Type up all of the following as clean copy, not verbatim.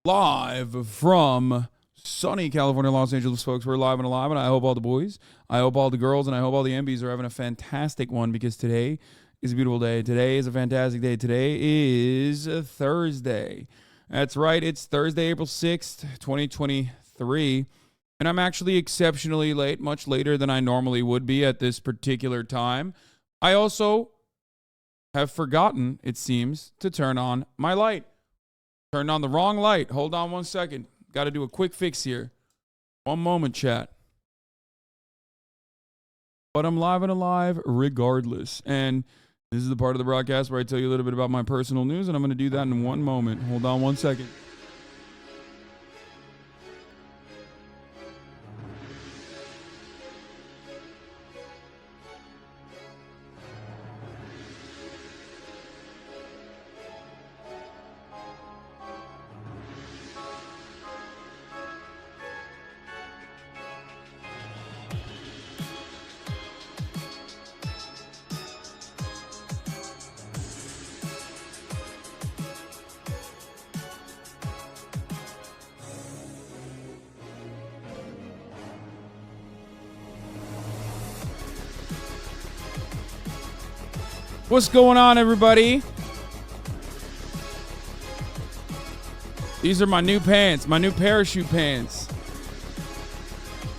Live from sunny California, Los Angeles, folks. We're live and alive, and I hope all the boys, I hope all the girls, and I hope all the MBs are having a fantastic one because today is a beautiful day. Today is a fantastic day. Today is Thursday. That's right. It's Thursday, April 6th, 2023, and I'm actually exceptionally late, much later than I normally would be at this particular time. I also have forgotten, it seems, to turn on my light. Turned on the wrong light. Hold on 1 second. Got to do a quick fix here. One moment, chat. But I'm live and alive regardless. And this is the part of the broadcast where I tell you a little bit about my personal news, and I'm going to do that in 1 moment. Hold on 1 second. What's going on, everybody? These are my new pants, my new parachute pants.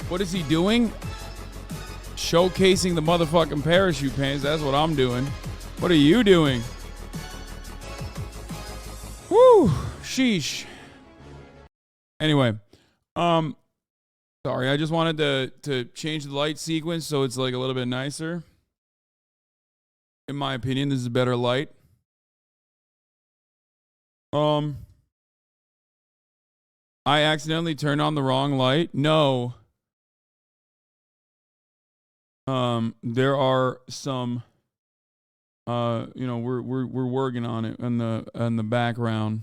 What is he doing? Showcasing the motherfucking parachute pants. That's what I'm doing. What are you doing? Woo! Sheesh. Anyway, sorry, I just wanted to change the light sequence so it's like a little bit nicer. In my opinion, this is a better light. I accidentally turned on the wrong light. No. There are some we're working on it in the background.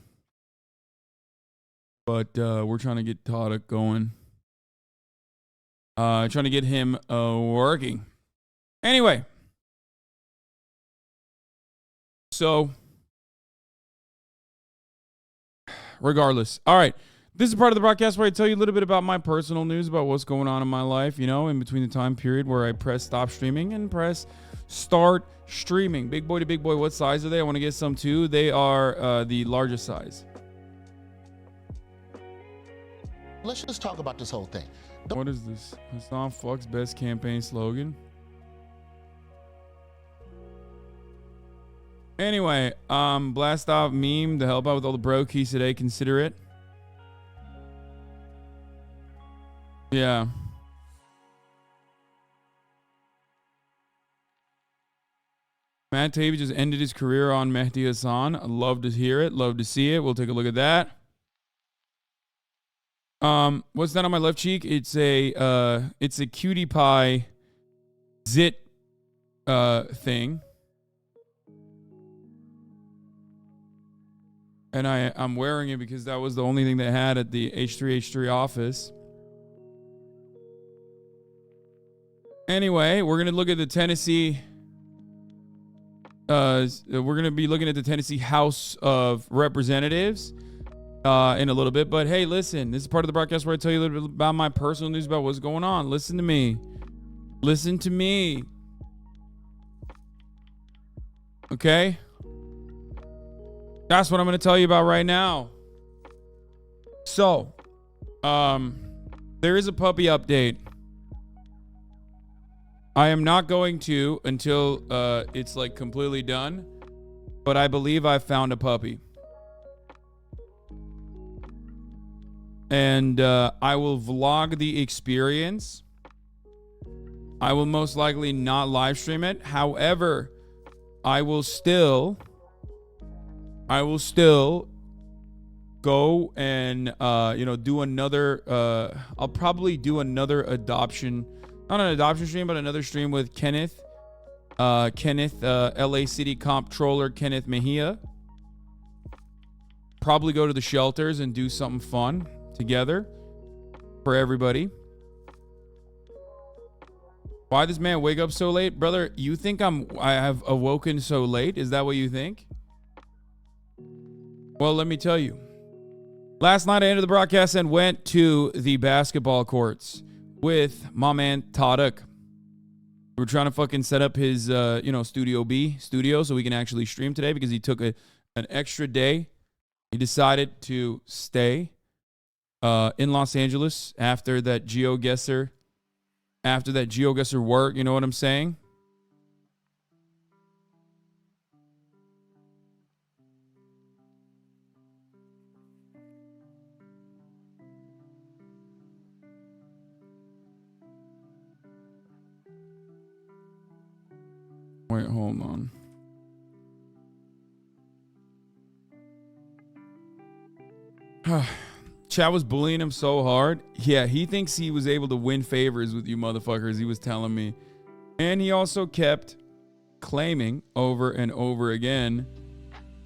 But we're trying to get Todd going. Trying to get him working. Anyway, so, regardless. All right. This is part of the broadcast where I tell you a little bit about my personal news, about what's going on in my life, you know, in between the time period where I press stop streaming and press start streaming. Big boy to big boy, what size are they? I want to get some too. They are the largest size. Let's just talk about this whole thing. What is this? Hassan Fuck's best campaign slogan. Anyway, blast off meme to help out with all the bro keys today. Consider it. Yeah. Matt Taibbi just ended his career on Mehdi Hassan. I'd love to hear it. Love to see it. We'll take a look at that. What's that on my left cheek? It's a cutie pie zit thing. And I'm wearing it because that was the only thing they had at the H3H3 office. Anyway, we're going to look at the Tennessee. We're going to be looking at the Tennessee House of Representatives in a little bit. But hey, listen, this is part of the broadcast where I tell you a little bit about my personal news about what's going on. Listen to me. Listen to me. Okay? That's what I'm going to tell you about right now. So, there is a puppy update. I am not going to until it's like completely done, but I believe I found a puppy. And I will vlog the experience. I will most likely not live stream it. However, I will still go and do another I'll probably do another adoption, not an adoption stream, but another stream with Kenneth LA City Comptroller Kenneth Mejia. Probably go to the shelters and do something fun together for everybody. Why this man wake up so late? Brother, you think I have awoken so late? Is that what you think? Well, let me tell you. Last night I ended the broadcast and went to the basketball courts with my man Tarek. We were trying to fucking set up his, Studio B studio so we can actually stream today because he took an extra day. He decided to stay in Los Angeles after that GeoGuessr work. You know what I'm saying? Wait, hold on. Chad was bullying him so hard. Yeah, he thinks he was able to win favors with you motherfuckers, he was telling me. And he also kept claiming over and over again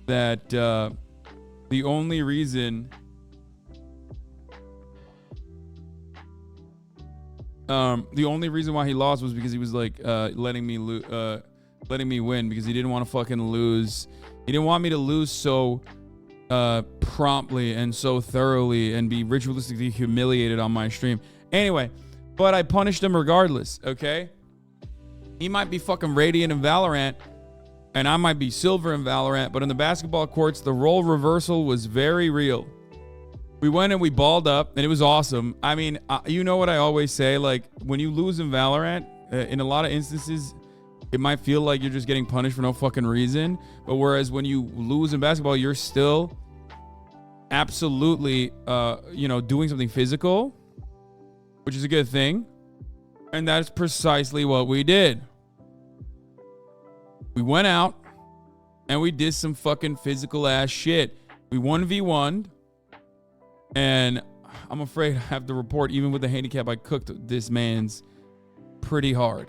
that the only reason why he lost was because he was like letting me win because he didn't want to fucking lose. He didn't want me to lose so promptly and so thoroughly and be ritualistically humiliated on my stream. Anyway, but I punished him regardless, okay? He might be fucking Radiant in Valorant, and I might be Silver in Valorant, but in the basketball courts, the role reversal was very real. We went and we balled up, and it was awesome. I mean, you know what I always say, like, when you lose in Valorant, in a lot of instances, it might feel like you're just getting punished for no fucking reason. But whereas when you lose in basketball, you're still absolutely, doing something physical, which is a good thing. And that's precisely what we did. We went out and we did some fucking physical ass shit. We 1v1'd. And I'm afraid I have to report, even with the handicap, I cooked this man's pretty hard.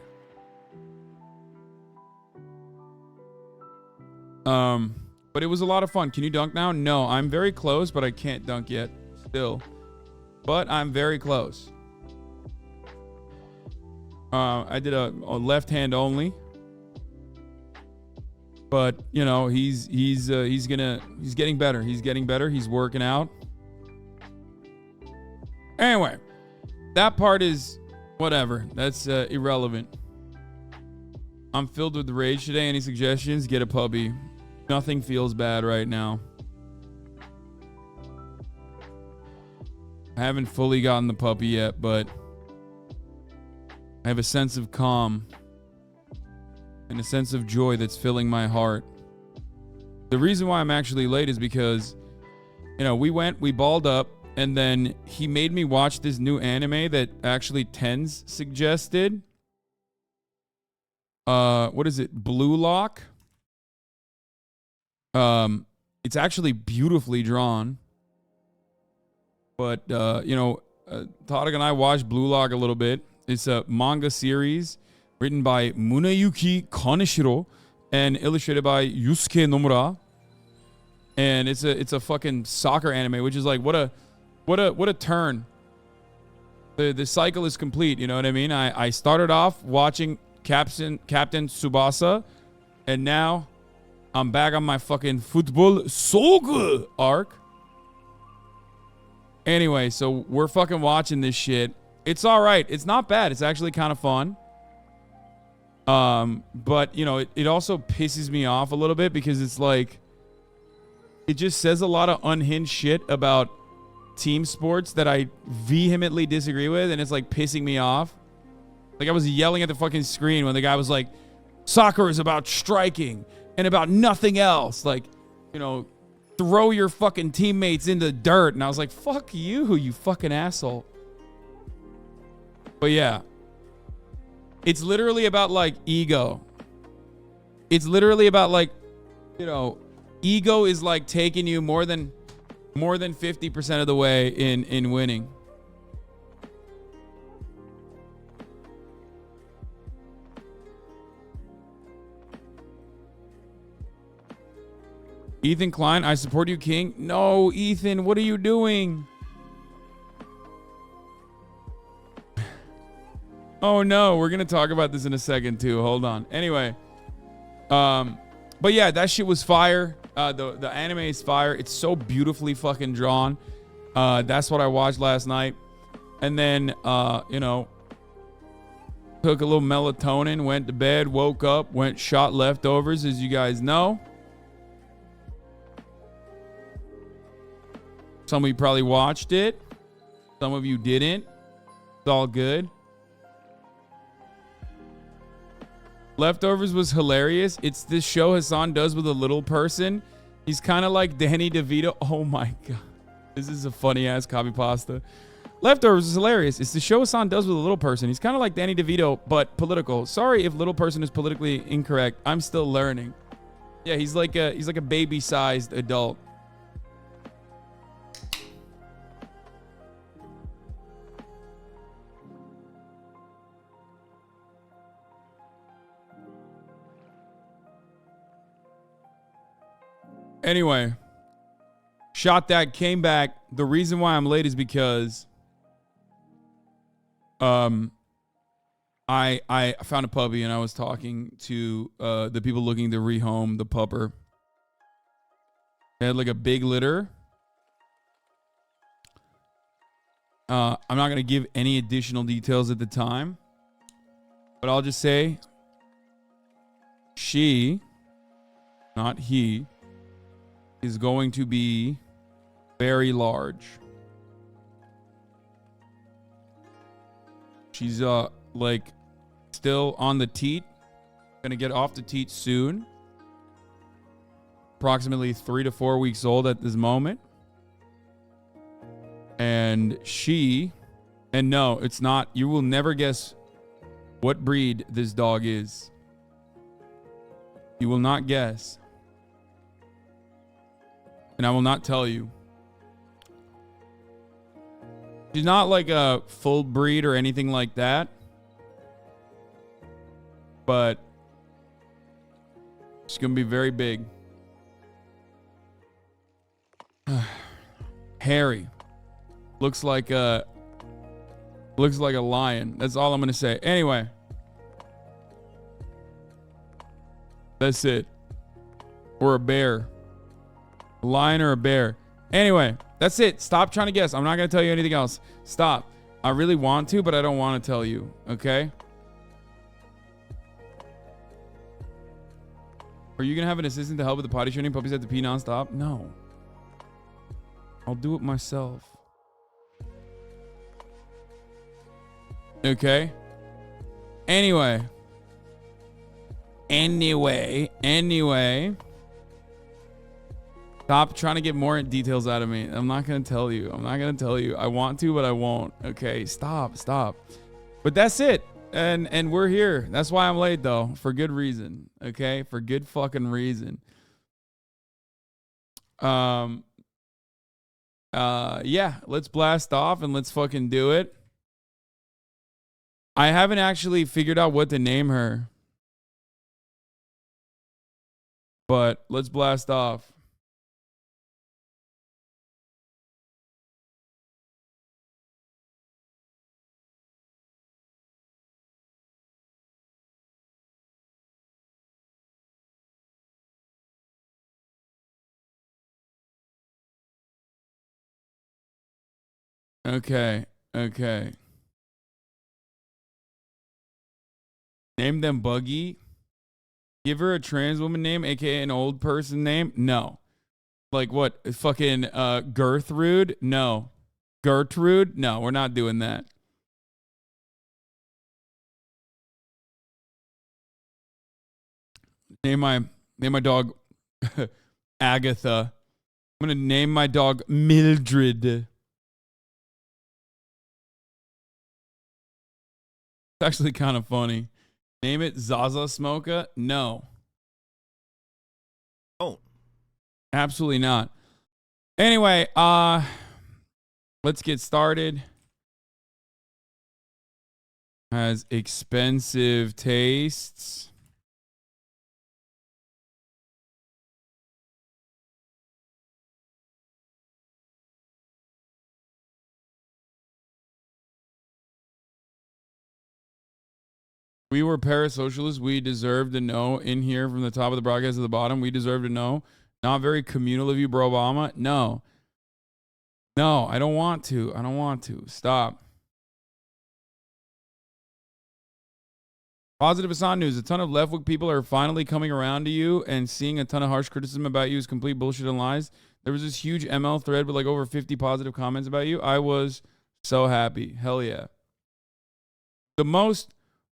But it was a lot of fun. Can you dunk now? No, I'm very close, but I can't dunk yet still. But I'm very close. I did a left hand only. But, you know, he's getting better. He's getting better. He's working out. Anyway, that part is whatever. That's irrelevant. I'm filled with rage today. Any suggestions? Get a puppy. Nothing feels bad right now. I haven't fully gotten the puppy yet, but I have a sense of calm and a sense of joy that's filling my heart. The reason why I'm actually late is because, we balled up, and then he made me watch this new anime that actually Tens suggested. What is it? Blue Lock? It's actually beautifully drawn. But, Tarek and I watched Blue Lock a little bit. It's a manga series written by Muneyuki Kaneshiro and illustrated by Yusuke Nomura. And it's a fucking soccer anime, which is like, what a turn. The cycle is complete, you know what I mean? I started off watching Captain Tsubasa, and now I'm back on my fucking football soccer arc. Anyway, so we're fucking watching this shit. It's all right. It's not bad. It's actually kind of fun. But, it also pisses me off a little bit because it's like, it just says a lot of unhinged shit about team sports that I vehemently disagree with, and it's like pissing me off. Like, I was yelling at the fucking screen when the guy was like, soccer is about striking and about nothing else. Like, throw your fucking teammates in the dirt. And I was like, fuck you fucking asshole. But yeah, it's literally about like ego. It's literally about like, ego is like taking you more than 50% of the way in winning. Ethan Klein, I support you, King. No, Ethan, what are you doing? Oh no, we're gonna talk about this in a second too. Hold on. Anyway, but yeah, that shit was fire. The anime is fire. It's so beautifully fucking drawn. That's what I watched last night. And then, you know, took a little melatonin, went to bed, woke up, went shot leftovers, as you guys know. Some of you probably watched it. Some of you didn't. It's all good. Leftovers was hilarious. It's this show Hassan does with a little person. He's kind of like Danny DeVito. Oh my God. This is a funny ass copy pasta. Leftovers is hilarious. It's the show Hassan does with a little person. He's kind of like Danny DeVito, but political. Sorry if little person is politically incorrect. I'm still learning. Yeah, he's like a baby-sized adult. Anyway, shot that, came back. The reason why I'm late is because I found a puppy and I was talking to the people looking to rehome the pupper. They had like a big litter. I'm not going to give any additional details at the time, but I'll just say she, not he, is going to be very large. She's like still on the teat. Gonna get off the teat soon. Approximately 3 to 4 weeks old at this moment. And no, it's not. You will never guess what breed this dog is. You will not guess. And I will not tell you. She's not like a full breed or anything like that. But she's going to be very big. Hairy. Looks like a lion. That's all I'm going to say. Anyway. That's it. Or a bear. A lion or a bear. Anyway, that's it. Stop trying to guess. I'm not going to tell you anything else. Stop. I really want to, but I don't want to tell you. Okay? Are you going to have an assistant to help with the potty training? Puppies have to pee nonstop? No. I'll do it myself. Okay? Anyway. Stop trying to get more details out of me. I'm not going to tell you. I want to, but I won't. Okay, stop. But that's it. And we're here. That's why I'm late, though. For good reason. Okay? For good fucking reason. Yeah, let's blast off and let's fucking do it. I haven't actually figured out what to name her. But let's blast off. Okay. Name them Buggy. Give her a trans woman name, aka an old person name. No. Like what? Fucking Gertrude? No. Gertrude? No, we're not doing that. Name my dog Agatha. I'm gonna name my dog Mildred. It's actually kind of funny. Name it Zaza Smoka? No. Oh. Absolutely not. Anyway, let's get started. Has expensive tastes. We were parasocialists. We deserve to know in here from the top of the broadcast to the bottom. We deserve to know. Not very communal of you, bro Obama. No. No, I don't want to. I don't want to. Stop. Positive Hassan news. A ton of left-wing people are finally coming around to you and seeing a ton of harsh criticism about you is complete bullshit and lies. There was this huge ML thread with like over 50 positive comments about you. I was so happy. Hell yeah. The most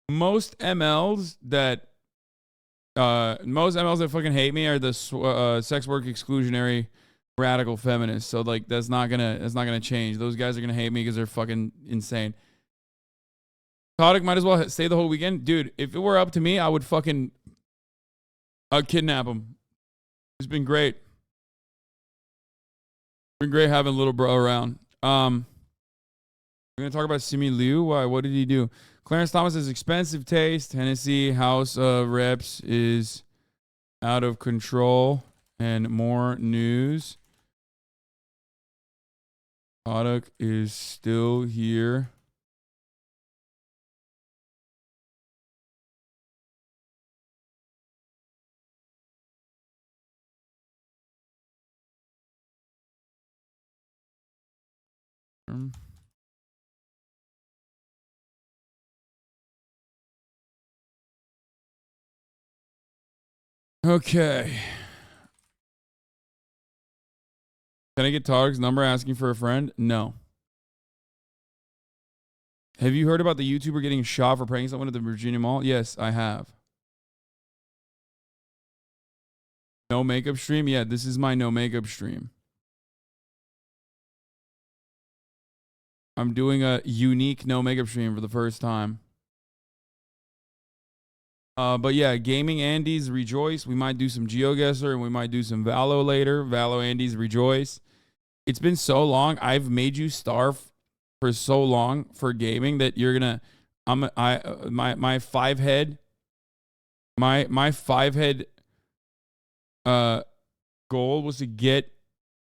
MLs that fucking hate me are the sex work exclusionary radical feminists. So like that's not gonna change. Those guys are gonna hate me because they're fucking insane. Kodak might as well stay the whole weekend. Dude, if it were up to me, I would I'd kidnap him. It's been great. Been great having little bro around. We're going to talk about Simi Liu. Why? What did he do? Clarence Thomas has expensive taste. Tennessee House of Reps is out of control. And more news. Kodak is still here. Okay. Can I get Todrick's number asking for a friend? No. Have you heard about the YouTuber getting shot for pranking someone at the Virginia Mall? Yes, I have. No makeup stream? Yeah, this is my no makeup stream. I'm doing a unique no makeup stream for the first time. But yeah, Gaming Andes, rejoice. We might do some GeoGuessr and we might do some Valo later. Valo Andes, rejoice. It's been so long. I've made you starve for so long for gaming that you're gonna. My five head goal was to get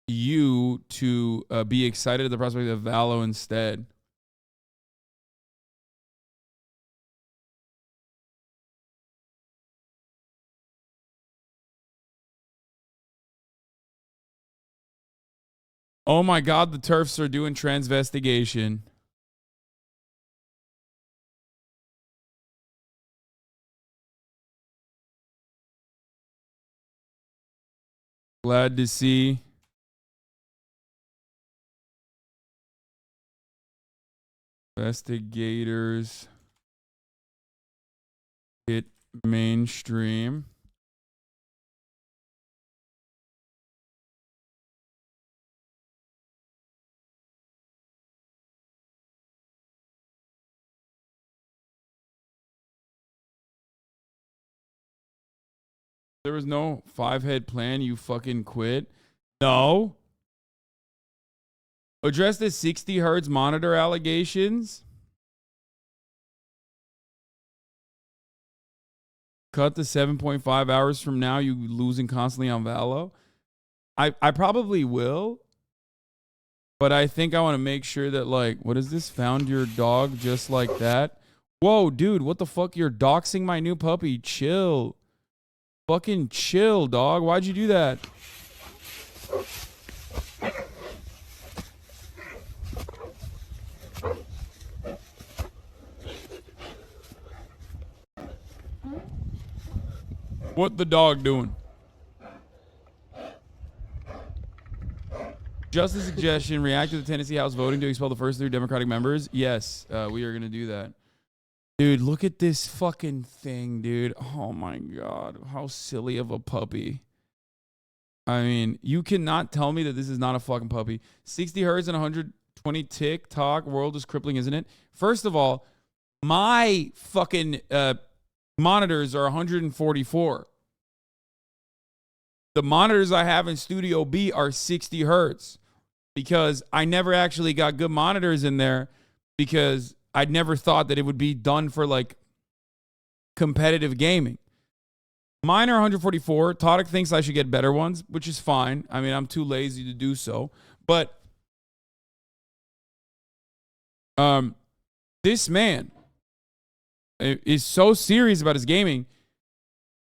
you to be excited at the prospect of Valo instead. Oh my God, the TERFs are doing transvestigation. Glad to see. Investigators hit mainstream. There was no 5-head plan. You fucking quit. No. Address the 60 hertz monitor allegations. Cut the 7.5 hours from now. You losing constantly on Valo. I probably will. But I think I want to make sure that, like, what is this? Found your dog just like that. Whoa, dude, what the fuck? You're doxing my new puppy. Chill. Fucking chill, dog. Why'd you do that? What the dog doing? Just a suggestion. React to the Tennessee House voting to expel the first 3 Democratic members. Yes, we are going to do that. Dude, look at this fucking thing, dude. Oh my God. How silly of a puppy. I mean, you cannot tell me that this is not a fucking puppy. 60 hertz and 120 TikTok. World is crippling, isn't it? First of all, my fucking monitors are 144. The monitors I have in Studio B are 60 hertz because I never actually got good monitors in there because I'd never thought that it would be done for like competitive gaming. Mine are 144. Todrick thinks I should get better ones, which is fine. I mean, I'm too lazy to do so. But this man is so serious about his gaming.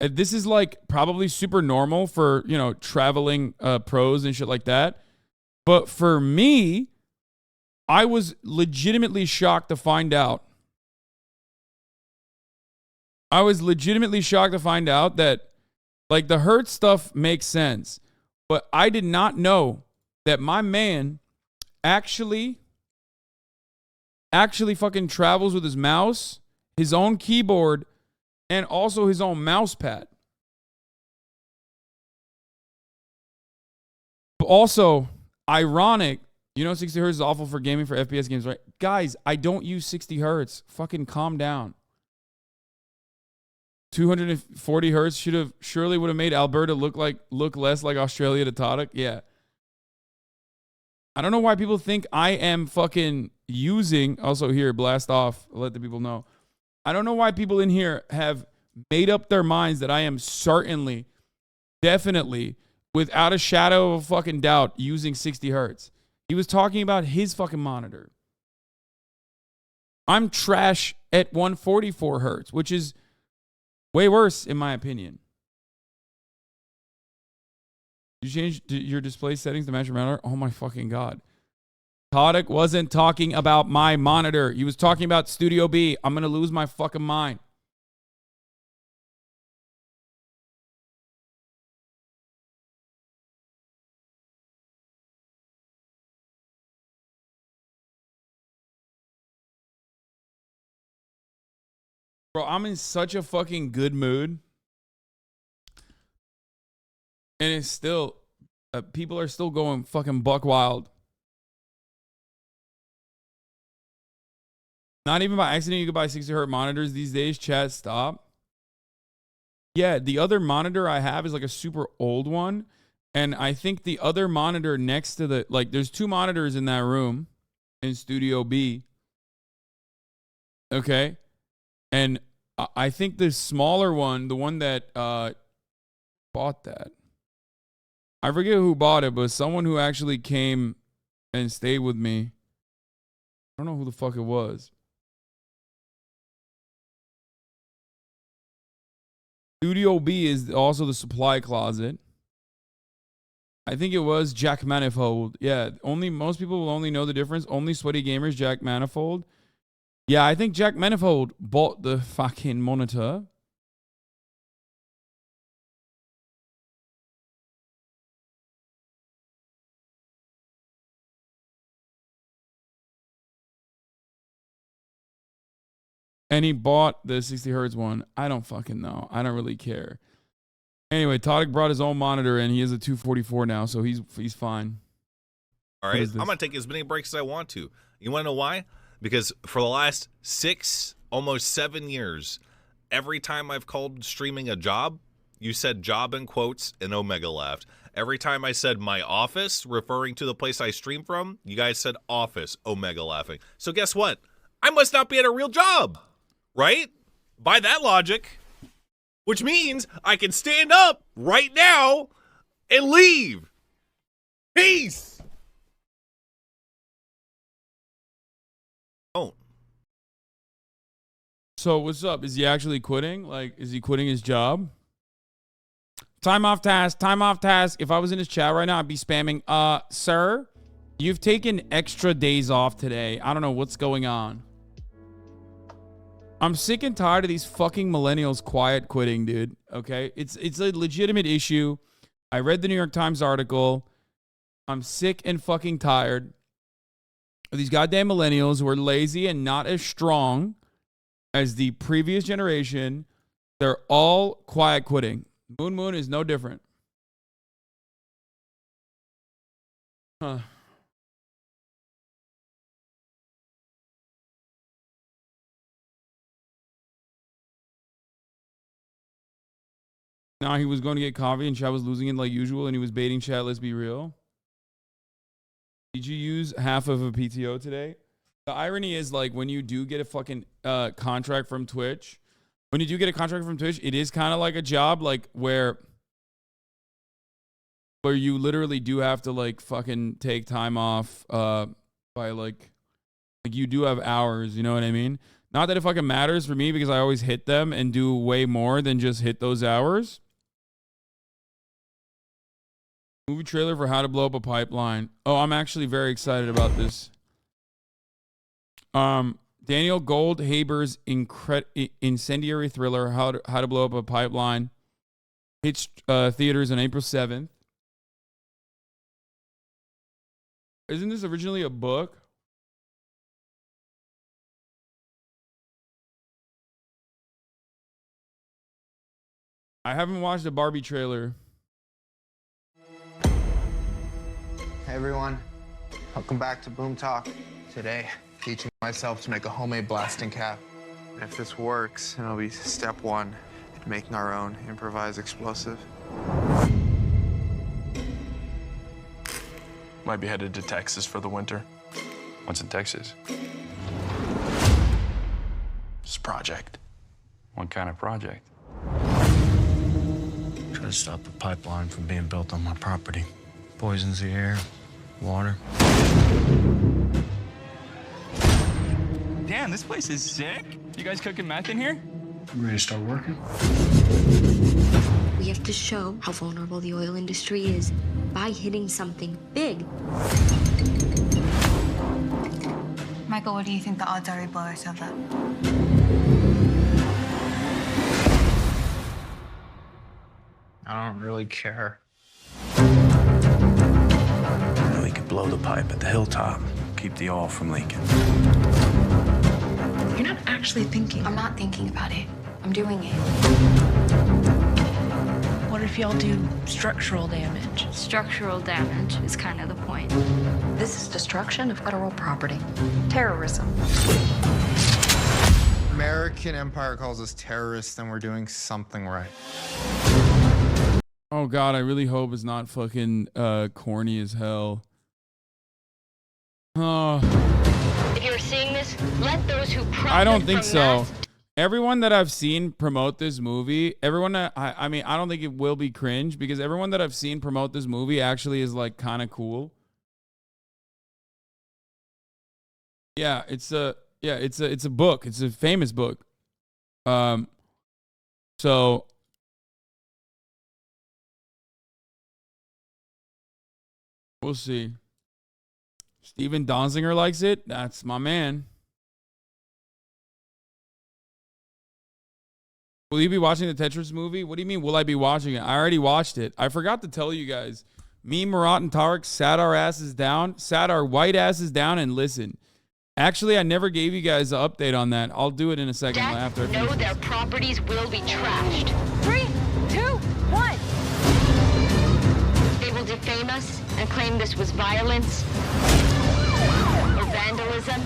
This is like probably super normal for, you know, traveling pros and shit like that. But for me, I was legitimately shocked to find out. That like the Hertz stuff makes sense. But I did not know that my man actually fucking travels with his mouse, his own keyboard, and also his own mouse pad. But also, ironic, 60 hertz is awful for gaming for FPS games, right? Guys, I don't use 60 hertz. Fucking calm down. 240 hertz surely would have made Alberta look less like Australia to Tadic. Yeah. I don't know why people think I am fucking using. Also here, blast off. I'll let the people know. I don't know why people in here have made up their minds that I am certainly, definitely, without a shadow of a fucking doubt, using 60 hertz. He was talking about his fucking monitor. I'm trash at 144 hertz, which is way worse in my opinion. Did you change your display settings to match your monitor? Oh my fucking God. Tadic wasn't talking about my monitor. He was talking about Studio B. I'm going to lose my fucking mind. Bro, I'm in such a fucking good mood. And it's still, people are still going fucking buck wild. Not even by accident you could buy 60 hertz monitors these days. Chat, stop. Yeah, the other monitor I have is like a super old one. And I think the other monitor next to the, like, there's two monitors in that room in Studio B. Okay. And I think the smaller one, the one that bought that, I forget who bought it, but someone who actually came and stayed with me. I don't know who the fuck it was. Studio B is also the supply closet. I think it was Jack Manifold. Yeah, most people will only know the difference. Only Sweaty Gamers, Jack Manifold. Yeah, I think Jack Manifold bought the fucking monitor. And he bought the 60 hertz one. I don't fucking know. I don't really care. Anyway, Tadic brought his own monitor and he has a 244 now, so he's fine. All right, I'm going to take as many breaks as I want to. You want to know why? Because for the last 6, almost 7 years, every time I've called streaming a job, you said job in quotes and Omega laughed. Every time I said my office, referring to the place I stream from, you guys said office, Omega laughing. So guess what? I must not be at a real job, right? By that logic, which means I can stand up right now and leave. Peace. Don't. So what's up? Is he actually quitting? Like, is he quitting his job? Time off task. If I was in his chat right now, I'd be spamming, sir, you've taken extra days off today. I don't know what's going on. I'm sick and tired of these fucking millennials quiet quitting, dude. Okay? It's a legitimate issue. I read the New York Times article. I'm sick and fucking tired of these goddamn millennials who are lazy and not as strong as the previous generation. They're all quiet quitting. Moon is no different. Huh. Now he was going to get coffee and chat was losing it like usual and he was baiting chat, let's be real. Did you use half of a PTO today? The irony is, like, when you do get a fucking contract from Twitch, it is kind of like a job, like, where you literally do have to, like, fucking take time off by, like, you do have hours, you know what I mean? Not that it fucking matters for me because I always hit them and do way more than just hit those hours. Movie trailer for How to Blow Up a Pipeline. Oh, I'm actually very excited about this. Daniel Goldhaber's incendiary thriller How to Blow Up a Pipeline hits theaters on April 7th. Isn't this originally a book? I haven't watched a Barbie trailer. Hey everyone, welcome back to Boom Talk. Today, teaching myself to make a homemade blasting cap. And if this works, it'll be step one in making our own improvised explosive. Might be headed to Texas for the winter. What's in Texas? This project. What kind of project? Try to stop the pipeline from being built on my property. Poisons the air, water. Damn, this place is sick. You guys cooking meth in here? You ready to start working? We have to show how vulnerable the oil industry is by hitting something big. Michael, what do you think the odds are we blow ourselves up? I don't really care. We could blow the pipe at the hilltop, keep the oil from leaking. You're not actually thinking. I'm not thinking about it. I'm doing it. What if y'all do structural damage? Structural damage is kind of the point. This is destruction of federal property. Terrorism. American Empire calls us terrorists, then we're doing something right. Oh God, I really hope it's not fucking corny as hell. Oh. If you're seeing this, let those who profit I don't think from so. that- Everyone that I've seen promote this movie, everyone that I mean, I don't think it will be cringe because everyone that I've seen promote this movie actually is like kind of cool. Yeah, it's a book. It's a famous book. So we'll see. Steven Donziger likes it. That's my man. Will you be watching the Tetris movie? What do you mean, will I be watching it? I already watched it. I forgot to tell you guys. Me, Marat, and Tarek sat our white asses down and listened. Actually, I never gave you guys an update on that. I'll do it in a second after. Know their properties will be trashed. 3, 2, 1. They will defame us and claim this was violence or vandalism.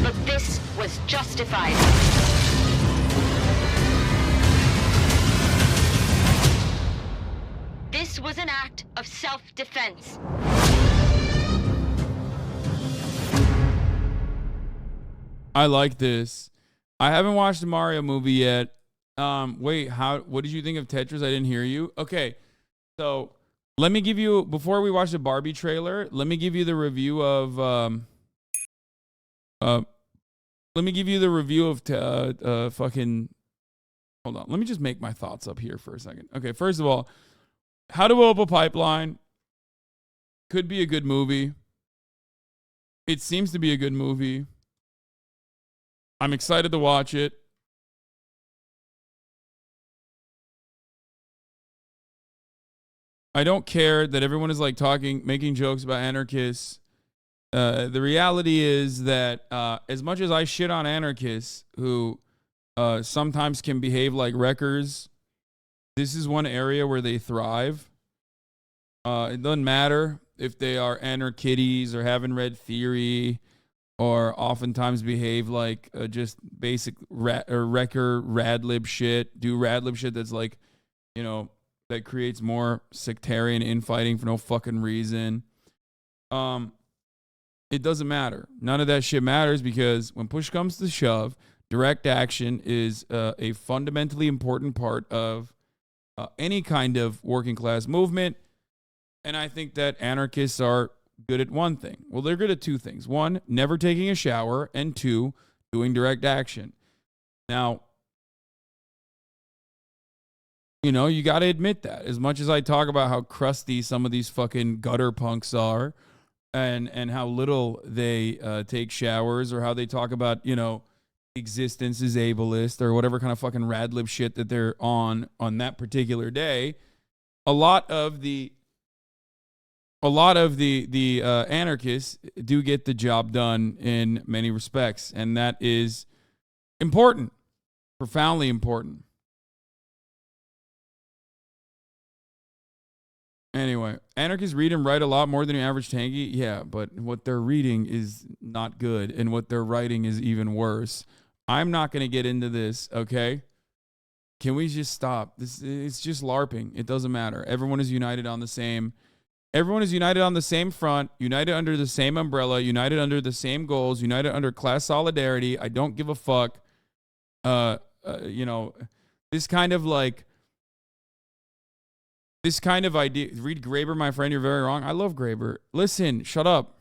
But this was justified. This was an act of self-defense. I like this. I haven't watched the Mario movie yet. Wait, what did you think of Tetris? I didn't hear you. Okay. So let me give you, before we watch the Barbie trailer, let me give you the review of fucking, hold on. Let me just make my thoughts up here for a second. Okay, first of all, How to Blow Up a Pipeline could be a good movie. It seems to be a good movie. I'm excited to watch it. I don't care that everyone is like making jokes about anarchists. The reality is that as much as I shit on anarchists who sometimes can behave like wreckers, this is one area where they thrive. It doesn't matter if they are anarchitties or haven't read theory or oftentimes behave like just basic wrecker radlib shit. Do radlib shit that's like, you know, that creates more sectarian infighting for no fucking reason. It doesn't matter. None of that shit matters because when push comes to shove, direct action is a fundamentally important part of any kind of working class movement. And I think that anarchists are good at one thing. Well, they're good at two things. One, never taking a shower, and two, doing direct action. Now, You know, you got to admit that. As much as I talk about how crusty some of these fucking gutter punks are and how little they take showers, or how they talk about, you know, existence is ableist or whatever kind of fucking rad lib shit that they're on that particular day, a lot of the anarchists do get the job done in many respects, and that is important, profoundly important. Anyway, anarchists read and write a lot more than your average tanky. Yeah, but what they're reading is not good, and what they're writing is even worse. I'm not going to get into this, okay? Can we just stop? It's just LARPing. It doesn't matter. Everyone is united on the same front, united under the same umbrella, united under the same goals, united under class solidarity. I don't give a fuck. You know, this kind of idea. Read Graeber, my friend. You're very wrong. I love Graeber. Listen, shut up.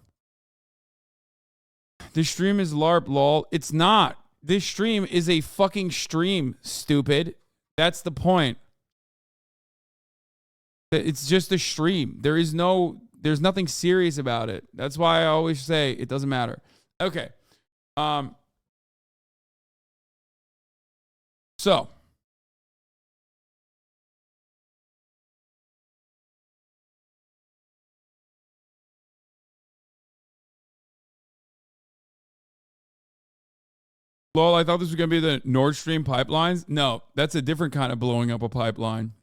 This stream is LARP, lol. It's not. This stream is a fucking stream, stupid. That's the point. It's just a stream. There's nothing serious about it. That's why I always say it doesn't matter. Okay. So. Lol, I thought this was going to be the Nord Stream pipelines. No, that's a different kind of blowing up a pipeline.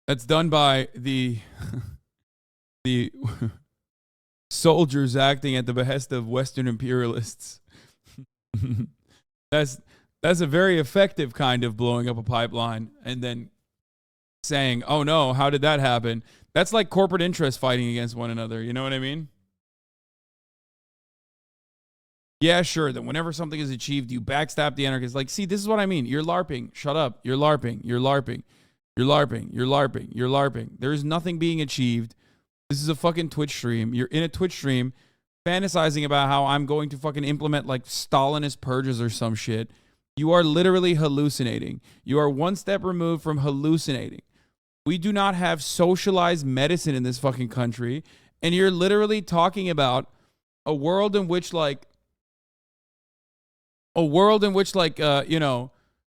That's done by the soldiers acting at the behest of Western imperialists. That's a very effective kind of blowing up a pipeline and then saying, "Oh no, how did that happen?" That's like corporate interests fighting against one another. You know what I mean? Yeah, sure. Then whenever something is achieved, you backstab the anarchists. Like, see, this is what I mean. You're LARPing. Shut up. You're LARPing. You're LARPing. You're LARPing. You're LARPing. You're LARPing. There is nothing being achieved. This is a fucking Twitch stream. You're in a Twitch stream fantasizing about how I'm going to fucking implement like Stalinist purges or some shit. You are literally hallucinating. You are one step removed from hallucinating. We do not have socialized medicine in this fucking country. And you're literally talking about a world in which you know,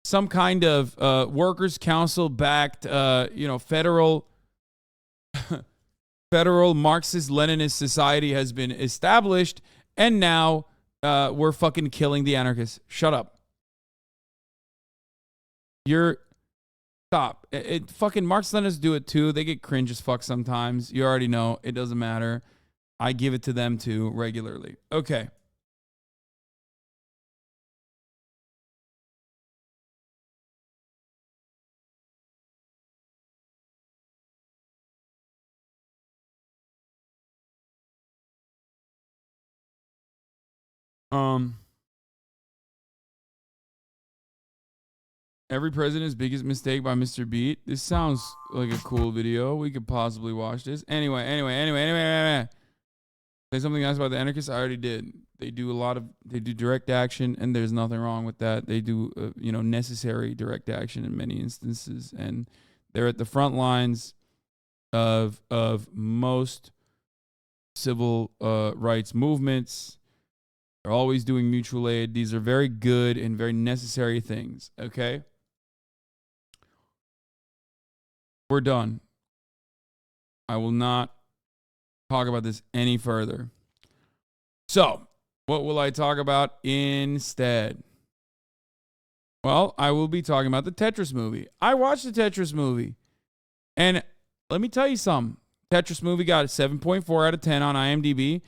some kind of workers' council backed, you know, federal Marxist-Leninist society has been established, and now we're fucking killing the anarchists. Shut up. Stop. Fucking Marxist-Leninists do it too. They get cringe as fuck sometimes. You already know. It doesn't matter. I give it to them too regularly. Okay. Every president's biggest mistake by Mr. Beat. This sounds like a cool video. We could possibly watch this. Anyway. Say something nice about the anarchists. I already did. They do direct action, and there's nothing wrong with that. They do, you know, necessary direct action in many instances, and they're at the front lines of most civil rights movements. They're always doing mutual aid. These are very good and very necessary things. Okay. We're done. I will not talk about this any further. So, what will I talk about instead? Well, I will be talking about the Tetris movie. I watched the Tetris movie. And let me tell you something. Tetris movie got a 7.4 out of 10 on IMDb,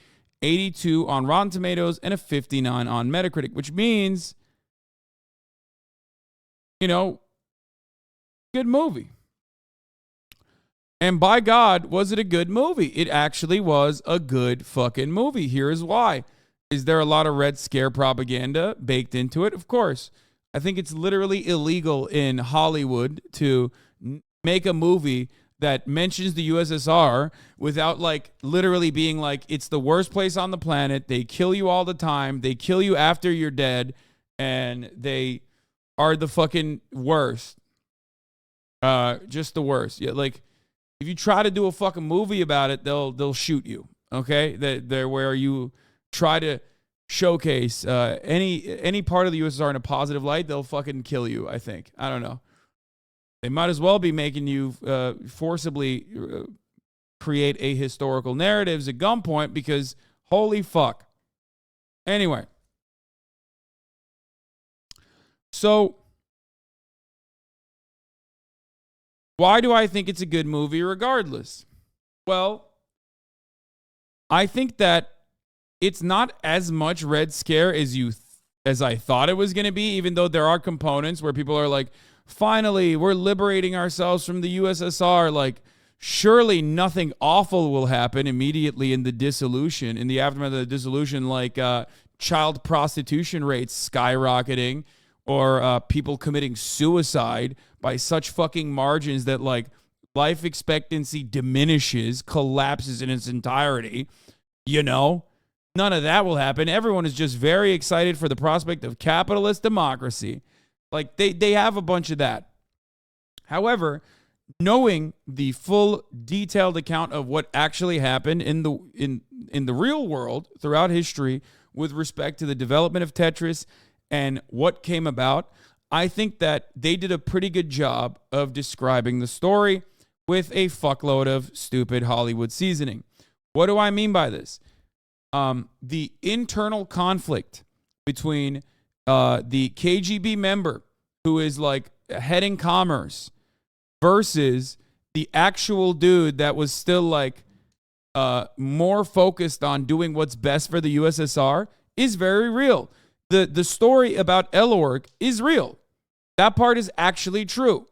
82 on Rotten Tomatoes, and a 59 on Metacritic, which means, you know, good movie. And by God, was it a good movie? It actually was a good fucking movie. Here is why. Is there a lot of Red Scare propaganda baked into it? Of course. I think it's literally illegal in Hollywood to make a movie that mentions the USSR without like literally being like, it's the worst place on the planet. They kill you all the time. They kill you after you're dead. And they are the fucking worst. Just the worst. Yeah, like if you try to do a fucking movie about it, they'll shoot you. Okay, they're where you try to showcase any part of the USSR in a positive light, they'll fucking kill you. I think. I don't know. They might as well be making you forcibly create a historical narratives at gunpoint because holy fuck. Anyway, so why do I think it's a good movie regardless? Well, I think that it's not as much Red Scare as I thought it was going to be, even though there are components where people are like, finally, we're liberating ourselves from the USSR. Like, surely nothing awful will happen immediately in the dissolution, in the aftermath of the dissolution, like child prostitution rates skyrocketing or people committing suicide by such fucking margins that like life expectancy diminishes, collapses in its entirety. You know, none of that will happen. Everyone is just very excited for the prospect of capitalist democracy. Like they have a bunch of that. However, knowing the full detailed account of what actually happened in the real world throughout history with respect to the development of Tetris and what came about, I think that they did a pretty good job of describing the story with a fuckload of stupid Hollywood seasoning. What do I mean by this? The internal conflict between the KGB member who is like heading commerce versus the actual dude that was still like more focused on doing what's best for the USSR is very real. The story about Elorg is real. That part is actually true.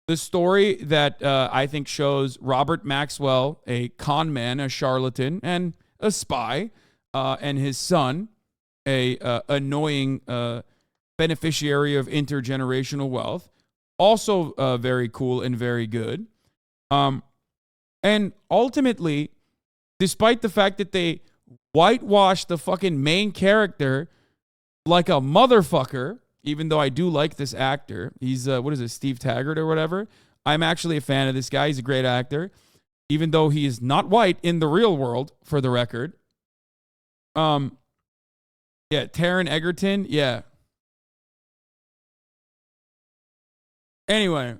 The story that I think shows Robert Maxwell, a con man, a charlatan, and a spy, and his son, a annoying beneficiary of intergenerational wealth, also very cool and very good. And ultimately, despite the fact that they whitewashed the fucking main character like a motherfucker, even though I do like this actor. He's, Steve Taggart or whatever. I'm actually a fan of this guy. He's a great actor, even though he is not white in the real world, for the record. Yeah, Taron Egerton, yeah. Anyway,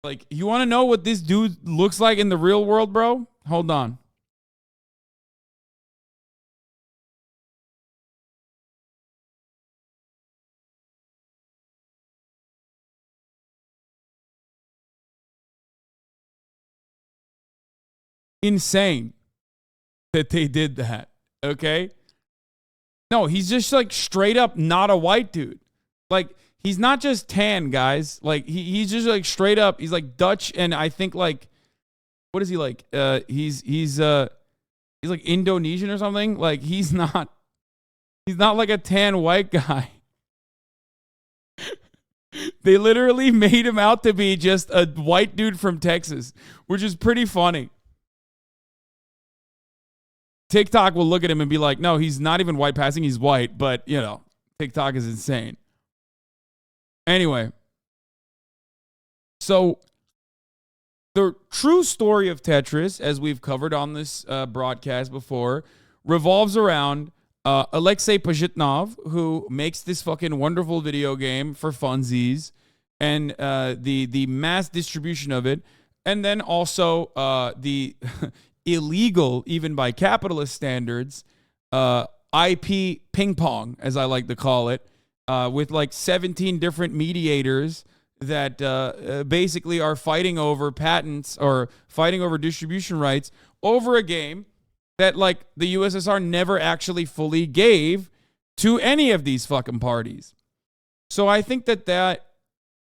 like, you want to know what this dude looks like in the real world, bro? Hold on. Insane that they did that, okay? No, he's just like straight up not a white dude. Like, he's not just tan, guys. Like, he's just like straight up, he's like Dutch, and I think like, what is he like? He's like Indonesian or something. Like, he's not like a tan white guy. They literally made him out to be just a white dude from Texas, which is pretty funny. TikTok will look at him and be like, no, he's not even white passing, he's white. But, you know, TikTok is insane. Anyway, so the true story of Tetris, as we've covered on this broadcast before, revolves around Alexei Pajitnov, who makes this fucking wonderful video game for funsies, and the mass distribution of it, and then also the illegal, even by capitalist standards, IP ping pong, as I like to call it, with like 17 different mediators that basically are fighting over patents or fighting over distribution rights over a game that like the USSR never actually fully gave to any of these fucking parties. So I think that's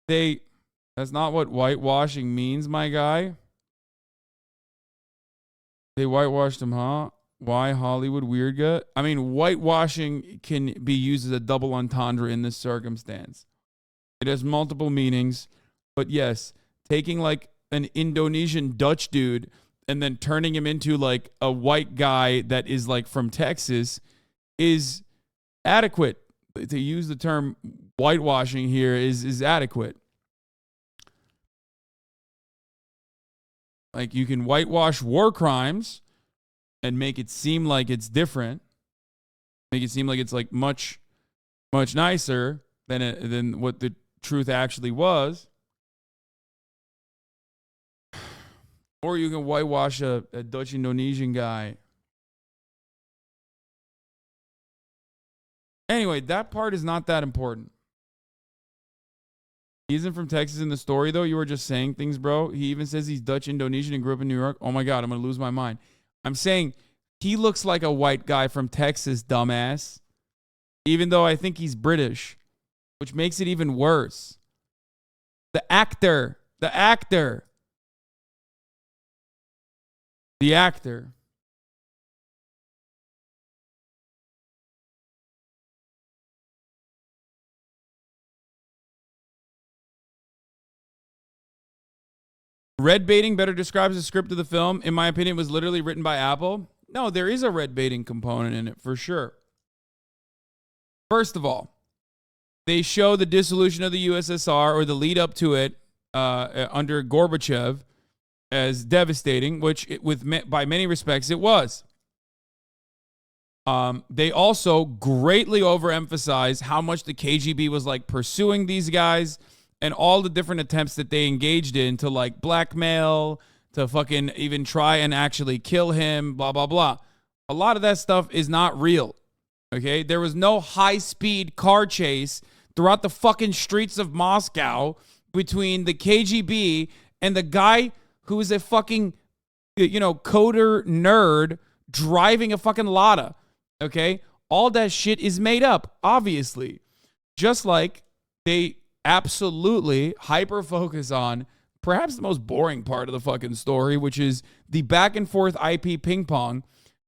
not what whitewashing means, my guy. They whitewashed him, huh? Why Hollywood weird guy? I mean, whitewashing can be used as a double entendre in this circumstance. It has multiple meanings, but yes, taking like an Indonesian Dutch dude and then turning him into like a white guy that is like from Texas is adequate. To use the term whitewashing here is adequate. Like, you can whitewash war crimes and make it seem like it's different. Make it seem like it's like much, much nicer than what the truth actually was. Or you can whitewash a Dutch Indonesian guy. Anyway, that part is not that important. He isn't from Texas in the story, though. You were just saying things, bro. He even says he's Dutch Indonesian and grew up in New York. Oh, my God, I'm going to lose my mind. I'm saying he looks like a white guy from Texas, dumbass. Even though I think he's British, which makes it even worse. The actor. Red baiting better describes the script of the film. In my opinion, it was literally written by Apple. No, there is a red baiting component in it for sure. First of all, they show the dissolution of the USSR or the lead up to it under Gorbachev as devastating, which by many respects it was. They also greatly overemphasize how much the KGB was like pursuing these guys and all the different attempts that they engaged in to like blackmail, to fucking even try and actually kill him, blah, blah, blah. A lot of that stuff is not real. Okay? There was no high-speed car chase throughout the fucking streets of Moscow between the KGB and the guy who is a fucking, coder nerd driving a fucking Lada. Okay? All that shit is made up, obviously. Just like they absolutely hyper-focus on perhaps the most boring part of the fucking story, which is the back and forth IP ping pong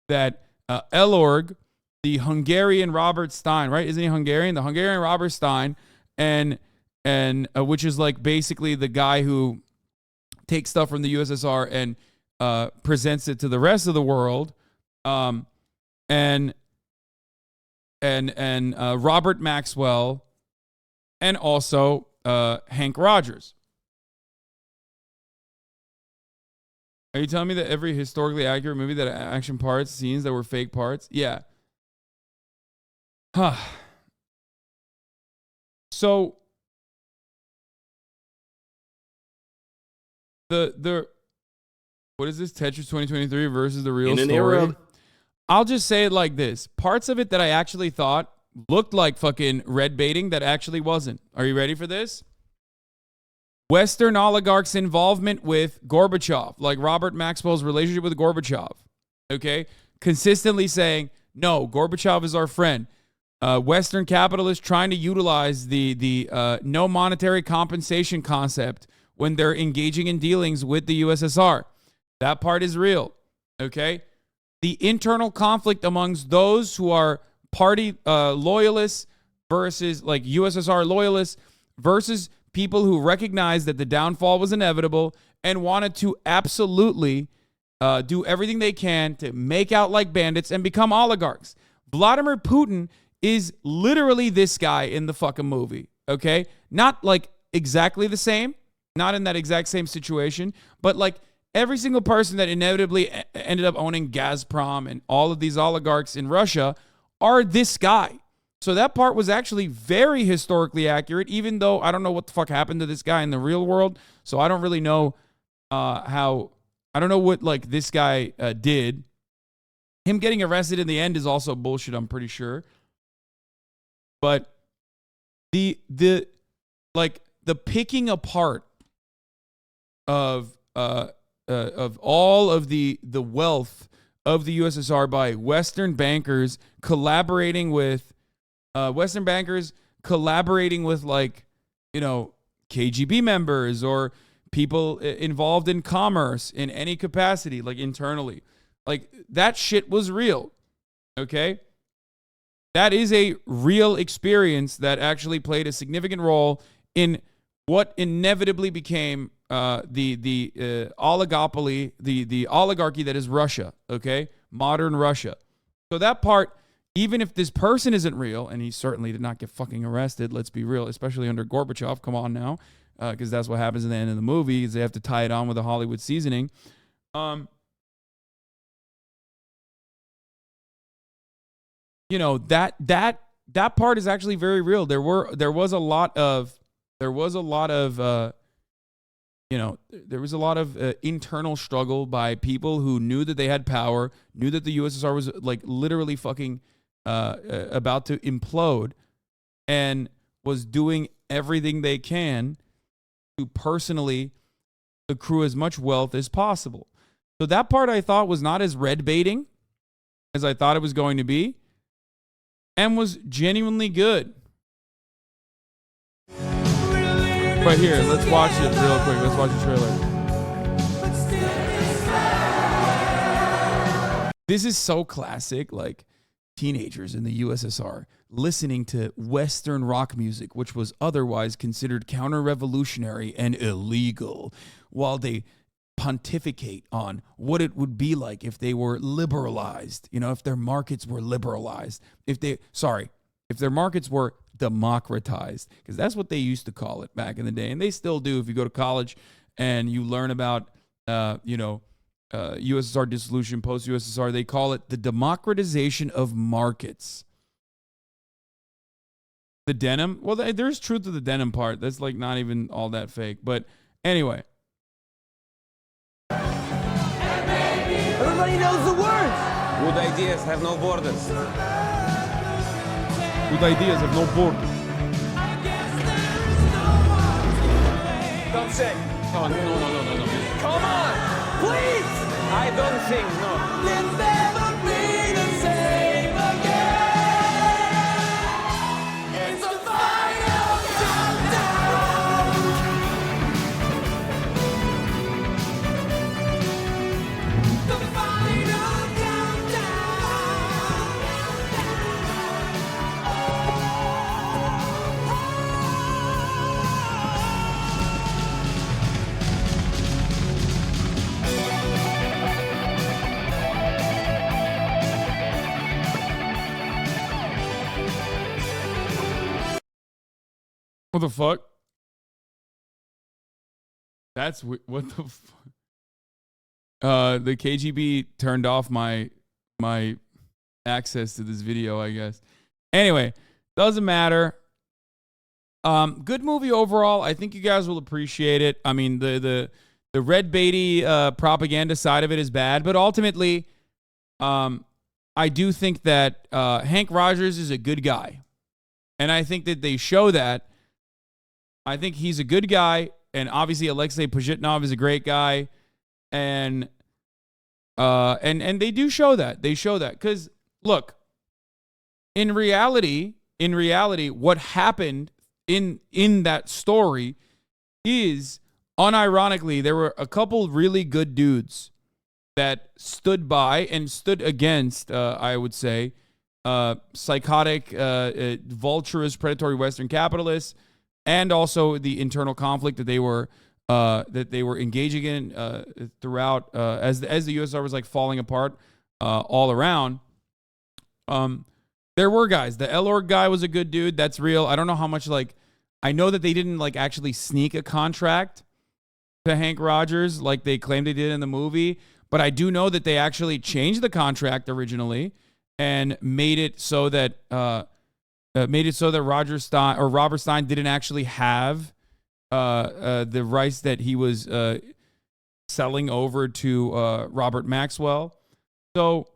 that Elorg, the Hungarian Robert Stein, right? Isn't he Hungarian? The Hungarian Robert Stein, and which is like basically the guy who takes stuff from the USSR and presents it to the rest of the world, and Robert Maxwell, and also Hank Rogers. Are you telling me that every historically accurate movie that action parts, scenes that were fake parts? Yeah. Huh. So the what is this? Tetris 2023 versus the real story? I'll just say it like this. Parts of it that I actually thought looked like fucking red baiting that actually wasn't. Are you ready for this? Western oligarchs' involvement with Gorbachev, like Robert Maxwell's relationship with Gorbachev, okay? Consistently saying, no, Gorbachev is our friend. Western capitalists trying to utilize the no monetary compensation concept when they're engaging in dealings with the USSR. That part is real, okay? The internal conflict amongst those who are party loyalists versus like USSR loyalists versus people who recognize that the downfall was inevitable and wanted to absolutely do everything they can to make out like bandits and become oligarchs. Vladimir Putin is literally this guy in the fucking movie, okay? Not like exactly the same, not in that exact same situation, but like every single person that inevitably ended up owning Gazprom and all of these oligarchs in Russia are this guy. So that part was actually very historically accurate, even though I don't know what the fuck happened to this guy in the real world. So I don't really know I don't know what like this guy did. Him getting arrested in the end is also bullshit, I'm pretty sure. But the picking apart of all of the wealth of the USSR by Western bankers collaborating with like, KGB members or people involved in commerce in any capacity, like internally. Like that shit was real. Okay? That is a real experience that actually played a significant role in what inevitably became the oligopoly, the oligarchy that is Russia, okay? Modern Russia. So that part, even if this person isn't real, and he certainly did not get fucking arrested, let's be real, especially under Gorbachev, come on now, because that's what happens in the end of the movie, is they have to tie it on with a Hollywood seasoning. You know, that part is actually very real. There was a lot of internal struggle by people who knew that they had power, knew that the USSR was like literally fucking about to implode, and was doing everything they can to personally accrue as much wealth as possible. So that part I thought was not as red baiting as I thought it was going to be, and was genuinely good. But here, let's watch it real quick. Let's watch the trailer. This is so classic, like teenagers in the USSR listening to Western rock music, which was otherwise considered counter-revolutionary and illegal, while they pontificate on what it would be like if they were liberalized, you know, if their markets were liberalized, if their markets were democratized, because that's what they used to call it back in the day, and they still do. If you go to college and you learn about USSR dissolution, post-USSR, they call it the democratization of markets. The denim, well, there's truth to the denim part. That's like not even all that fake. But anyway. Everybody knows the words. Good ideas have no borders. Good ideas have no borders. Don't sing. Oh, no. Come on, please. I don't sing, no. We'll never be the same again. It's the final countdown. The final What the fuck? That's what the fuck? The KGB turned off my access to this video, I guess. Anyway, doesn't matter. Good movie overall. I think you guys will appreciate it. I mean, the red baity propaganda side of it is bad, but ultimately, I do think that Hank Rogers is a good guy, and I think that they show that. I think he's a good guy, and obviously Alexei Pajitnov is a great guy, and they do show that. They show that because look, in reality, what happened in that story is, unironically, there were a couple really good dudes that stood by and stood against, I would say, psychotic, vulturous, predatory Western capitalists, and also the internal conflict that they were engaging in throughout as the USSR was like falling apart all around. There were guys. The Elorg guy was a good dude. That's real. I don't know how much I know that they didn't actually sneak a contract to Hank Rogers like they claimed they did in the movie, but I do know that they actually changed the contract originally and made it so that Robert Stein didn't actually have the rights that he was selling over to Robert Maxwell. So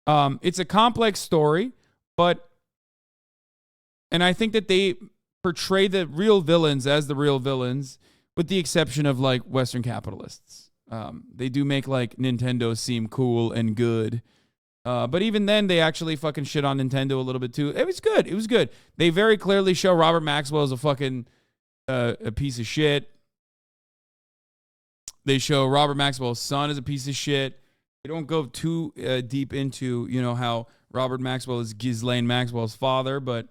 it's a complex story, and I think that they portray the real villains as the real villains, with the exception of Western capitalists. They do make Nintendo seem cool and good. But even then, they actually fucking shit on Nintendo a little bit too. It was good. It was good. They very clearly show Robert Maxwell as a fucking a piece of shit. They show Robert Maxwell's son as a piece of shit. They don't go too deep into how Robert Maxwell is Ghislaine Maxwell's father, but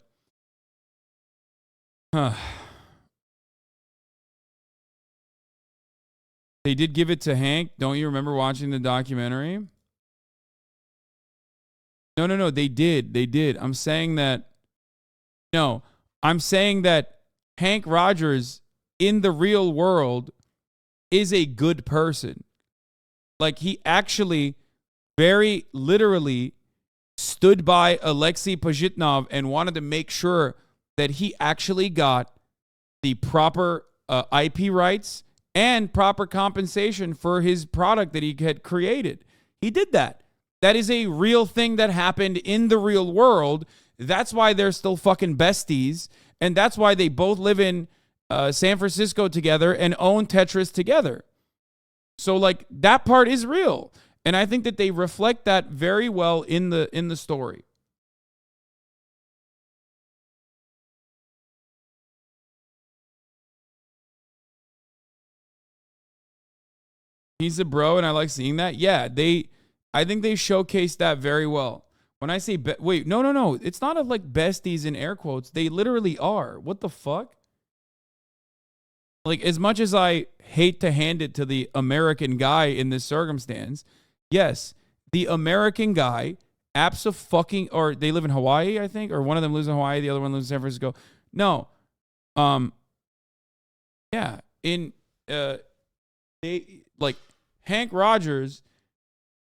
they did give it to Hank. Don't you remember watching the documentary? No, they did. I'm saying that Hank Rogers in the real world is a good person. Like, he actually very literally stood by Alexei Pajitnov and wanted to make sure that he actually got the proper IP rights and proper compensation for his product that he had created. He did that. That is a real thing that happened in the real world. That's why they're still fucking besties. And that's why they both live in San Francisco together and own Tetris together. So, like, that part is real. And I think that they reflect that very well in the story. He's a bro, and I like seeing that. Yeah, I think they showcased that very well. When I say, wait, no. It's not like besties in air quotes. They literally are. What the fuck? Like, as much as I hate to hand it to the American guy in this circumstance, yes, the American guy, or they live in Hawaii, I think, or one of them lives in Hawaii, the other one lives in San Francisco. No. Yeah, Hank Rogers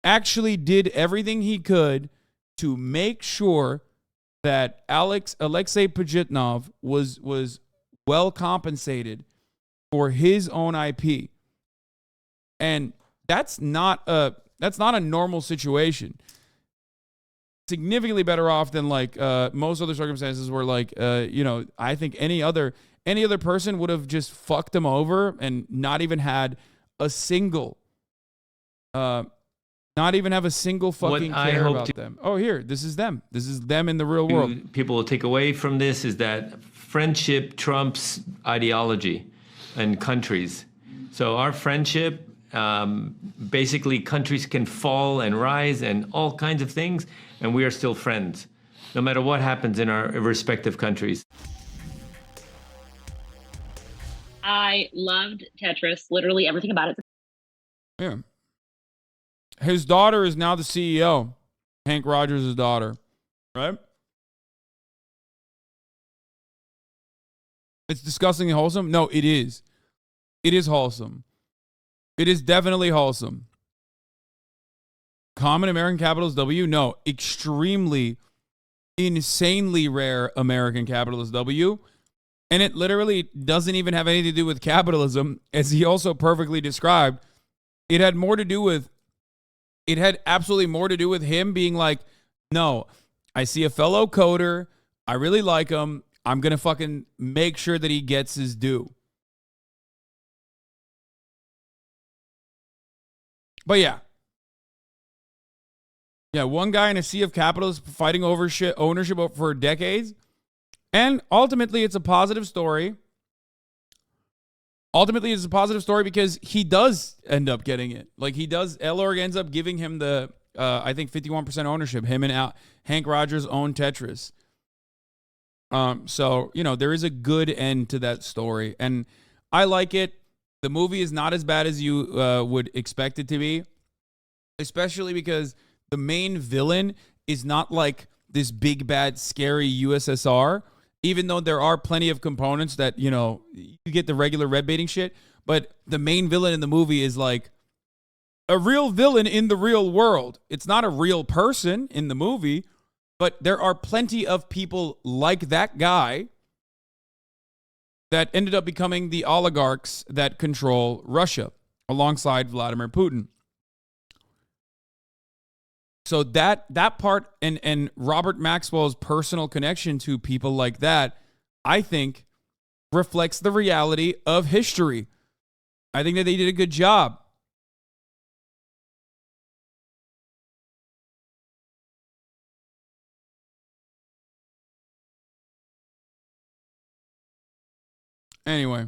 actually did everything he could to make sure that Alexei Pajitnov was well compensated for his own IP. And that's not a normal situation. Significantly better off than most other circumstances where I think any other person would have just fucked him over and not even had a single fucking care about them. Oh, here, this is them. This is them in the real world. People will take away from this is that friendship trumps ideology and countries. So our friendship, basically countries can fall and rise and all kinds of things, and we are still friends, no matter what happens in our respective countries. I loved Tetris, literally everything about it. Yeah. His daughter is now the CEO. Hank Rogers' daughter. Right? It's disgustingly wholesome? No, it is. It is wholesome. It is definitely wholesome. Common American capitalist W? No, extremely, insanely rare American capitalist W. And it literally doesn't even have anything to do with capitalism, as he also perfectly described. It had absolutely more to do with him being like, no, I see a fellow coder. I really like him. I'm going to fucking make sure that he gets his due. But yeah. Yeah, one guy in a sea of capitalists fighting over ownership for decades. And ultimately, it's a positive story. Ultimately, it's a positive story because he does end up getting it. Like, he does. Elorg ends up giving him the, I think, 51% ownership. Him and Hank Rogers own Tetris. So, there is a good end to that story. And I like it. The movie is not as bad as you would expect it to be. Especially because the main villain is not like this big, bad, scary USSR. Even though there are plenty of components that, you get the regular red baiting shit. But the main villain in the movie is like a real villain in the real world. It's not a real person in the movie. But there are plenty of people like that guy that ended up becoming the oligarchs that control Russia alongside Vladimir Putin. So that part and Robert Maxwell's personal connection to people like that, I think, reflects the reality of history. I think that they did a good job. Anyway.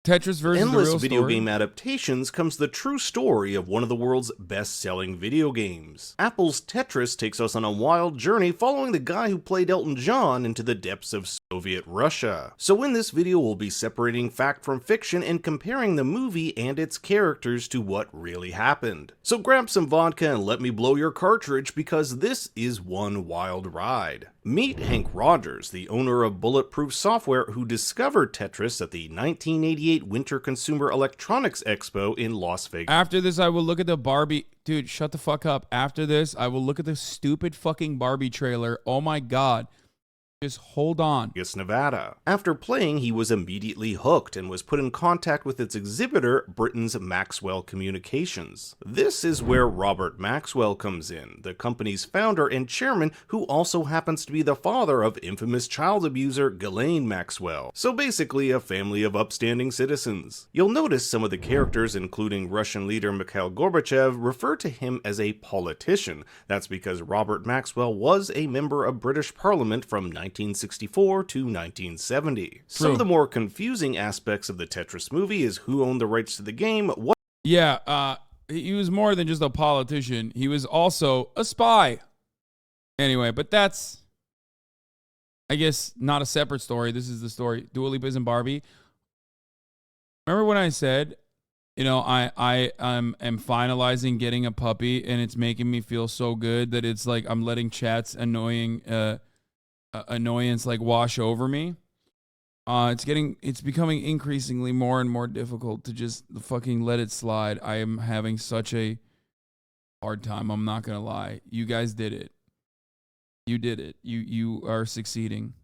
Tetris versus Endless the real video story. game adaptations comes the true story of one of the world's best-selling video games. Apple's Tetris takes us on a wild journey following the guy who played Elton John into the depths of Soviet Russia. So in this video we'll be separating fact from fiction and comparing the movie and its characters to what really happened. So grab some vodka and let me blow your cartridge because this is one wild ride. Meet Hank Rogers, the owner of Bulletproof Software, who discovered Tetris at the 1988 Winter Consumer Electronics Expo in Las Vegas. After this, I will look at the Barbie. Dude, shut the fuck up. After this, I will look at the stupid fucking Barbie trailer. Oh my God. Just hold on. Nevada. After playing, he was immediately hooked and was put in contact with its exhibitor, Britain's Maxwell Communications. This is where Robert Maxwell comes in, the company's founder and chairman, who also happens to be the father of infamous child abuser Ghislaine Maxwell. So basically a family of upstanding citizens. You'll notice some of the characters, including Russian leader Mikhail Gorbachev, refer to him as a politician. That's because Robert Maxwell was a member of British Parliament from 1964 to 1970. Some of the more confusing aspects of the Tetris movie is who owned the rights to the game, what— Yeah, he was more than just a politician. He was also a spy. Anyway, but that's, I guess, not a separate story. This is the story. Dua Lipa's and Barbie. Remember when I said, you know, I'm finalizing getting a puppy, and it's making me feel so good that it's like I'm letting chat's annoyance like wash over me. It's becoming increasingly more and more difficult to just fucking let it slide. I am having such a hard time. I'm not gonna lie. You guys did it. You did it. You are succeeding.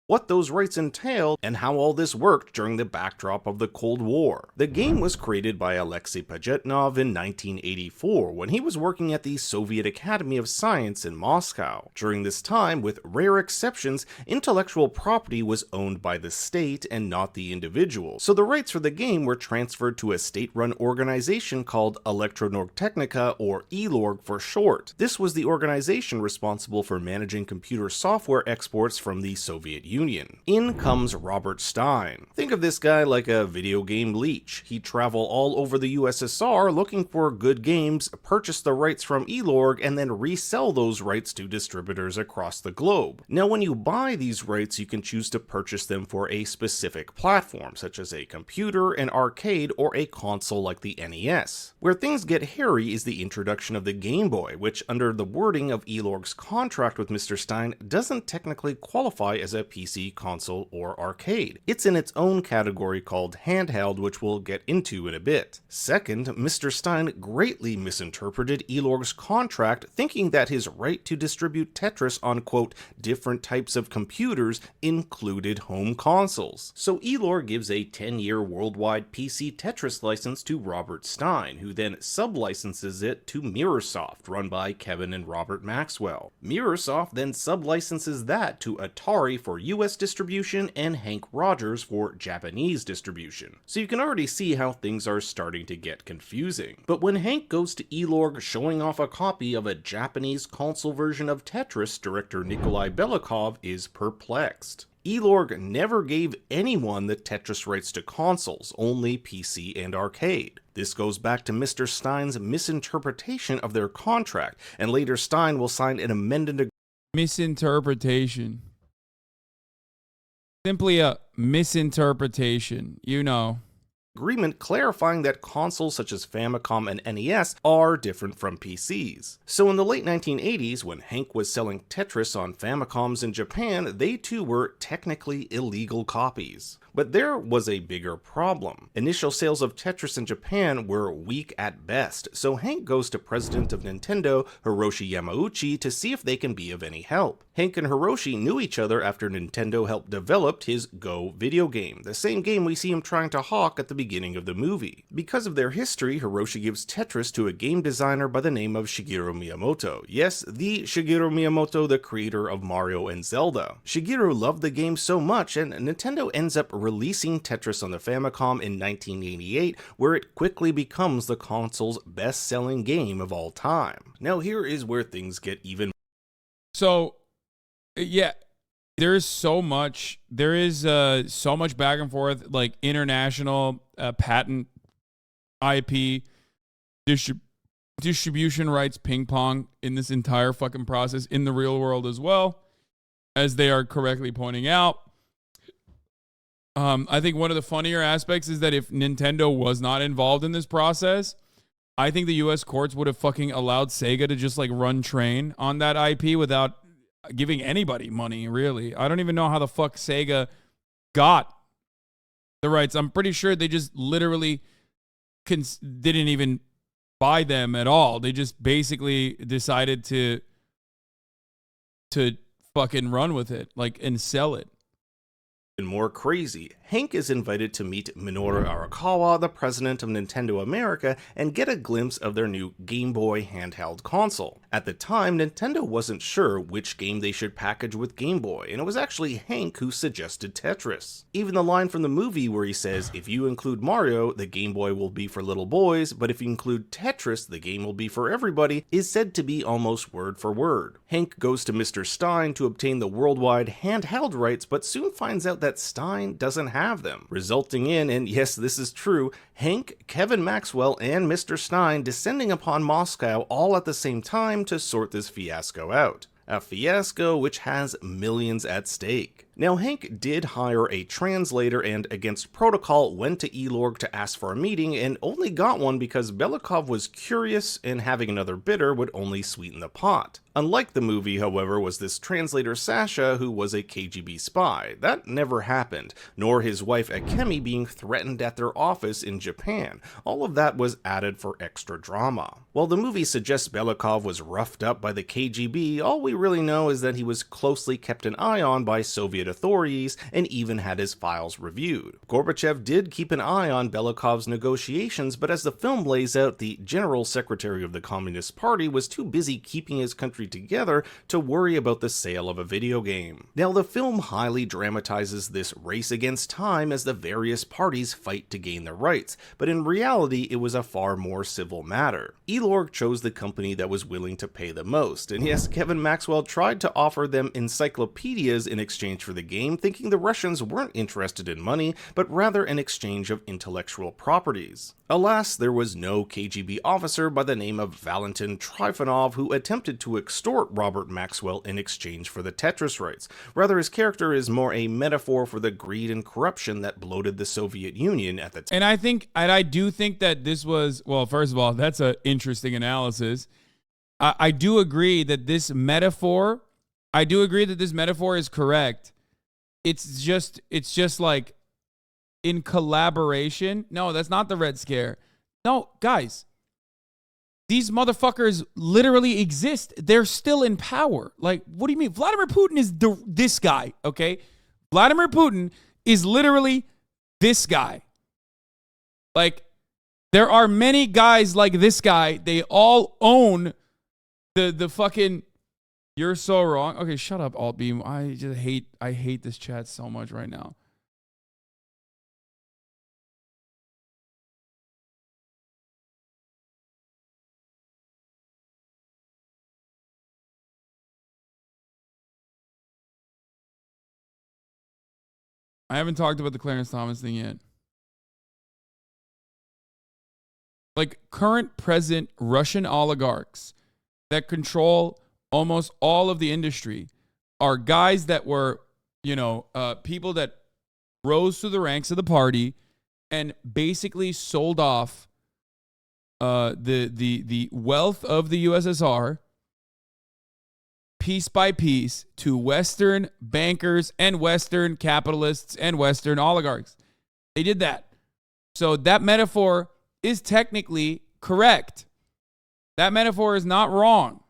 what those rights entail, and how all this worked during the backdrop of the Cold War. The game was created by Alexei Pajitnov in 1984 when he was working at the Soviet Academy of Science in Moscow. During this time, with rare exceptions, intellectual property was owned by the state and not the individual, so the rights for the game were transferred to a state-run organization called Elektronorgtechnika, or ELORG for short. This was the organization responsible for managing computer software exports from the Soviet Union. In comes Robert Stein. Think of this guy like a video game leech. He'd travel all over the USSR looking for good games, purchase the rights from ELORG, and then resell those rights to distributors across the globe. Now, when you buy these rights, you can choose to purchase them for a specific platform, such as a computer, an arcade, or a console like the NES. Where things get hairy is the introduction of the Game Boy, which, under the wording of ELORG's contract with Mr. Stein, doesn't technically qualify as a PC, console, or arcade. It's in its own category called handheld, which we'll get into in a bit. Second, Mr. Stein greatly misinterpreted ELORG's contract, thinking that his right to distribute Tetris on, quote, different types of computers included home consoles. So ELORG gives a 10-year worldwide PC Tetris license to Robert Stein, who then sublicenses it to Mirrorsoft, run by Kevin and Robert Maxwell. Mirrorsoft then sublicenses that to Atari for US distribution and Hank Rogers for Japanese distribution. So you can already see how things are starting to get confusing. But when Hank goes to ELORG showing off a copy of a Japanese console version of Tetris, director Nikolai Belikov is perplexed. ELORG never gave anyone the Tetris rights to consoles, only PC and arcade. This goes back to Mr. Stein's misinterpretation of their contract, and later Stein will sign an amended misinterpretation. Simply a misinterpretation, you know. Agreement clarifying that consoles such as Famicom and NES are different from PCs. So in the late 1980s, when Hank was selling Tetris on Famicoms in Japan, they too were technically illegal copies. But there was a bigger problem. Initial sales of Tetris in Japan were weak at best, so Hank goes to president of Nintendo, Hiroshi Yamauchi, to see if they can be of any help. Hank and Hiroshi knew each other after Nintendo helped develop his Go video game, the same game we see him trying to hawk at the beginning of the movie. Because of their history, Hiroshi gives Tetris to a game designer by the name of Shigeru Miyamoto. Yes, the Shigeru Miyamoto, the creator of Mario and Zelda. Shigeru loved the game so much, and Nintendo ends up releasing Tetris on the Famicom in 1988, where it quickly becomes the console's best-selling game of all time. Now here is where things get even. So, yeah, there is so much back and forth, like international patent, IP, distribution rights, ping pong in this entire fucking process in the real world as well, as they are correctly pointing out. I think one of the funnier aspects is that if Nintendo was not involved in this process, I think the U.S. courts would have fucking allowed Sega to just like run train on that IP without giving anybody money, really. I don't even know how the fuck Sega got the rights. I'm pretty sure they just literally didn't even buy them at all. They just basically decided to fucking run with it, like, and sell it. And more crazy, Hank is invited to meet Minoru Arakawa, the president of Nintendo America, and get a glimpse of their new Game Boy handheld console. At the time, Nintendo wasn't sure which game they should package with Game Boy, and it was actually Hank who suggested Tetris. Even the line from the movie where he says, if you include Mario, the Game Boy will be for little boys, but if you include Tetris, the game will be for everybody, is said to be almost word for word. Hank goes to Mr. Stein to obtain the worldwide handheld rights, but soon finds out that Stein doesn't have them, resulting in, and yes, this is true, Hank, Kevin Maxwell, and Mr. Stein descending upon Moscow all at the same time to sort this fiasco out. A fiasco which has millions at stake. Now, Hank did hire a translator and, against protocol, went to Elorg to ask for a meeting and only got one because Belikov was curious and having another bidder would only sweeten the pot. Unlike the movie, however, was this translator Sasha, who was a KGB spy. That never happened, nor his wife Akemi being threatened at their office in Japan. All of that was added for extra drama. While the movie suggests Belikov was roughed up by the KGB, all we really know is that he was closely kept an eye on by Soviet authorities and even had his files reviewed. Gorbachev did keep an eye on Belikov's negotiations, but as the film lays out, the General Secretary of the Communist Party was too busy keeping his country together to worry about the sale of a video game. Now, the film highly dramatizes this race against time as the various parties fight to gain their rights, but in reality it was a far more civil matter. Elorg chose the company that was willing to pay the most, and yes, Kevin Maxwell tried to offer them encyclopedias in exchange for the game, thinking the Russians weren't interested in money, but rather an exchange of intellectual properties. Alas, there was no KGB officer by the name of Valentin Trifonov who attempted to extort Robert Maxwell in exchange for the Tetris rights. Rather, his character is more a metaphor for the greed and corruption that bloated the Soviet Union at the time. And I do think that this was, well, first of all, that's an interesting analysis. I do agree that this metaphor is correct. It's just like in collaboration. No, that's not the Red Scare. No, guys, these motherfuckers literally exist. They're still in power. Like, what do you mean? Vladimir Putin is this guy, okay? Vladimir Putin is literally this guy. Like, there are many guys like this guy. They all own the fucking... You're so wrong. Okay, shut up, Altbeam. I hate this chat so much right now. I haven't talked about the Clarence Thomas thing yet. Like, current present Russian oligarchs that control almost all of the industry are guys that were, people that rose through the ranks of the party and basically sold off the wealth of the USSR piece by piece to Western bankers and Western capitalists and Western oligarchs. They did that. So that metaphor is technically correct. That metaphor is not wrong.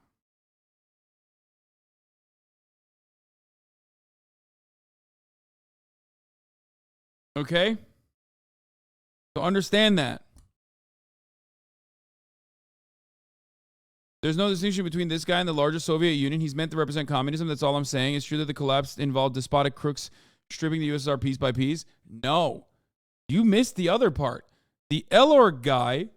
Okay? So understand that. There's no distinction between this guy and the larger Soviet Union. He's meant to represent communism. That's all I'm saying. It's true that the collapse involved despotic crooks stripping the USSR piece by piece. No. You missed the other part. The Elorg guy,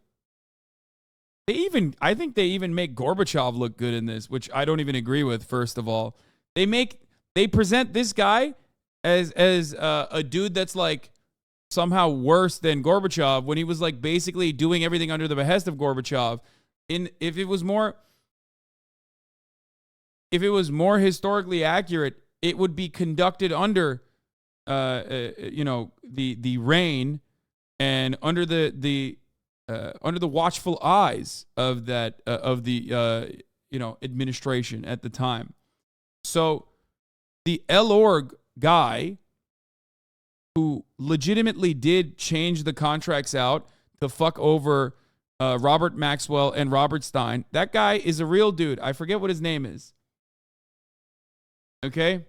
I think they even make Gorbachev look good in this, which I don't even agree with, first of all. They present this guy as a dude that's like somehow worse than Gorbachev when he was like basically doing everything under the behest of Gorbachev. If it was more historically accurate, it would be conducted under the reign and under the under the watchful eyes of that of the administration at the time. So the El-Org guy who legitimately did change the contracts out to fuck over Robert Maxwell and Robert Stein, that guy is a real dude. I forget what his name is. Okay?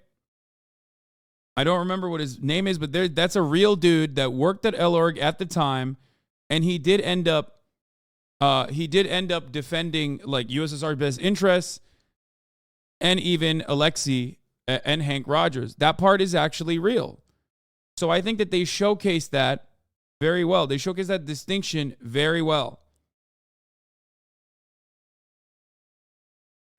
I don't remember what his name is, but that's a real dude that worked at El-Org at the time, and he did end up defending like USSR's best interests, and even Alexei and Hank Rogers. That part is actually real. So I think that they showcase that very well. They showcase that distinction very well.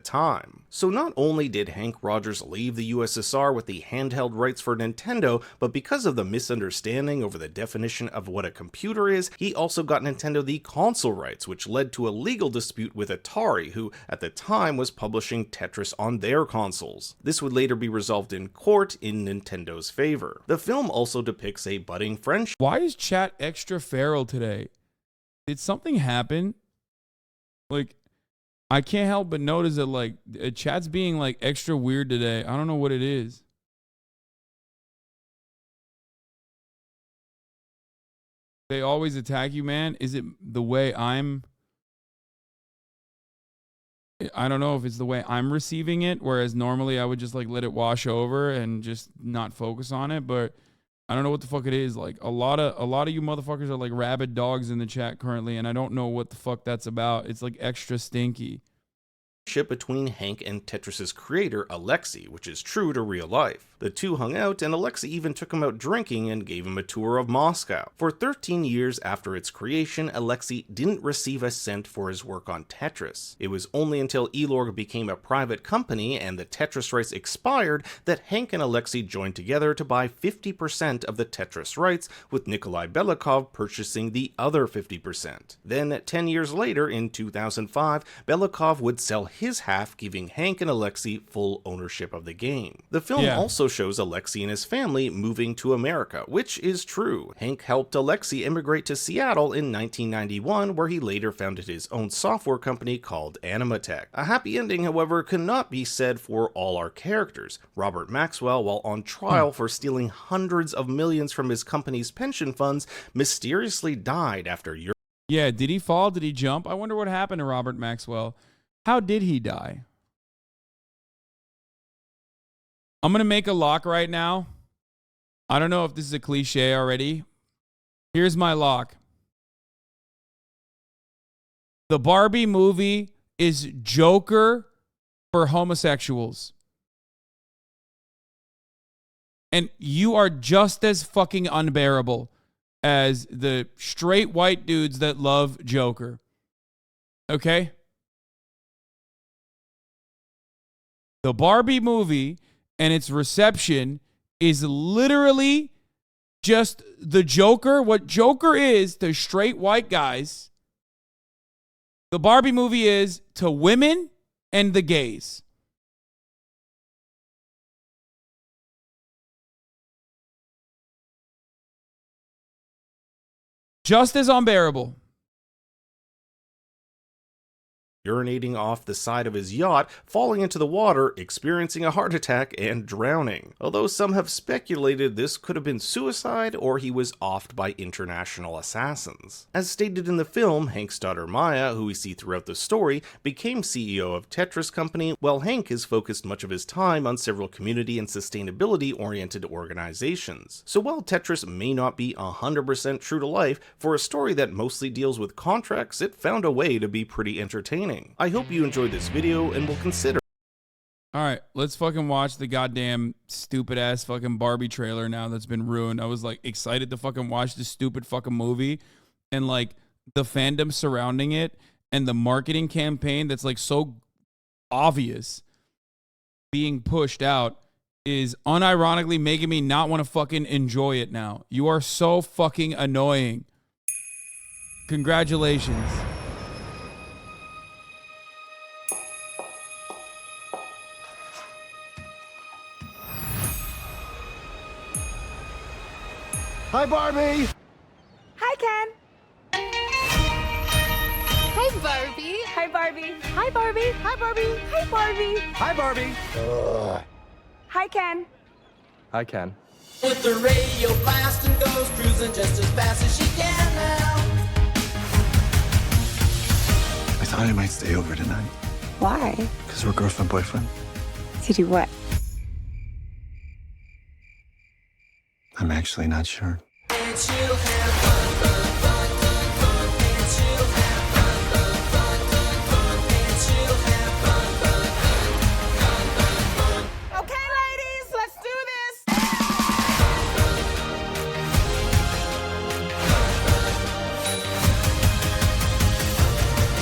Time. So not only did Hank Rogers leave the USSR with the handheld rights for Nintendo, but because of the misunderstanding over the definition of what a computer is, he also got Nintendo the console rights, which led to a legal dispute with Atari, who at the time was publishing Tetris on their consoles. This would later be resolved in court in Nintendo's favor. The film also depicts a budding friendship. Why is chat extra feral today? Did something happen? Like, I can't help but notice that, like, chat's being, like, extra weird today. I don't know what it is. They always attack you, man. Is it the way I don't know if it's the way I'm receiving it, whereas normally I would just, like, let it wash over and just not focus on it, but I don't know what the fuck it is. Like, a lot of you motherfuckers are like rabid dogs in the chat currently, and I don't know what the fuck that's about. It's like extra stinky. Between Hank and Tetris's creator, Alexei, which is true to real life. The two hung out, and Alexei even took him out drinking and gave him a tour of Moscow. For 13 years after its creation, Alexei didn't receive a cent for his work on Tetris. It was only until El-Org became a private company and the Tetris rights expired that Hank and Alexei joined together to buy 50% of the Tetris rights, with Nikolai Belikov purchasing the other 50%. Then, 10 years later, in 2005, Belikov would sell his half, giving Hank and Alexei full ownership of the game. The film also shows Alexei and his family moving to America, which is true. Hank helped Alexei immigrate to Seattle in 1991, where he later founded his own software company called Animatech. A happy ending, however, cannot be said for all our characters. Robert Maxwell, while on trial for stealing hundreds of millions from his company's pension funds, mysteriously died after years. Yeah, did he fall? Did he jump? I wonder what happened to Robert Maxwell. How did he die? I'm going to make a lock right now. I don't know if this is a cliche already. Here's my lock. The Barbie movie is Joker for homosexuals. And you are just as fucking unbearable as the straight white dudes that love Joker. Okay? The Barbie movie and its reception is literally just the Joker. What Joker is to straight white guys, the Barbie movie is to women and the gays. Just as unbearable. Urinating off the side of his yacht, falling into the water, experiencing a heart attack, and drowning. Although some have speculated this could have been suicide or he was offed by international assassins. As stated in the film, Hank's daughter Maya, who we see throughout the story, became CEO of Tetris Company, while Hank has focused much of his time on several community and sustainability-oriented organizations. So while Tetris may not be 100% true to life, for a story that mostly deals with contracts, it found a way to be pretty entertaining. I hope you enjoyed this video and will consider. All right, let's fucking watch the goddamn stupid ass fucking Barbie trailer now that's been ruined. I was like excited to fucking watch this stupid fucking movie, and like the fandom surrounding it and the marketing campaign that's like so obvious being pushed out is unironically making me not want to fucking enjoy it now. You are so fucking annoying. Congratulations. Hi, Barbie. Hi, Ken. Hi, Barbie. Hi, Barbie. Hi, Barbie. Hi, Barbie. Hi, Barbie. Hi, Barbie. Hi, Ken. Hi, Ken. With the radio blasting, goes cruising just as fast as she can now. I thought I might stay over tonight. Why? Because we're girlfriend, boyfriend. To do what? I'm actually not sure. And she'll have fun, fun, fun, fun, fun. And she'll have fun, fun, fun, fun, fun. And she'll have fun, fun, fun, fun, fun, fun. Okay, ladies, let's do this. And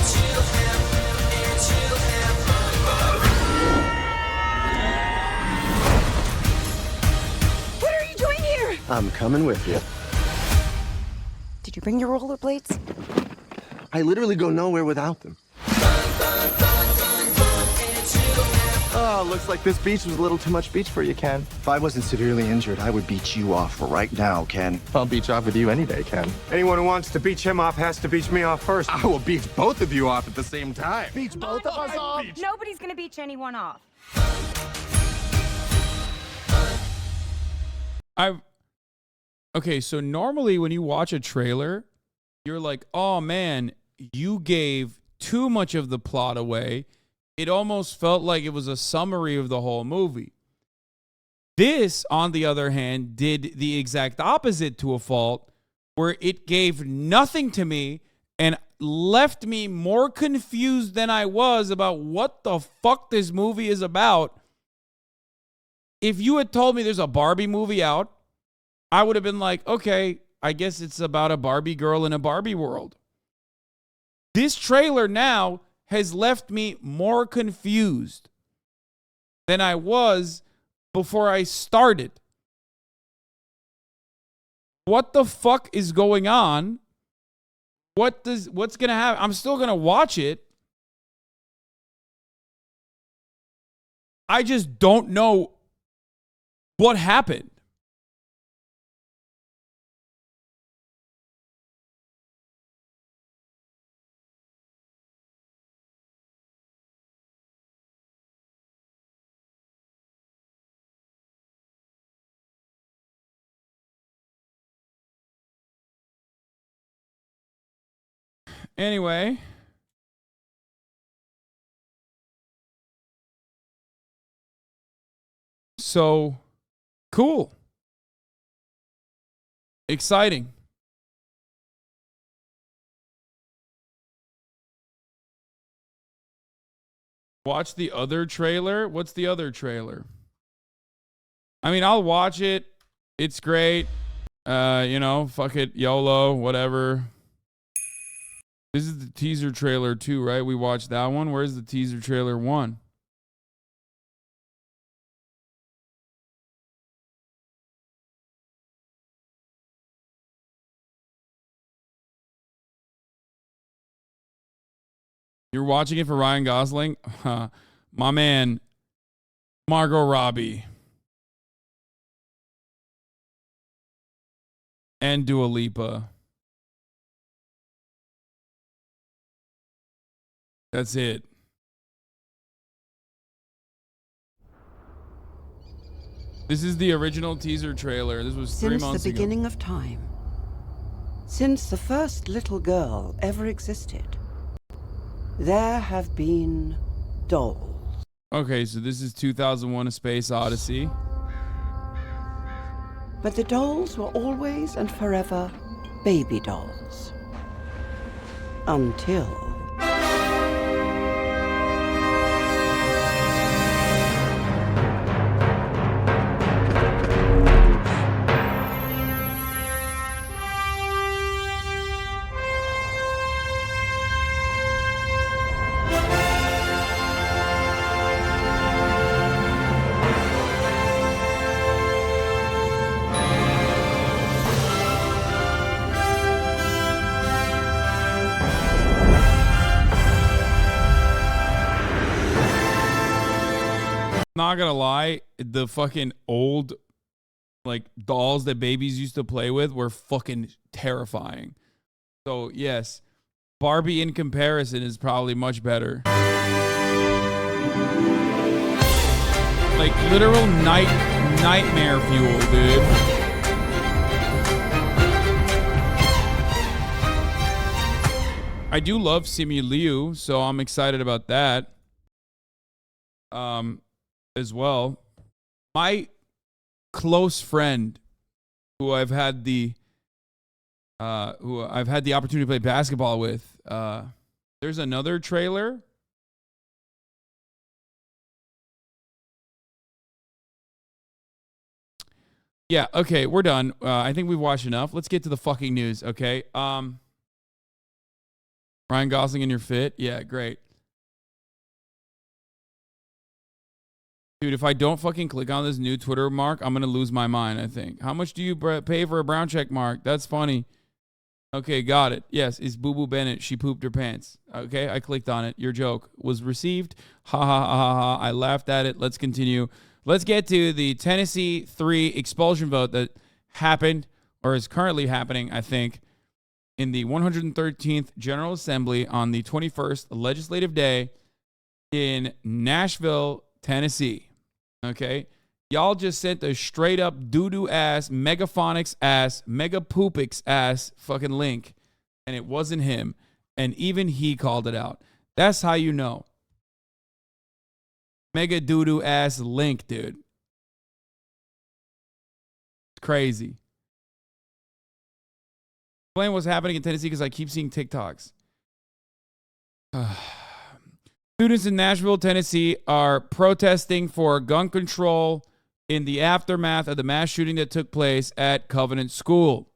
she'll have fun, fun. What are you doing here? I'm coming with you. Did you bring your rollerblades? I literally go nowhere without them. Oh, looks like this beach was a little too much beach for you, Ken. If I wasn't severely injured, I would beat you off right now, Ken. I'll beach off with you any day, Ken. Anyone who wants to beach him off has to beach me off first. I will beach both of you off at the same time. Beach both of us off. Nobody's gonna beach anyone off. Okay, so normally when you watch a trailer, you're like, oh man, you gave too much of the plot away. It almost felt like it was a summary of the whole movie. This, on the other hand, did the exact opposite to a fault, where it gave nothing to me and left me more confused than I was about what the fuck this movie is about. If you had told me there's a Barbie movie out, I would have been like, okay, I guess it's about a Barbie girl in a Barbie world. This trailer now has left me more confused than I was before I started. What the fuck is going on? What's going to happen? I'm still going to watch it. I just don't know what happened. Anyway, so cool. Exciting. Watch the other trailer. What's the other trailer? I mean, I'll watch it. It's great. Fuck it, YOLO, whatever. This is the teaser trailer 2, right? We watched that one. Where's the teaser trailer 1? You're watching it for Ryan Gosling? My man, Margot Robbie. And Dua Lipa. That's it. This is the original teaser trailer. This was 3 months ago. Since the beginning of time, since the first little girl ever existed, there have been dolls. Okay, so this is 2001: A Space Odyssey. But the dolls were always and forever baby dolls. Until... Not gonna lie, the fucking old like dolls that babies used to play with were fucking terrifying. So yes, Barbie in comparison is probably much better. Like literal nightmare fuel, dude. I do love Simu Liu, so I'm excited about that. As well. My close friend who I've had the opportunity to play basketball with, there's another trailer. Yeah, okay, we're done. I think we've watched enough. Let's get to the fucking news, okay? Ryan Gosling in your fit? Yeah, great. Dude, if I don't fucking click on this new Twitter mark, I'm going to lose my mind, I think. How much do you pay for a brown check mark? That's funny. Okay, got it. Yes, it's Boo Boo Bennett. She pooped her pants. Okay, I clicked on it. Your joke was received. Ha ha ha ha ha. I laughed at it. Let's continue. Let's get to the Tennessee 3 expulsion vote that happened, or is currently happening, I think, in the 113th General Assembly on the 21st legislative day in Nashville, Tennessee. Okay? Y'all just sent a straight up doo-doo ass, megaphonics ass, mega poopix ass fucking link, and it wasn't him. And even he called it out. That's how you know. Mega doo-doo ass link, dude. It's crazy. Explain what's happening in Tennessee because I keep seeing TikToks. Students in Nashville, Tennessee are protesting for gun control in the aftermath of the mass shooting that took place at Covenant School.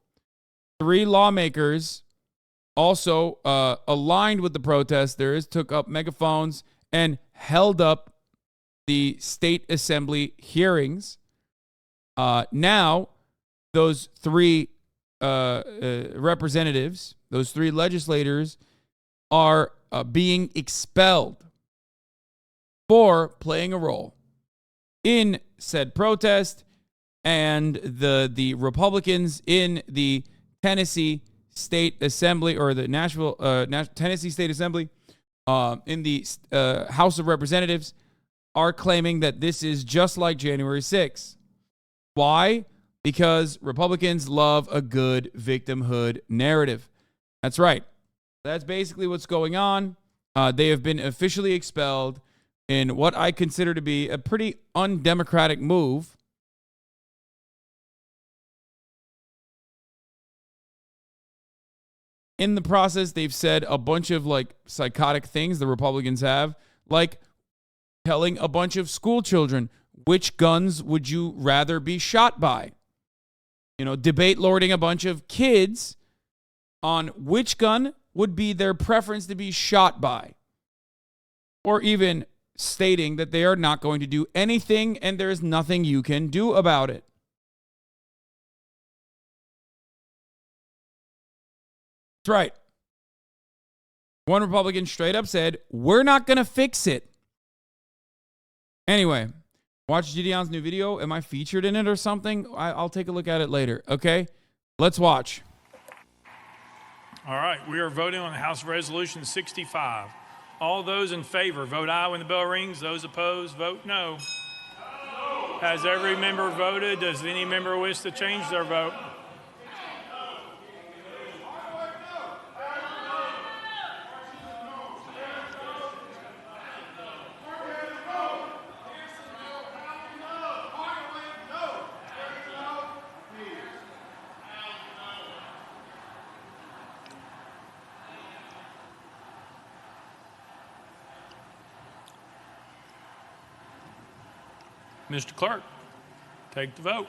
3 lawmakers also aligned with the protesters, took up megaphones and held up the state assembly hearings. Now, those 3 representatives, those 3 legislators are being expelled for playing a role in said protest, and the Republicans in the Tennessee State Assembly, or the Tennessee State Assembly, in the House of Representatives, are claiming that this is just like January 6th. Why? Because Republicans love a good victimhood narrative. That's right. That's basically what's going on. They have been officially expelled in what I consider to be a pretty undemocratic move. In the process, they've said a bunch of like psychotic things the Republicans have, like telling a bunch of school children, which guns would you rather be shot by? You know, debate lording a bunch of kids on which gun would be their preference to be shot by. Or even stating that they are not going to do anything and there is nothing you can do about it. That's right. One Republican straight up said, we're not going to fix it. Anyway, watch Gideon's new video. Am I featured in it or something? I'll take a look at it later. Okay, let's watch. All right, we are voting on House Resolution 65. All those in favor, vote aye when the bell rings. Those opposed, vote no. Has every member voted? Does any member wish to change their vote? Mr. Clerk, take the vote.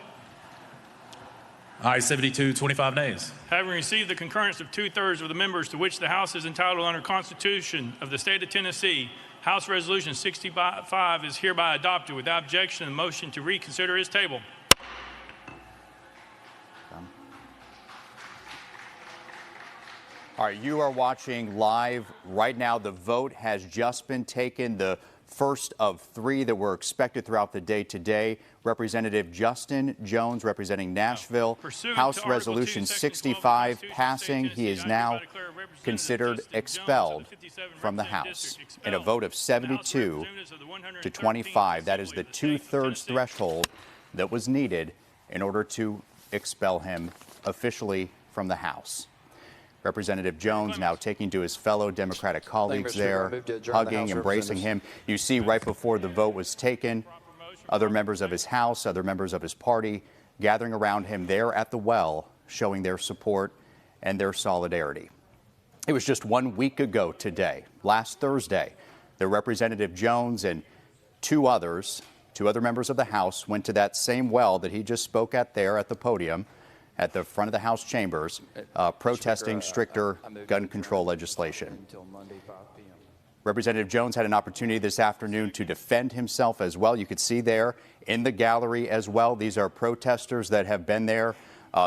Aye, 72, 25 nays. Having received the concurrence of 2/3 of the members to which the House is entitled under Constitution of the State of Tennessee, House Resolution 65 is hereby adopted without objection and motion to reconsider is tabled. All right, you are watching live right now. The vote has just been taken. The first of 3 that were expected throughout the day today. Representative Justin Jones representing Nashville. House Resolution 65 passing. He is now considered expelled from the House. In a vote of 72 to 25, that is the 2/3 threshold that was needed in order to expel him officially from the House. Representative Jones now taking to his fellow Democratic colleagues there, hugging, embracing him. You see right before the vote was taken, other members of his House, other members of his party gathering around him there at the well, showing their support and their solidarity. It was just 1 week ago today, last Thursday, that Representative Jones and two other members of the House went to that same well that he just spoke at there at the podium at the front of the House chambers, protesting stricter gun control legislation. Representative Jones had an opportunity this afternoon to defend himself as well. You could see there in the gallery as well. These are protesters that have been there,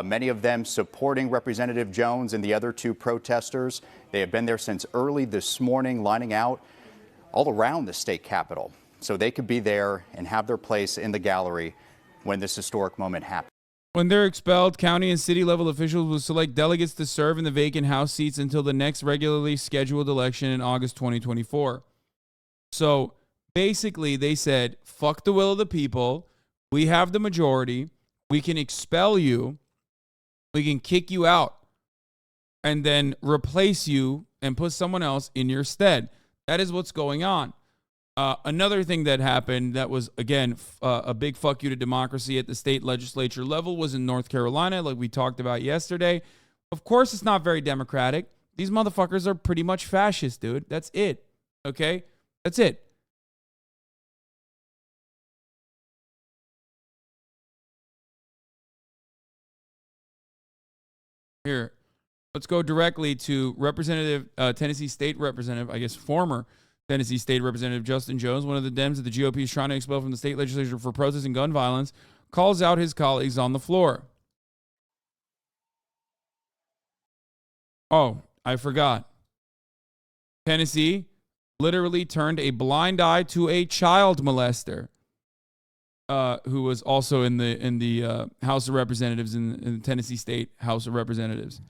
many of them supporting Representative Jones and the other two protesters. They have been there since early this morning, lining out all around the state capitol so they could be there and have their place in the gallery when this historic moment happened. When they're expelled, county and city level officials will select delegates to serve in the vacant House seats until the next regularly scheduled election in August 2024. So basically, they said, fuck the will of the people. We have the majority. We can expel you. We can kick you out and then replace you and put someone else in your stead. That is what's going on. Another thing that happened that was, again, a big fuck you to democracy at the state legislature level was in North Carolina, like we talked about yesterday. Of course, it's not very democratic. These motherfuckers are pretty much fascist, dude. That's it. Okay? That's it. Here, let's go directly to Tennessee State Representative, I guess former Tennessee State Representative Justin Jones, one of the Dems that the GOP is trying to expel from the state legislature for protesting gun violence, calls out his colleagues on the floor. Oh, I forgot. Tennessee literally turned a blind eye to a child molester who was also in the House of Representatives, in the Tennessee State House of Representatives.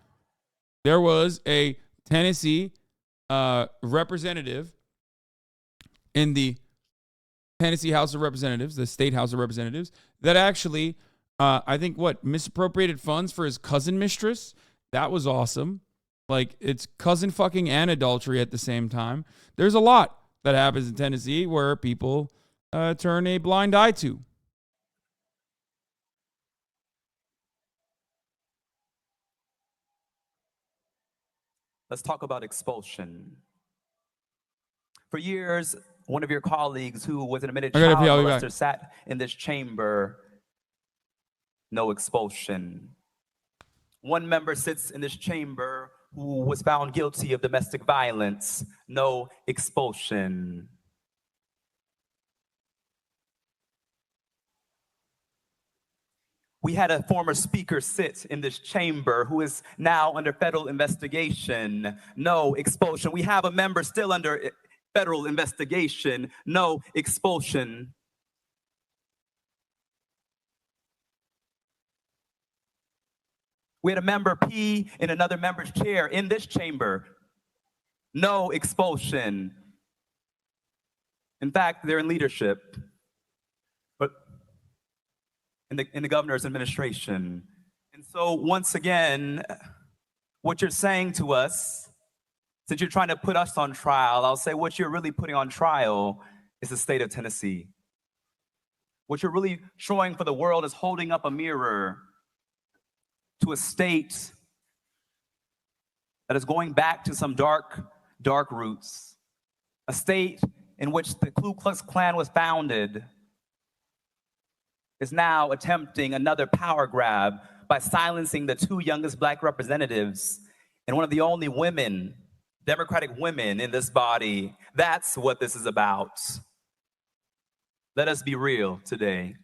There was a Tennessee representative in the Tennessee House of Representatives, the State House of Representatives, that actually, I think, misappropriated funds for his cousin mistress. That was awesome. Like, it's cousin fucking and adultery at the same time. There's a lot that happens in Tennessee where people turn a blind eye to. Let's talk about expulsion. For years, one of your colleagues who was an admitted child molester sat in this chamber. No expulsion. One member sits in this chamber who was found guilty of domestic violence. No expulsion. We had a former speaker sit in this chamber who is now under federal investigation. No expulsion. We have a member still under federal investigation. No expulsion. We had a member pee in another member's chair in this chamber. No expulsion. In fact, they're in leadership, but in the governor's administration. And so once again, what you're saying to us, since you're trying to put us on trial, I'll say what you're really putting on trial is the state of Tennessee. What you're really showing for the world is holding up a mirror to a state that is going back to some dark roots. A state in which the Ku Klux Klan was founded is now attempting another power grab by silencing the two youngest Black representatives and one of the only women, Democratic women in this body. That's what this is about. Let us be real today.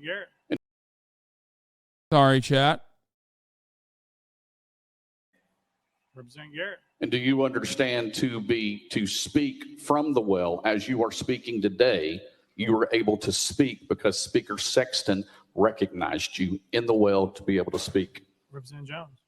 Garrett. Sorry, chat. Representative Garrett. And do you understand to speak from the well as you are speaking today, you were able to speak because Speaker Sexton recognized you in the well to be able to speak? Representative Jones.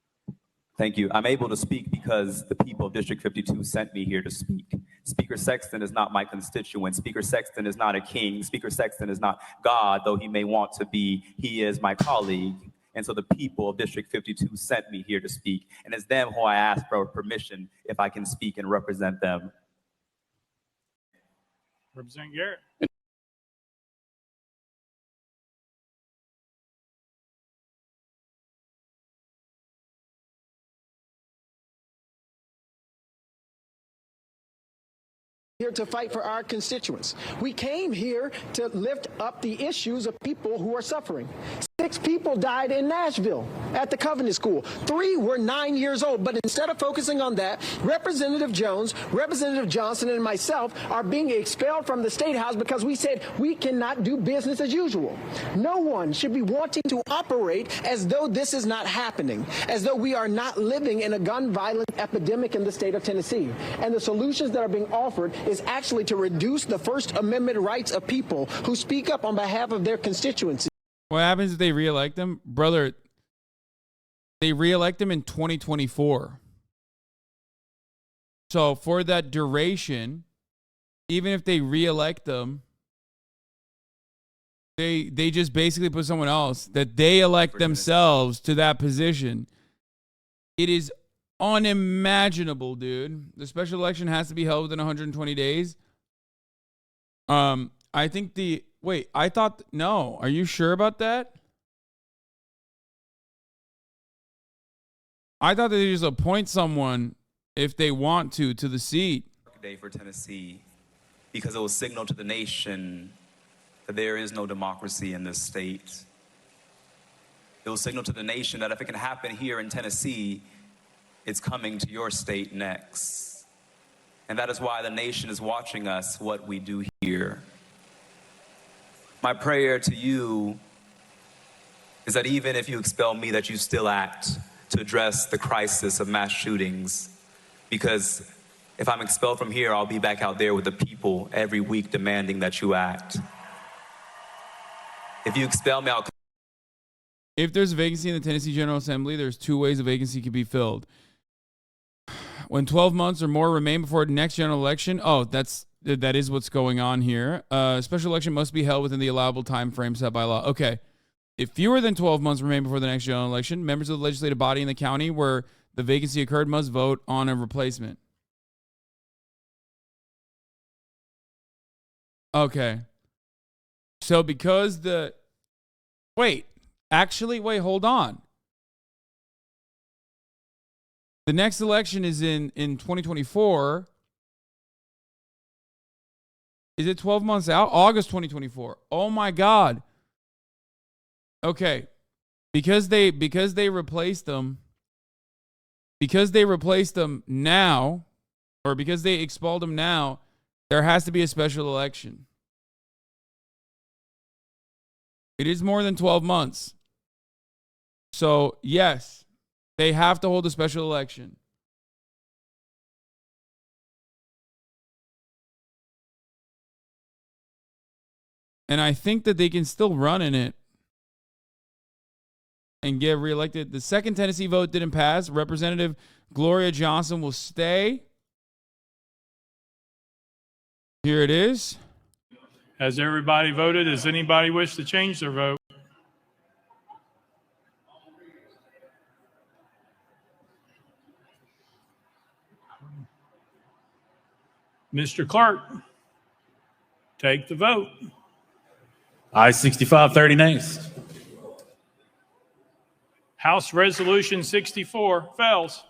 Thank you. I'm able to speak because the people of District 52 sent me here to speak. Speaker Sexton is not my constituent. Speaker Sexton is not a king. Speaker Sexton is not God, though he may want to be. He is my colleague. And so the people of District 52 sent me here to speak. And it's them who I ask for permission if I can speak and represent them. Representative Garrett. Here to fight for our constituents. We came here to lift up the issues of people who are suffering. 6 people died in Nashville at the Covenant School. 3 were 9 years old. But instead of focusing on that, Representative Jones, Representative Johnson, and myself are being expelled from the State House because we said we cannot do business as usual. No one should be wanting to operate as though this is not happening, as though we are not living in a gun violence epidemic in the state of Tennessee. And the solutions that are being offered is actually to reduce the First Amendment rights of people who speak up on behalf of their constituency. What happens if they reelect them? Brother, they reelect them in 2024. So for that duration, even if they reelect them, they just basically put someone else that they elect themselves to that position. It is unimaginable, dude. The special election has to be held within 120 days. I think I thought, no. Are you sure about that? I thought they just appoint someone if they want to the seat. Day for Tennessee, because it will signal to the nation that there is no democracy in this state. It will signal to the nation that if it can happen here in Tennessee, it's coming to your state next. And that is why the nation is watching us, what we do here. My prayer to you is that even if you expel me, that you still act to address the crisis of mass shootings. Because if I'm expelled from here, I'll be back out there with the people every week demanding that you act. If you expel me, If there's a vacancy in the Tennessee General Assembly, there's 2 ways a vacancy can be filled. When 12 months or more remain before the next general election, that is what's going on here. A special election must be held within the allowable time frame set by law. Okay. If fewer than 12 months remain before the next general election, members of the legislative body in the county where the vacancy occurred must vote on a replacement. Okay. So because hold on. The next election is in 2024. Is it 12 months out? August 2024. Oh my God. Okay. Because they replaced them now, or because they expelled them now, there has to be a special election. It is more than 12 months. So, yes, they have to hold a special election. And I think that they can still run in it and get reelected. The second Tennessee vote didn't pass. Representative Gloria Johnson will stay. Here it is. Has everybody voted? Does anybody wish to change their vote? Mr. Clark, take the vote. Aye 65, 30 nays. House Resolution 64 fails.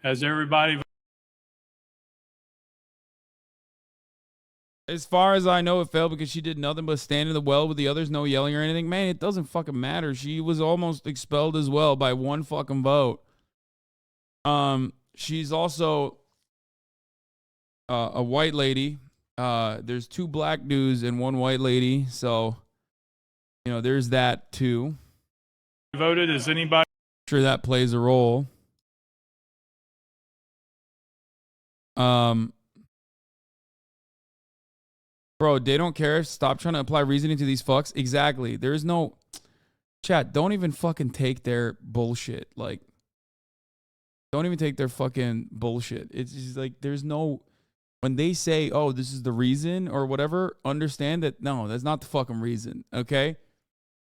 Has everybody voted? As far as I know, it failed because she did nothing but stand in the well with the others, no yelling or anything. Man, it doesn't fucking matter. She was almost expelled as well by one fucking vote. She's also a white lady There's 2 black dudes and 1 white lady, so you know there's that too. Voted, is anybody? Sure, that plays a role. Bro, they don't care. Stop trying to apply reasoning to these fucks. Exactly. There's no chat. Don't even fucking take their bullshit. Like, don't even take their fucking bullshit. It's just like there's no. When they say, "Oh, this is the reason" or whatever, understand that no, that's not the fucking reason. Okay?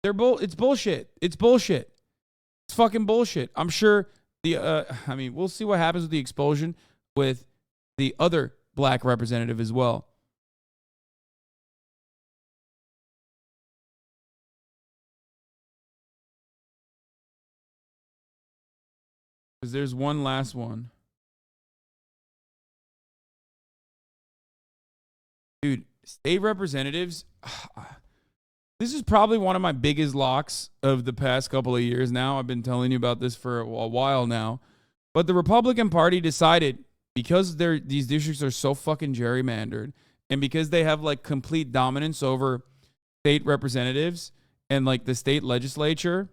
It's bullshit. It's bullshit. It's fucking bullshit. I'm sure I mean, we'll see what happens with the expulsion with the other black representative as well. Because there's one last one. Dude, state representatives, this is probably one of my biggest locks of the past couple of years now. I've been telling you about this for a while now. But the Republican Party decided, because these districts are so fucking gerrymandered, and because they have like complete dominance over state representatives and like the state legislature.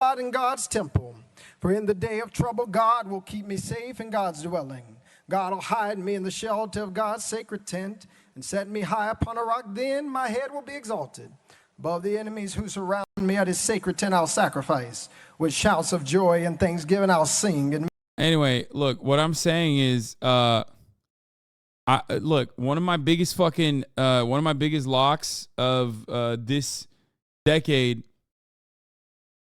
God in God's temple. For in the day of trouble, God will keep me safe in God's dwelling. God will hide me in the shelter of God's sacred tent and set me high upon a rock. Then my head will be exalted. Above the enemies who surround me at his sacred tent, I'll sacrifice. With shouts of joy and thanksgiving, I'll sing. And anyway, look, what I'm saying is, look, one of my biggest locks of this decade.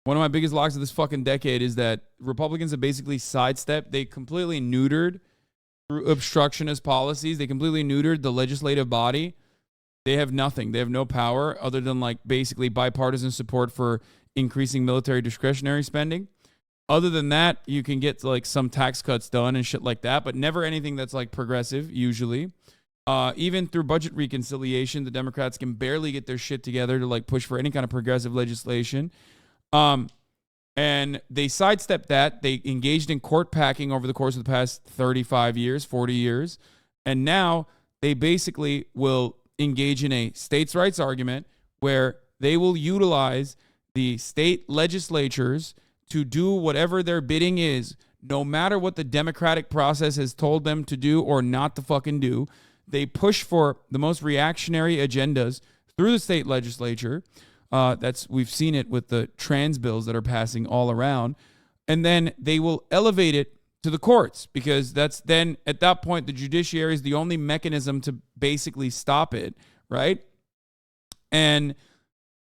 One of my biggest locks of this fucking decade is that Republicans have basically sidestepped. They completely neutered through obstructionist policies. They completely neutered the legislative body. They have nothing. They have no power other than like basically bipartisan support for increasing military discretionary spending. Other than that, you can get like some tax cuts done and shit like that, but never anything that's like progressive usually. Even through budget reconciliation, the Democrats can barely get their shit together to like push for any kind of progressive legislation. And they sidestepped that. They engaged in court packing over the course of the past 35 years, 40 years. And now they basically will engage in a states' rights argument where they will utilize the state legislatures to do whatever their bidding is, no matter what the democratic process has told them to do or not to fucking do. They push for the most reactionary agendas through the state legislature. We've seen it with the trans bills that are passing all around. And then they will elevate it to the courts because that's then at that point, the judiciary is the only mechanism to basically stop it. Right. And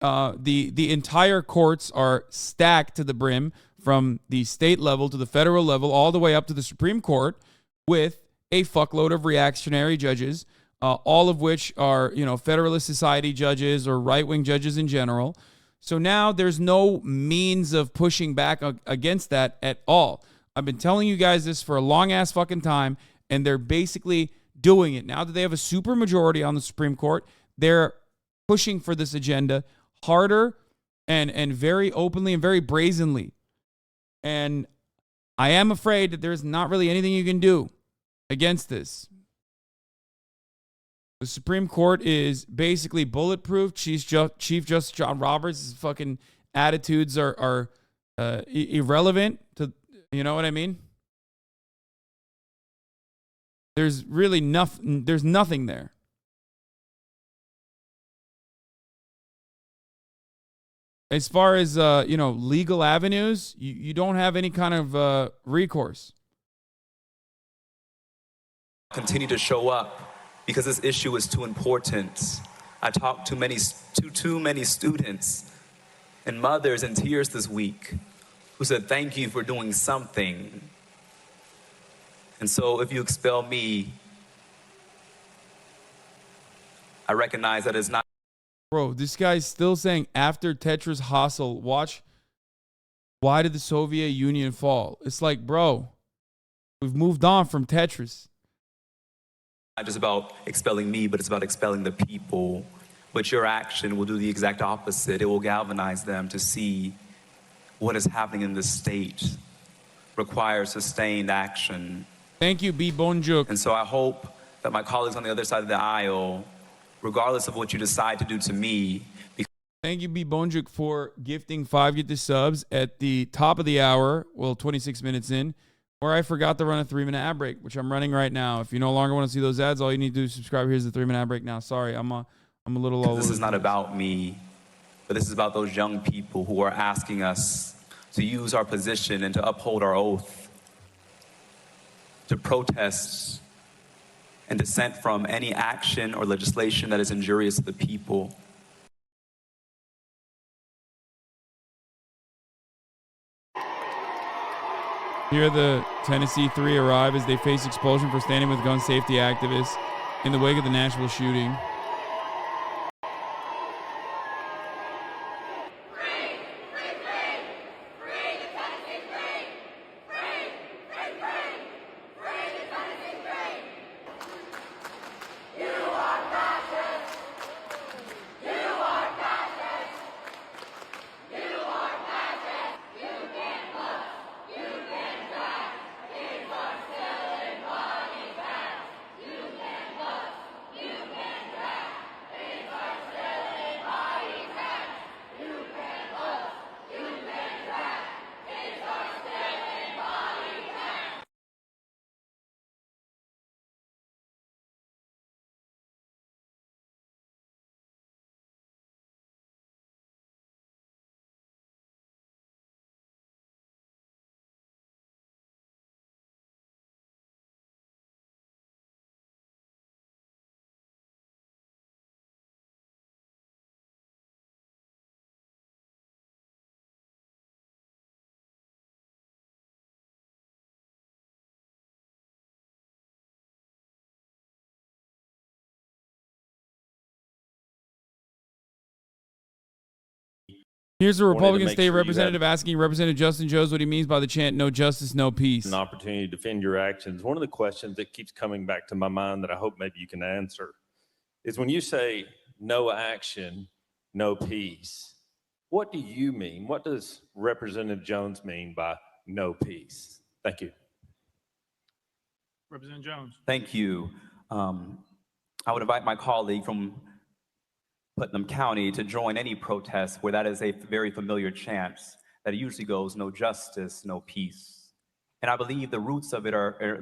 the entire courts are stacked to the brim from the state level to the federal level, all the way up to the Supreme Court with a fuckload of reactionary judges. All of which are, Federalist Society judges or right-wing judges in general. So now there's no means of pushing back against that at all. I've been telling you guys this for a long-ass fucking time, and they're basically doing it. Now that they have a super majority on the Supreme Court, they're pushing for this agenda harder and very openly and very brazenly. And I am afraid that there's not really anything you can do against this. The Supreme Court is basically bulletproof. Chief Justice John Roberts' fucking attitudes are irrelevant to, you know what I mean? There's really nothing. There's nothing there. As far as legal avenues, you don't have any kind of recourse. Continue to show up. Because this issue is too important. I talked to too many students and mothers in tears this week who said, thank you for doing something. And so if you expel me, I recognize that it's not. Bro, this guy's still saying after Tetris Hassel, watch, why did the Soviet Union fall? It's like, bro, we've moved on from Tetris. Not just about expelling me, but it's about expelling the people. But your action will do the exact opposite. It will galvanize them to see what is happening in this state requires sustained action. Thank you, B. Bonjuk. And so I hope that my colleagues on the other side of the aisle, regardless of what you decide to do to me, Thank you, B. Bonjuk, for gifting 5 Get the Subs at the top of the hour, well, 26 minutes in, where I forgot to run a 3-minute ad break, which I'm running right now. If you no longer want to see those ads, all you need to do is subscribe. Here's the 3-minute ad break now. Sorry, I'm a little all over this is the not place. about me, but this is about those young people who are asking us to use our position and to uphold our oath, to protest and dissent from any action or legislation that is injurious to the people. Here the Tennessee 3 arrive as they face expulsion for standing with gun safety activists in the wake of the Nashville shooting. Here's a Republican state representative asking Representative Justin Jones what he means by the chant, "No justice, no peace." An opportunity to defend your actions. One of the questions that keeps coming back to my mind that I hope maybe you can answer is when you say no action, no peace, what do you mean? What does Representative Jones mean by no peace? Thank you. Representative Jones. Thank you. I would invite my colleague from Putnam County to join any protest where that is a very familiar chant that usually goes, no justice, no peace. And I believe the roots of it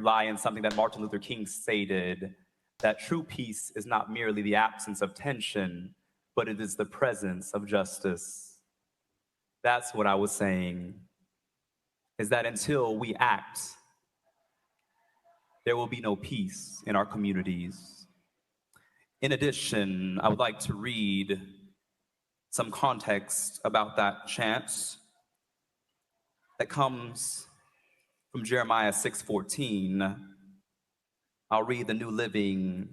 lie in something that Martin Luther King stated, that true peace is not merely the absence of tension, but it is the presence of justice. That's what I was saying, is that until we act, there will be no peace in our communities. In addition, I would like to read some context about that chant that comes from Jeremiah 6:14. I'll read the New Living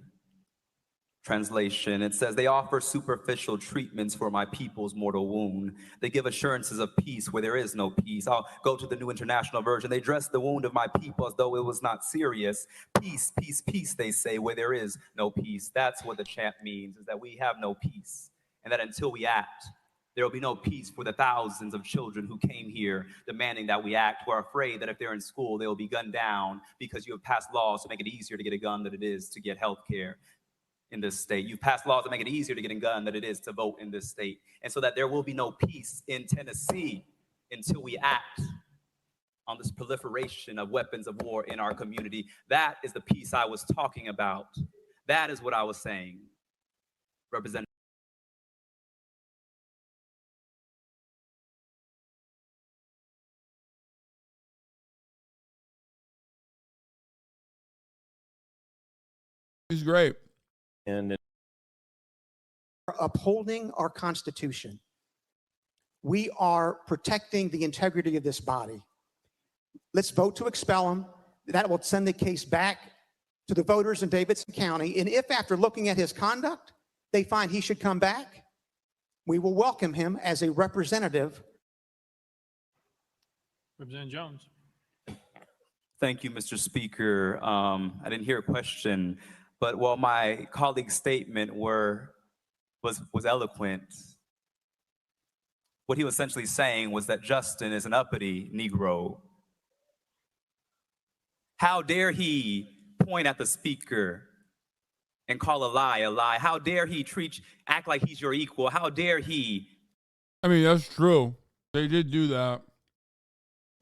Translation. It says, "They offer superficial treatments for my people's mortal wound. They give assurances of peace where there is no peace." I'll go to the New International Version. "They dress the wound of my people as though it was not serious. Peace, peace, peace, they say, where there is no peace." That's what the chant means, is that we have no peace, and that until we act, there will be no peace for the thousands of children who came here demanding that we act, who are afraid that if they're in school, they will be gunned down because you have passed laws to make it easier to get a gun than it is to get health care in this state. You've passed laws that make it easier to get a gun than it is to vote in this state. And so that there will be no peace in Tennessee until we act on this proliferation of weapons of war in our community. That is the peace I was talking about. That is what I was saying, Representative. He's great. And upholding our Constitution. We are protecting the integrity of this body. Let's vote to expel him. That will send the case back to the voters in Davidson County. And if after looking at his conduct, they find he should come back, we will welcome him as a representative. Representative Jones. Thank you, Mr. Speaker. I didn't hear a question, but while my colleague's statement was eloquent, what he was essentially saying was that Justin is an uppity Negro. How dare he point at the speaker and call a lie a lie. How dare he act like he's your equal? How dare he I mean, that's true. They did do that.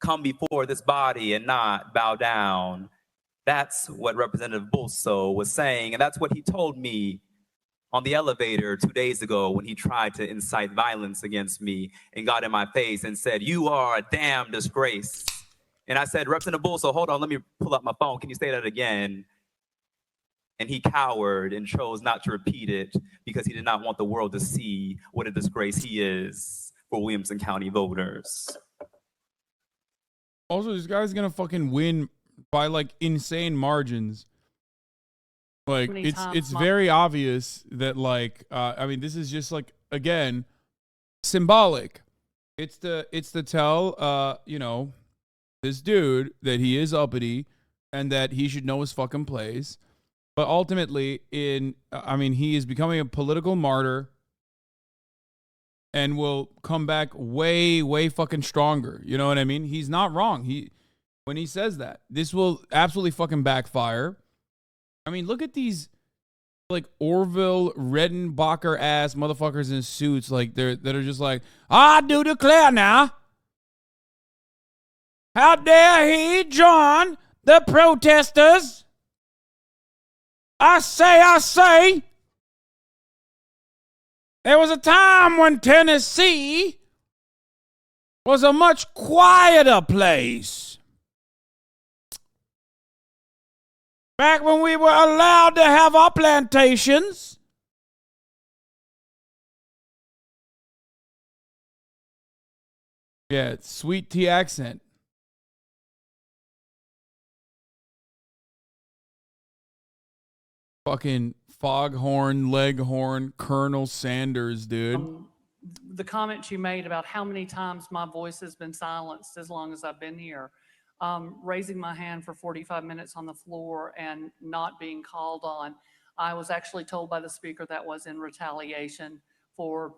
come before this body and not bow down? That's what Representative Bulso was saying, and that's what he told me on the elevator 2 days ago when he tried to incite violence against me and got in my face and said, "You are a damn disgrace." And I said, "Representative Bulso, hold on, let me pull up my phone. Can you say that again?" And he cowered and chose not to repeat it because he did not want the world to see what a disgrace he is for Williamson County voters. Also, this guy's gonna fucking win by like insane margins. Like it's very obvious that like I mean, this is just like, again, symbolic. It's to tell you know, this dude that he is uppity and that he should know his fucking place. But ultimately, I mean, he is becoming a political martyr and will come back way, way fucking stronger. You know what I mean? He's not wrong. When he says that, this will absolutely fucking backfire. I mean, look at these like Orville Redenbacher ass motherfuckers in suits, like that are just like, I do declare now. How dare he join the protesters? I say. There was a time when Tennessee was a much quieter place. Back when we were allowed to have our plantations. Yeah, it's sweet tea accent. Fucking foghorn, leghorn, Colonel Sanders, dude. The comment you made about how many times my voice has been silenced as long as I've been here. Raising my hand for 45 minutes on the floor and not being called on. I was actually told by the speaker that was in retaliation for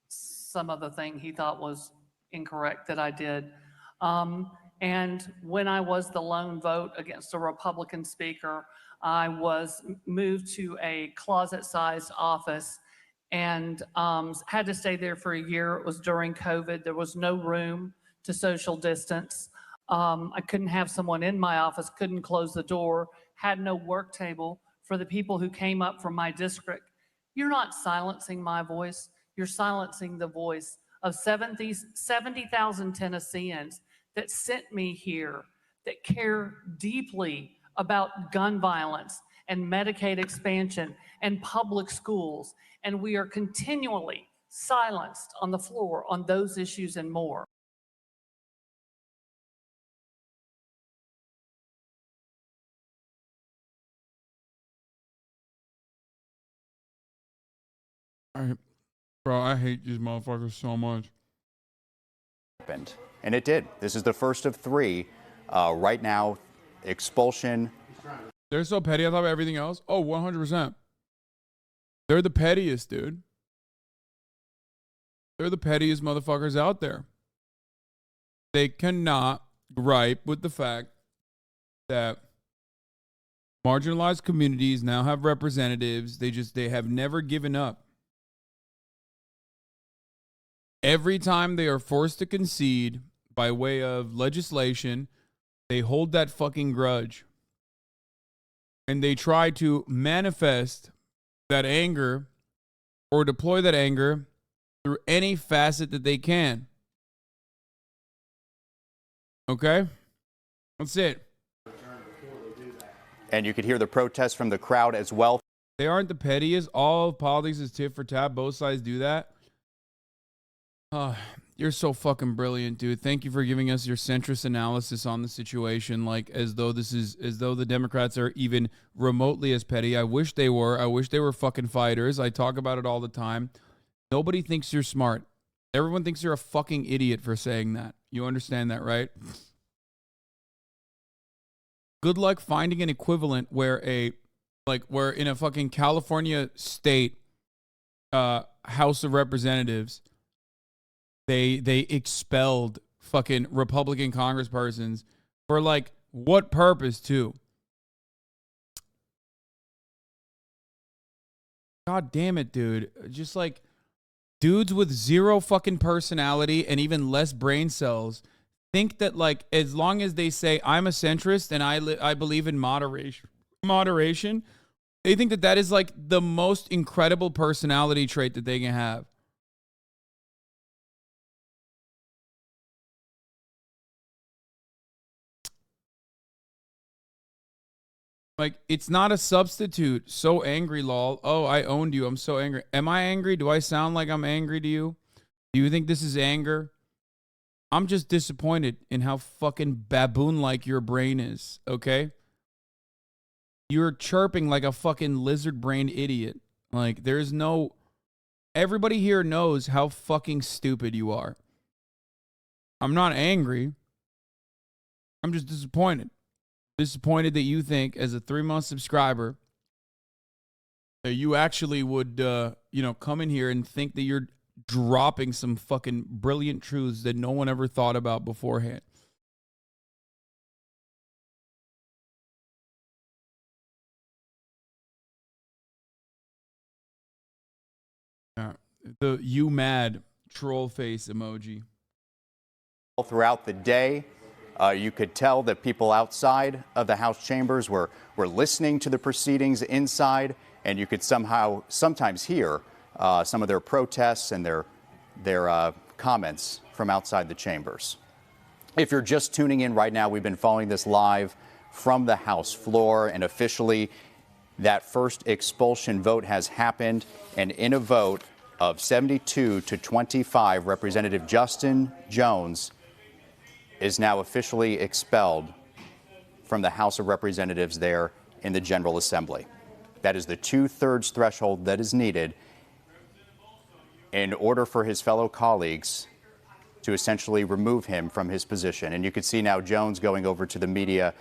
some other thing he thought was incorrect that I did. And when I was the lone vote against a Republican speaker, I was moved to a closet-sized office and had to stay there for a year. It was during COVID. There was no room to social distance. I couldn't have someone in my office, couldn't close the door, had no work table for the people who came up from my district. You're not silencing my voice. You're silencing the voice of 70,000 Tennesseans that sent me here, that care deeply about gun violence and Medicaid expansion and public schools. And we are continually silenced on the floor on those issues and more. Bro, I hate these motherfuckers so much. And it did. This is the first of three. Right now, expulsion. They're so petty on top of everything else. Oh, 100%. They're the pettiest, dude. They're the pettiest motherfuckers out there. They cannot gripe with the fact that marginalized communities now have representatives. They have never given up. Every time they are forced to concede by way of legislation, they hold that fucking grudge. And they try to manifest that anger or deploy that anger through any facet that they can. Okay? That's it. And you could hear the protests from the crowd as well. They aren't the pettiest. All of politics is tit for tat. Both sides do that. You're so fucking brilliant, dude. Thank you for giving us your centrist analysis on the situation, like as though the Democrats are even remotely as petty. I wish they were. I wish they were fucking fighters. I talk about it all the time. Nobody thinks you're smart. Everyone thinks you're a fucking idiot for saying that. You understand that, right? Good luck finding an equivalent where in a fucking California state House of Representatives, they expelled fucking Republican congresspersons for like what purpose too? God damn it, dude. Just like dudes with zero fucking personality and even less brain cells think that like as long as they say I'm a centrist and I believe in moderation, they think that that is like the most incredible personality trait that they can have. Like, it's not a substitute. So angry, lol. Oh, I owned you. I'm so angry. Am I angry? Do I sound like I'm angry to you? Do you think this is anger? I'm just disappointed in how fucking baboon-like your brain is, okay? You're chirping like a fucking lizard-brained idiot. Like, there's no... Everybody here knows how fucking stupid you are. I'm not angry. I'm just disappointed. Disappointed that you think, as a 3-month subscriber, that you actually would, come in here and think that you're dropping some fucking brilliant truths that no one ever thought about beforehand. The you mad troll face emoji. Throughout the day, you could tell that people outside of the House chambers were listening to the proceedings inside, and you could sometimes hear some of their protests and their comments from outside the chambers. If you're just tuning in right now, we've been following this live from the House floor, and officially that first expulsion vote has happened, and in a vote of 72 to 25, Representative Justin Jones is now officially expelled from the House of Representatives there in the General Assembly. That is the 2/3 threshold that is needed in order for his fellow colleagues to essentially remove him from his position. And you can see now Jones going over to the media,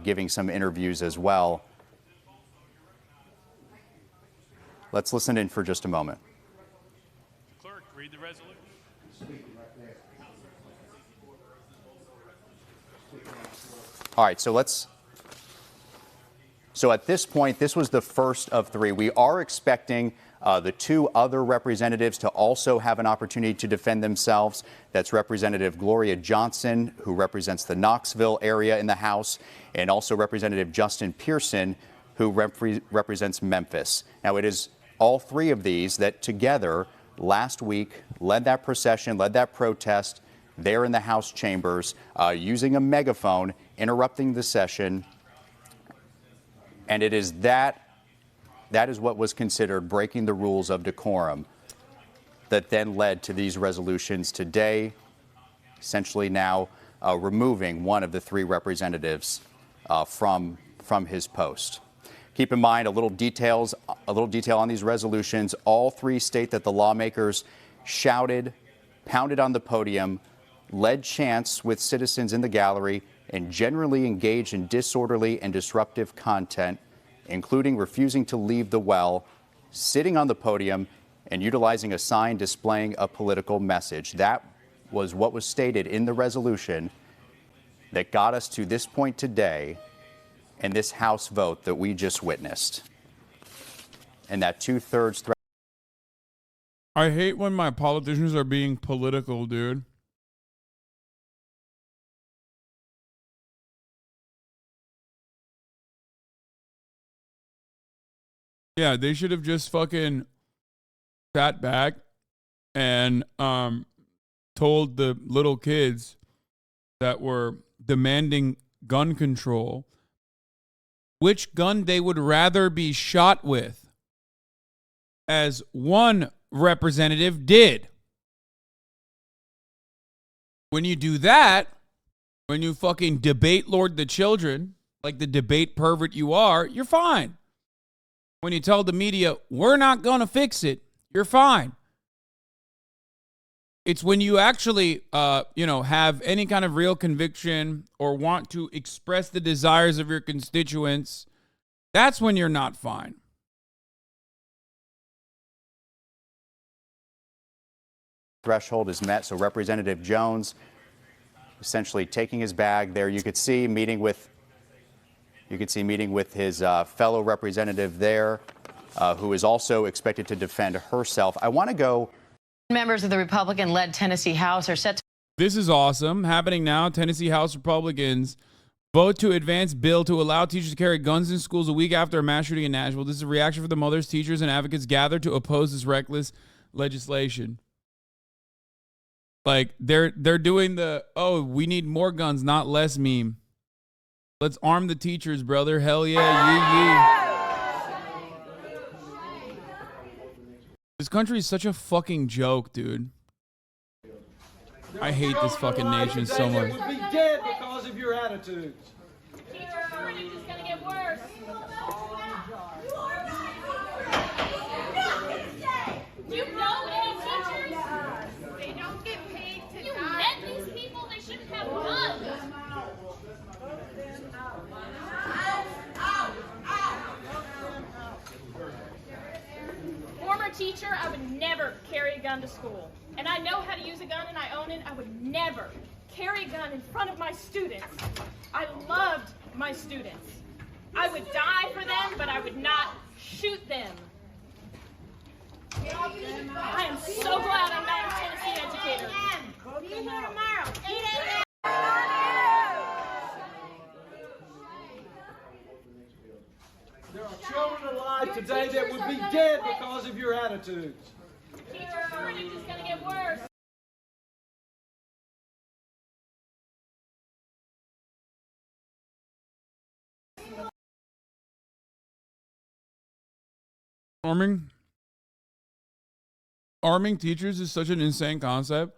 giving some interviews as well. Let's listen in for just a moment. Clerk, read the resolution. All right, so at this point, this was the first of 3. We are expecting the 2 other representatives to also have an opportunity to defend themselves. That's Representative Gloria Johnson, who represents the Knoxville area in the House, and also Representative Justin Pearson, who represents Memphis. Now, it is all 3 of these that together last week led that procession, led that protest there in the House chambers, using a megaphone, interrupting the session. And it is that is what was considered breaking the rules of decorum that then led to these resolutions today, essentially now removing one of the 3 representatives from his post. Keep in mind a little detail on these resolutions. All 3 state that the lawmakers shouted, pounded on the podium, led chants with citizens in the gallery, and generally engaged in disorderly and disruptive content, including refusing to leave the well, sitting on the podium, and utilizing a sign displaying a political message. That was what was stated in the resolution that got us to this point today and this House vote that we just witnessed. And that 2/3 threat. I hate when my politicians are being political, dude. Yeah, they should have just fucking sat back and told the little kids that were demanding gun control which gun they would rather be shot with, as one representative did. When you do that, when you fucking debate lord the children, like the debate pervert you are, you're fine. When you tell the media, we're not going to fix it, you're fine. It's when you actually, have any kind of real conviction or want to express the desires of your constituents, that's when you're not fine. Threshold is met, so Representative Jones essentially taking his bag there. You could see meeting with his fellow representative there who is also expected to defend herself. I want to go. Members of the Republican-led Tennessee House are set to. This is awesome. Happening now. Tennessee House Republicans vote to advance bill to allow teachers to carry guns in schools a week after a mass shooting in Nashville. This is a reaction from the mothers, teachers, and advocates gathered to oppose this reckless legislation. Like they're doing the, oh, we need more guns, not less meme. Let's arm the teachers, brother. Hell yeah, yee. This country is such a fucking joke, dude. I hate this fucking nation so much. Would be dead because of your attitudes. Teacher shortage is going to get worse. Do you know any teachers? They don't get paid to you met these people? They shouldn't have guns. Former teacher, I would never carry a gun to school. And I know how to use a gun and I own it. I would never carry a gun in front of my students. I loved my students. I would die for them, but I would not shoot them. I am so glad I'm not a Tennessee educator. Be here tomorrow, 8 a.m. There are children alive today that would be dead because of your attitudes. Teacher shortage is going to get worse. Arming teachers is such an insane concept.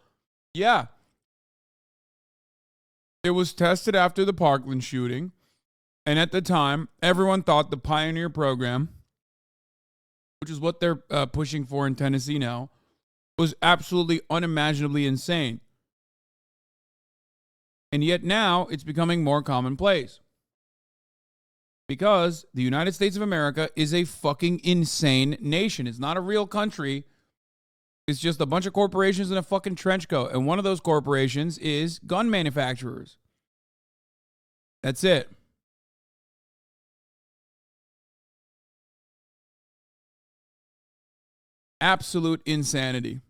Yeah. It was tested after the Parkland shooting. And at the time, everyone thought the Pioneer program, which is what they're pushing for in Tennessee now, was absolutely unimaginably insane. And yet now it's becoming more commonplace. Because the United States of America is a fucking insane nation. It's not a real country. It's just a bunch of corporations in a fucking trench coat. And one of those corporations is gun manufacturers. That's it. Absolute insanity.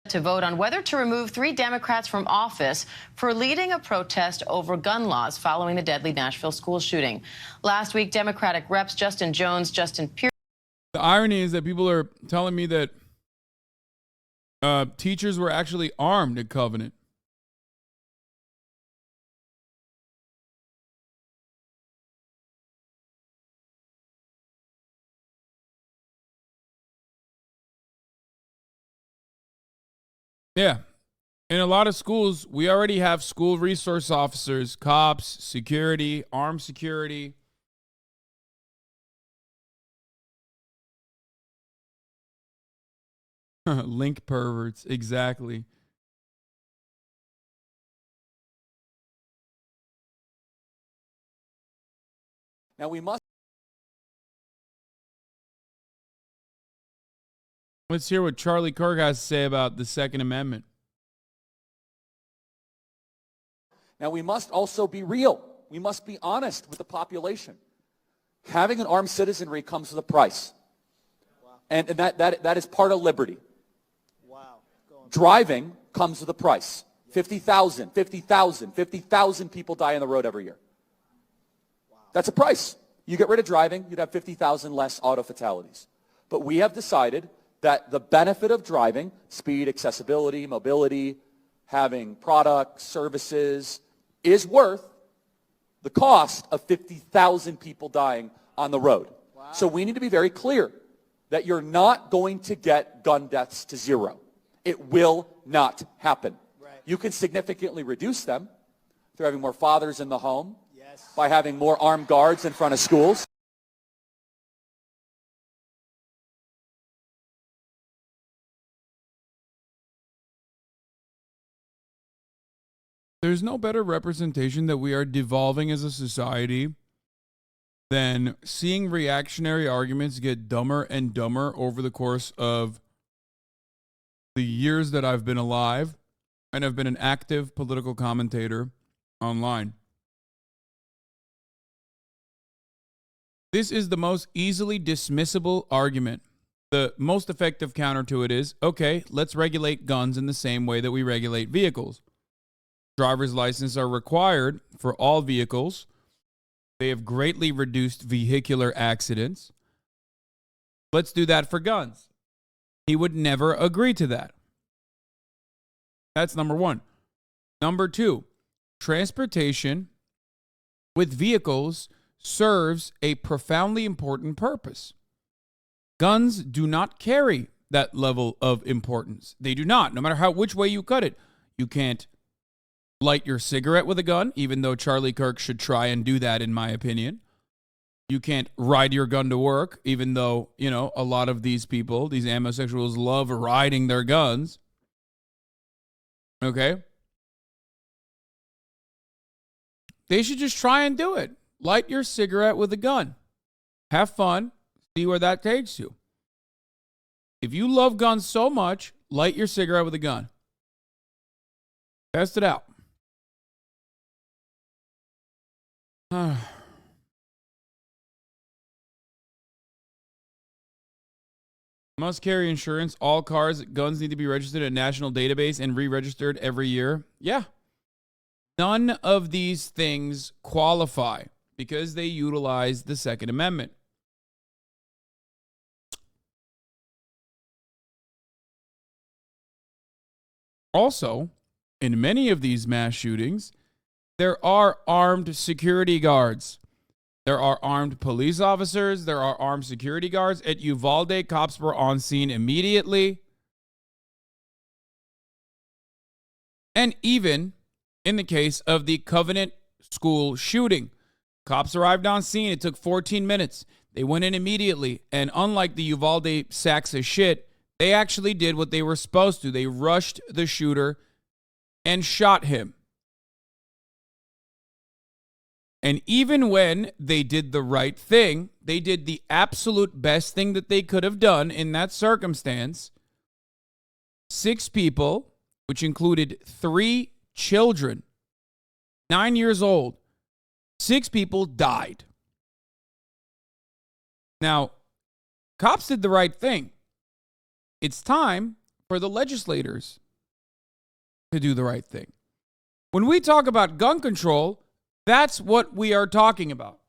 To vote on whether to remove 3 Democrats from office for leading a protest over gun laws following the deadly Nashville school shooting. Last week, Democratic reps Justin Jones, Justin Pierce. The irony is that people are telling me that teachers were actually armed at Covenant. Yeah. In a lot of schools, we already have school resource officers, cops, security, armed security. Link perverts, exactly. Now we must. Let's hear what Charlie Kirk has to say about the Second Amendment. Now we must also be real. We must be honest with the population. Having an armed citizenry comes with a price. Wow. And that is part of liberty. Wow. Driving comes with a price. 50,000 people die on the road every year. Wow. That's a price. You get rid of driving, you'd have 50,000 less auto fatalities. But we have decided that the benefit of driving, speed, accessibility, mobility, having products, services, is worth the cost of 50,000 people dying on the road. Wow. So we need to be very clear that you're not going to get gun deaths to zero. It will not happen. Right. You can significantly reduce them through having more fathers in the home, yes, by having more armed guards in front of schools. There's no better representation that we are devolving as a society than seeing reactionary arguments get dumber and dumber over the course of the years that I've been alive and have been an active political commentator online. This is the most easily dismissible argument. The most effective counter to it is, okay, let's regulate guns in the same way that we regulate vehicles. Driver's licenses are required for all vehicles. They have greatly reduced vehicular accidents. Let's do that for guns. He would never agree to that. That's number one. Number two, transportation with vehicles serves a profoundly important purpose. Guns do not carry that level of importance. They do not, no matter which way you cut it. You can't light your cigarette with a gun, even though Charlie Kirk should try and do that, in my opinion. You can't ride your gun to work, even though, a lot of these people, these homosexuals, love riding their guns. Okay? They should just try and do it. Light your cigarette with a gun. Have fun. See where that takes you. If you love guns so much, light your cigarette with a gun. Test it out. Must carry insurance. All guns need to be registered in a national database and re-registered every year. Yeah. None of these things qualify because they utilize the Second Amendment. Also, in many of these mass shootings, there are armed security guards. There are armed police officers. There are armed security guards. At Uvalde, cops were on scene immediately. And even in the case of the Covenant School shooting, cops arrived on scene. It took 14 minutes. They went in immediately. And unlike the Uvalde sacks of shit, they actually did what they were supposed to. They rushed the shooter and shot him. And even when they did the right thing, they did the absolute best thing that they could have done in that circumstance. 6 people, which included 3 children, 9 years old, 6 people died. Now, cops did the right thing. It's time for the legislators to do the right thing. When we talk about gun control, that's what we are talking about.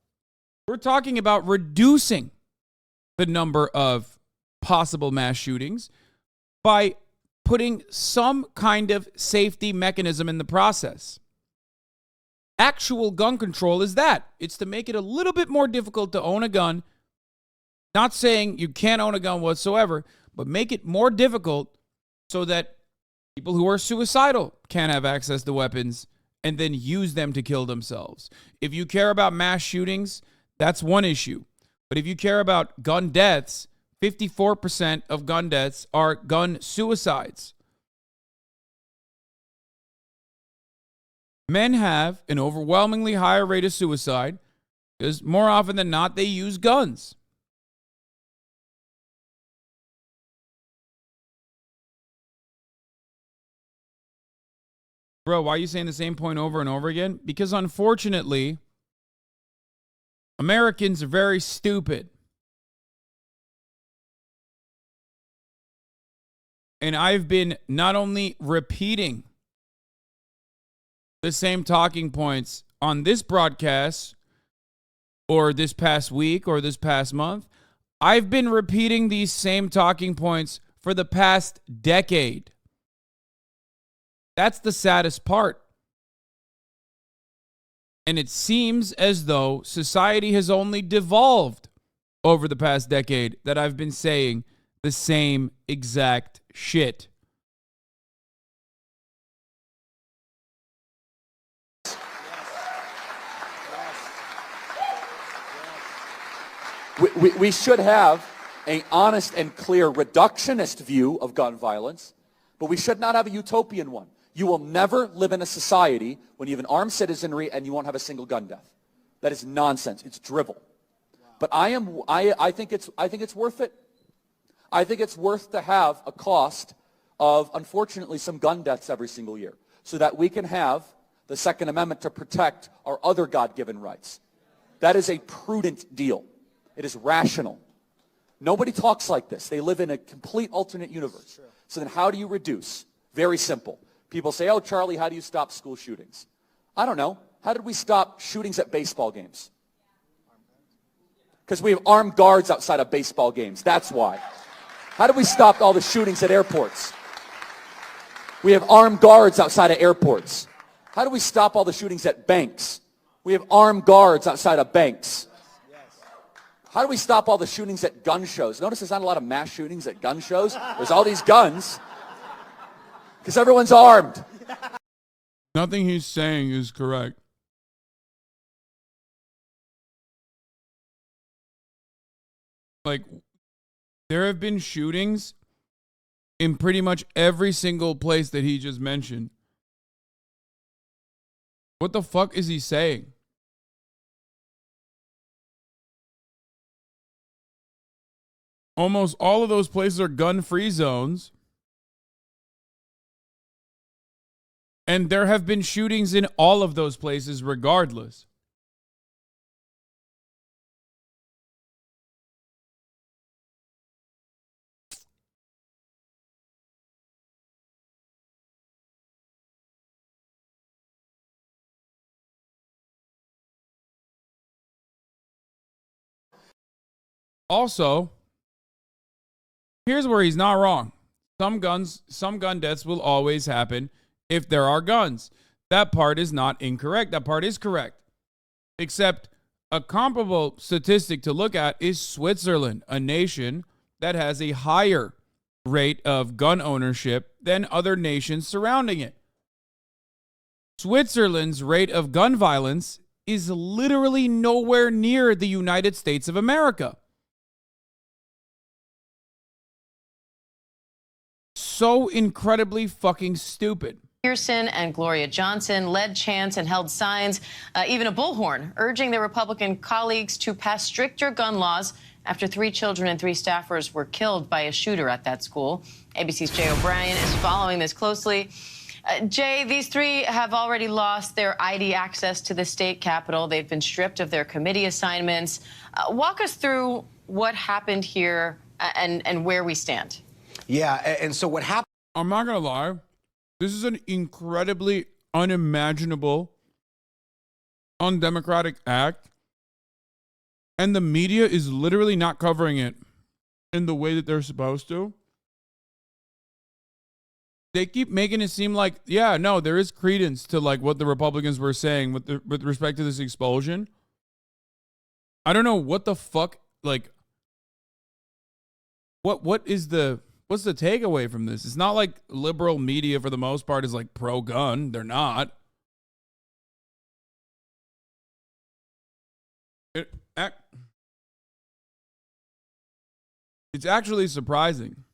We're talking about reducing the number of possible mass shootings by putting some kind of safety mechanism in the process. Actual gun control is that. It's to make it a little bit more difficult to own a gun. Not saying you can't own a gun whatsoever, but make it more difficult so that people who are suicidal can't have access to weapons and then use them to kill themselves. If you care about mass shootings, that's one issue. But if you care about gun deaths, 54% of gun deaths are gun suicides. Men have an overwhelmingly higher rate of suicide because more often than not, they use guns. Bro, why are you saying the same point over and over again? Because unfortunately, Americans are very stupid. And I've been not only repeating the same talking points on this broadcast or this past week or this past month, I've been repeating these same talking points for the past decade. That's the saddest part. And it seems as though society has only devolved over the past decade that I've been saying the same exact shit. We should have an honest and clear reductionist view of gun violence, but we should not have a utopian one. You will never live in a society when you have an armed citizenry and you won't have a single gun death. That is nonsense. It's drivel. But I think it's worth it. I think it's worth to have a cost of, unfortunately, some gun deaths every single year so that we can have the Second Amendment to protect our other God-given rights. That is a prudent deal. It is rational. Nobody talks like this. They live in a complete alternate universe. Sure. So then how do you reduce? Very simple. People say, oh, Charlie, how do you stop school shootings? I don't know. How did we stop shootings at baseball games? Because we have armed guards outside of baseball games. That's why. How do we stop all the shootings at airports? We have armed guards outside of airports. How do we stop all the shootings at banks? We have armed guards outside of banks. How do we stop all the shootings at gun shows? Notice there's not a lot of mass shootings at gun shows. There's all these guns because everyone's armed. Nothing he's saying is correct. Like, there have been shootings in pretty much every single place that he just mentioned. What the fuck is he saying? Almost all of those places are gun-free zones. And there have been shootings in all of those places regardless. Also, here's where he's not wrong. Some gun deaths will always happen if there are guns. That part is not incorrect. That part is correct. Except a comparable statistic to look at is Switzerland, a nation that has a higher rate of gun ownership than other nations surrounding it. Switzerland's rate of gun violence is literally nowhere near the United States of America. So incredibly fucking stupid. Pearson and Gloria Johnson led chants and held signs, even a bullhorn, urging their Republican colleagues to pass stricter gun laws after 3 children and 3 staffers were killed by a shooter at that school. ABC's Jay O'Brien is following this closely. Jay, these 3 have already lost their ID access to the state capitol. They've been stripped of their committee assignments. Walk us through what happened here and where we stand. Yeah, and so what happened? I'm not going to lie. This is an incredibly unimaginable, undemocratic act. And the media is literally not covering it in the way that they're supposed to. They keep making it seem like, yeah, no, there is credence to like what the Republicans were saying with respect to this expulsion. I don't know what the fuck, like, what's the takeaway from this? It's not like liberal media for the most part is like pro-gun. They're not. It's actually surprising.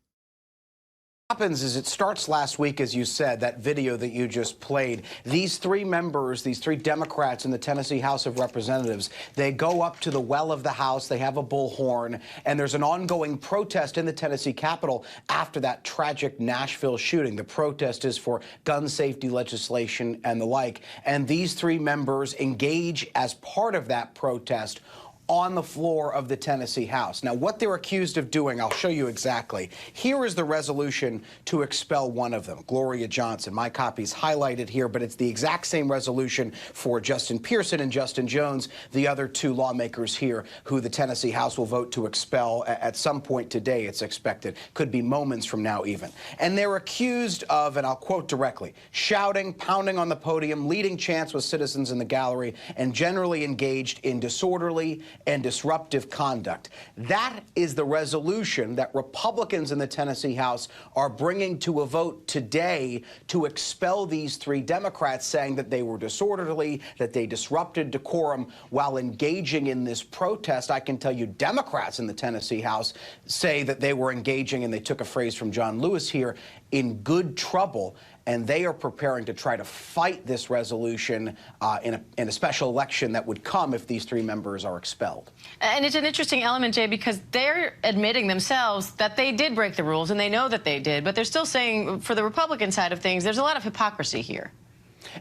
What happens is it starts last week, as you said, that video that you just played. These 3 members, these 3 Democrats in the Tennessee House of Representatives, they go up to the well of the House. They have a bullhorn, and there's an ongoing protest in the Tennessee Capitol after that tragic Nashville shooting. The protest is for gun safety legislation and the like. And these 3 members engage as part of that protest on the floor of the Tennessee House. Now, what they're accused of doing, I'll show you exactly. Here is the resolution to expel one of them, Gloria Johnson. My copy's highlighted here, but it's the exact same resolution for Justin Pearson and Justin Jones, the other 2 lawmakers here who the Tennessee House will vote to expel at some point today, it's expected. Could be moments from now even. And they're accused of, and I'll quote directly, shouting, pounding on the podium, leading chants with citizens in the gallery, and generally engaged in disorderly and disruptive conduct. That is the resolution that Republicans in the Tennessee House are bringing to a vote today to expel these 3 Democrats, saying that they were disorderly, that they disrupted decorum while engaging in this protest. I can tell you Democrats in the Tennessee House say that they were engaging, and they took a phrase from John Lewis here, in good trouble. And they are preparing to try to fight this resolution in a special election that would come if these 3 members are expelled. And it's an interesting element, Jay, because they're admitting themselves that they did break the rules, and they know that they did, but they're still saying, for the Republican side of things, there's a lot of hypocrisy here.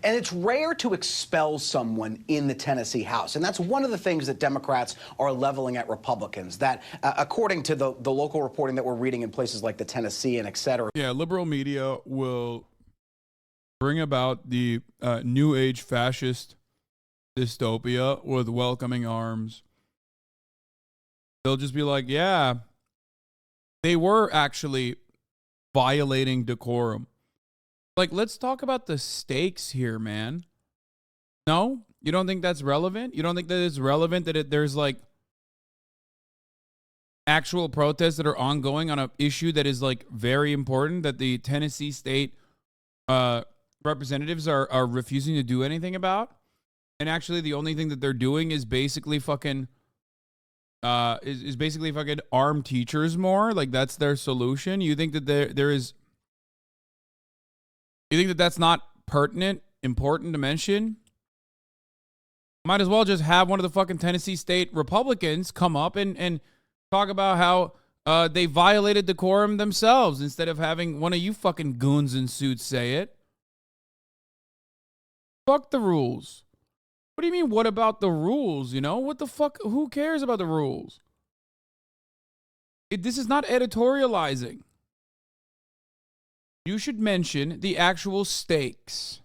And it's rare to expel someone in the Tennessee House. And that's one of the things that Democrats are leveling at Republicans, that according to the local reporting that we're reading in places like the Tennessee and et cetera. Yeah, liberal media will bring about the new age fascist dystopia with welcoming arms. They'll just be like, yeah, they were actually violating decorum. Like, let's talk about the stakes here, man. No? You don't think that's relevant? You don't think that it's relevant that there's like actual protests that are ongoing on an issue that is like very important, that the Tennessee state representatives are refusing to do anything about? And actually the only thing that they're doing is basically fucking is basically fucking arm teachers more. Like, that's their solution. You think that you think that that's not pertinent, important to mention? Might as well just have one of the fucking Tennessee state Republicans come up and talk about how they violated decorum themselves instead of having one of you fucking goons in suits say it. Fuck the rules. What do you mean, what about the rules? You know, what the fuck? Who cares about the rules? This is not editorializing. You should mention the actual stakes.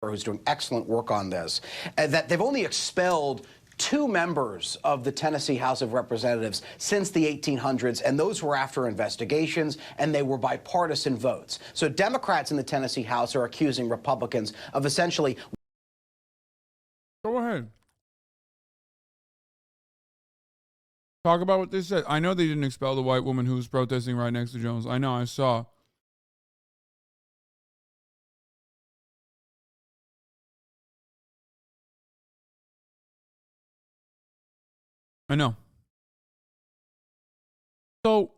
Who's doing excellent work on this, that they've only expelled 2 members of the Tennessee House of Representatives since the 1800s, and those were after investigations, and they were bipartisan votes. So Democrats in the Tennessee House are accusing Republicans of essentially... Go ahead. Talk about what they said. I know they didn't expel the white woman who was protesting right next to Jones. I know, I saw. I know. So,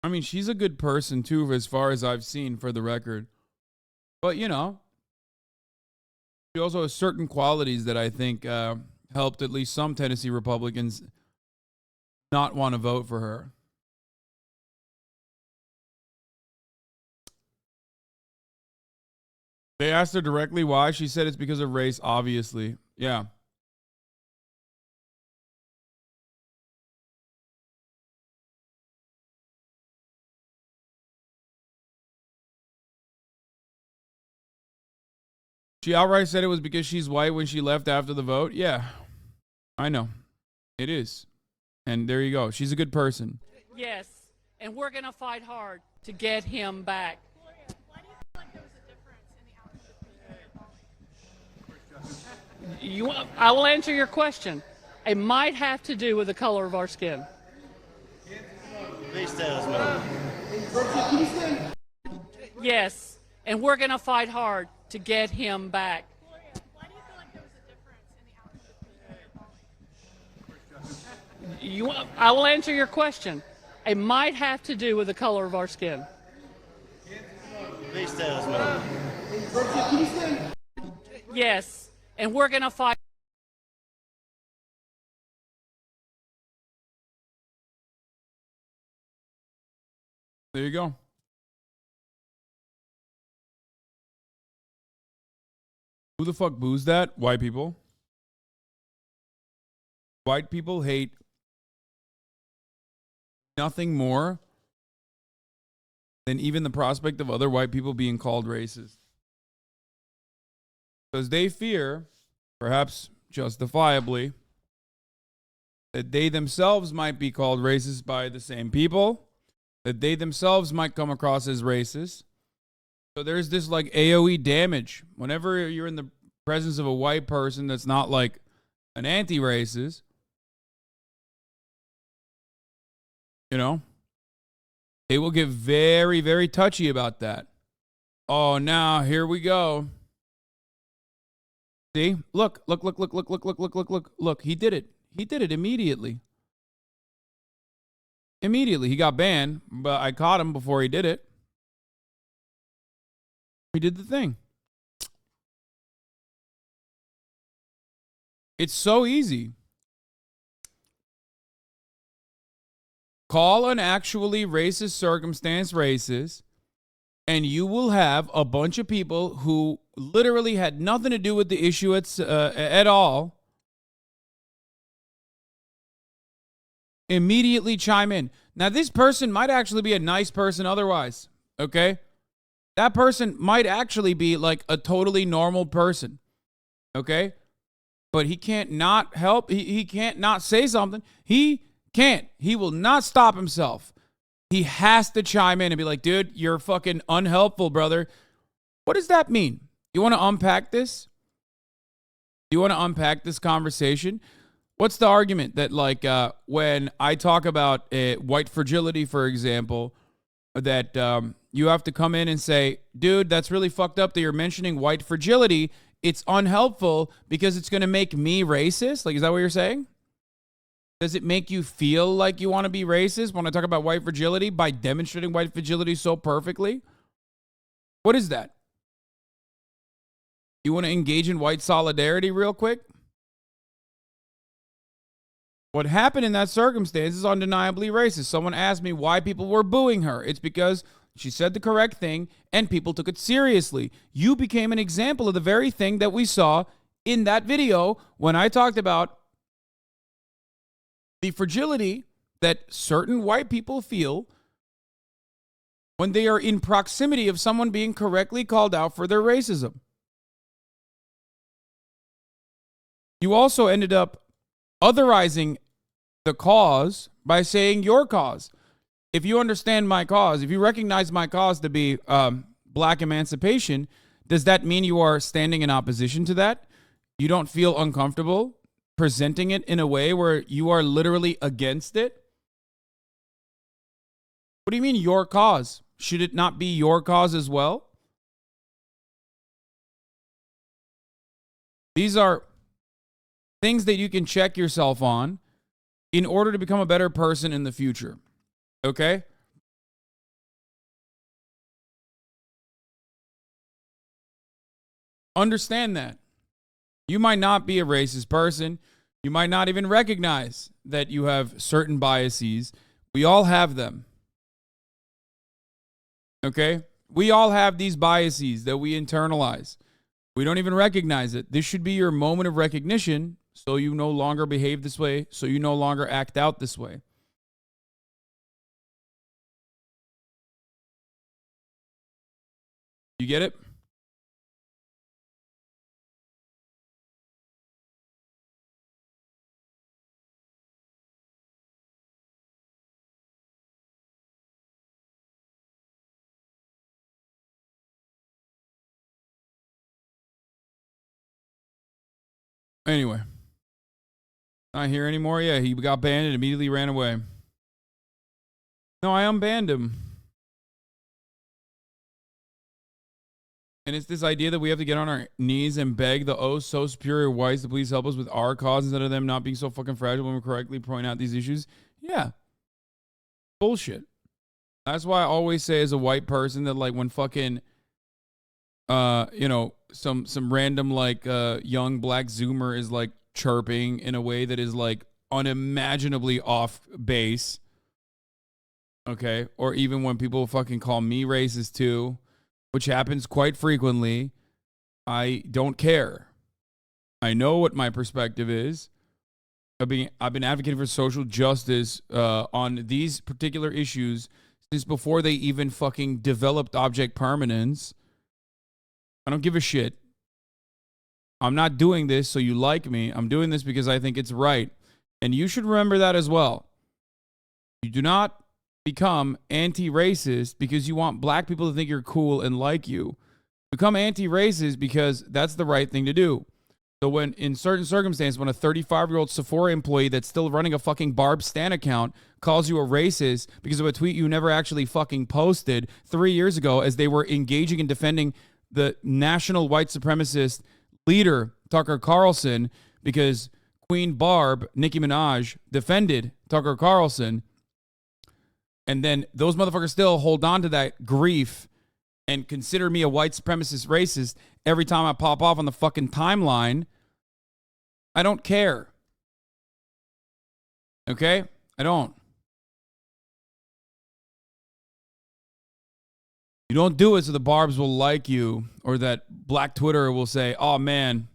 I mean, she's a good person too, as far as I've seen, for the record. But, you know, she also has certain qualities that I think helped at least some Tennessee Republicans not want to vote for her. They asked her directly why. She said it's because of race, obviously. Yeah. She outright said it was because she's white when she left after the vote. Yeah, I know. It is. And there you go. She's a good person. Yes, and we're going to fight hard to get him back. I will answer your question. It might have to do with the color of our skin. Please tell us more. Yes, and we're going to fight hard to get him back. I will answer your question. It might have to do with the color of our skin. Please tell us more. Yes, and we're going to fight. There you go. Who the fuck boos that? White people. White people hate nothing more than even the prospect of other white people being called racist. Because they fear, perhaps justifiably, that they themselves might be called racist by the same people, that they themselves might come across as racist. So there's this like AoE damage. Whenever you're in the presence of a white person that's not like an anti-racist, you know, they will get very, very touchy about that. Oh, now here we go. See? Look. Look, he did it. He did it immediately. Immediately. He got banned, but I caught him before he did it. He did the thing. It's so easy. Call an actually racist circumstance racist, and you will have a bunch of people who literally had nothing to do with the issue at all immediately chime in. Now, this person might actually be a nice person otherwise, okay? That person might actually be like a totally normal person, okay? But he can't not help. He can't not say something. He can't. He will not stop himself. He has to chime in and be like, dude, you're fucking unhelpful, brother. What does that mean? You want to unpack this? You want to unpack this conversation? What's the argument that, like, when I talk about white fragility, for example, that you have to come in and say, dude, that's really fucked up that you're mentioning white fragility. It's unhelpful because it's going to make me racist? Like, is that what you're saying? Does it make you feel like you want to be racist when I talk about white fragility by demonstrating white fragility so perfectly? What is that? You want to engage in white solidarity real quick? What happened in that circumstance is undeniably racist. Someone asked me why people were booing her. It's because she said the correct thing and people took it seriously. You became an example of the very thing that we saw in that video when I talked about the fragility that certain white people feel when they are in proximity of someone being correctly called out for their racism. You also ended up otherizing the cause by saying your cause. If you understand my cause, if you recognize my cause to be black emancipation, does that mean you are standing in opposition to that? You don't feel uncomfortable presenting it in a way where you are literally against it? What do you mean your cause? Should it not be your cause as well? These are things that you can check yourself on in order to become a better person in the future. Okay? Understand that. You might not be a racist person. You might not even recognize that you have certain biases. We all have them. Okay? We all have these biases that we internalize. We don't even recognize it. This should be your moment of recognition so you no longer behave this way, so you no longer act out this way. You get it? Anyway. Not here anymore? Yeah, he got banned and immediately ran away. No, I unbanned him. And it's this idea that we have to get on our knees and beg the oh so superior whites to please help us with our cause instead of them not being so fucking fragile when we correctly point out these issues. Yeah. Bullshit. That's why I always say as a white person that, like, when fucking some random like young black Zoomer is like chirping in a way that is like unimaginably off base. Okay? Or even when people fucking call me racist too, which happens quite frequently, I don't care. I know what my perspective is. I've been advocating for social justice on these particular issues since before they even fucking developed object permanence. I don't give a shit. I'm not doing this so you like me. I'm doing this because I think it's right. And you should remember that as well. You do not become anti-racist because you want black people to think you're cool and like you. Become anti-racist because that's the right thing to do. So when in certain circumstances, when a 35-year-old Sephora employee that's still running a fucking Barb Stan account calls you a racist because of a tweet you never actually fucking posted 3 years ago as they were engaging in defending the national white supremacist leader, Tucker Carlson, because Queen Barb, Nicki Minaj, defended Tucker Carlson, and then those motherfuckers still hold on to that grief and consider me a white supremacist racist every time I pop off on the fucking timeline. I don't care. Okay? I don't. don't do it so the barbs will like you, or that Black Twitter will say, oh man,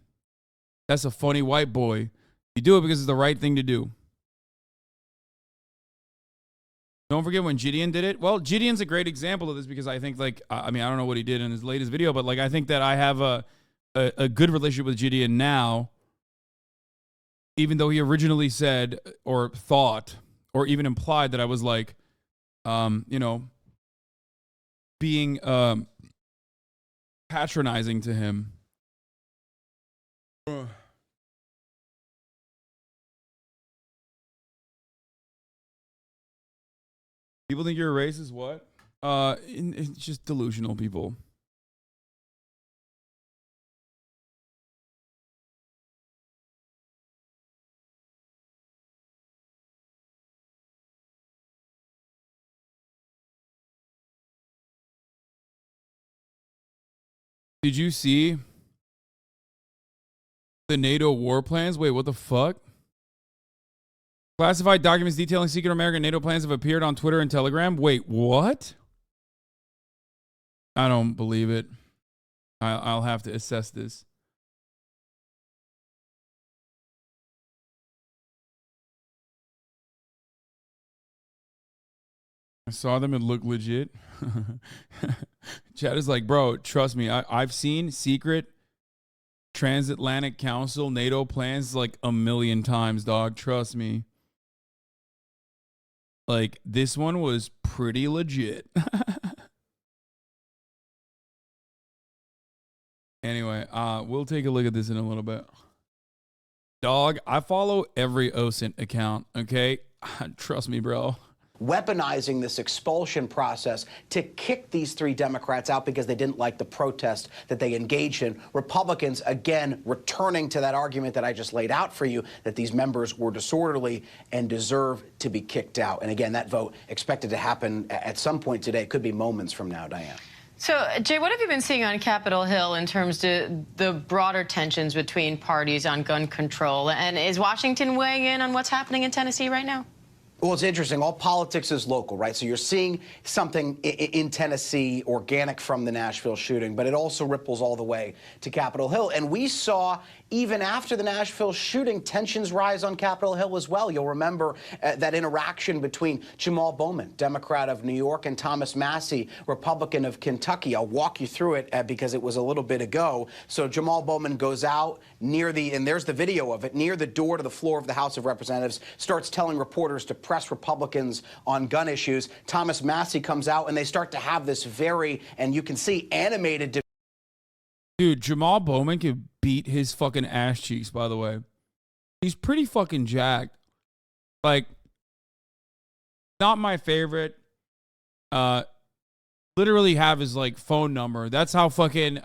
that's a funny white boy. You do it because it's the right thing to do. Don't forget when Gideon did it. Well, Gideon's a great example of this because I think, like, I mean, I don't know what he did in his latest video, but like, I think that I have a good relationship with Gideon now, even though he originally said or thought or even implied that I was like, you know, being patronizing to him. People think you're a racist? What? It's just delusional people. Did you see the NATO war plans? Wait, what the fuck? Classified documents detailing secret American NATO plans have appeared on Twitter and Telegram. Wait, what? I don't believe it. I'll have to assess this. I saw them and looked legit. Chad is like, bro, trust me. I've seen secret transatlantic council NATO plans like a million times, dog. Trust me. Like, this one was pretty legit. Anyway, we'll take a look at this in a little bit. Dog, I follow every OSINT account, okay? Trust me, bro. Weaponizing this expulsion process to kick these 3 Democrats out because they didn't like the protest that they engaged in. Republicans, again, returning to that argument that I just laid out for you, that these members were disorderly and deserve to be kicked out. And again, that vote expected to happen at some point today. It could be moments from now, Diane. So, Jay, what have you been seeing on Capitol Hill in terms of the broader tensions between parties on gun control? And is Washington weighing in on what's happening in Tennessee right now? Well, it's interesting. All politics is local, right? So you're seeing something in Tennessee organic from the Nashville shooting, but it also ripples all the way to Capitol Hill. And we saw, even after the Nashville shooting, tensions rise on Capitol Hill as well. You'll remember that interaction between Jamal Bowman, Democrat of New York, and Thomas Massie, Republican of Kentucky. I'll walk you through it because it was a little bit ago. So Jamal Bowman goes out near and there's the video of it, near the door to the floor of the House of Representatives, starts telling reporters to press Republicans on gun issues. Thomas Massie comes out and they start to have this very, and you can see, animated. Dude, Jamal Bowman could beat his fucking ass cheeks, by the way. He's pretty fucking jacked. Like, not my favorite. Literally have his, like, phone number. That's how fucking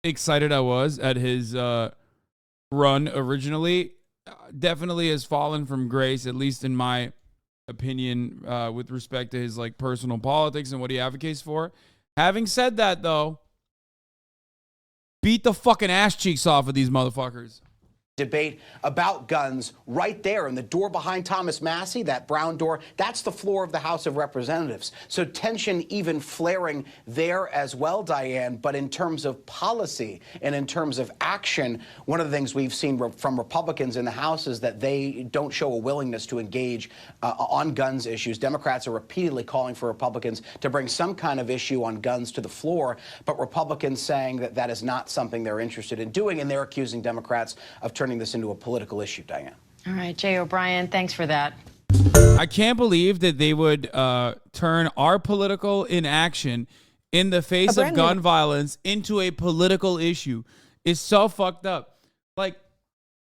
excited I was at his run originally. Definitely has fallen from grace, at least in my opinion, with respect to his, like, personal politics and what he advocates for. Having said that, though, beat the fucking ass cheeks off of these motherfuckers. Debate about guns right there in the door behind Thomas Massie, that brown door. That's the floor of the House of Representatives. So tension even flaring there as well, Diane. But in terms of policy and in terms of action, one of the things we've seen from Republicans in the House is that they don't show a willingness to engage on guns issues. Democrats are repeatedly calling for Republicans to bring some kind of issue on guns to the floor, but Republicans saying that that is not something they're interested in doing, and they're accusing Democrats of turning this into a political issue, Diane. All right, Jay O'Brien, thanks for that. I can't believe that they would turn our political inaction in the face of gun violence into a political issue. It's so fucked up. Like,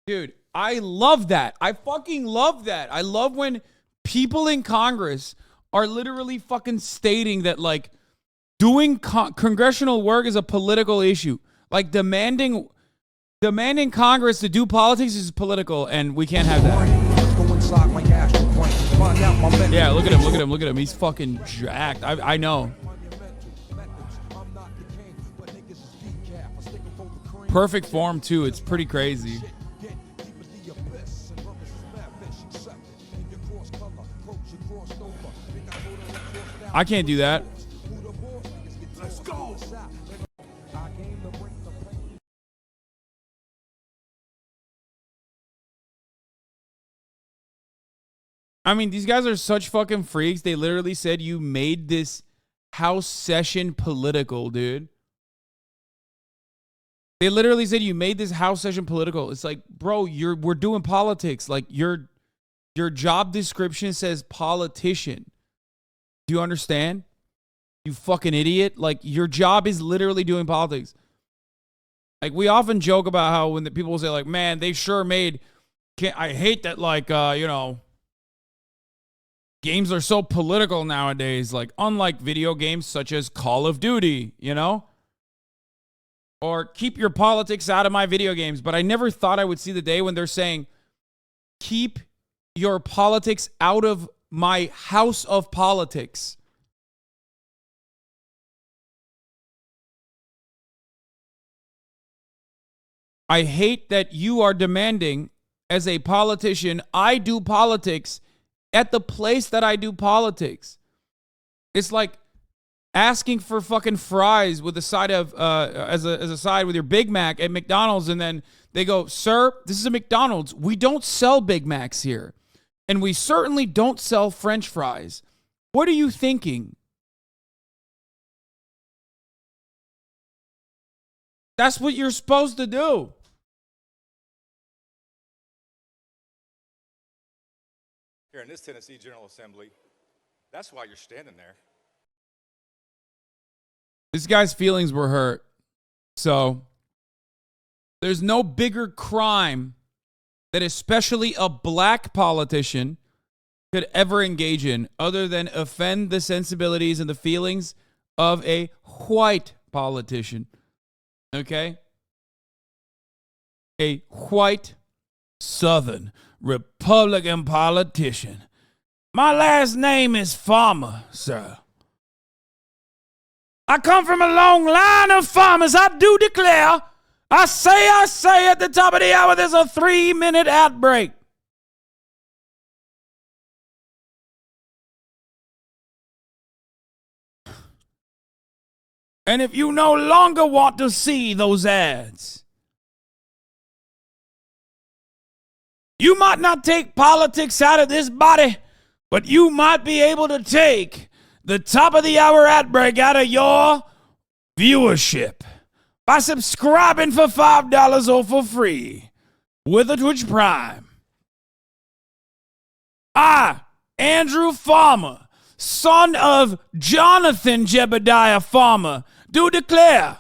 dude, I love that. I fucking love that. I love when people in Congress are literally fucking stating that, like, doing congressional work is a political issue. Like, demanding Congress to do politics is political, and we can't have that. Yeah, look at him, look at him, look at him. He's fucking jacked. I know. Perfect form, too. It's pretty crazy. I can't do that. I mean, these guys are such fucking freaks. They literally said you made this House session political, dude. They literally said you made this House session political. It's like, bro, we're doing politics. Like your job description says politician. Do you understand? You fucking idiot. Like your job is literally doing politics. Like we often joke about how when the people say like, man, they sure made, I hate that like, games are so political nowadays. Like unlike video games such as Call of Duty, or keep your politics out of my video games. But I never thought I would see the day when they're saying, keep your politics out of my house of politics. I hate that you are demanding, as a politician, I do politics at the place that I do politics. It's like asking for fucking fries with a side of as a side with your Big Mac at McDonald's, and then they go, "Sir, this is a McDonald's. We don't sell Big Macs here, and we certainly don't sell French fries. What are you thinking?" That's what you're supposed to do. Here in this Tennessee General Assembly, that's why you're standing there. This guy's feelings were hurt. So there's no bigger crime that especially a black politician could ever engage in other than offend the sensibilities and the feelings of a white politician. Okay? A white Southern Republican politician. My last name is Farmer, sir. I come from a long line of farmers. I do declare, I say at the top of the hour, there's a 3-minute outbreak. And if you no longer want to see those ads, you might not take politics out of this body, but you might be able to take the top of the hour ad break out of your viewership by subscribing for $5 or for free with a Twitch Prime. I, Andrew Farmer, son of Jonathan Jebediah Farmer, do declare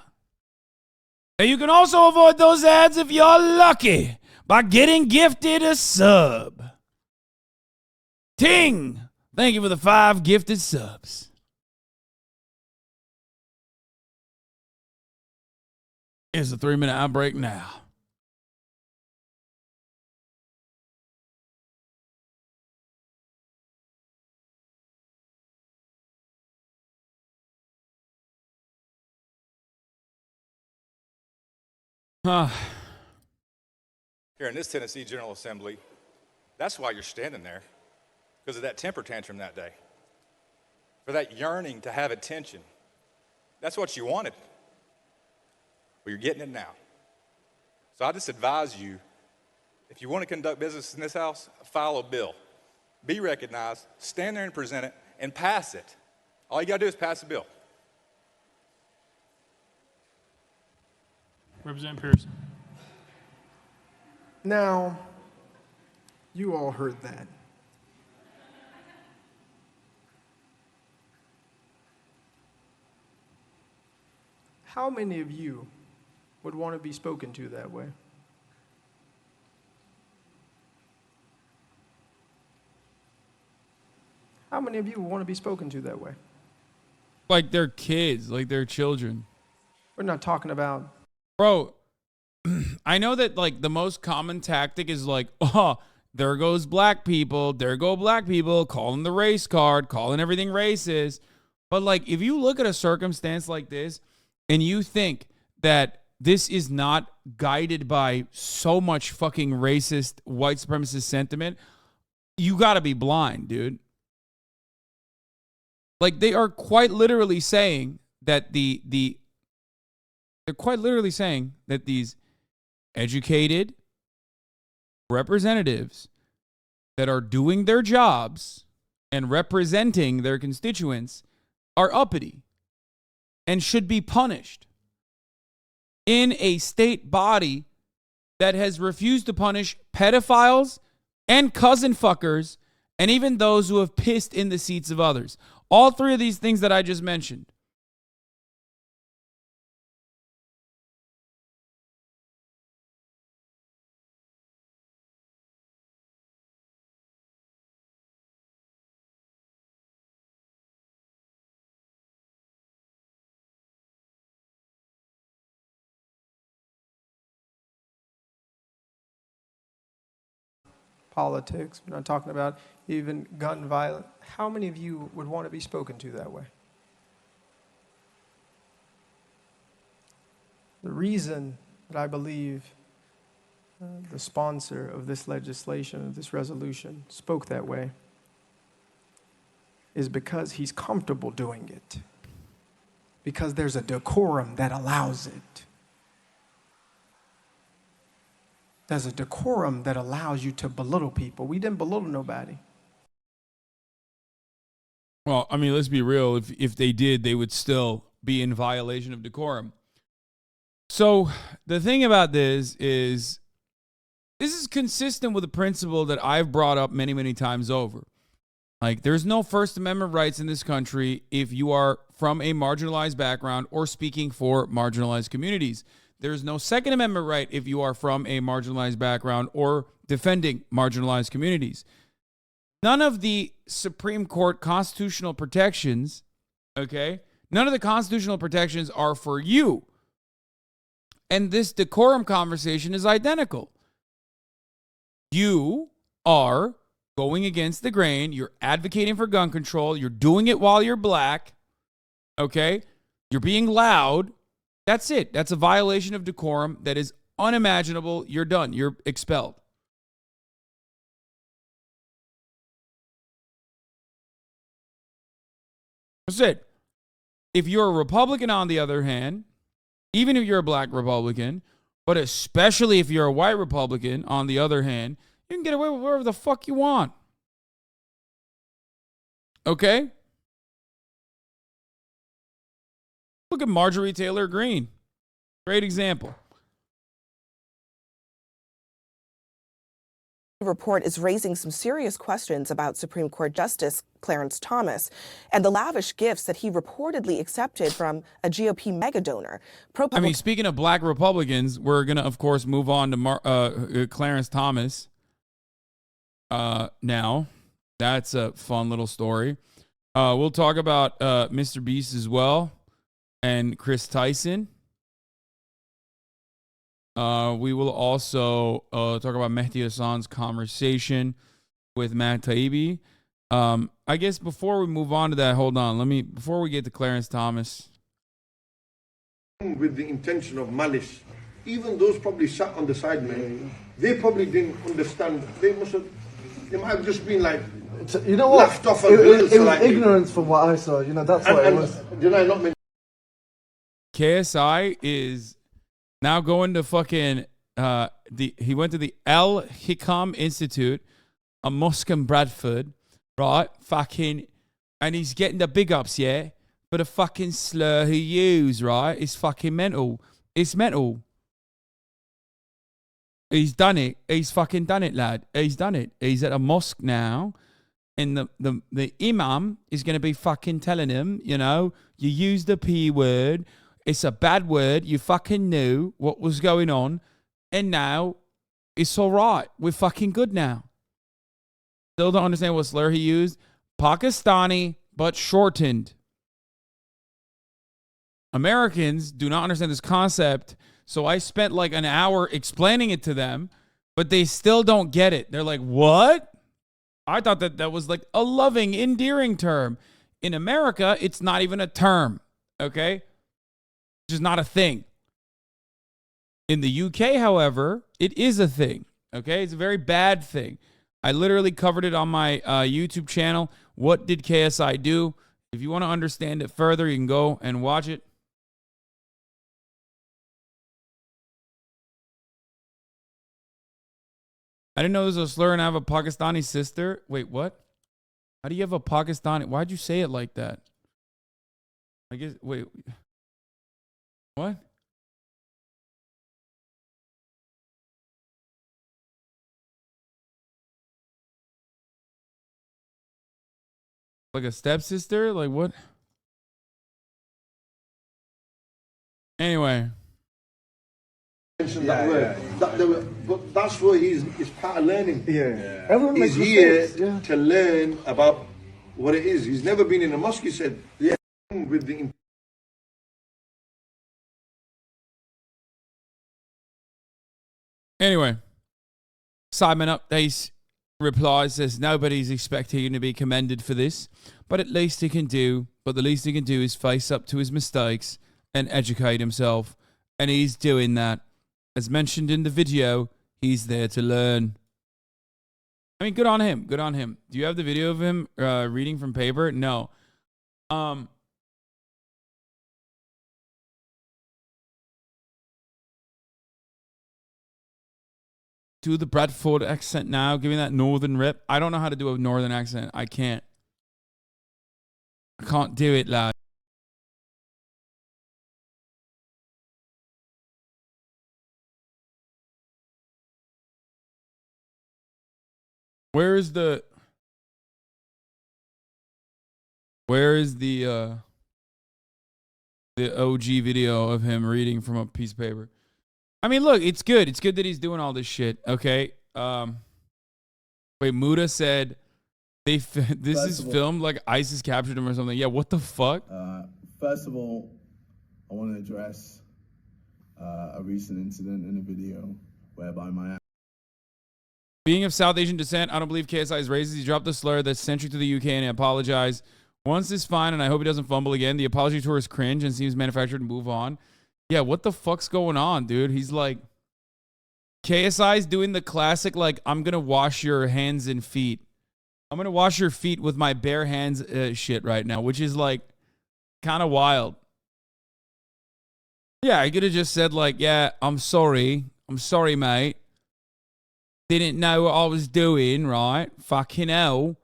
that you can also avoid those ads if you're lucky by getting gifted a sub. Ting! Thank you for the 5 gifted subs. Here's the 3-minute outbreak now. Here in this Tennessee General Assembly, that's why you're standing there, because of that temper tantrum that day, for that yearning to have attention. That's what you wanted. Well, you're getting it now. So I just advise you, if you want to conduct business in this house, file a bill. Be recognized, stand there and present it, and pass it. All you got to do is pass the bill. Representative Pearson. Now, you all heard that. How many of you would want to be spoken to that way? How many of you would want to be spoken to that way? Like they're kids, like they're children. We're not talking about... Bro, I know that like the most common tactic is like, oh, there goes black people, there go black people, calling the race card, calling everything racist. But like, if you look at a circumstance like this and you think that this is not guided by so much fucking racist white supremacist sentiment, you gotta be blind, dude. Like they are quite literally saying that they're quite literally saying that these educated representatives that are doing their jobs and representing their constituents are uppity and should be punished in a state body that has refused to punish pedophiles and cousin fuckers and even those who have pissed in the seats of others. All three of these things that I just mentioned. Politics, we're not talking about even gun violence. How many of you would want to be spoken to that way? The reason that I believe the sponsor of this legislation, of this resolution, spoke that way is because he's comfortable doing it. Because there's a decorum that allows it. There's a decorum that allows you to belittle people. We didn't belittle nobody. Well, I mean, let's be real. If they did, they would still be in violation of decorum. So the thing about this is consistent with the principle that I've brought up many, many times over. Like, there's no First Amendment rights in this country if you are from a marginalized background or speaking for marginalized communities. There's no Second Amendment right if you are from a marginalized background or defending marginalized communities. None of the Supreme Court constitutional protections, okay, none of the constitutional protections are for you. And this decorum conversation is identical. You are going against the grain. You're advocating for gun control. You're doing it while you're black, okay? You're being loud. That's it. That's a violation of decorum that is unimaginable. You're done. You're expelled. That's it. If you're a Republican, on the other hand, even if you're a black Republican, but especially if you're a white Republican, on the other hand, you can get away with whatever the fuck you want. Okay? Look at Marjorie Taylor Greene. Great example. The report is raising some serious questions about Supreme Court Justice Clarence Thomas and the lavish gifts that he reportedly accepted from a GOP mega donor. I mean, speaking of black Republicans, we're going to, of course, move on to Clarence Thomas. Now, that's a fun little story. We'll talk about Mr. Beast as well and Chris Tyson. We will also talk about Mehdi Hassan's conversation with Matt Taibbi. I guess before we move on to that, hold on. Before we get to Clarence Thomas. With the intention of malice, even those probably sat on the side, man, they probably didn't understand. They might have just been like, you know what? Laughed off It was like, ignorance from what I saw. You know, that's what it was. Did I not mention? KSI is now going to fucking he went to the Al Hikam Institute, a mosque in Bradford, right? Fucking, and he's getting the big ups, yeah, for the fucking slur he used, right? It's fucking mental. It's mental. He's done it. He's fucking done it, lad. He's done it. He's at a mosque now, and the imam is going to be fucking telling him, you know, you used the P word. It's a bad word. You fucking knew what was going on. And now it's all right. We're fucking good now. Still don't understand what slur he used. Pakistani, but shortened. Americans do not understand this concept. So I spent like an hour explaining it to them, but they still don't get it. They're like, what? I thought that was like a loving, endearing term. In America, it's not even a term. Okay? It's just not a thing. In the UK, however, it is a thing. Okay? It's a very bad thing. I literally covered it on my YouTube channel. What did KSI do? If you want to understand it further, you can go and watch it. I didn't know this was a slur and I have a Pakistani sister. Wait, what? How do you have a Pakistani? Why'd you say it like that? I guess, wait. What? Like a stepsister? Like what? Anyway. Mention that word. But that's what it's part of learning. Yeah. Everyone He's makes here mistakes, yeah. to learn about what it is. He's never been in a mosque. He said, yeah, with the Anyway. Simon Updates replies, says, nobody's expecting him to be commended for this, but the least he can do is face up to his mistakes and educate himself. And he's doing that. As mentioned in the video, he's there to learn. I mean, good on him. Good on him. Do you have the video of him reading from paper? No. Do the Bradford accent now. Give me that northern rip. I don't know how to do a northern accent. I can't. I can't do it, lad. Where is the OG video of him reading from a piece of paper? I mean, look, it's good. It's good that he's doing all this shit. Okay. Wait, Muda said this is filmed like ISIS captured him or something. Yeah, what the fuck? First of all, I want to address a recent incident in a video whereby Being of South Asian descent, I don't believe KSI is racist. He dropped the slur that's centric to the UK and he apologized. Once is fine, and I hope he doesn't fumble again. The apology tour is cringe and seems manufactured and move on. Yeah, what the fuck's going on, dude? He's like, KSI's doing the classic, like, I'm going to wash your hands and feet. I'm going to wash your feet with my bare hands shit right now, which is, like, kind of wild. Yeah, I could have just said, like, yeah, I'm sorry. I'm sorry, mate. Didn't know what I was doing, right? Fucking hell.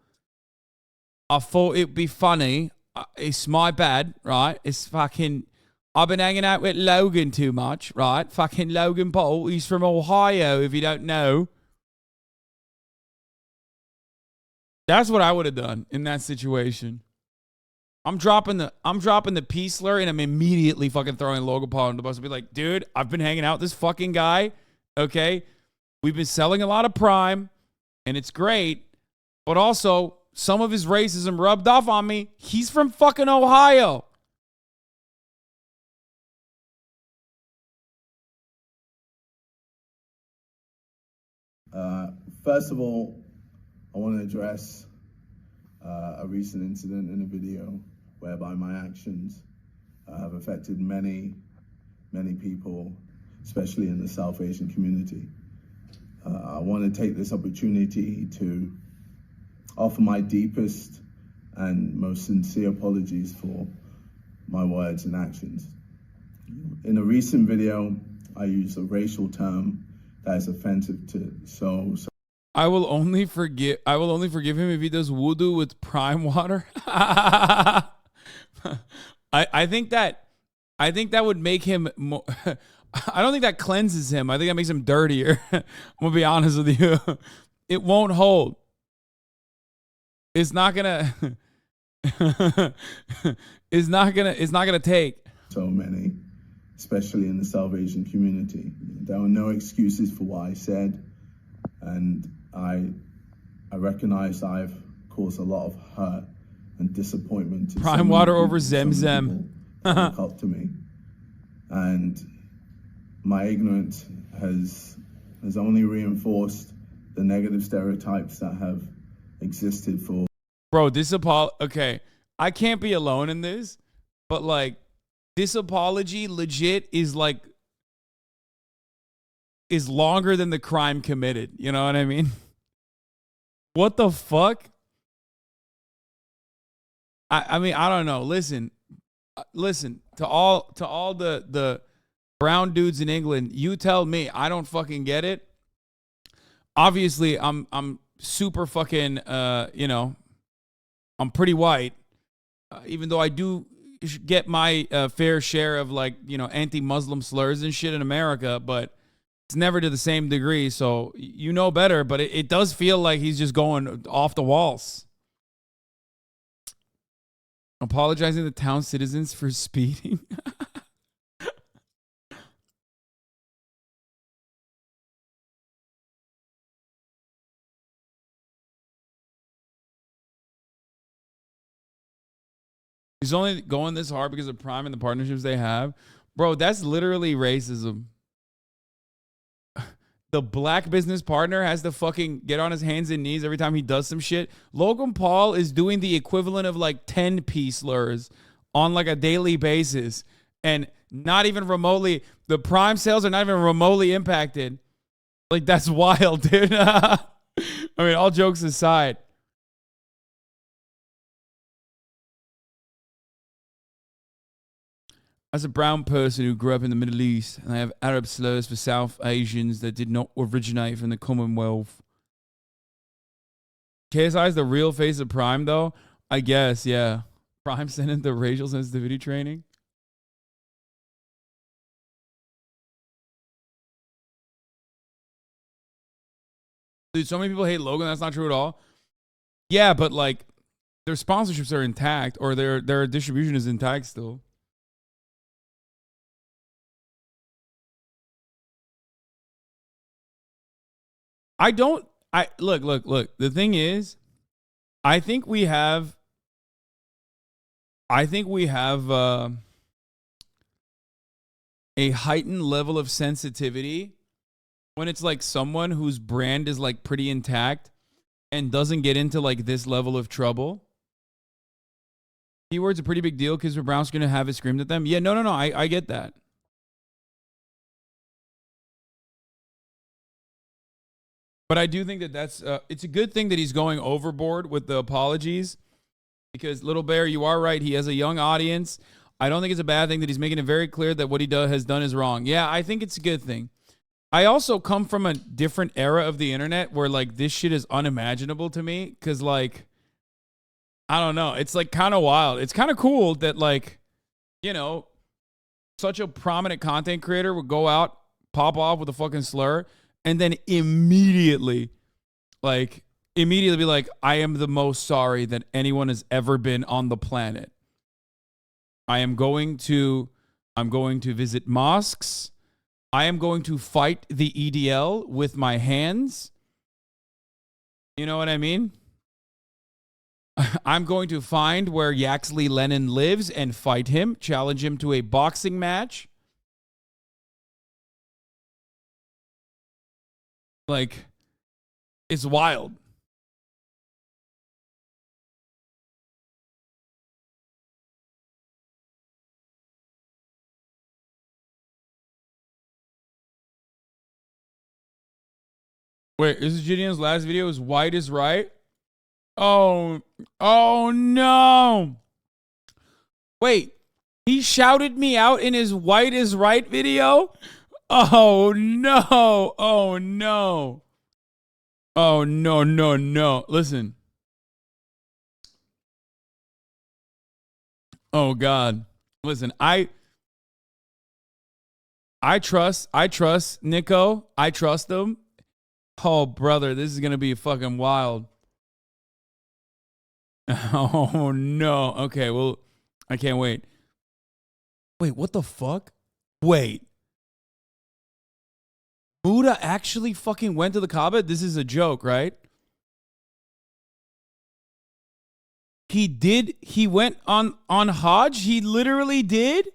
I thought it'd be funny. It's my bad, right? It's fucking... I've been hanging out with Logan too much, right? Fucking Logan Paul. He's from Ohio, if you don't know. That's what I would have done in that situation. I'm dropping the P slur and I'm immediately fucking throwing Logan Paul on the bus and be like, dude, I've been hanging out with this fucking guy, okay? We've been selling a lot of Prime, and it's great, but also some of his racism rubbed off on me. He's from fucking Ohio. First of all, I want to address a recent incident in a video whereby my actions have affected many people, especially in the South Asian community. I want to take this opportunity to offer my deepest and most sincere apologies for my words and actions. In a recent video, I used a racial term that is offensive to so. I will only forgive him if he does wudu with prime water. I think that would make him more. I don't think that cleanses him. I think that makes him dirtier. I'm gonna be honest with you. It won't hold. It's not gonna. It's not gonna take. So many, especially in the South Asian community. There are no excuses for what I said, and I recognize I've caused a lot of hurt and disappointment to prime water over Zemzem. Look up to me, and my ignorance has only reinforced the negative stereotypes that have existed for. Bro, okay, I can't be alone in this, but like, this apology legit is longer than the crime committed. You know what I mean? What the fuck? I mean, I don't know. Listen to all the brown dudes in England. You tell me, I don't fucking get it. obviously I'm super fucking you know, I'm pretty white, even though I do get my fair share of like, you know, anti-Muslim slurs and shit in America, but it's never to the same degree. So you know better, but it does feel like he's just going off the walls. Apologizing to town citizens for speeding. He's only going this hard because of Prime and the partnerships they have. Bro, that's literally racism. The black business partner has to fucking get on his hands and knees every time he does some shit. Logan Paul is doing the equivalent of like 10-piece slurs on like a daily basis. And not even remotely, the Prime sales are not even remotely impacted. Like, that's wild, dude. I mean, all jokes aside. As a brown person who grew up in the Middle East, and I have Arab slurs for South Asians that did not originate from the Commonwealth. KSI is the real face of Prime, though? I guess, yeah. Prime sent in the racial sensitivity training. Dude, so many people hate Logan. That's not true at all. Yeah, but like, their sponsorships are intact, or their distribution is intact still. Look. The thing is, I think we have a heightened level of sensitivity when it's like someone whose brand is like pretty intact and doesn't get into like this level of trouble. Keyword's a pretty big deal because Brown's going to have it screamed at them. Yeah, no. I get that. But I do think that that's it's a good thing that he's going overboard with the apologies, because Little Bear, you are right. He has a young audience. I don't think it's a bad thing that he's making it very clear that what he has done is wrong. Yeah, I think it's a good thing. I also come from a different era of the internet where like this shit is unimaginable to me, because like, I don't know. It's like kind of wild. It's kind of cool that like, you know, such a prominent content creator would go out, pop off with a fucking slur, and then immediately be like, I am the most sorry that anyone has ever been on the planet. I'm going to visit mosques. I am going to fight the EDL with my hands. You know what I mean? I'm going to find where Yaxley Lennon lives and fight him, challenge him to a boxing match. Like, it's wild. Wait, is this Gideon's last video? Is white is right? Oh no. Wait, he shouted me out in his white is right video? Oh no. Oh no. Oh no. Listen. Oh God. Listen, I trust Nico. I trust him. Oh brother, this is gonna be fucking wild. Oh no. Okay, well, I can't wait. Wait, what the fuck? Wait. Buddha actually fucking went to the Kaaba? This is a joke, right? He did? He went on Hajj? He literally did?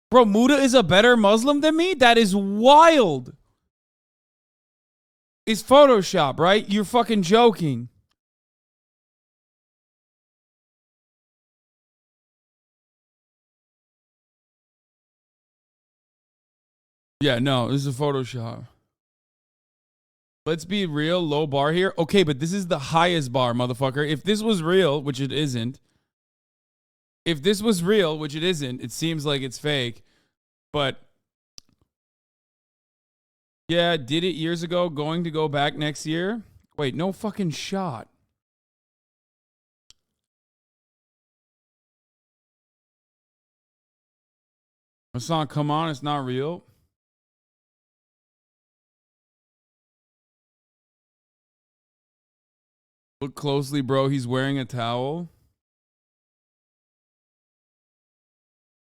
Bro, Muda is a better Muslim than me? That is wild. It's Photoshop, right? You're fucking joking. Yeah, no, this is a Photoshop. Let's be real, low bar here. Okay, but this is the highest bar, motherfucker. If this was real, which it isn't. If this was real, which it isn't, it seems like it's fake. But Yeah, did it years ago, going to go back next year. Wait, no fucking shot. It's not, come on, it's not real. Look closely, bro. He's wearing a towel.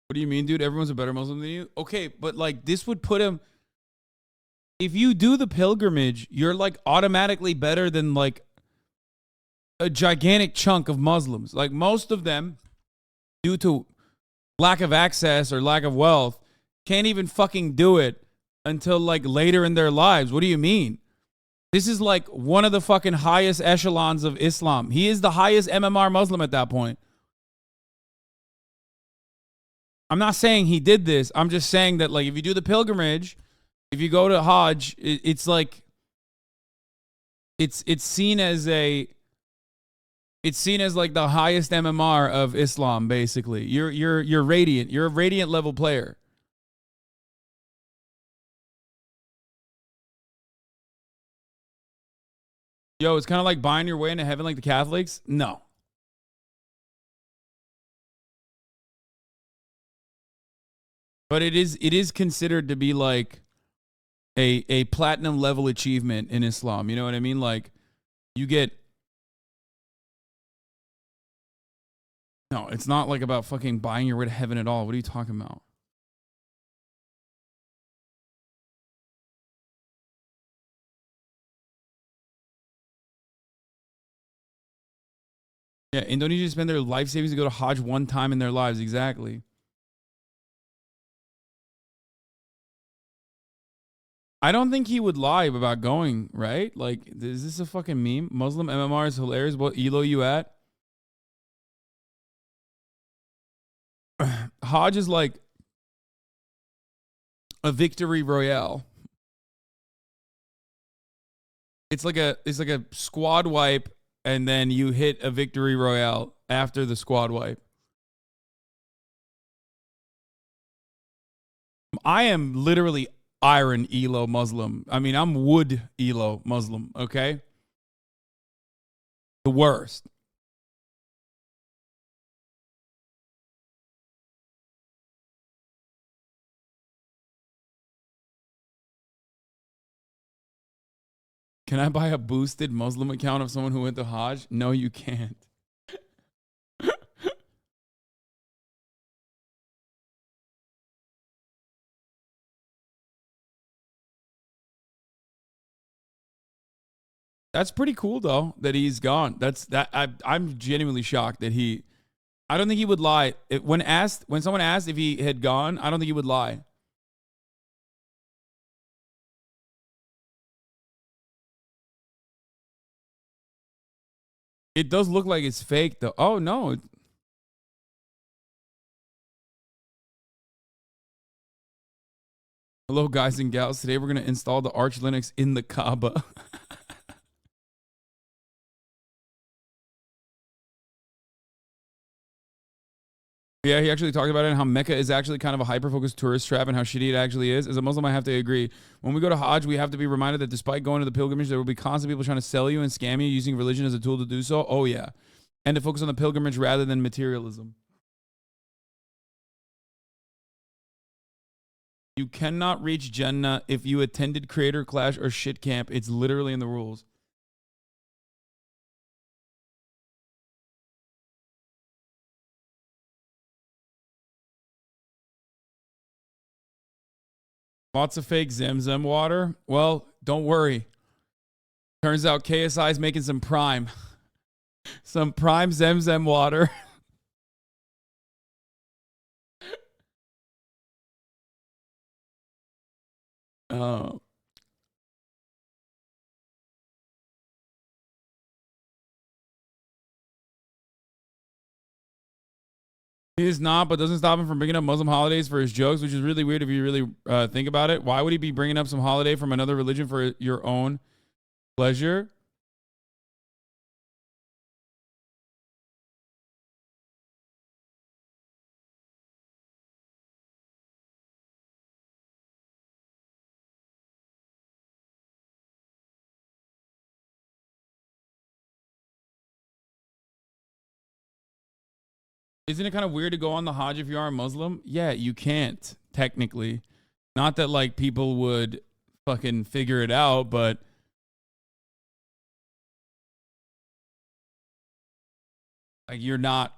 What do you mean, dude? Everyone's a better Muslim than you. Okay, but like this would put him. If you do the pilgrimage, you're like automatically better than like a gigantic chunk of Muslims. Like most of them, due to lack of access or lack of wealth, can't even fucking do it until like later in their lives. What do you mean? This is like one of the fucking highest echelons of Islam. He is the highest MMR Muslim at that point. I'm not saying he did this. I'm just saying that like if you do the pilgrimage, if you go to Hajj, it's like it's seen as a it's seen as like the highest MMR of Islam. Basically, you're radiant. You're a radiant level player. Yo, it's kind of like buying your way into heaven like the Catholics. No. But it is considered to be like a platinum level achievement in Islam. You know what I mean? Like you get. No, it's not like about fucking buying your way to heaven at all. What are you talking about? Yeah, Indonesia spend their life savings to go to Hajj one time in their lives. Exactly. I don't think he would lie about going, right? Like, is this a fucking meme? Muslim MMR is hilarious. What ELO you at? Hajj is like a victory royale. It's like a squad wipe, and then you hit a victory royale after the squad wipe. I am literally iron ELO Muslim. I mean, I'm wood ELO Muslim, okay? The worst. Can I buy a boosted Muslim account of someone who went to Hajj? No, you can't. That's pretty cool though that he's gone. I'm genuinely shocked that he. I don't think he would lie. When someone asked if he had gone, I don't think he would lie. It does look like it's fake though. Oh no. Hello guys and gals. Today we're going to install the Arch Linux in the Kaaba. Yeah, he actually talked about it and how Mecca is actually kind of a hyper-focused tourist trap and how shitty it actually is. As a Muslim, I have to agree. When we go to Hajj, we have to be reminded that despite going to the pilgrimage, there will be constant people trying to sell you and scam you using religion as a tool to do so. Oh, yeah. And to focus on the pilgrimage rather than materialism. You cannot reach Jannah if you attended Creator Clash or Shit Camp. It's literally in the rules. Lots of fake Zemzem water. Well, don't worry. Turns out KSI is making some prime. Some prime Zemzem water. Oh. He is not, but doesn't stop him from bringing up Muslim holidays for his jokes, which is really weird if you really think about it. Why would he be bringing up some holiday from another religion for your own pleasure? Isn't it kind of weird to go on the Hajj if you are a Muslim? Yeah, you can't, technically. Not that, like, people would fucking figure it out, but like, you're not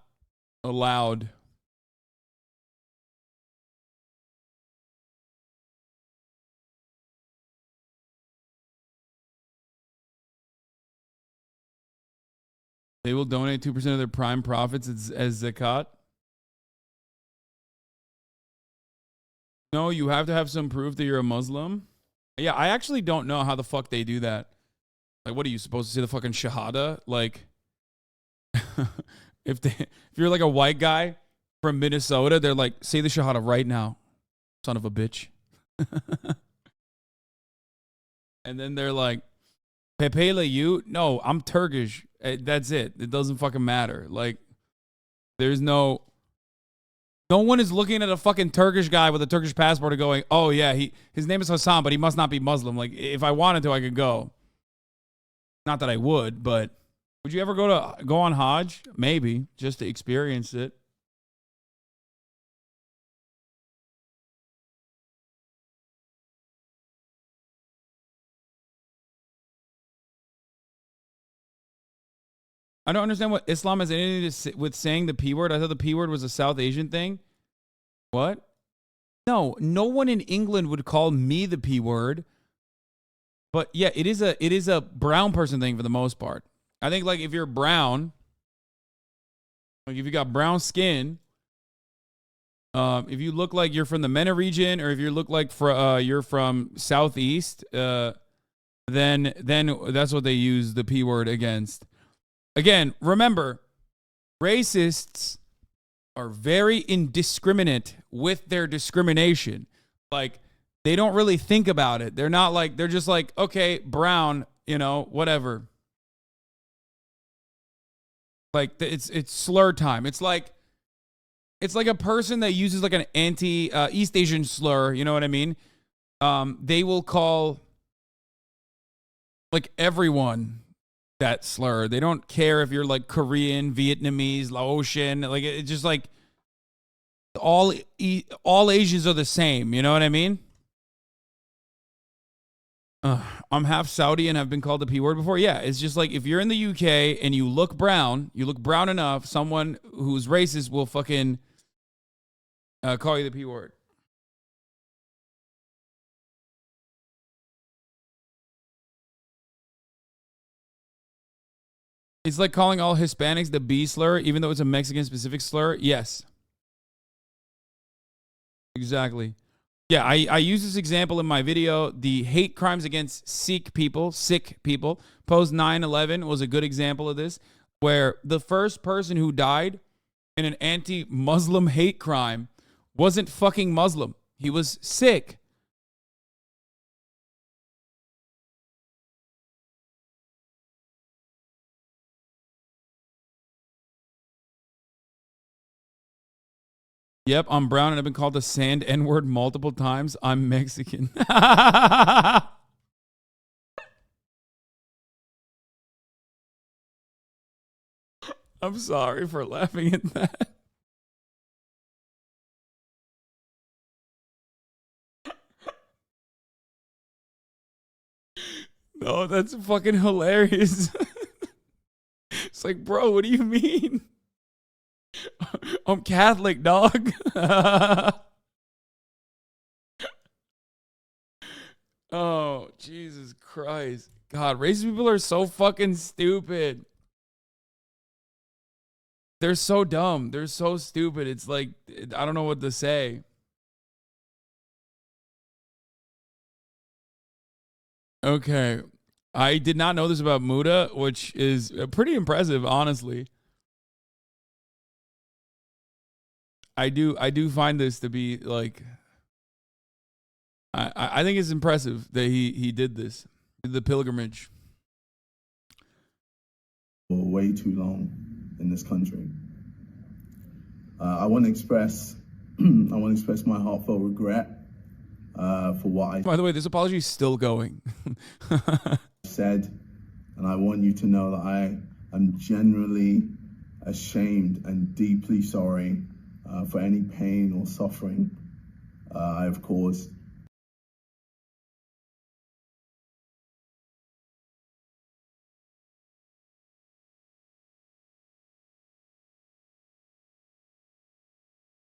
allowed. They will donate 2% of their prime profits as zakat. No, you have to have some proof that you're a Muslim. Yeah, I actually don't know how the fuck they do that. Like, what are you supposed to say, the fucking shahada? Like, if you're like a white guy from Minnesota, they're like, say the shahada right now, son of a bitch. And then they're like, Pepele, you? No, I'm Turkish. That's it. It doesn't fucking matter. Like, there's no one is looking at a fucking Turkish guy with a Turkish passport and going, oh yeah, his name is Hassan, but he must not be Muslim. Like, if I wanted to, I could go. Not that I would, but would you ever go on Hajj? Maybe, just to experience it. I don't understand what Islam has anything to do with saying the P word. I thought the P word was a South Asian thing. What? No one in England would call me the P word. But yeah, it is a brown person thing for the most part. I think, like, if you're brown, like if you got brown skin, if you look like you're from the MENA region, or if you look like you're from Southeast, then that's what they use the P word against. Again, remember, racists are very indiscriminate with their discrimination. Like, they don't really think about it. They're not like, they're just like, okay, brown, whatever. Like, it's slur time. It's like a person that uses like an East Asian slur, you know what I mean? They will call like everyone that slur. They don't care if you're like Korean, Vietnamese, Laotian. Like, it's just like all Asians are the same. You know what I mean? I'm half Saudi and have been called the P word before. Yeah, it's just like, if you're in the UK and you look brown enough, someone who's racist will fucking call you the P word. It's like calling all Hispanics the B slur, even though it's a Mexican-specific slur. Yes. Exactly. Yeah, I use this example in my video. The hate crimes against Sikh people, post 9/11 was a good example of this, where the first person who died in an anti-Muslim hate crime wasn't fucking Muslim. He was Sikh. Yep, I'm brown and I've been called the sand N-word multiple times. I'm Mexican. I'm sorry for laughing at that. No, that's fucking hilarious. It's like, bro, what do you mean? I'm Catholic, dog. Oh, Jesus Christ. God, racist people are so fucking stupid. They're so dumb. They're so stupid. It's like, I don't know what to say. Okay. I did not know this about Muda, which is pretty impressive, honestly. I do find this to be like, I think it's impressive that he did this, the pilgrimage. For way too long in this country. I want to express my heartfelt regret for what I By the way, this apology is still going. said, and I want you to know that I am genuinely ashamed and deeply sorry for any pain or suffering I have caused.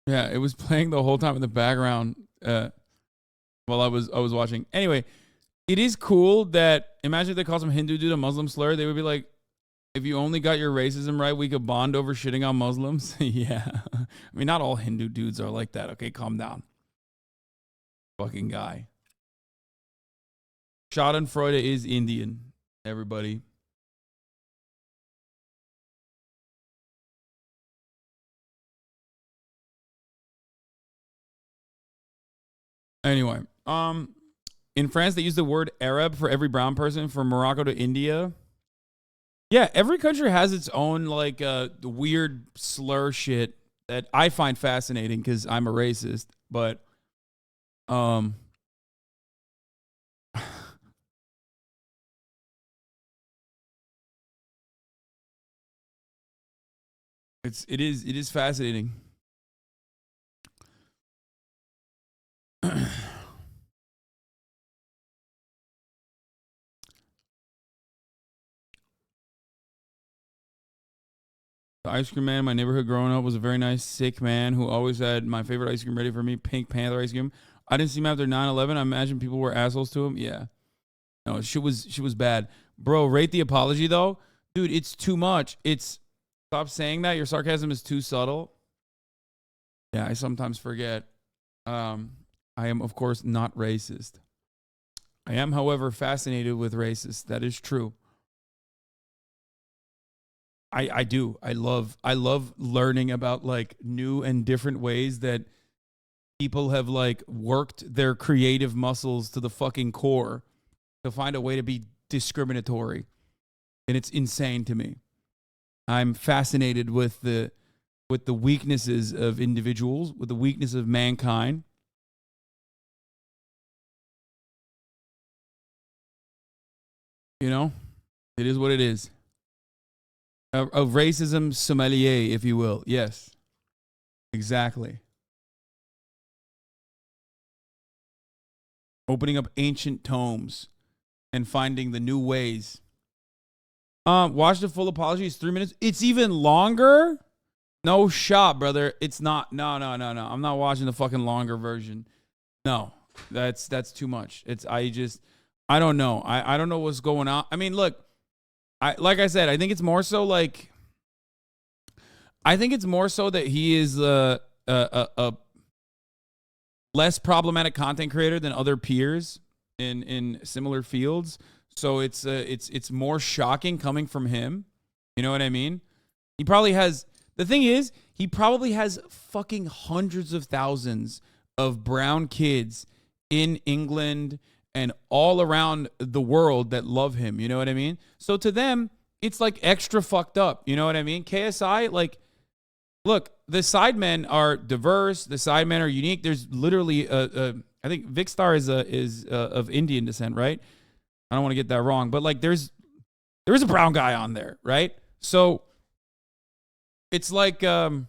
Yeah, it was playing the whole time in the background while I was watching. Anyway, it is cool that imagine if they call some Hindu dude a Muslim slur, they would be like, if you only got your racism right, we could bond over shitting on Muslims. Yeah. I mean, not all Hindu dudes are like that. Okay, calm down. Fucking guy. Schadenfreude is Indian, everybody. Anyway, in France, they use the word Arab for every brown person from Morocco to India. Yeah, every country has its own like weird slur shit that I find fascinating because I'm a racist. But it is fascinating. The ice cream man in my neighborhood growing up was a very nice, sick man who always had my favorite ice cream ready for me, Pink Panther ice cream. I didn't see him after 9/11. I imagine people were assholes to him. Yeah. No, she was bad. Bro, rate the apology though. Dude, it's too much. Stop saying that. Your sarcasm is too subtle. Yeah, I sometimes forget. I am, of course, not racist. I am, however, fascinated with racists. That is true. I do. I love learning about like new and different ways that people have like worked their creative muscles to the fucking core to find a way to be discriminatory. And it's insane to me. I'm fascinated with the weaknesses of individuals, with the weakness of mankind. You know, it is what it is. A racism sommelier, if you will. Yes, exactly. Opening up ancient tomes and finding the new ways. Watch the full apology. It's 3 minutes. It's even longer. No shot, brother. It's not. No. I'm not watching the fucking longer version. No, that's too much. I don't know. I don't know what's going on. I mean, look, like I said, I think it's more so that he is a less problematic content creator than other peers in similar fields. So it's more shocking coming from him. You know what I mean? He probably has. The thing is, he probably has fucking hundreds of thousands of brown kids in England and all around the world that love him. You know what I mean? So to them, it's like extra fucked up. You know what I mean? KSI, like, look, the sidemen are diverse. The sidemen are unique. There's literally I think Vicstar is of Indian descent, right? I don't want to get that wrong, but like there is a brown guy on there, right? So it's like if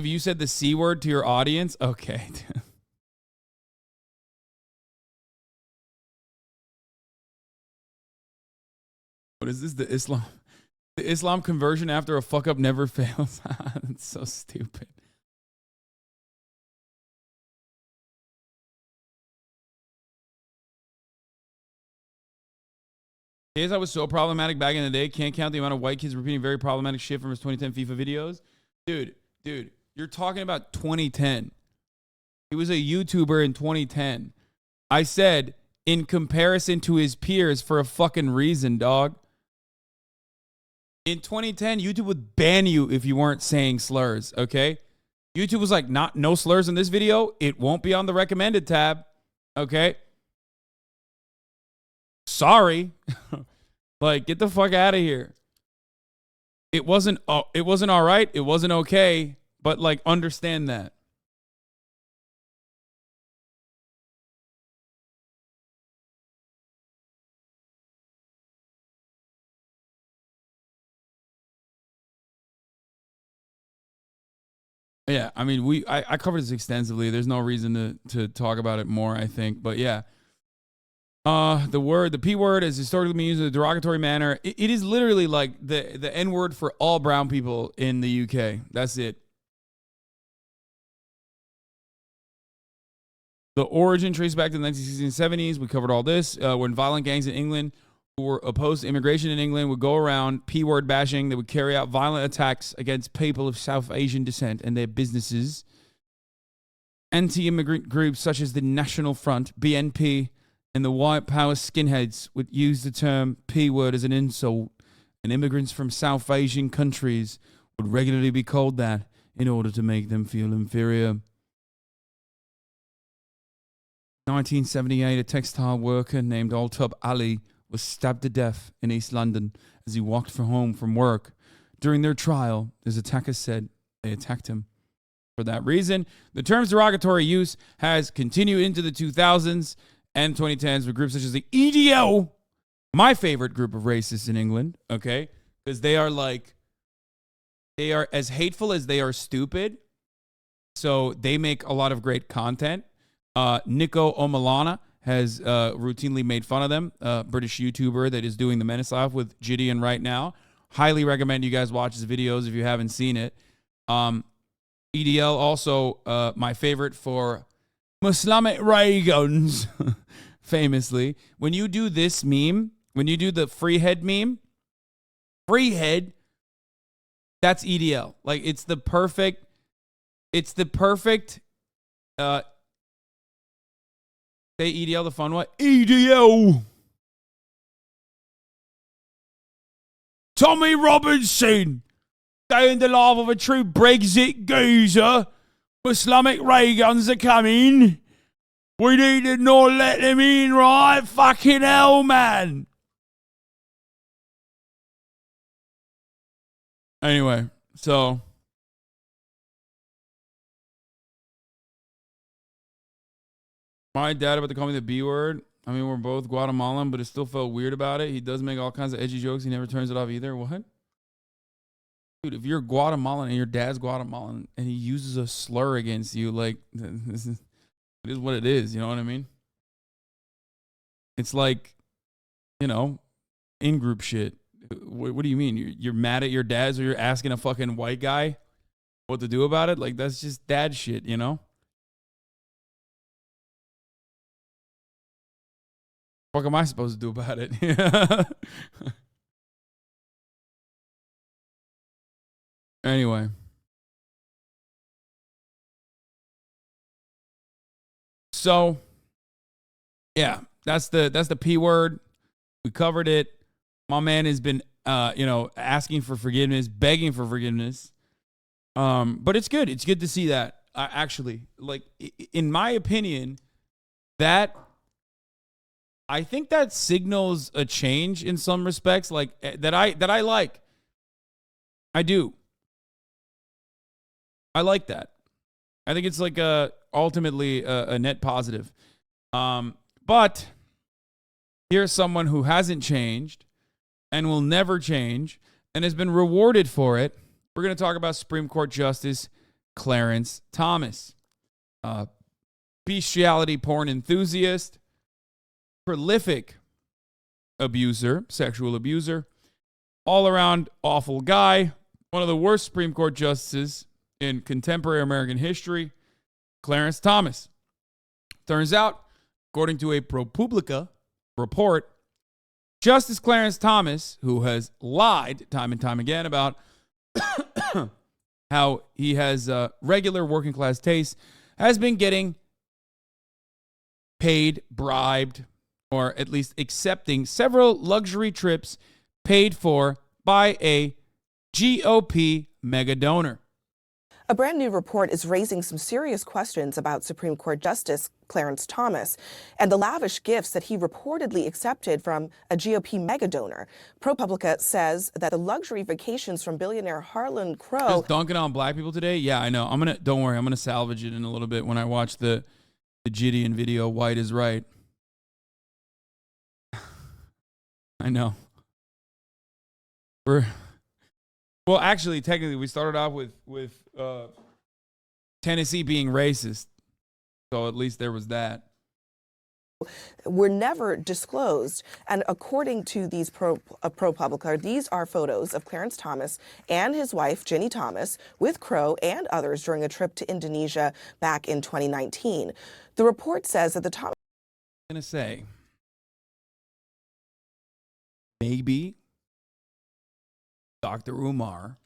you said the C word to your audience, okay. What is this? The Islam conversion after a fuck up never fails. That's so stupid. I was so problematic back in the day. Can't count the amount of white kids repeating very problematic shit from his 2010 FIFA videos. Dude, you're talking about 2010. He was a YouTuber in 2010. I said, in comparison to his peers, for a fucking reason, dog. In 2010, YouTube would ban you if you weren't saying slurs, okay? YouTube was like, no slurs in this video. It won't be on the recommended tab, okay? Sorry. Like, get the fuck out of here. It wasn't all right. It wasn't okay, but like, understand that. Yeah, I mean, I covered this extensively. There's no reason to talk about it more, I think. But yeah. The P word is historically been used in a derogatory manner. It is literally like the N word for all brown people in the UK. That's it. The origin traced back to the 1960s and 70s. We covered all this. When violent gangs in England who were opposed to immigration in England would go around P word bashing. They would carry out violent attacks against people of South Asian descent and their businesses. Anti-immigrant groups such as the National Front, BNP, and the white power skinheads would use the term P word as an insult, and immigrants from South Asian countries would regularly be called that in order to make them feel inferior. 1978, a textile worker named Altub Ali was stabbed to death in East London as he walked home from work. During their trial, his attackers said they attacked him. For that reason, the term's derogatory use has continued into the 2000s and 2010s with groups such as the EDL, my favorite group of racists in England, okay? Because they are as hateful as they are stupid. So they make a lot of great content. Nico Omalana has routinely made fun of them, British YouTuber that is doing the Menace Live with Gideon right now. Highly recommend you guys watch his videos if you haven't seen it. EDL also my favorite for Islamic ray guns, famously. When you do this meme, when you do the free head meme, free head, that's EDL. Like it's the perfect, say EDL the fun what? EDL. Tommy Robinson, staying the life of a true Brexit geezer. Islamic ray guns are coming. We need to not let them in, right? Fucking hell, man. Anyway, so my dad about to call me the B word. I mean, we're both Guatemalan, but it still felt weird about it. He does make all kinds of edgy jokes. He never turns it off either. What? Dude, if you're Guatemalan and your dad's Guatemalan and he uses a slur against you, like, it is what it is. You know what I mean? It's like, in-group shit. What do you mean? You're mad at your dad, or you're asking a fucking white guy what to do about it? Like, that's just dad shit, you know? What am I supposed to do about it? Anyway. So, yeah, that's the P word. We covered it. My man has been, asking for forgiveness, begging for forgiveness. But it's good. It's good to see that. Actually, like, in my opinion, I think that signals a change in some respects, like that I like. I do. I like that. I think it's like ultimately a net positive. But here's someone who hasn't changed and will never change and has been rewarded for it. We're going to talk about Supreme Court Justice Clarence Thomas. Bestiality porn enthusiast, prolific abuser, sexual abuser, all-around awful guy, one of the worst Supreme Court justices in contemporary American history, Clarence Thomas. Turns out, according to a ProPublica report, Justice Clarence Thomas, who has lied time and time again about how he has regular working class tastes, has been getting paid, bribed, or at least accepting several luxury trips paid for by a GOP mega donor. A brand new report is raising some serious questions about Supreme Court Justice Clarence Thomas and the lavish gifts that he reportedly accepted from a GOP mega donor. ProPublica says that the luxury vacations from billionaire Harlan Crow. Just dunking on black people today? Yeah, I know. Don't worry, I'm gonna salvage it in a little bit when I watch the Gideon video, White is Right. I know. Well, actually, technically, we started off with Tennessee being racist. So at least there was that. Were never disclosed. And according to these ProPublica, these are photos of Clarence Thomas and his wife, Ginny Thomas, with Crow and others during a trip to Indonesia back in 2019. The report says that the Thomas... I'm going to say, maybe Dr. Umar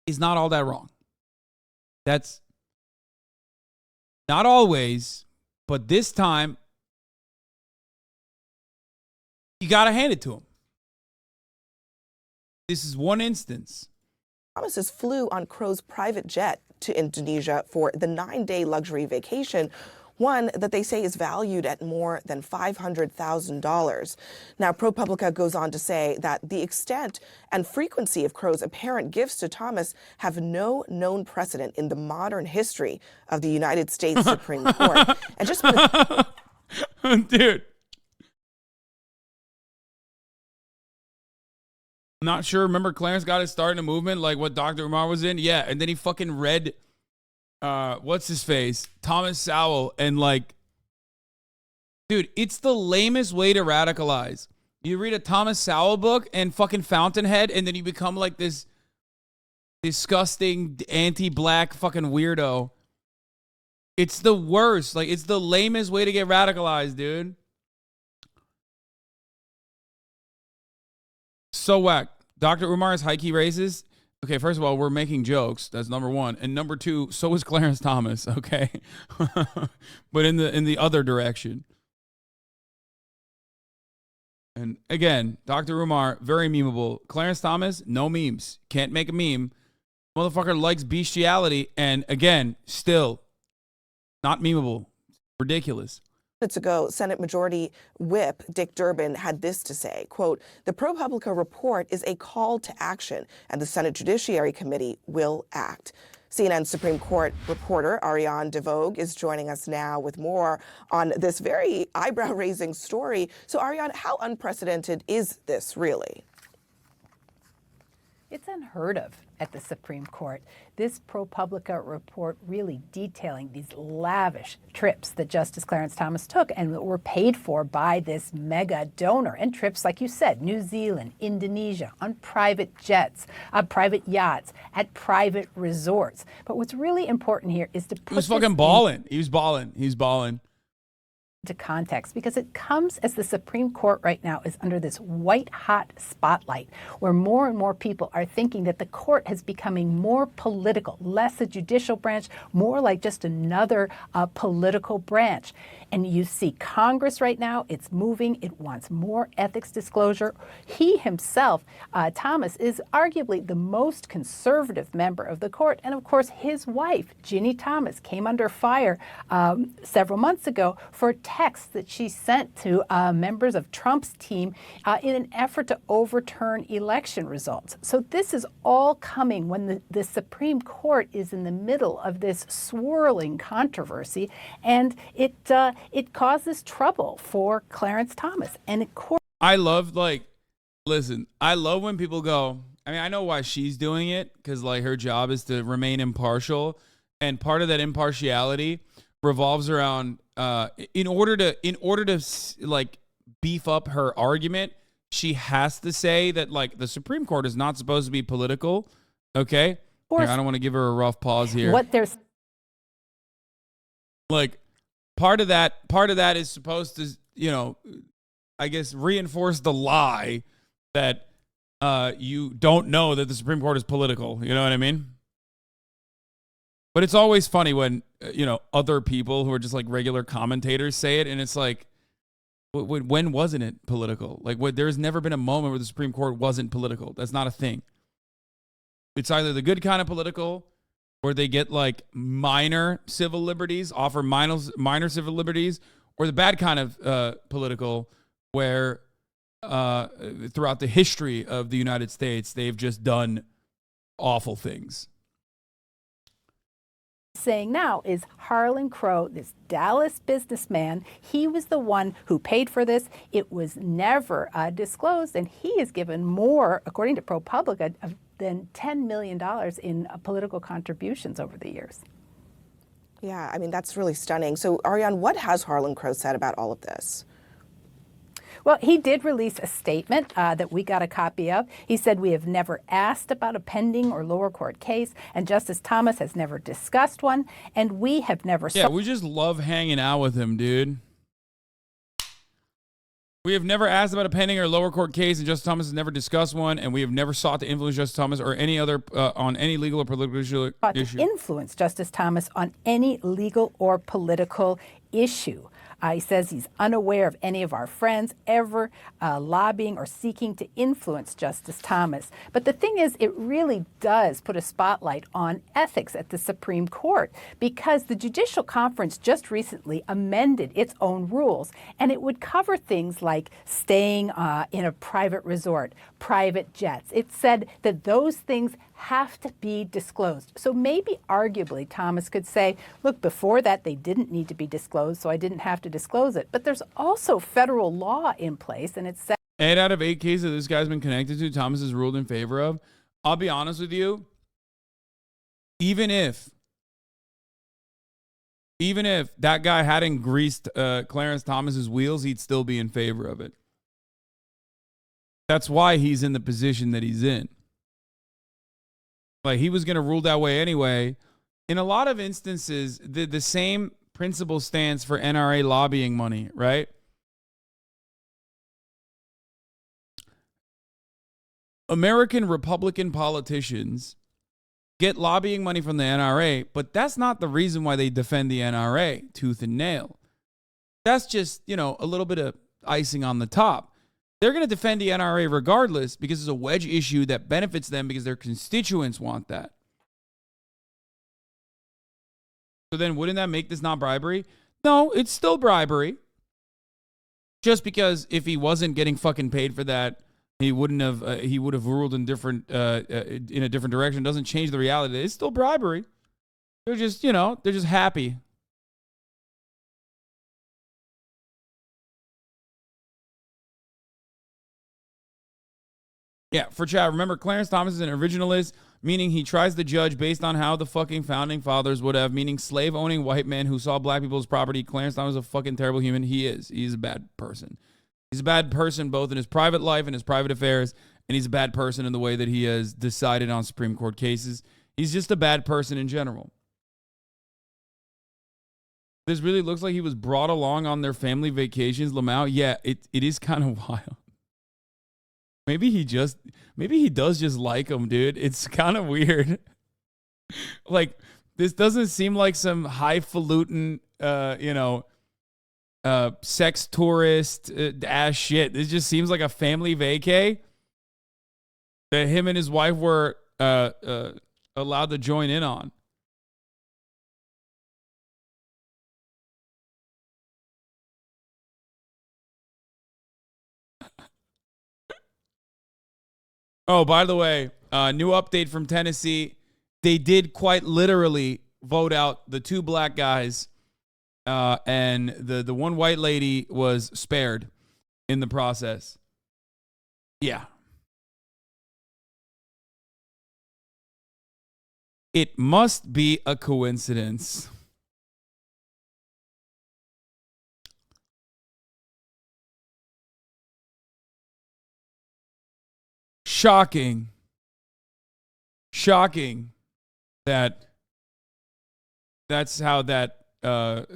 is not all that wrong. That's not always, but this time, you got to hand it to him. This is one instance. Thomas flew on Crow's private jet to Indonesia for the 9-day luxury vacation, one that they say is valued at more than $500,000. Now, ProPublica goes on to say that the extent and frequency of Crow's apparent gifts to Thomas have no known precedent in the modern history of the United States Supreme Court. And just dude, I'm not sure. Remember, Clarence got his start in a movement like what Dr. Umar was in? Yeah, and then he fucking read what's his face? Thomas Sowell, and like, dude, it's the lamest way to radicalize. You read a Thomas Sowell book and fucking Fountainhead, and then you become like this disgusting anti-black fucking weirdo. It's the worst. Like, it's the lamest way to get radicalized, dude. So whack. Dr. Umar is high-key racist. Okay, first of all, we're making jokes. That's number one. And number two, so is Clarence Thomas, okay? But in the other direction. And again, Dr. Umar, very memeable. Clarence Thomas, no memes. Can't make a meme. Motherfucker likes bestiality. And again, still not memeable. Ridiculous. Minutes ago, Senate Majority Whip Dick Durbin had this to say, quote, "The ProPublica report is a call to action, and the Senate Judiciary Committee will act." CNN Supreme Court reporter Ariane DeVogue is joining us now with more on this very eyebrow-raising story. So, Ariane, how unprecedented is this really? It's unheard of at the Supreme Court. This ProPublica report really detailing these lavish trips that Justice Clarence Thomas took and that were paid for by this mega donor, and trips, like you said, New Zealand, Indonesia, on private jets, private yachts, at private resorts. But what's really important here is to put He was fucking balling. He was balling. He's balling. To context, because it comes as the Supreme Court right now is under this white-hot spotlight where more and more people are thinking that the court is becoming more political, less a judicial branch, more like just another political branch. And you see Congress right now, it's moving, it wants more ethics disclosure. He himself, Thomas, is arguably the most conservative member of the court. And of course, his wife, Ginny Thomas, came under fire several months ago for texts that she sent to members of Trump's team in an effort to overturn election results. So this is all coming when the Supreme Court is in the middle of this swirling controversy, and it causes trouble for Clarence Thomas. And I love, like, listen, I love when people go, I mean, I know why she's doing it, because like her job is to remain impartial, and part of that impartiality revolves around in order to like beef up her argument, she has to say that like the Supreme Court is not supposed to be political. Okay, here, I don't want to give her a rough pause here. What there's like part of that is supposed to, you know, I guess reinforce the lie that you don't know that the Supreme Court is political. You know what I mean? But it's always funny when, you know, other people who are just like regular commentators say it, and it's like, when wasn't it political? Like, there's never been a moment where the Supreme Court wasn't political. That's not a thing. It's either the good kind of political, where they get like minor civil liberties, offer minor civil liberties, or the bad kind of political, where throughout the history of the United States, they've just done awful things. Saying now is Harlan Crow, this Dallas businessman, he was the one who paid for this. It was never disclosed, and he is given more, according to ProPublica, than $10 million in political contributions over the years. Yeah, I mean, that's really stunning. So, Ariane, what has Harlan Crow said about all of this? Well, he did release a statement that we got a copy of. He said, "We have never asked about a pending or lower court case, and Justice Thomas has never discussed one, and we have never..." Yeah, we just love hanging out with him, dude. We have never asked about a pending or lower court case, and Justice Thomas has never discussed one, and we have never sought to influence Justice Thomas or any other on any legal or political issue. To influence Justice Thomas on any legal or political issue. He says he's unaware of any of our friends ever lobbying or seeking to influence Justice Thomas. But the thing is, it really does put a spotlight on ethics at the Supreme Court, because the Judicial Conference just recently amended its own rules, and it would cover things like staying in a private resort, private jets. It said that those things have to be disclosed. So maybe arguably Thomas could say, look, before that they didn't need to be disclosed, so I didn't have to disclose it. But there's also federal law in place, and it says 8 out of 8 cases this guy's been connected to, Thomas has ruled in favor of. I'll be honest with you, even if that guy hadn't greased Clarence Thomas's wheels, he'd still be in favor of it. That's why he's in the position that he's in. Like, he was going to rule that way anyway. In a lot of instances, the same principle stands for NRA lobbying money, right? American Republican politicians get lobbying money from the NRA, but that's not the reason why they defend the NRA tooth and nail. That's just, a little bit of icing on the top. They're going to defend the NRA regardless because it's a wedge issue that benefits them because their constituents want that. So then wouldn't that make this not bribery? No, it's still bribery. Just because if he wasn't getting fucking paid for that, he would have ruled in a different direction. Doesn't change the reality. It's still bribery. They're just, they're just happy. Yeah, for chat, remember, Clarence Thomas is an originalist, meaning he tries to judge based on how the fucking founding fathers would have, meaning slave-owning white man who saw black people as property. Clarence Thomas is a fucking terrible human. He is. He's a bad person. He's a bad person both in his private life and his private affairs, and he's a bad person in the way that he has decided on Supreme Court cases. He's just a bad person in general. This really looks like he was brought along on their family vacations, Lamau. Yeah, it is kind of wild. Maybe he does just like him, dude. It's kind of weird. Like, this doesn't seem like some highfalutin, sex tourist ass shit. This just seems like a family vacay that him and his wife were allowed to join in on. Oh, by the way, new update from Tennessee. They did quite literally vote out the 2 black guys, and the one white lady was spared in the process. Yeah. It must be a coincidence. Shocking that that's how that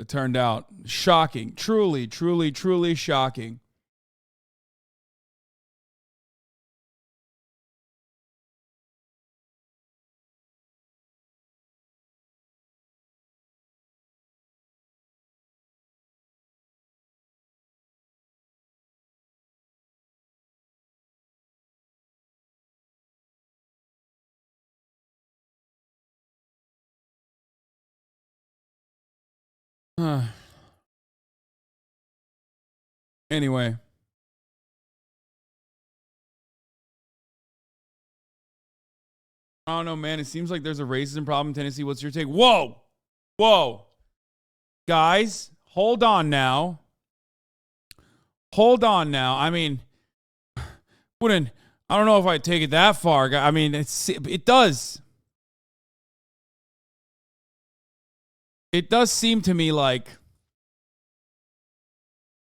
turned out. Shocking. Truly shocking. Anyway. I don't know, man. It seems like there's a racism problem in Tennessee. What's your take? Whoa. Guys, hold on now. I mean, I don't know if I take it that far. I mean, it does. It does seem to me like,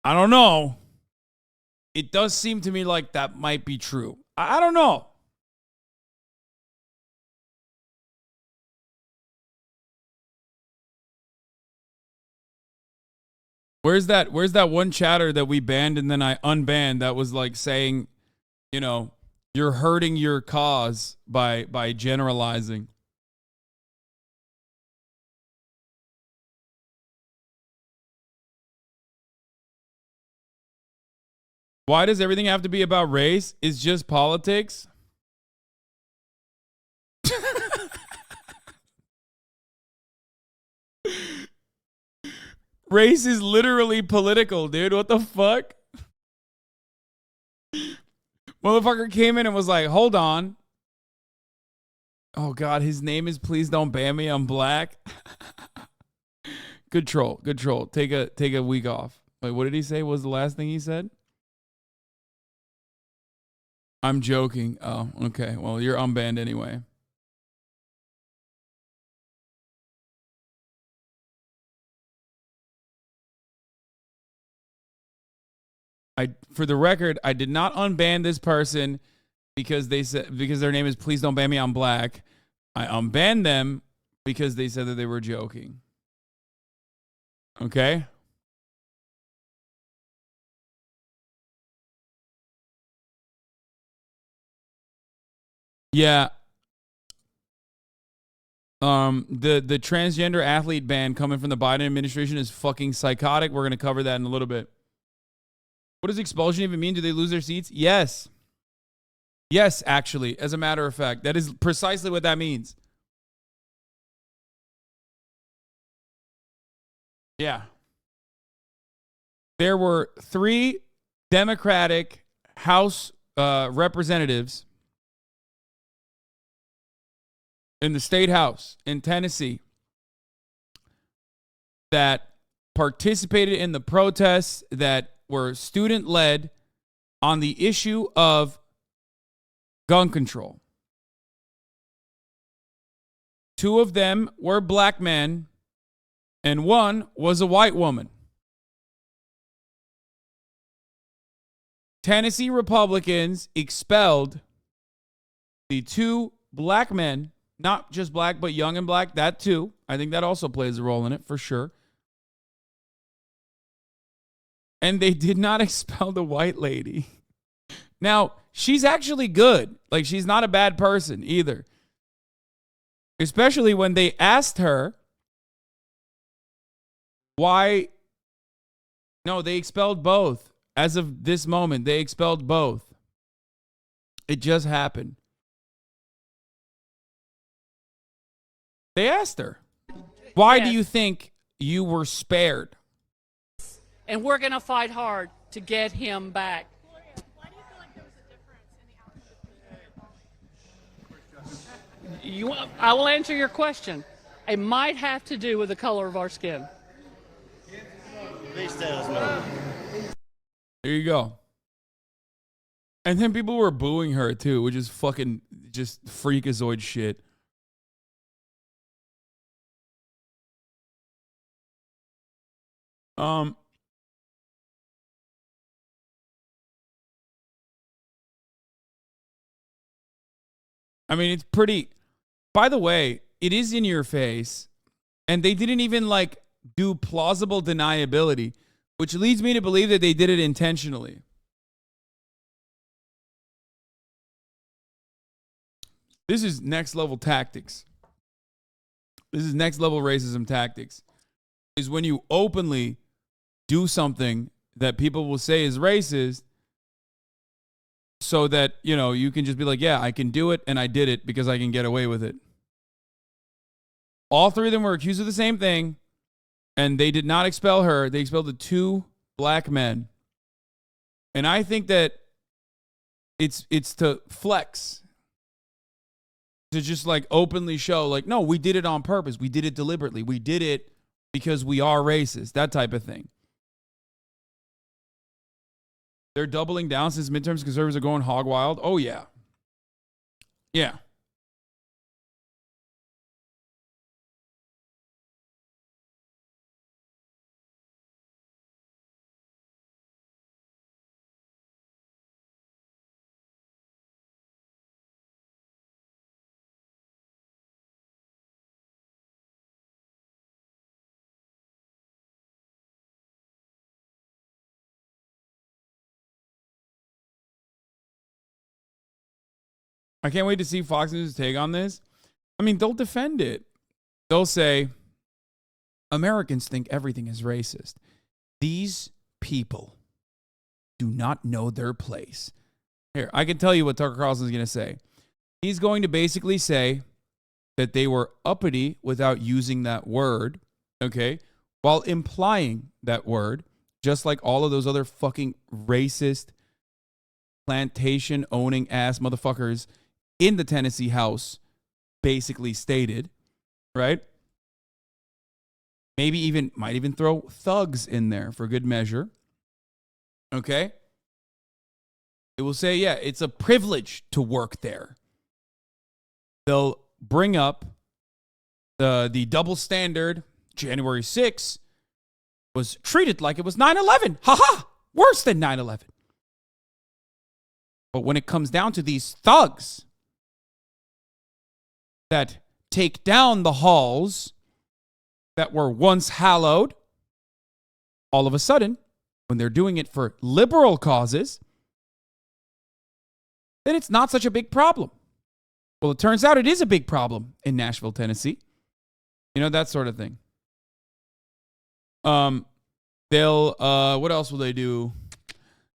I don't know. It does seem to me like that might be true. I don't know. Where's that one chatter that we banned and then I unbanned that was like saying, you know, you're hurting your cause by generalizing. Why does everything have to be about race? It's just politics? Race is literally political, dude. What the fuck? Motherfucker came in and was like, hold on. Oh, God, his name is Please Don't Ban Me. I'm black. Good troll. Good troll. Take a week off. Wait, what did he say? What was the last thing he said? I'm joking. Oh, okay. Well, you're unbanned anyway. For the record, I did not unban this person because their name is Please Don't Ban Me, I'm black. I unbanned them because they said that they were joking. Okay? Yeah. The transgender athlete ban coming from the Biden administration is fucking psychotic. We're gonna cover that in a little bit. What does expulsion even mean? Do they lose their seats? Yes. Yes, actually, as a matter of fact. That is precisely what that means. Yeah. There were 3 Democratic House representatives in the state house in Tennessee that participated in the protests that were student-led on the issue of gun control. 2 of them were black men, and 1 was a white woman. Tennessee Republicans expelled the 2 black men, not just black, but young and black, that too. I think that also plays a role in it, for sure. And they did not expel the white lady. Now, she's actually good. Like, she's not a bad person either. Especially when they asked her why. No, they expelled both. As of this moment, they expelled both. It just happened. They asked her, why do you think you were spared? And we're going to fight hard to get him back. I will answer your question. It might have to do with the color of our skin. Please tell us no. There you go. And then people were booing her too, which is fucking just freakazoid shit. I mean, it's pretty. By the way, it is in your face, and they didn't even like do plausible deniability, which leads me to believe that they did it intentionally. This is next level tactics. This is next level racism tactics. Is when you openly do something that people will say is racist, so that, you know, you can just be like, yeah, I can do it, and I did it because I can get away with it. All 3 of them were accused of the same thing, and they did not expel her. They expelled the 2 black men. And I think that it's to flex, to just like openly show, like, no, we did it on purpose. We did it deliberately. We did it because we are racist, that type of thing. They're doubling down since midterms. Conservatives are going hog wild. Oh, yeah. Yeah. I can't wait to see Fox News' take on this. I mean, they'll defend it. They'll say, Americans think everything is racist. These people do not know their place. Here, I can tell you what Tucker Carlson is going to say. He's going to basically say that they were uppity without using that word, okay, while implying that word, just like all of those other fucking racist, plantation-owning ass motherfuckers in the Tennessee House basically stated, right? Maybe might even throw thugs in there for good measure. Okay? It will say, yeah, it's a privilege to work there. They'll bring up the double standard. January 6th was treated like it was 9/11. Ha! Worse than 9/11. But when it comes down to these thugs that take down the halls that were once hallowed, all of a sudden, when they're doing it for liberal causes, then it's not such a big problem. Well, it turns out it is a big problem in Nashville, Tennessee. You know, that sort of thing. They'll, what else will they do?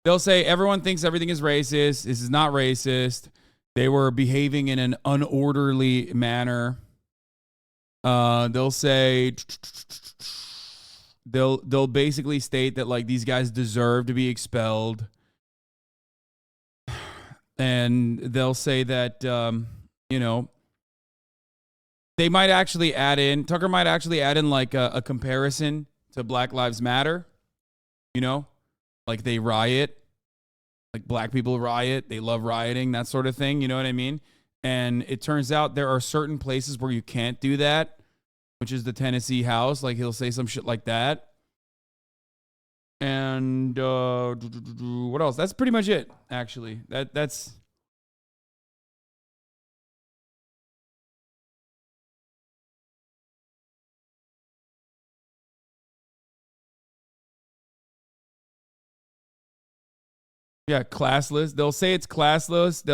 They'll say everyone thinks everything is racist. This is not racist. They were behaving in an unorderly manner. They'll say, they'll basically state that like these guys deserve to be expelled. And they'll say that, you know, they might actually add in, Tucker might actually add in like a comparison to Black Lives Matter. You know, like they riot, like black people riot. They love rioting, that sort of thing. You know what I mean? And it turns out there are certain places where you can't do that, which is the Tennessee House. Like he'll say some shit like that. And what else? That's pretty much it, actually. That's yeah, classless. They'll say it's classless.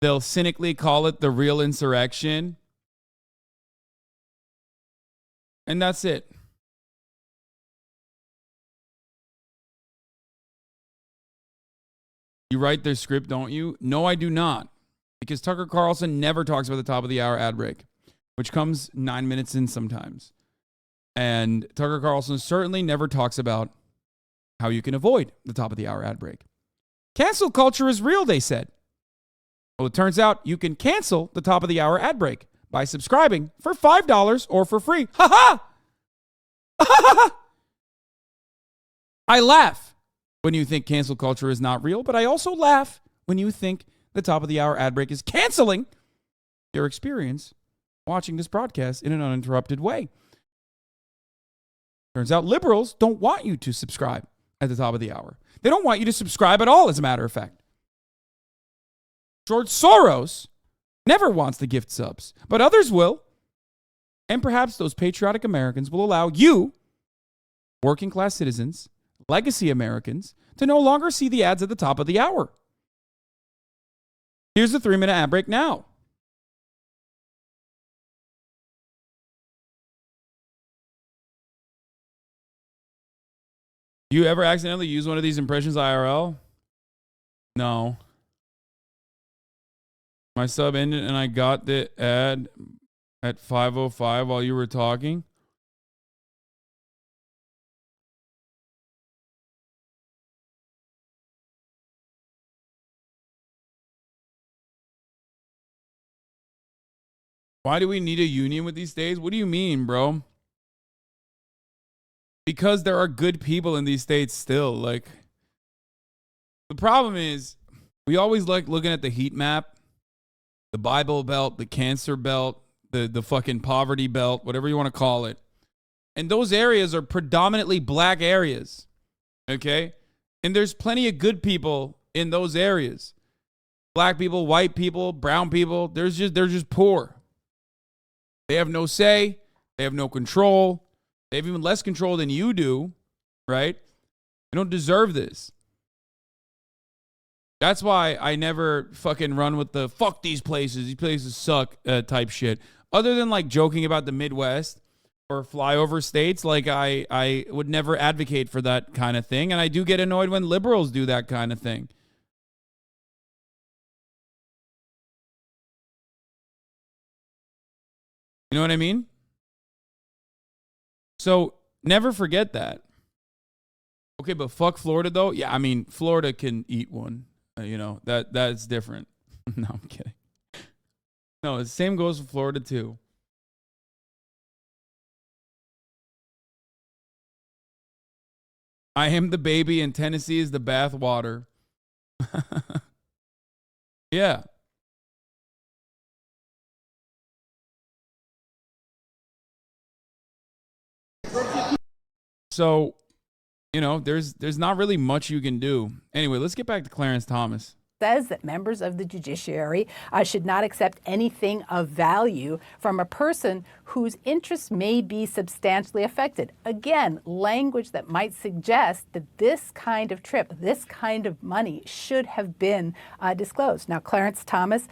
They'll cynically call it the real insurrection. And that's it. You write their script, don't you? No, I do not. Because Tucker Carlson never talks about the top of the hour ad break, which comes 9 minutes in sometimes. And Tucker Carlson certainly never talks about how you can avoid the top of the hour ad break. Cancel culture is real, they said. Well, it turns out you can cancel the top of the hour ad break by subscribing for $5 or for free. Ha ha! I laugh when you think cancel culture is not real, but I also laugh when you think the top of the hour ad break is canceling your experience watching this broadcast in an uninterrupted way. Turns out liberals don't want you to subscribe at the top of the hour. They don't want you to subscribe at all, as a matter of fact. George Soros never wants to gift subs, but others will. And perhaps those patriotic Americans will allow you, working class citizens, legacy Americans, to no longer see the ads at the top of the hour. Here's the 3-minute ad break now. You ever accidentally use one of these impressions IRL? No. My sub ended and I got the ad at 5:05 while you were talking. Why do we need a union with these states? What do you mean, bro? Because there are good people in these states still. Like, the problem is we always like looking at the heat map the Bible Belt, the Cancer Belt, the fucking poverty belt, whatever you want to call it. And those areas are predominantly black areas. Okay? And there's plenty of good people in those areas. Black people, white people, brown people, they're just poor. They have no say, they have no control. They have even less control than you do, right? You don't deserve this. That's why I never fucking run with the fuck these places suck type shit. Other than like joking about the Midwest or flyover states, like I would never advocate for that kind of thing. And I do get annoyed when liberals do that kind of thing. You know what I mean? So never forget that. Okay, but fuck Florida though. Yeah, I mean Florida can eat one. That's different. No, I'm kidding. No, the same goes for Florida too. I am the baby and Tennessee is the bath water. Yeah. So, there's not really much you can do. Anyway, let's get back to Clarence Thomas. Says that members of the judiciary should not accept anything of value from a person whose interests may be substantially affected. Again, language that might suggest that this kind of trip, this kind of money should have been disclosed. Now, Clarence Thomas,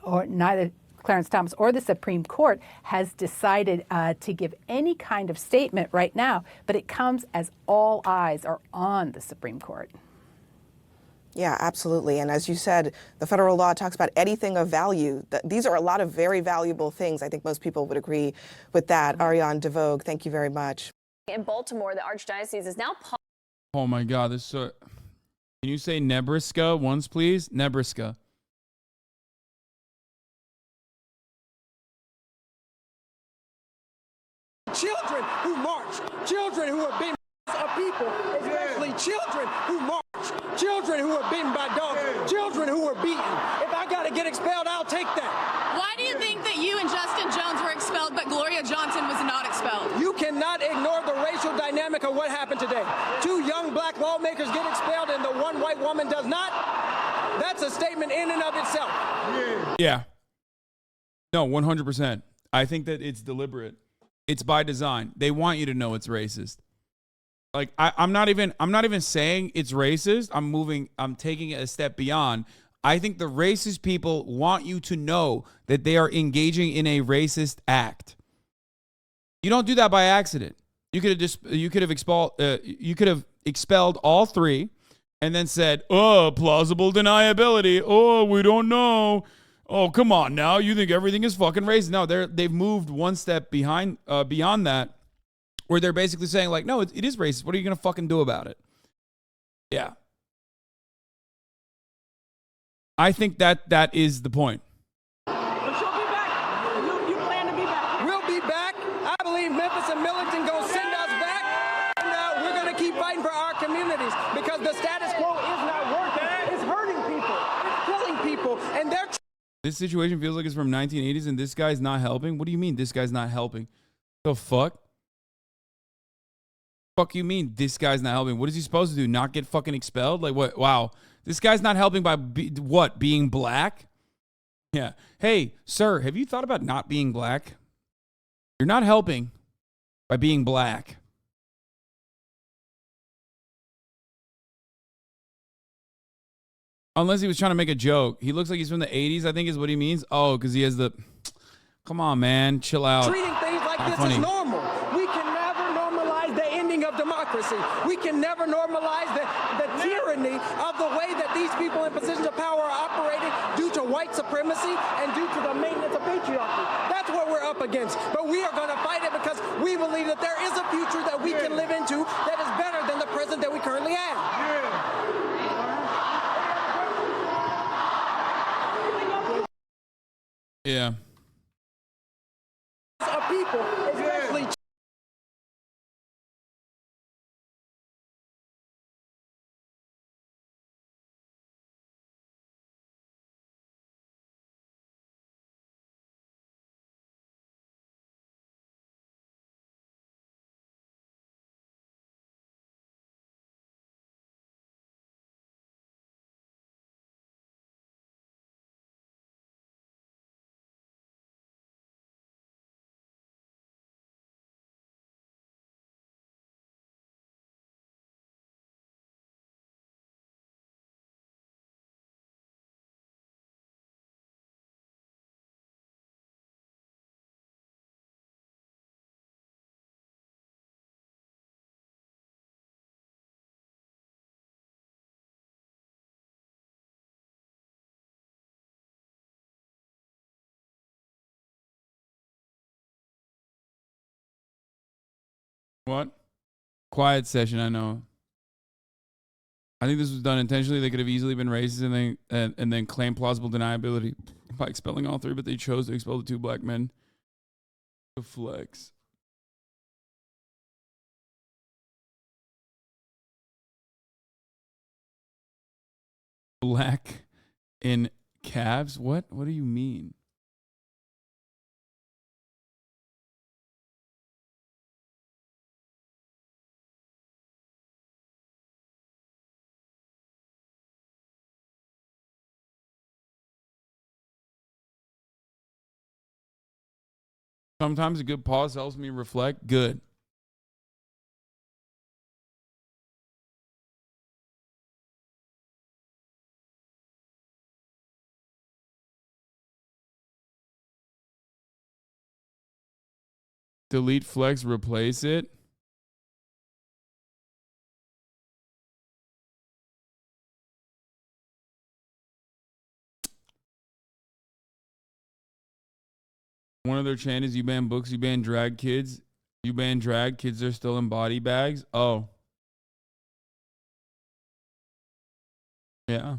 or neither Clarence Thomas or the Supreme Court has decided to give any kind of statement right now, but it comes as all eyes are on the Supreme Court. Yeah, absolutely. And as you said, the federal law talks about anything of value. These are a lot of very valuable things. I think most people would agree with that. Ariane DeVogue, thank you very much. In Baltimore, the Archdiocese is now... Oh my God, this is so... Can you say Nebraska once, please? Nebraska. Children who march, children who have been of people, especially children who march, children who are bitten by dogs, children who are beaten. If I got to get expelled, I'll take that. Why do you think that you and Justin Jones were expelled, but Gloria Johnson was not expelled? You cannot ignore the racial dynamic of what happened today. 2 young black lawmakers get expelled and the one white woman does not. That's a statement in and of itself. Yeah. No, 100%. I think that it's deliberate. It's by design. They want you to know it's racist. Like I'm not even saying it's racist. I'm taking it a step beyond. I think the racist people want you to know that they are engaging in a racist act. You don't do that by accident. You could have expelled all 3 and then said, "Oh, plausible deniability. Oh, we don't know. Oh, come on now. You think everything is fucking racist." No, they've moved one step beyond that, where they're basically saying, like, no, it is racist. What are you going to fucking do about it? Yeah. I think that is the point. But you'll be back. You plan to be back. We'll be back. I believe Memphis and Millington going to send us back. And we're going to keep fighting for our communities because the status quo is not working. It's hurting people. It's killing people. And they're... This situation feels like it's from 1980s and this guy's not helping? What do you mean this guy's not helping? The fuck? Fuck you mean this guy's not helping? What is he supposed to do? Not get fucking expelled? Like what? Wow. This guy's not helping by what? Being black? Yeah. Hey, sir, have you thought about not being black? You're not helping by being black. Unless he was trying to make a joke. He looks like he's from the 80s, I think is what he means. Oh, because he has the... Come on, man. Chill out. Treating things like this is normal. We can never normalize the ending of democracy. We can never normalize the tyranny of the way that these people in positions of power are operating due to white supremacy and due to the maintenance of patriarchy. That's what we're up against. But we are going to fight it because we believe that there is a future that we can live into that is better than the present that we currently have. Yeah. Of people, especially What? Quiet session, I know. I think this was done intentionally. They could have easily been racist and then claim plausible deniability by expelling all three, but they chose to expel the 2 black men. The flex. Black in calves? What? What do you mean? Sometimes a good pause helps me reflect. Good. Delete flex, replace it. One of their chant is you ban books, you ban drag kids. You ban drag kids are still in body bags. Oh. Yeah.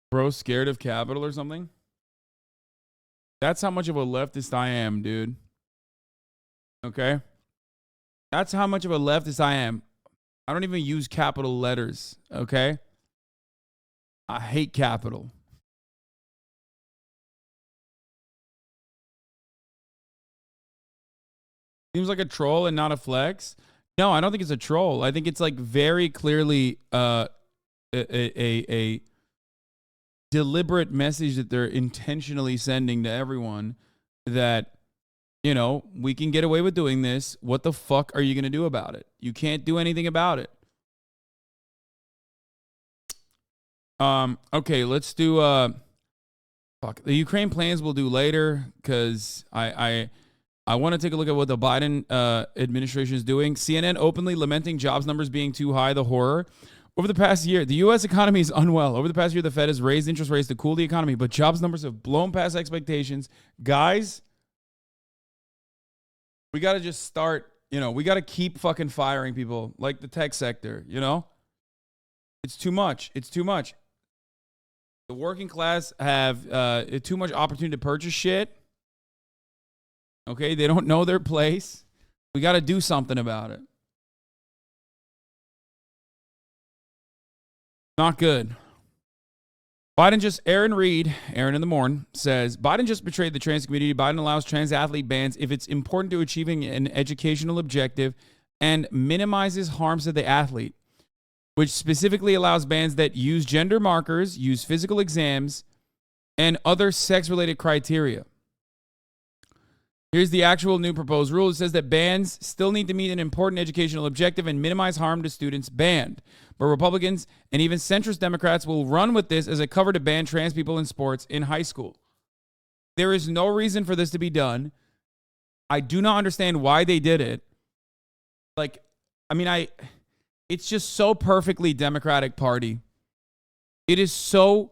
Bro, scared of capital or something? That's how much of a leftist I am, dude. Okay? That's how much of a leftist I am. I don't even use capital letters, okay? I hate capital. Seems like a troll and not a flex. No, I don't think it's a troll. I think it's like very clearly a deliberate message that they're intentionally sending to everyone that, you know, we can get away with doing this. What the fuck are you going to do about it? You can't do anything about it. Okay, let's do fuck. The Ukraine plans we'll do later because I want to take a look at what the Biden administration is doing. CNN openly lamenting jobs numbers being too high, the horror. Over the past year, the U.S. economy is unwell. Over the past year, the Fed has raised interest rates to cool the economy, but jobs numbers have blown past expectations. Guys, we got to just start, you know, we got to keep fucking firing people like the tech sector, you know? It's too much. It's too much. The working class have too much opportunity to purchase shit. Okay, they don't know their place. We got to do something about it. Not good. Aaron in the morning, says, Biden just betrayed the trans community. Biden allows trans athlete bans if it's important to achieving an educational objective and minimizes harms to the athlete, which specifically allows bans that use gender markers, use physical exams, and other sex-related criteria. Here's the actual new proposed rule. It says that bans still need to meet an important educational objective and minimize harm to students banned. But Republicans and even centrist Democrats will run with this as a cover to ban trans people in sports in high school. There is no reason for this to be done. I do not understand why they did it. It's just so perfectly Democratic Party. It is so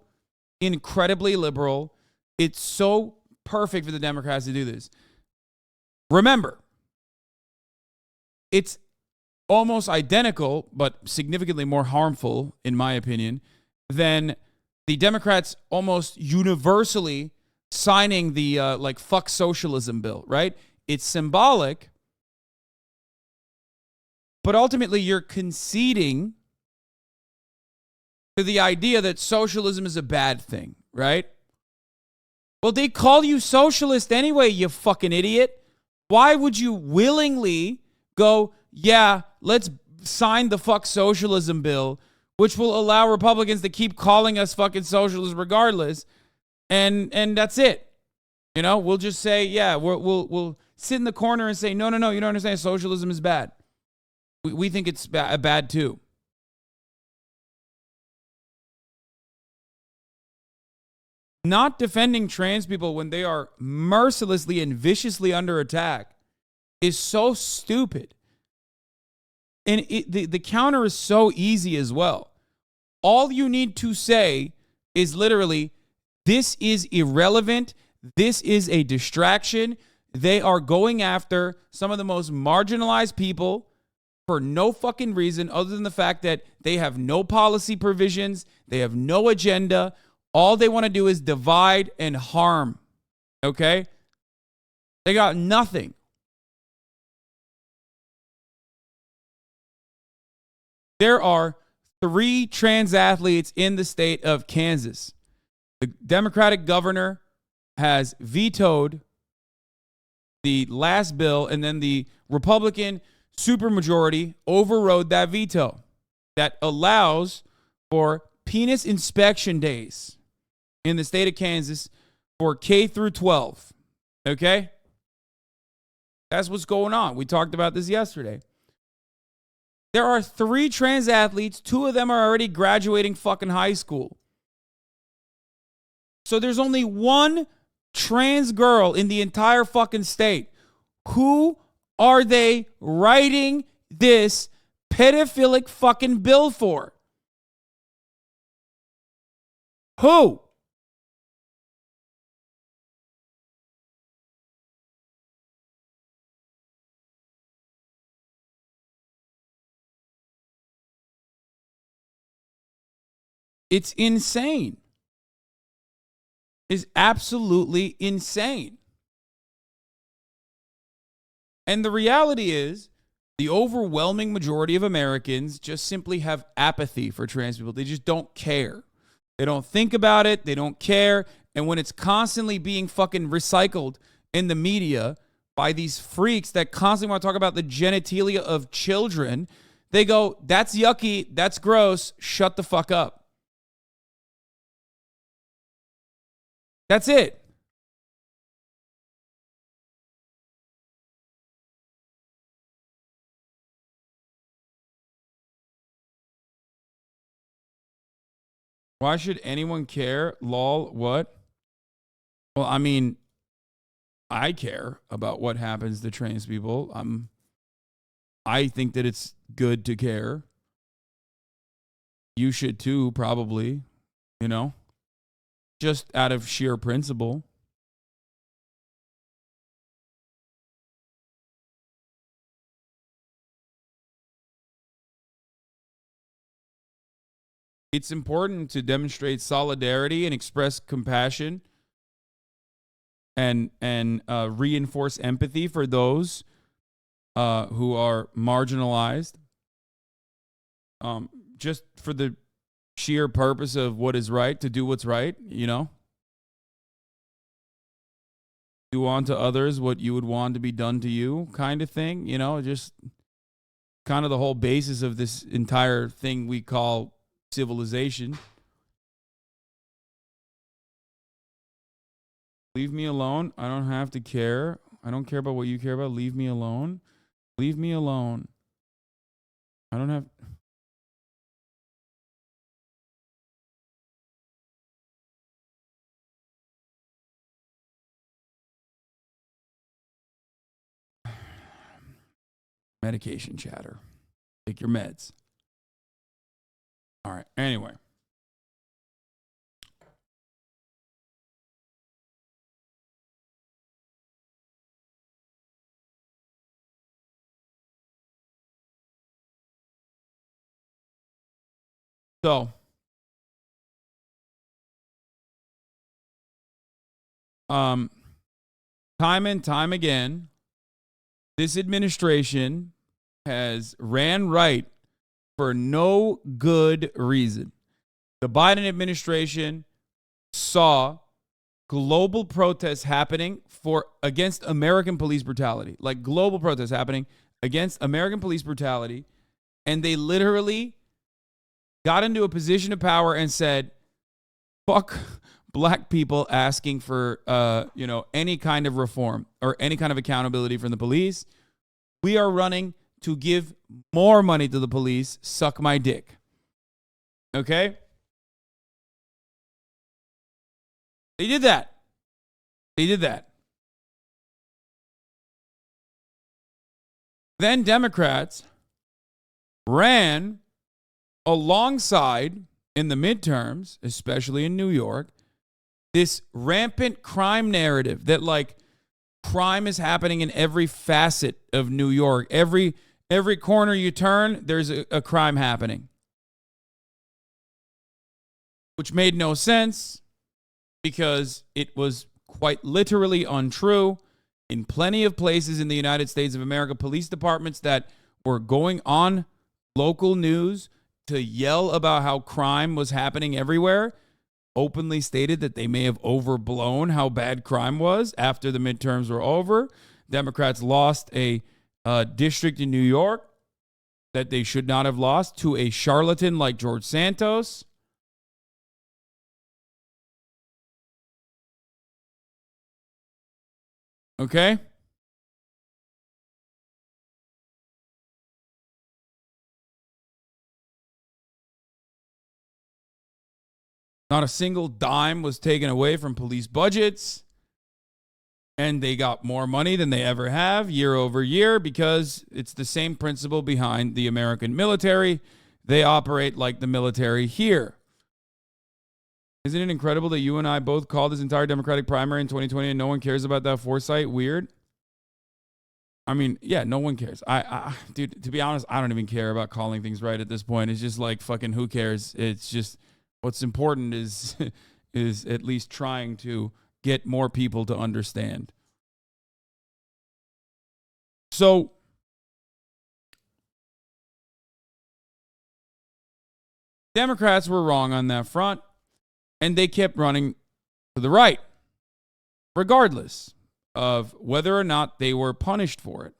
incredibly liberal. It's so perfect for the Democrats to do this. Remember, it's almost identical, but significantly more harmful, in my opinion, than the Democrats almost universally signing the fuck socialism bill, right? It's symbolic, but ultimately you're conceding to the idea that socialism is a bad thing, right? Well, they call you socialist anyway, you fucking idiot. Why would you willingly go, yeah, let's sign the fuck socialism bill, which will allow Republicans to keep calling us fucking socialists regardless, and that's it. You know, we'll just say, yeah, we'll sit in the corner and say, no, you don't understand. Socialism is bad. We think it's bad too. Not defending trans people when they are mercilessly and viciously under attack is so stupid. And the counter is so easy as well. All you need to say is literally, this is irrelevant. This is a distraction. They are going after some of the most marginalized people for no fucking reason other than the fact that they have no policy provisions. They have no agenda. All they want to do is divide and harm. Okay? They got nothing. There are 3 trans athletes in the state of Kansas. The Democratic governor has vetoed the last bill, and then the Republican supermajority overrode that veto that allows for penis inspection days in the state of Kansas for K through 12. Okay? That's what's going on. We talked about this yesterday. There are 3 trans athletes. 2 of them are already graduating fucking high school. So there's only 1 trans girl in the entire fucking state. Who are they writing this pedophilic fucking bill for? Who? It's insane. It's absolutely insane. And the reality is, the overwhelming majority of Americans just simply have apathy for trans people. They just don't care. They don't think about it. They don't care. And when it's constantly being fucking recycled in the media by these freaks that constantly want to talk about the genitalia of children, they go, that's yucky. That's gross. Shut the fuck up. That's it. Why should anyone care? Lol, what? Well, I mean, I care about what happens to trans people. I think that it's good to care. You should too, probably, you know, just out of sheer principle. It's important to demonstrate solidarity and express compassion and reinforce empathy for those who are marginalized, just for the sheer purpose of what is right, to do what's right, you know? Do unto others what you would want to be done to you, kind of thing, you know? Just kind of the whole basis of this entire thing we call civilization. Leave me alone. I don't have to care. I don't care about what you care about. Leave me alone. Leave me alone. I don't have... Medication chatter. Take your meds. All right. Anyway. So, time and time again, this administration has ran right for no good reason. The Biden administration saw global protests happening against American police brutality, like global protests happening against American police brutality, and they literally got into a position of power and said, fuck black people asking for any kind of reform or any kind of accountability from the police. We are running to give more money to the police. Suck my dick. Okay? They did that. They did that. Then Democrats ran alongside in the midterms, especially in New York, this rampant crime narrative that like crime is happening in every facet of New York. Every corner you turn, there's a crime happening. Which made no sense because it was quite literally untrue. In plenty of places in the United States of America, police departments that were going on local news to yell about how crime was happening everywhere openly stated that they may have overblown how bad crime was after the midterms were over. Democrats lost a district in New York that they should not have lost to a charlatan like George Santos. Okay? Not a single dime was taken away from police budgets. And they got more money than they ever have year over year because it's the same principle behind the American military. They operate like the military here. Isn't it incredible that you and I both called this entire Democratic primary in 2020 and no one cares about that foresight? Weird. I mean, yeah, no one cares. Dude, to be honest, I don't even care about calling things right at this point. It's just like fucking who cares? It's just what's important is at least trying to get more people to understand. So Democrats were wrong on that front, and they kept running to the right, regardless of whether or not they were punished for it.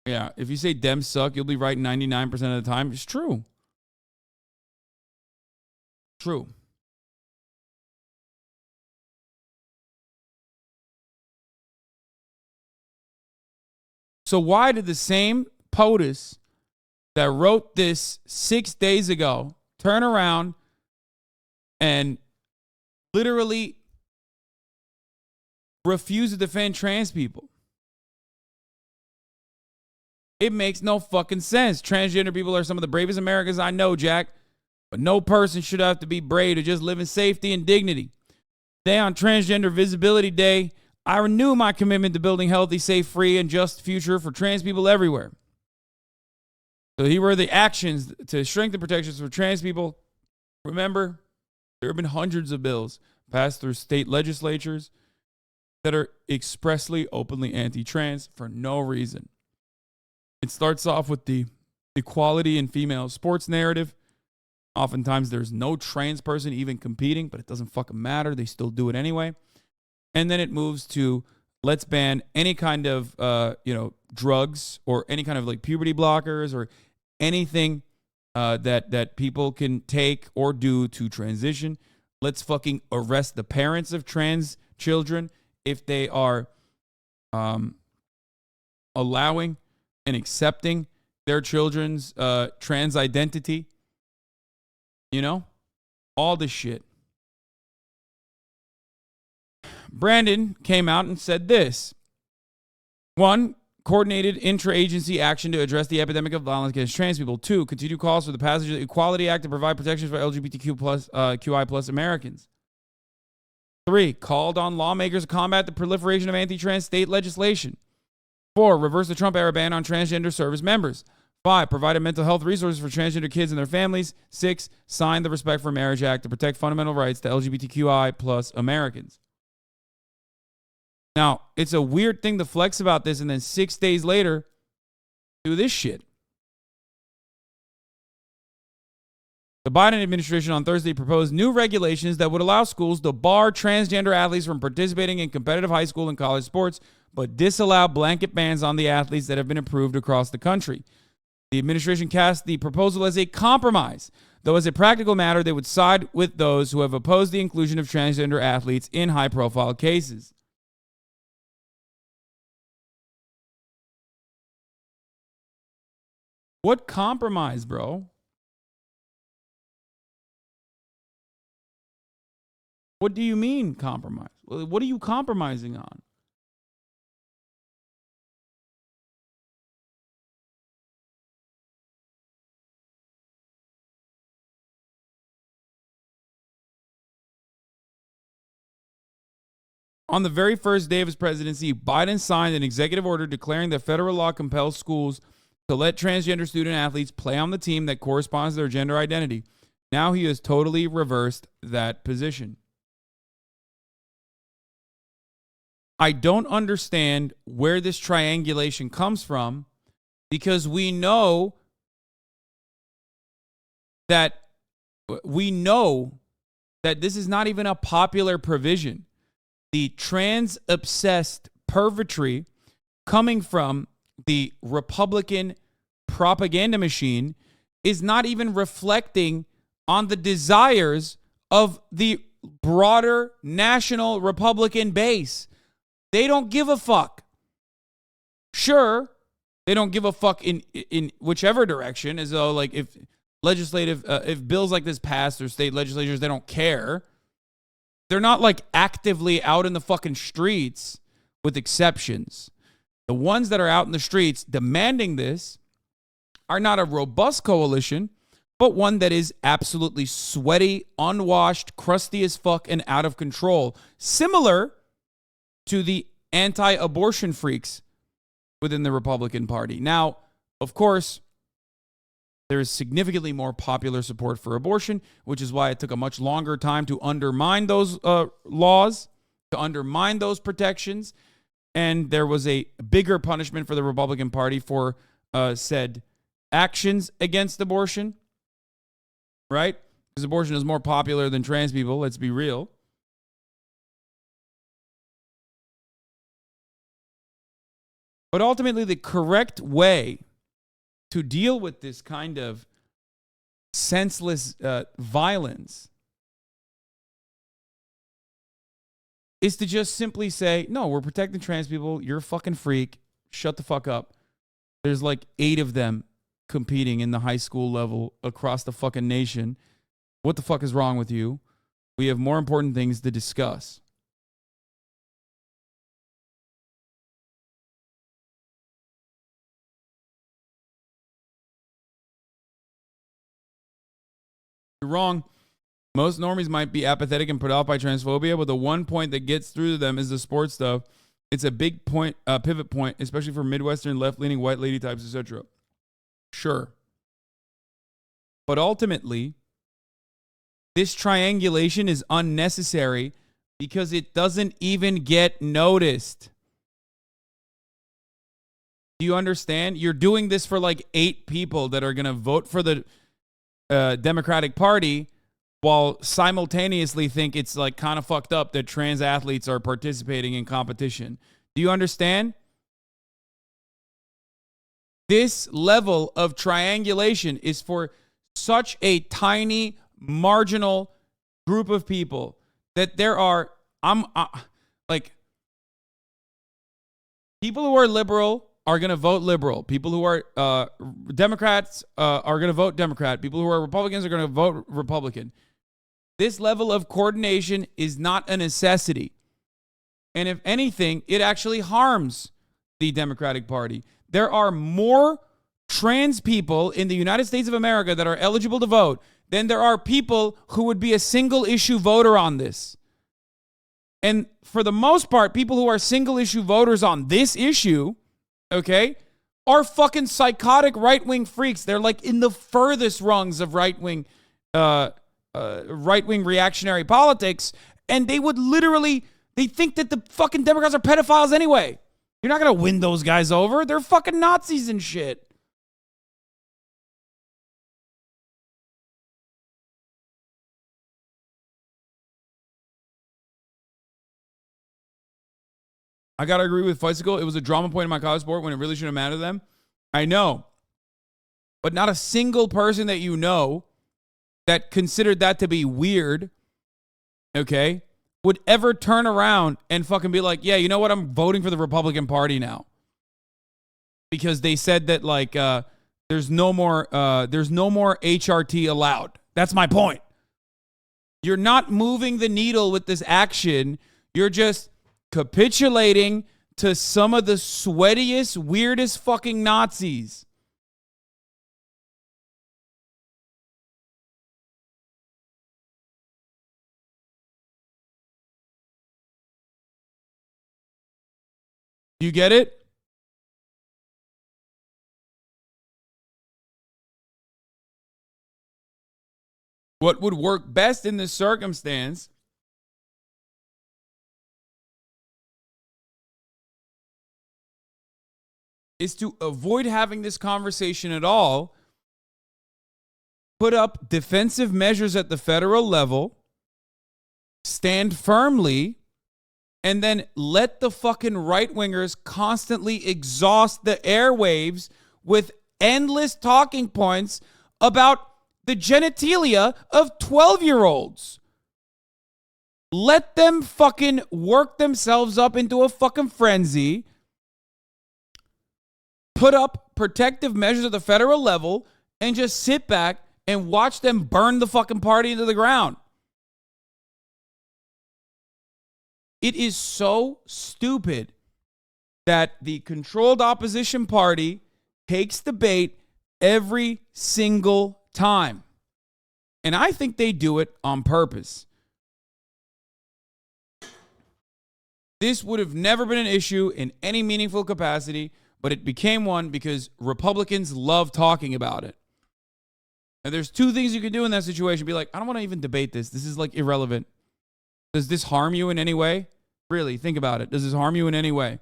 Yeah, if you say Dems suck, you'll be right 99% of the time. It's true. True. So why did the same POTUS that wrote this 6 days ago turn around and literally refuse to defend trans people? It makes no fucking sense. Transgender people are some of the bravest Americans I know, Jack. But no person should have to be brave to just live in safety and dignity. Today on Transgender Visibility Day, I renew my commitment to building healthy, safe, free, and just future for trans people everywhere. So here were the actions to strengthen protections for trans people. Remember, there have been hundreds of bills passed through state legislatures that are expressly, openly anti-trans for no reason. It starts off with the equality in female sports narrative. Oftentimes there's no trans person even competing, but it doesn't fucking matter. They still do it anyway. And then it moves to let's ban any kind of, drugs or any kind of like puberty blockers or anything that people can take or do to transition. Let's fucking arrest the parents of trans children if they are allowing and accepting their children's trans identity. You know, all this shit. Brandon came out and said this. 1, coordinated intra-agency action to address the epidemic of violence against trans people. 2, continued calls for the passage of the Equality Act to provide protections for LGBTQI plus Americans. 3, called on lawmakers to combat the proliferation of anti-trans state legislation. 4, reverse the Trump-era ban on transgender service members. 5, provided mental health resources for transgender kids and their families. 6, signed the Respect for Marriage Act to protect fundamental rights to LGBTQI plus Americans. Now, it's a weird thing to flex about this and then 6 days later do this shit. The Biden administration on Thursday proposed new regulations that would allow schools to bar transgender athletes from participating in competitive high school and college sports, but disallow blanket bans on the athletes that have been approved across the country. The administration cast the proposal as a compromise, though as a practical matter, they would side with those who have opposed the inclusion of transgender athletes in high-profile cases. What compromise, bro? What do you mean compromise? What are you compromising on? On the very first day of his presidency, Biden signed an executive order declaring that federal law compels schools to let transgender student athletes play on the team that corresponds to their gender identity. Now he has totally reversed that position. I don't understand where this triangulation comes from, because we know that this is not even a popular provision. The trans-obsessed pervertry coming from the Republican propaganda machine is not even reflecting on the desires of the broader national Republican base. They don't give a fuck. Sure, they don't give a fuck in whichever direction, as though like if bills like this pass through state legislatures, they don't care. They're not like actively out in the fucking streets, with exceptions. The ones that are out in the streets demanding this are not a robust coalition, but one that is absolutely sweaty, unwashed, crusty as fuck, and out of control. Similar to the anti-abortion freaks within the Republican Party. Now, of course, there is significantly more popular support for abortion, which is why it took a much longer time to undermine those laws, to undermine those protections. And there was a bigger punishment for the Republican Party for said actions against abortion, right? Because abortion is more popular than trans people, let's be real. But ultimately, the correct way to deal with this kind of senseless violence is to just simply say, no, we're protecting trans people. You're a fucking freak. Shut the fuck up. There's like 8 of them competing in the high school level across the fucking nation. What the fuck is wrong with you? We have more important things to discuss. You're wrong. Most normies might be apathetic and put off by transphobia, but the one point that gets through to them is the sports stuff. It's a big point, pivot point, especially for Midwestern, left-leaning, white lady types, etc. Sure. But ultimately, this triangulation is unnecessary because it doesn't even get noticed. Do you understand? You're doing this for like 8 people that are going to vote for the Democratic Party, while simultaneously think it's like kind of fucked up that trans athletes are participating in competition. Do you understand? This level of triangulation is for such a tiny, marginal group of people that there are, people who are liberal are going to vote liberal. People who are Democrats are going to vote Democrat. People who are Republicans are going to vote Republican. This level of coordination is not a necessity. And if anything, it actually harms the Democratic Party. There are more trans people in the United States of America that are eligible to vote than there are people who would be a single issue voter on this. And for the most part, people who are single issue voters on this issue, okay, are fucking psychotic right-wing freaks. They're like in the furthest rungs of right-wing reactionary politics, and they would literally, they think that the fucking Democrats are pedophiles anyway. You're not going to win those guys over. They're fucking Nazis and shit. I got to agree with Feissicle. It was a drama point in my college sport when it really shouldn't matter to them. I know. But not a single person that you know that considered that to be weird, okay, would ever turn around and fucking be like, yeah, you know what? I'm voting for the Republican Party now. Because they said that, like, there's no more HRT allowed. That's my point. You're not moving the needle with this action. You're just capitulating to some of the sweatiest, weirdest fucking Nazis. You get it? What would work best in this circumstance is to avoid having this conversation at all, put up defensive measures at the federal level, stand firmly, and then let the fucking right-wingers constantly exhaust the airwaves with endless talking points about the genitalia of 12-year-olds. Let them fucking work themselves up into a fucking frenzy, put up protective measures at the federal level, and just sit back and watch them burn the fucking party into the ground. It is so stupid that the controlled opposition party takes the bait every single time. And I think they do it on purpose. This would have never been an issue in any meaningful capacity, but it became one because Republicans love talking about it. And there's two things you can do in that situation. Be like, I don't want to even debate this. This is like irrelevant. Does this harm you in any way? Really, think about it. Does this harm you in any way?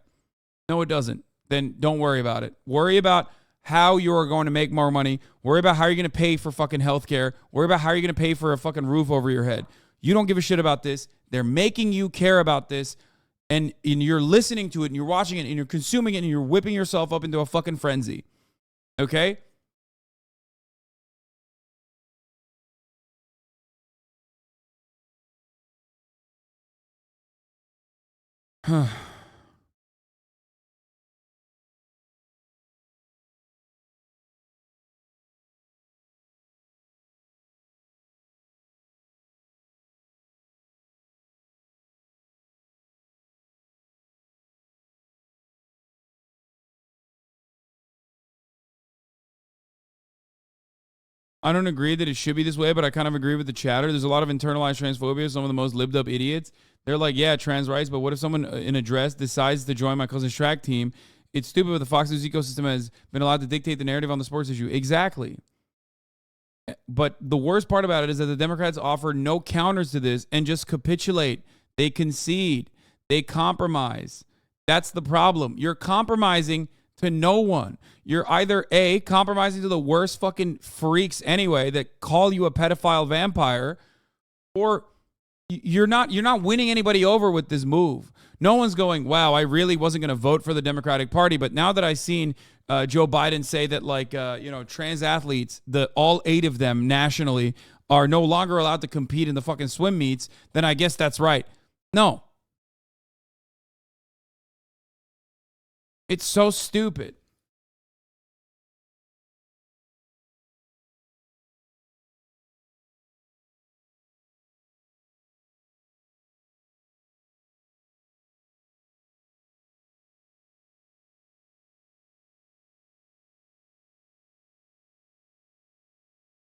No, it doesn't. Then don't worry about it. Worry about how you are going to make more money. Worry about how you're going to pay for fucking healthcare. Worry about how you're going to pay for a fucking roof over your head. You don't give a shit about this. They're making you care about this. And you're listening to it and you're watching it and you're consuming it and you're whipping yourself up into a fucking frenzy. Okay? I don't agree that it should be this way, but I kind of agree with the chatter. There's a lot of internalized transphobia. Some of the most lived up idiots. They're like, yeah, trans rights, but what if someone in a dress decides to join my cousin's track team? It's stupid, but the Fox News ecosystem has been allowed to dictate the narrative on the sports issue. Exactly. But the worst part about it is that the Democrats offer no counters to this and just capitulate. They concede. They compromise. That's the problem. You're compromising to no one. You're either A, compromising to the worst fucking freaks anyway that call you a pedophile vampire, or you're not winning anybody over with this move. No one's going, wow, I really wasn't going to vote for the Democratic Party, but now that I've seen Joe Biden say that, like, trans athletes, all 8 of them nationally are no longer allowed to compete in the fucking swim meets, then I guess that's right. No. It's so stupid.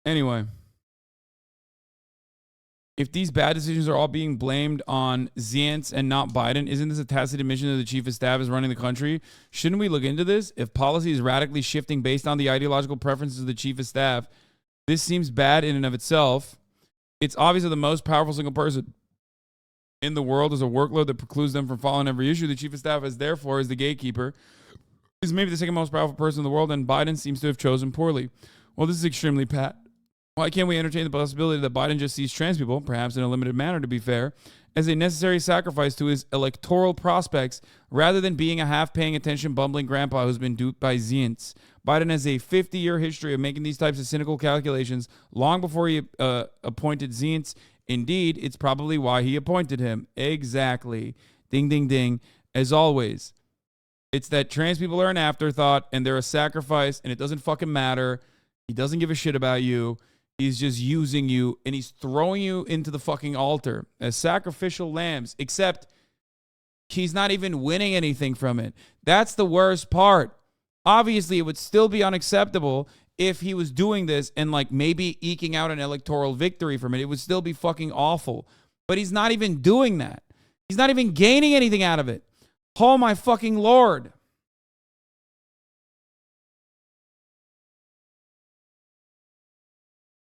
Anyway, if these bad decisions are all being blamed on Zients and not Biden, isn't this a tacit admission that the chief of staff is running the country? Shouldn't we look into this? If policy is radically shifting based on the ideological preferences of the chief of staff, this seems bad in and of itself. It's obvious that the most powerful single person in the world is a workload that precludes them from following every issue. The chief of staff is therefore is the gatekeeper. Is maybe the second most powerful person in the world, and Biden seems to have chosen poorly. Well, this is extremely pat. Why can't we entertain the possibility that Biden just sees trans people, perhaps in a limited manner to be fair, as a necessary sacrifice to his electoral prospects rather than being a half-paying attention bumbling grandpa who's been duped by Zients? Biden has a 50-year history of making these types of cynical calculations long before he appointed Zients. Indeed, it's probably why he appointed him. Exactly. Ding, ding, ding. As always, it's that trans people are an afterthought and they're a sacrifice and it doesn't fucking matter. He doesn't give a shit about you. He's just using you, and he's throwing you into the fucking altar as sacrificial lambs, except he's not even winning anything from it. That's the worst part. Obviously, it would still be unacceptable if he was doing this and, like, maybe eking out an electoral victory from it. It would still be fucking awful. But he's not even doing that. He's not even gaining anything out of it. Oh my fucking Lord.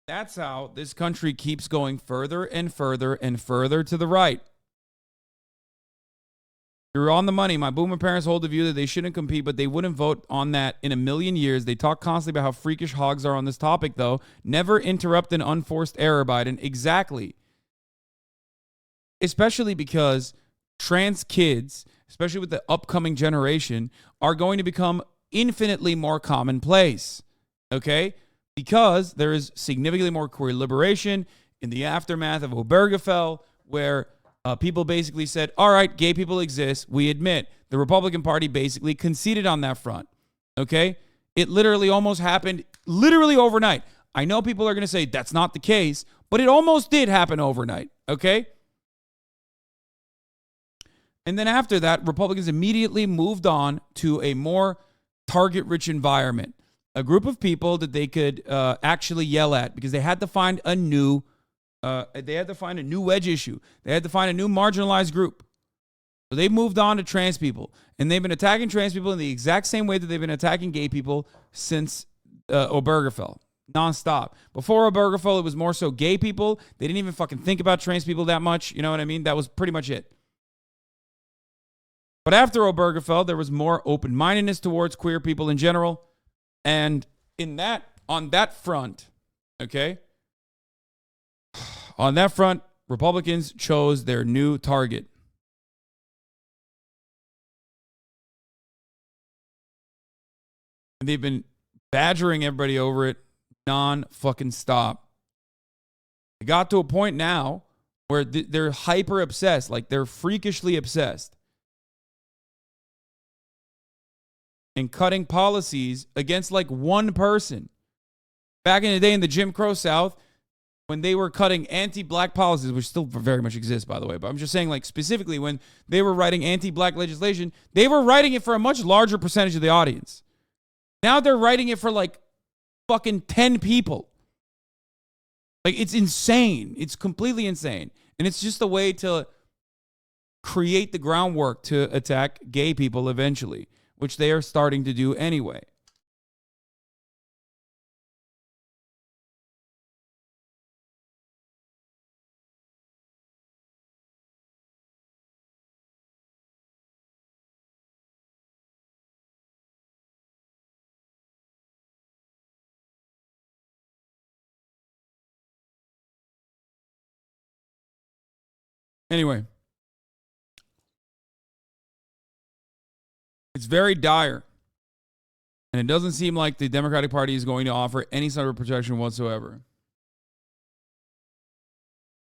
That's how this country keeps going further and further and further to the right. You're on the money. My boomer parents hold the view that they shouldn't compete, but they wouldn't vote on that in a million years. They talk constantly about how freakish hogs are on this topic, though. Never interrupt an unforced error, Biden. Exactly. Especially because trans kids, especially with the upcoming generation, are going to become infinitely more commonplace. Okay? Because there is significantly more queer liberation in the aftermath of Obergefell, where people basically said, all right, gay people exist. We admit. The Republican Party basically conceded on that front. Okay? It literally almost happened literally overnight. I know people are going to say that's not the case, but it almost did happen overnight. Okay? And then after that, Republicans immediately moved on to a more target-rich environment. A group of people that they could actually yell at because they had to find a new wedge issue. They had to find a new marginalized group. So they moved on to trans people, and they've been attacking trans people in the exact same way that they've been attacking gay people since Obergefell, nonstop. Before Obergefell, it was more so gay people. They didn't even fucking think about trans people that much. You know what I mean? That was pretty much it. But after Obergefell, there was more open-mindedness towards queer people in general. And on that front, okay, on that front, Republicans chose their new target. And they've been badgering everybody over it non-fucking stop. It got to a point now where they're hyper obsessed, like they're freakishly obsessed. And cutting policies against like one person. Back in the day in the Jim Crow South, when they were cutting anti-black policies, which still very much exist, by the way, but I'm just saying, like, specifically when they were writing anti-black legislation, they were writing it for a much larger percentage of the audience. Now they're writing it for like fucking 10 people. Like, it's insane. It's completely insane. And it's just a way to create the groundwork to attack gay people eventually, which they are starting to do anyway. Anyway, it's very dire. And it doesn't seem like the Democratic Party is going to offer any sort of protection whatsoever.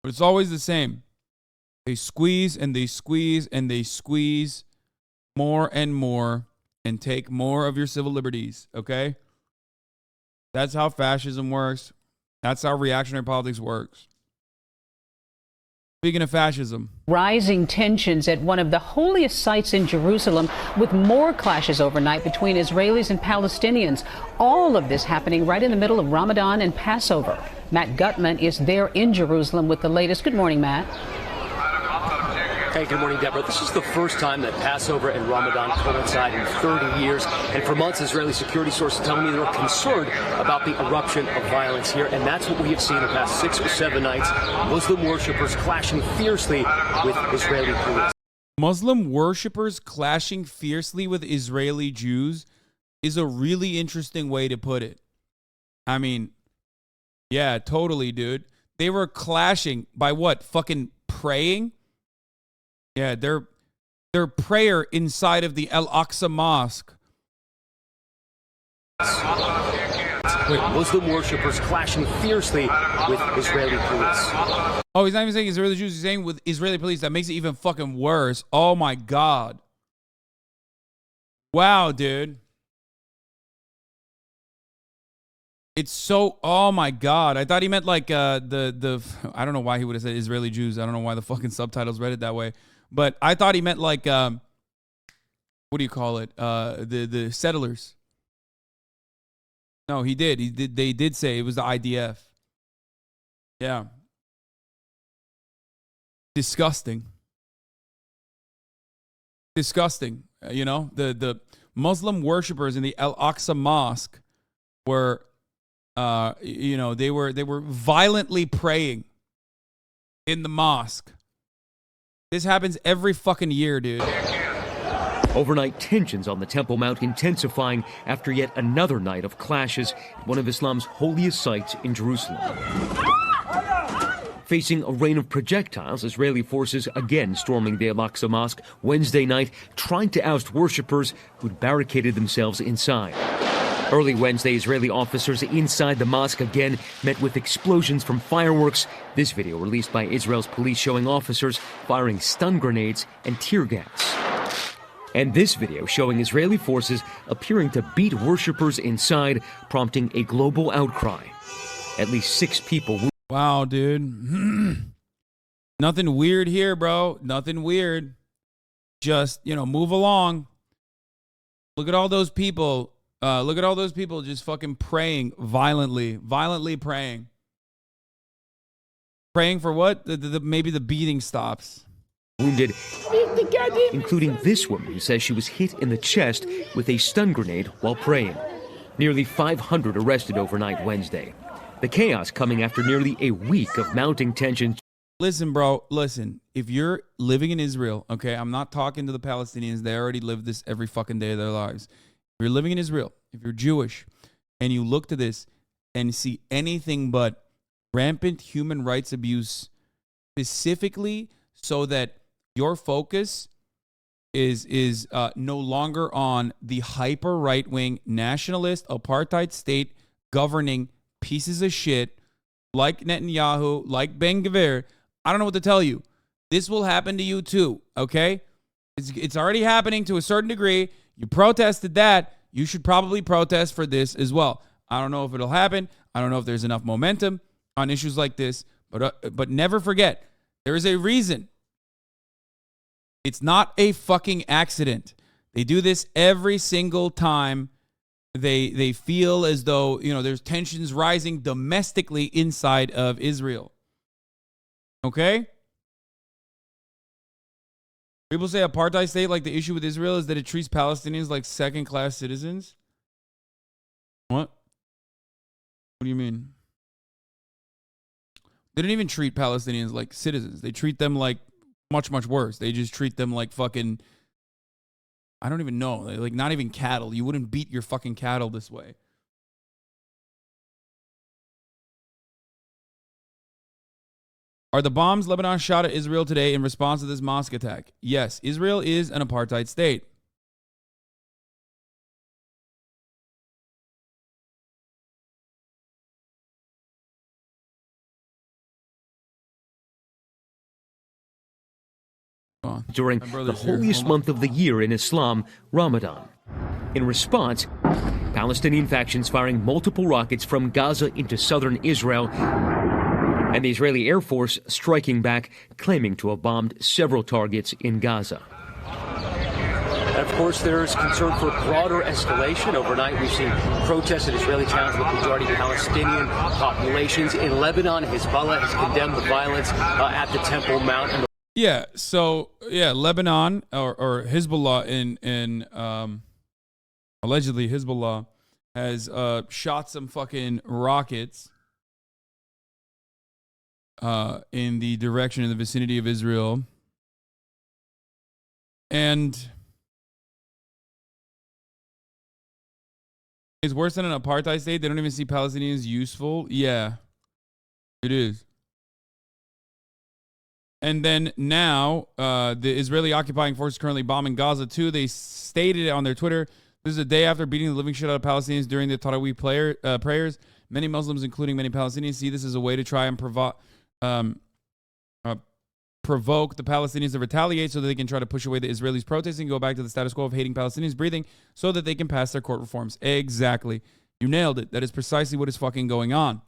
But it's always the same. They squeeze and they squeeze and they squeeze more and more and take more of your civil liberties, okay? That's how fascism works. That's how reactionary politics works. Speaking of fascism. Rising tensions at one of the holiest sites in Jerusalem, with more clashes overnight between Israelis and Palestinians. All of this happening right in the middle of Ramadan and Passover. Matt Gutman is there in Jerusalem with the latest. Good morning, Matt. Hey, good morning, Deborah. This is the first time that Passover and Ramadan coincide in 30 years. And for months, Israeli security sources telling me they're concerned about the eruption of violence here. And that's what we have seen the past 6 or 7 nights. Muslim worshippers clashing fiercely with Israeli police. Muslim worshippers clashing fiercely with Israeli Jews is a really interesting way to put it. I mean, yeah, totally, dude. They were clashing by what? Fucking praying? Yeah, their prayer inside of the Al-Aqsa Mosque. Muslim worshippers clashing fiercely with Israeli police. Oh, he's not even saying Israeli Jews. He's saying with Israeli police. That makes it even fucking worse. Oh, my God. Wow, dude. It's so, oh, my God. I thought he meant like I don't know why he would have said Israeli Jews. I don't know why the fucking subtitles read it that way. But I thought he meant like, what do you call it? The settlers. No, he did. They did say it was the IDF. Yeah. Disgusting. disgusting. You know, the Muslim worshippers in the Al-Aqsa Mosque were, you know, they were violently praying in the mosque. This happens every fucking year, dude. Overnight tensions on the Temple Mount intensifying after yet another night of clashes at one of Islam's holiest sites in Jerusalem. Facing a rain of projectiles, Israeli forces again storming the Al-Aqsa Mosque Wednesday night, trying to oust worshippers who'd barricaded themselves inside. Early Wednesday, Israeli officers inside the mosque again met with explosions from fireworks. This video released by Israel's police showing officers firing stun grenades and tear gas. And this video showing Israeli forces appearing to beat worshippers inside, prompting a global outcry. At least 6 people. Wow, dude. Nothing weird here, bro. Nothing weird. Just, you know, move along. Look at all those people. Look at all those people just fucking praying violently praying. Praying for what? Maybe the beating stops. Wounded, including this woman who says she was hit in the chest with a stun grenade while praying. Nearly 500 arrested overnight Wednesday. The chaos coming after nearly a week of mounting tensions. Listen, bro, listen. If you're living in Israel, okay, I'm not talking to the Palestinians. They already live this every fucking day of their lives. If you're living in Israel, if you're Jewish, and you look to this and see anything but rampant human rights abuse, specifically so that your focus is no longer on the hyper right-wing nationalist apartheid state governing pieces of shit like Netanyahu, like Ben Gvir, I don't know what to tell you. This will happen to you too, okay? It's already happening to a certain degree. You protested that. You should probably protest for this as well. I don't know if it'll happen. I don't know if there's enough momentum on issues like this, but never forget, there is a reason. It's not a fucking accident. They do this every single time they feel as though, you know, there's tensions rising domestically inside of Israel. Okay? People say apartheid state, like the issue with Israel is that it treats Palestinians like second-class citizens. What? What do you mean? They don't even treat Palestinians like citizens. They treat them like much, much worse. They just treat them like fucking, I don't even know, like not even cattle. You wouldn't beat your fucking cattle this way. Are the bombs Lebanon shot at Israel today in response to this mosque attack? Yes, Israel is an apartheid state. During the holiest month of the year in Islam, Ramadan. In response, Palestinian factions firing multiple rockets from Gaza into southern Israel, and the Israeli Air Force striking back, claiming to have bombed several targets in Gaza. And of course, there's concern for broader escalation. Overnight, we've seen protests in Israeli towns with majority Palestinian populations. In Lebanon, Hezbollah has condemned the violence at the Temple Mount. And Yeah, so Lebanon or Hezbollah in allegedly Hezbollah has shot some fucking rockets in the direction in the vicinity of Israel. And it's worse than an apartheid state. They don't even see Palestinians useful. Yeah, it is. And then now, the Israeli occupying forces currently bombing Gaza too. They stated on their Twitter, this is a day after beating the living shit out of Palestinians during the Tarawih prayers. Many Muslims, including many Palestinians, see this as a way to try and provoke the Palestinians to retaliate so that they can try to push away the Israelis protesting, go back to the status quo of hating Palestinians breathing so that they can pass their court reforms. Exactly. You nailed it. That is precisely what is fucking going on.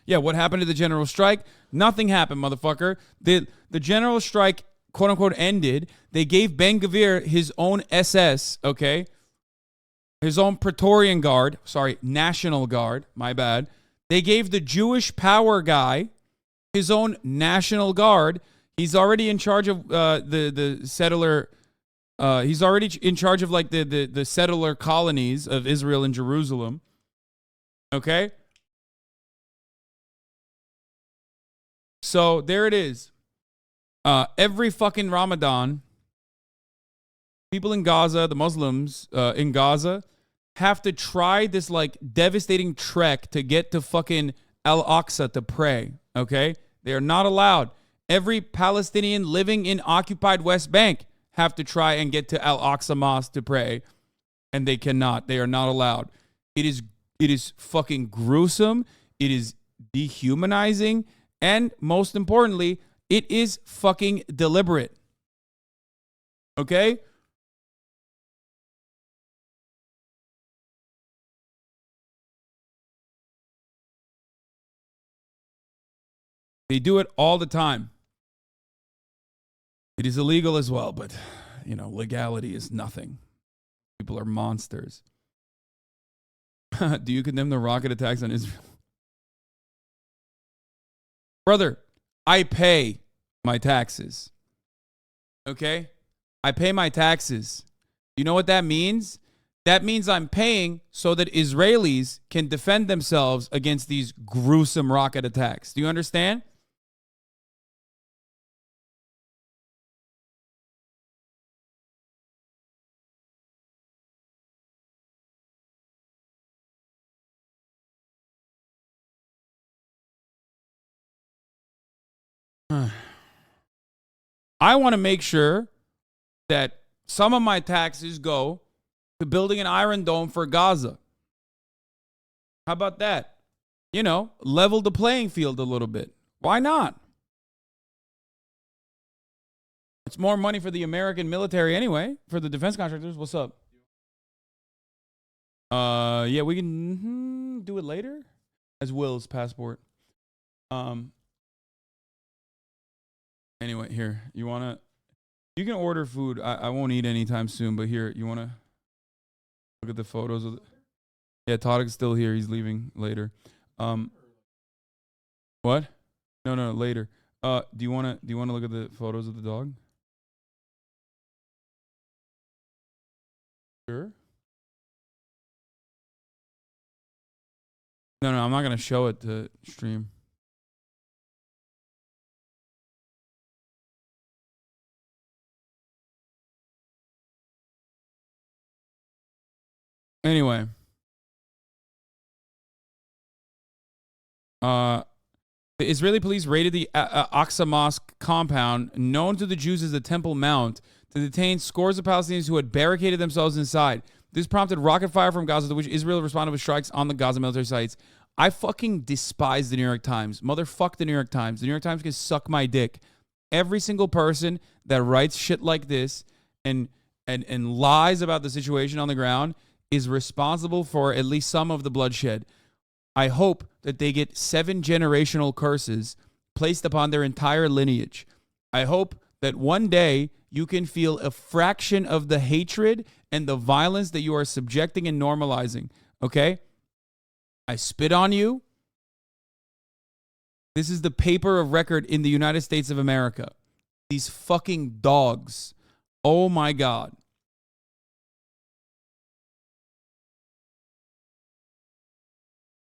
Yeah, what happened to the general strike? Nothing happened, motherfucker. The general strike, quote unquote, ended. They gave Ben Gvir his own SS, okay? His own Praetorian Guard. Sorry, National Guard. My bad. They gave the Jewish power guy his own National Guard. He's already in charge of the settler He's already in charge of like the settler colonies of Israel and Jerusalem. Okay? So there it is. Every fucking Ramadan, people in Gaza, the Muslims in Gaza, have to try this like devastating trek to get to fucking Al-Aqsa to pray. Okay? They are not allowed. Every Palestinian living in occupied West Bank have to try and get to Al-Aqsa Mosque to pray, and they cannot. They are not allowed. It is fucking gruesome. It is dehumanizing, and most importantly, it is fucking deliberate. Okay? They do it all the time. It is illegal as well, but, you know, legality is nothing. People are monsters. Do you condemn the rocket attacks on Israel? Brother, I pay my taxes. Okay? I pay my taxes. You know what that means? That means I'm paying so that Israelis can defend themselves against these gruesome rocket attacks. Do you understand? I want to make sure that some of my taxes go to building an Iron Dome for Gaza. How about that? You know, level the playing field a little bit. Why not? It's more money for the American military anyway, for the defense contractors. What's up? Yeah, we can do it later as Will's passport. Anyway, here, you can order food. I won't eat anytime soon, but here, you want to look at the photos of yeah, Todik's still here. He's leaving later. What? No, later. Do you want to look at the photos of the dog? Sure. No, I'm not going to show it to stream. Anyway, the Israeli police raided the Aqsa Mosque compound, known to the Jews as the Temple Mount, to detain scores of Palestinians who had barricaded themselves inside. This prompted rocket fire from Gaza, to which Israel responded with strikes on the Gaza military sites. I fucking despise the New York Times. Motherfuck the New York Times. The New York Times can suck my dick. Every single person that writes shit like this and lies about the situation on the ground is responsible for at least some of the bloodshed. I hope that they get 7 generational curses placed upon their entire lineage. I hope that one day you can feel a fraction of the hatred and the violence that you are subjecting and normalizing. Okay? I spit on you. This is the paper of record in the United States of America. These fucking dogs. Oh my God.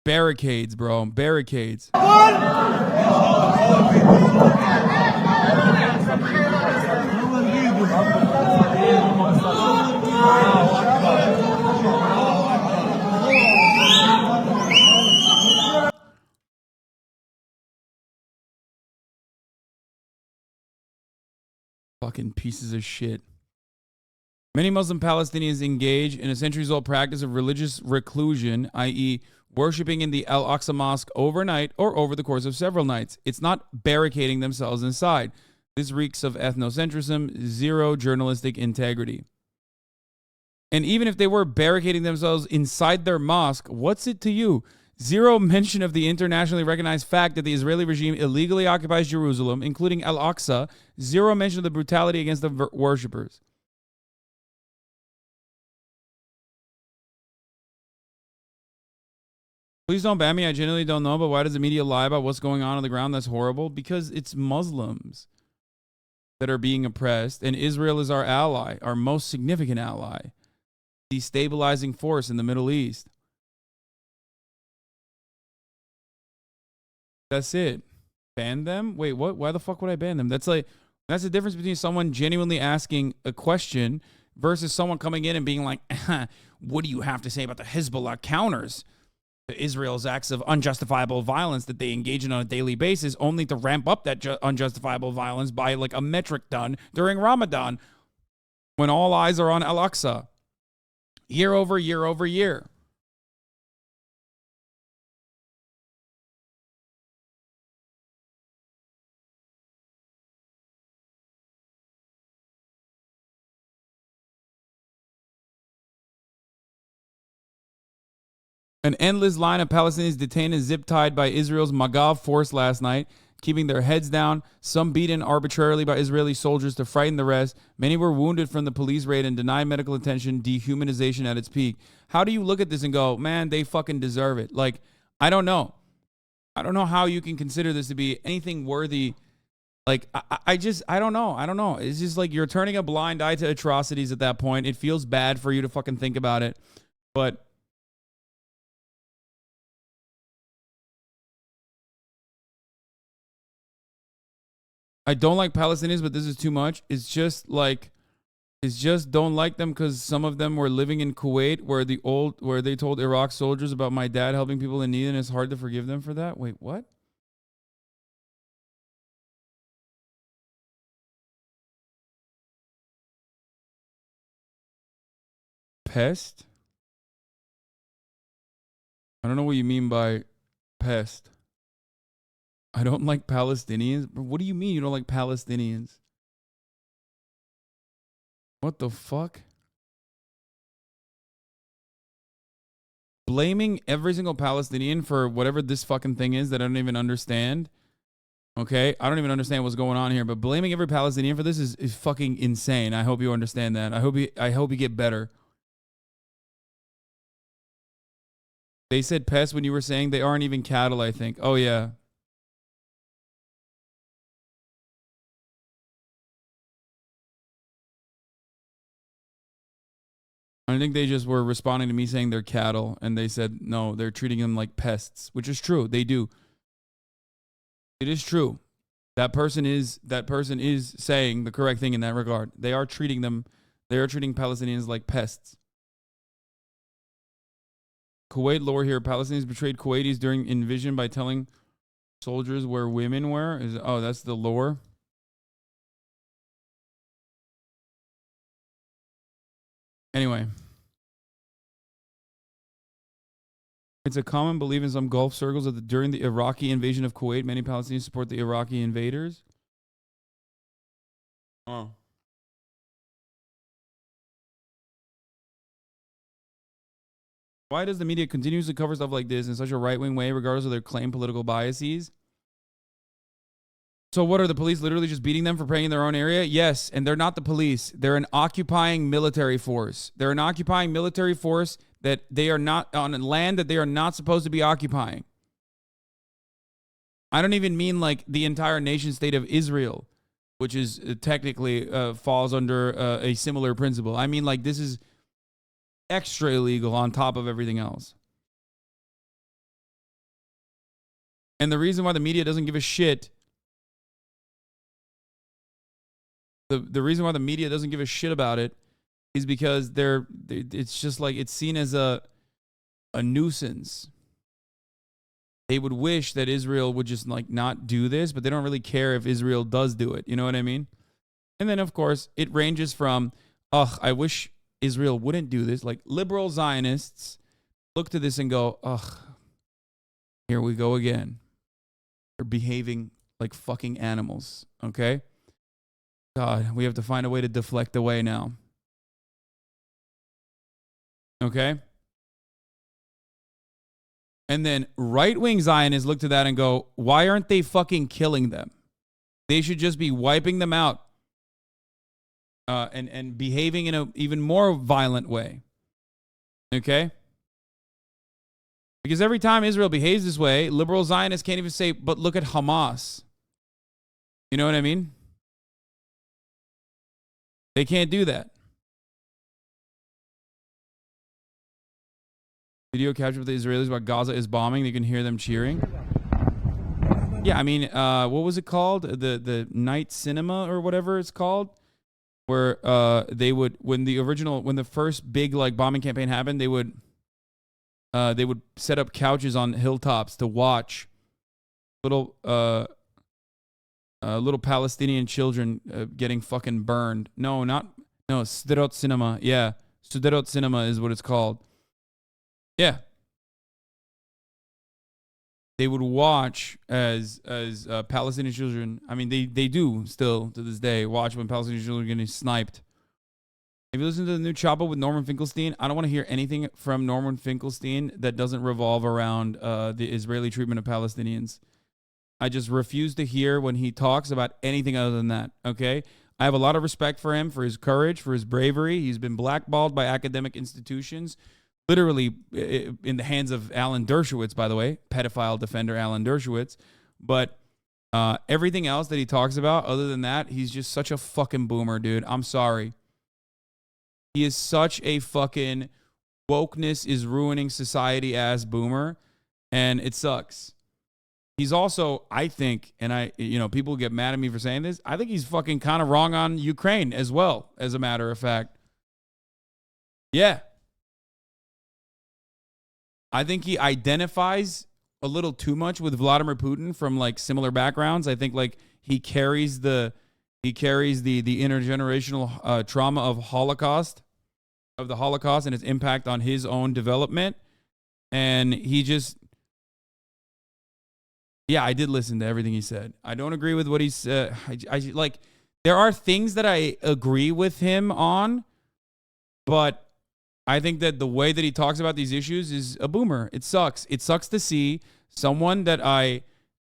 Barricades, bro. Barricades. Fucking pieces of shit. Many Muslim Palestinians engage in a centuries-old practice of religious reclusion, i.e., worshiping in the Al-Aqsa Mosque overnight or over the course of several nights. It's not barricading themselves inside. This reeks of ethnocentrism, zero journalistic integrity. And even if they were barricading themselves inside their mosque, what's it to you? Zero mention of the internationally recognized fact that the Israeli regime illegally occupies Jerusalem, including Al-Aqsa. Zero mention of the brutality against the worshippers. Please don't ban me. I genuinely don't know, but why does the media lie about what's going on the ground? That's horrible. Because it's Muslims. that are being oppressed, and Israel is our ally, our most significant ally, destabilizing force in the Middle East. That's it. Ban them? Wait, what? Why the fuck would I ban them? That's the difference between someone genuinely asking a question versus someone coming in and being like, what do you have to say about the Hezbollah counters to Israel's acts of unjustifiable violence that they engage in on a daily basis, only to ramp up that unjustifiable violence by like a metric ton during Ramadan when all eyes are on Al-Aqsa year over year over year. An endless line of Palestinians detained and zip-tied by Israel's Magav force last night, keeping their heads down, some beaten arbitrarily by Israeli soldiers to frighten the rest. Many were wounded from the police raid and denied medical attention, dehumanization at its peak. How do you look at this and go, man, they fucking deserve it? Like, I don't know. I don't know how you can consider this to be anything worthy. Like, I don't know. I don't know. It's just like you're turning a blind eye to atrocities at that point. It feels bad for you to fucking think about it. But I don't like Palestinians, but this is too much. It's just don't like them because some of them were living in Kuwait where they told Iraq soldiers about my dad helping people in need, and it's hard to forgive them for that. Wait, what? Pest? I don't know what you mean by pest. I don't like Palestinians. What do you mean you don't like Palestinians? What the fuck? Blaming every single Palestinian for whatever this fucking thing is that I don't even understand. Okay? I don't even understand what's going on here, but blaming every Palestinian for this is fucking insane. I hope you understand that. I hope you get better. They said pests when you were saying they aren't even cattle, I think. Oh, yeah. I think they just were responding to me saying they're cattle, and they said, no, they're treating them like pests, which is true. They do. It is true. That person is saying the correct thing in that regard. They are treating Palestinians like pests. Kuwait lore here. Palestinians betrayed Kuwaitis during invasion by telling soldiers where women were. That's the lore. Anyway. It's a common belief in some Gulf circles that during the Iraqi invasion of Kuwait, many Palestinians support the Iraqi invaders. Oh. Why does the media continuously cover stuff like this in such a right-wing way, regardless of their claimed political biases? So what, are the police literally just beating them for praying in their own area? Yes, and they're not the police. They're an occupying military force. They're an occupying military force that they are not on land that they are not supposed to be occupying. I don't even mean like the entire nation state of Israel, which is technically falls under a similar principle. I mean, like, this is extra illegal on top of everything else. And the reason why the media doesn't give a shit, the reason why the media doesn't give a shit about it is because it's just like it's seen as a nuisance. They would wish that Israel would just like not do this, but they don't really care if Israel does do it. You know what I mean? And then, of course, it ranges from, I wish Israel wouldn't do this. Like, liberal Zionists look to this and go, here we go again. They're behaving like fucking animals, okay? God, we have to find a way to deflect away now. Okay? And then right-wing Zionists look to that and go, why aren't they fucking killing them? They should just be wiping them out and behaving in an even more violent way. Okay? Because every time Israel behaves this way, liberal Zionists can't even say, but look at Hamas. You know what I mean? They can't do that. Video captured with the Israelis about Gaza is bombing. You can hear them cheering. Yeah, I mean, what was it called? The night cinema or whatever it's called, where they would when the first big like bombing campaign happened, they would set up couches on hilltops to watch little Palestinian children getting fucking burned. No, Sderot Cinema. Yeah, Sderot Cinema is what it's called. Yeah. They would watch as Palestinian children. I mean, they do still to this day watch when Palestinian children are getting sniped. If you listen to the new Choppa with Norman Finkelstein, I don't want to hear anything from Norman Finkelstein that doesn't revolve around the Israeli treatment of Palestinians. I just refuse to hear when he talks about anything other than that. Okay, I have a lot of respect for him, for his courage, for his bravery. He's been blackballed by academic institutions. Literally in the hands of Alan Dershowitz, by the way, pedophile defender Alan Dershowitz. But everything else that he talks about, other than that, he's just such a fucking boomer, dude. I'm sorry. He is such a fucking wokeness is ruining society ass boomer, and it sucks. He's also, I think, and people get mad at me for saying this, I think he's fucking kind of wrong on Ukraine as well, as a matter of fact. Yeah. I think he identifies a little too much with Vladimir Putin from like similar backgrounds. I think like he carries the intergenerational trauma of the Holocaust and its impact on his own development. And he just, yeah, I did listen to everything he said. I don't agree with what he said. I like, there are things that I agree with him on, but I think that the way that he talks about these issues is a boomer. It sucks. It sucks to see someone that I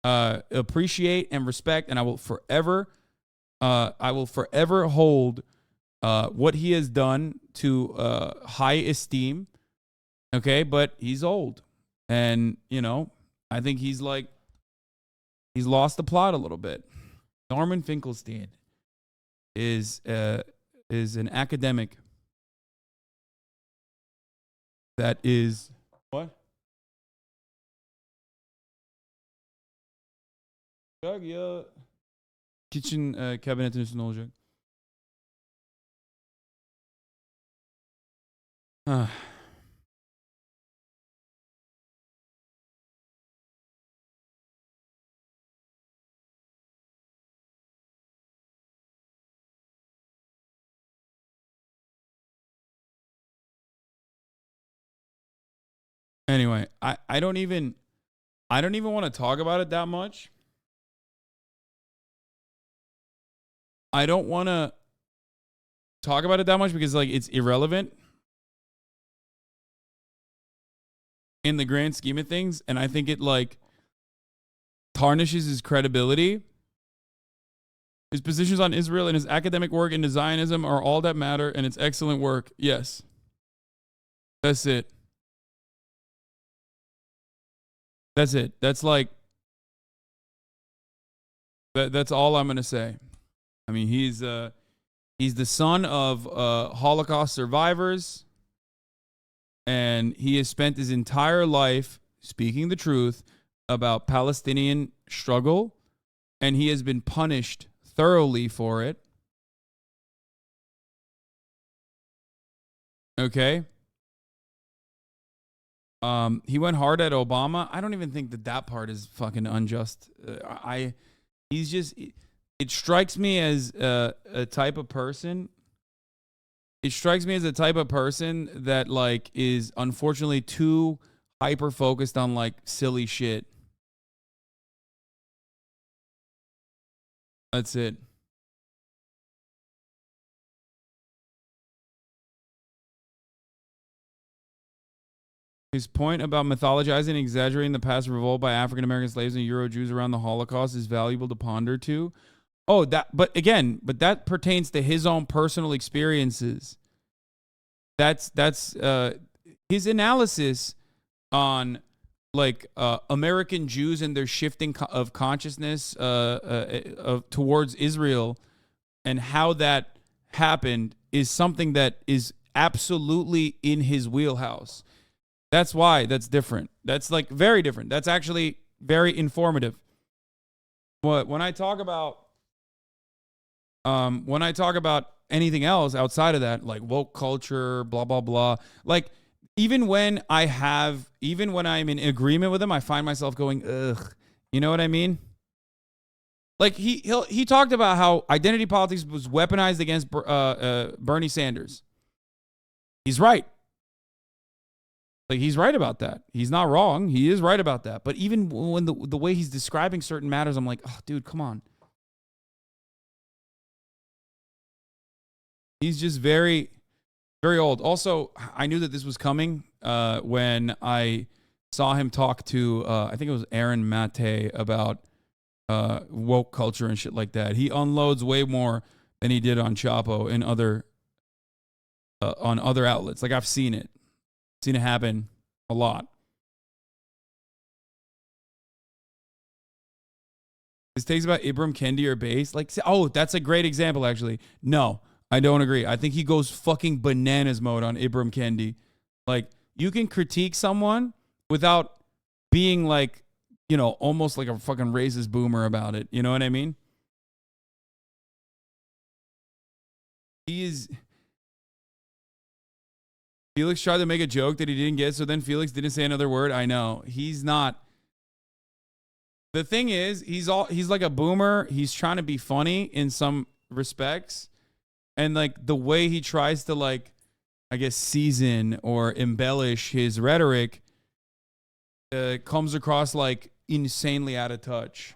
appreciate and respect, and I will forever hold what he has done to high esteem. Okay, but he's old, and I think he's lost the plot a little bit. Norman Finkelstein is an academic that is what? Ya kitchen kabinetin üstünde olacak. Anyway, I don't even want to talk about it that much. I don't want to talk about it that much because like it's irrelevant in the grand scheme of things, and I think it like tarnishes his credibility. His positions on Israel and his academic work into Zionism are all that matter, and it's excellent work. Yes. That's it. That's it. That's like that's all I'm going to say. I mean, he's the son of Holocaust survivors, and he has spent his entire life speaking the truth about Palestinian struggle, and he has been punished thoroughly for it. Okay? He went hard at Obama. I don't even think that part is fucking unjust. It strikes me as a type of person. It strikes me as a type of person that like is unfortunately too hyper focused on like silly shit. That's it. His point about mythologizing and exaggerating the past revolt by African American slaves and Euro Jews around the Holocaust is valuable to ponder too. Oh, but that pertains to his own personal experiences. That's his analysis on like American Jews and their shifting of consciousness towards Israel, and how that happened is something that is absolutely in his wheelhouse. That's why that's different. That's like very different. That's actually very informative. When I talk about anything else outside of that, like woke culture, blah blah blah, like even when I'm in agreement with him, I find myself going, ugh. You know what I mean? Like he talked about how identity politics was weaponized against Bernie Sanders. He's right. Like he's right about that. He's not wrong. He is right about that. But even when the way he's describing certain matters, I'm like, oh, dude, come on. He's just very, very old. Also, I knew that this was coming when I saw him talk to, I think it was Aaron Mate about woke culture and shit like that. He unloads way more than he did on Chapo and on other outlets. Like I've seen it happen a lot. This takes about Ibram Kendi or base. Like, oh, that's a great example, actually. No, I don't agree. I think he goes fucking bananas mode on Ibram Kendi. Like, you can critique someone without being like, you know, almost like a fucking racist boomer about it. You know what I mean? Felix tried to make a joke that he didn't get, so then Felix didn't say another word. I know. He's not. The thing is, he's like a boomer. He's trying to be funny in some respects. And like the way he tries to like, I guess, season or embellish his rhetoric comes across like insanely out of touch.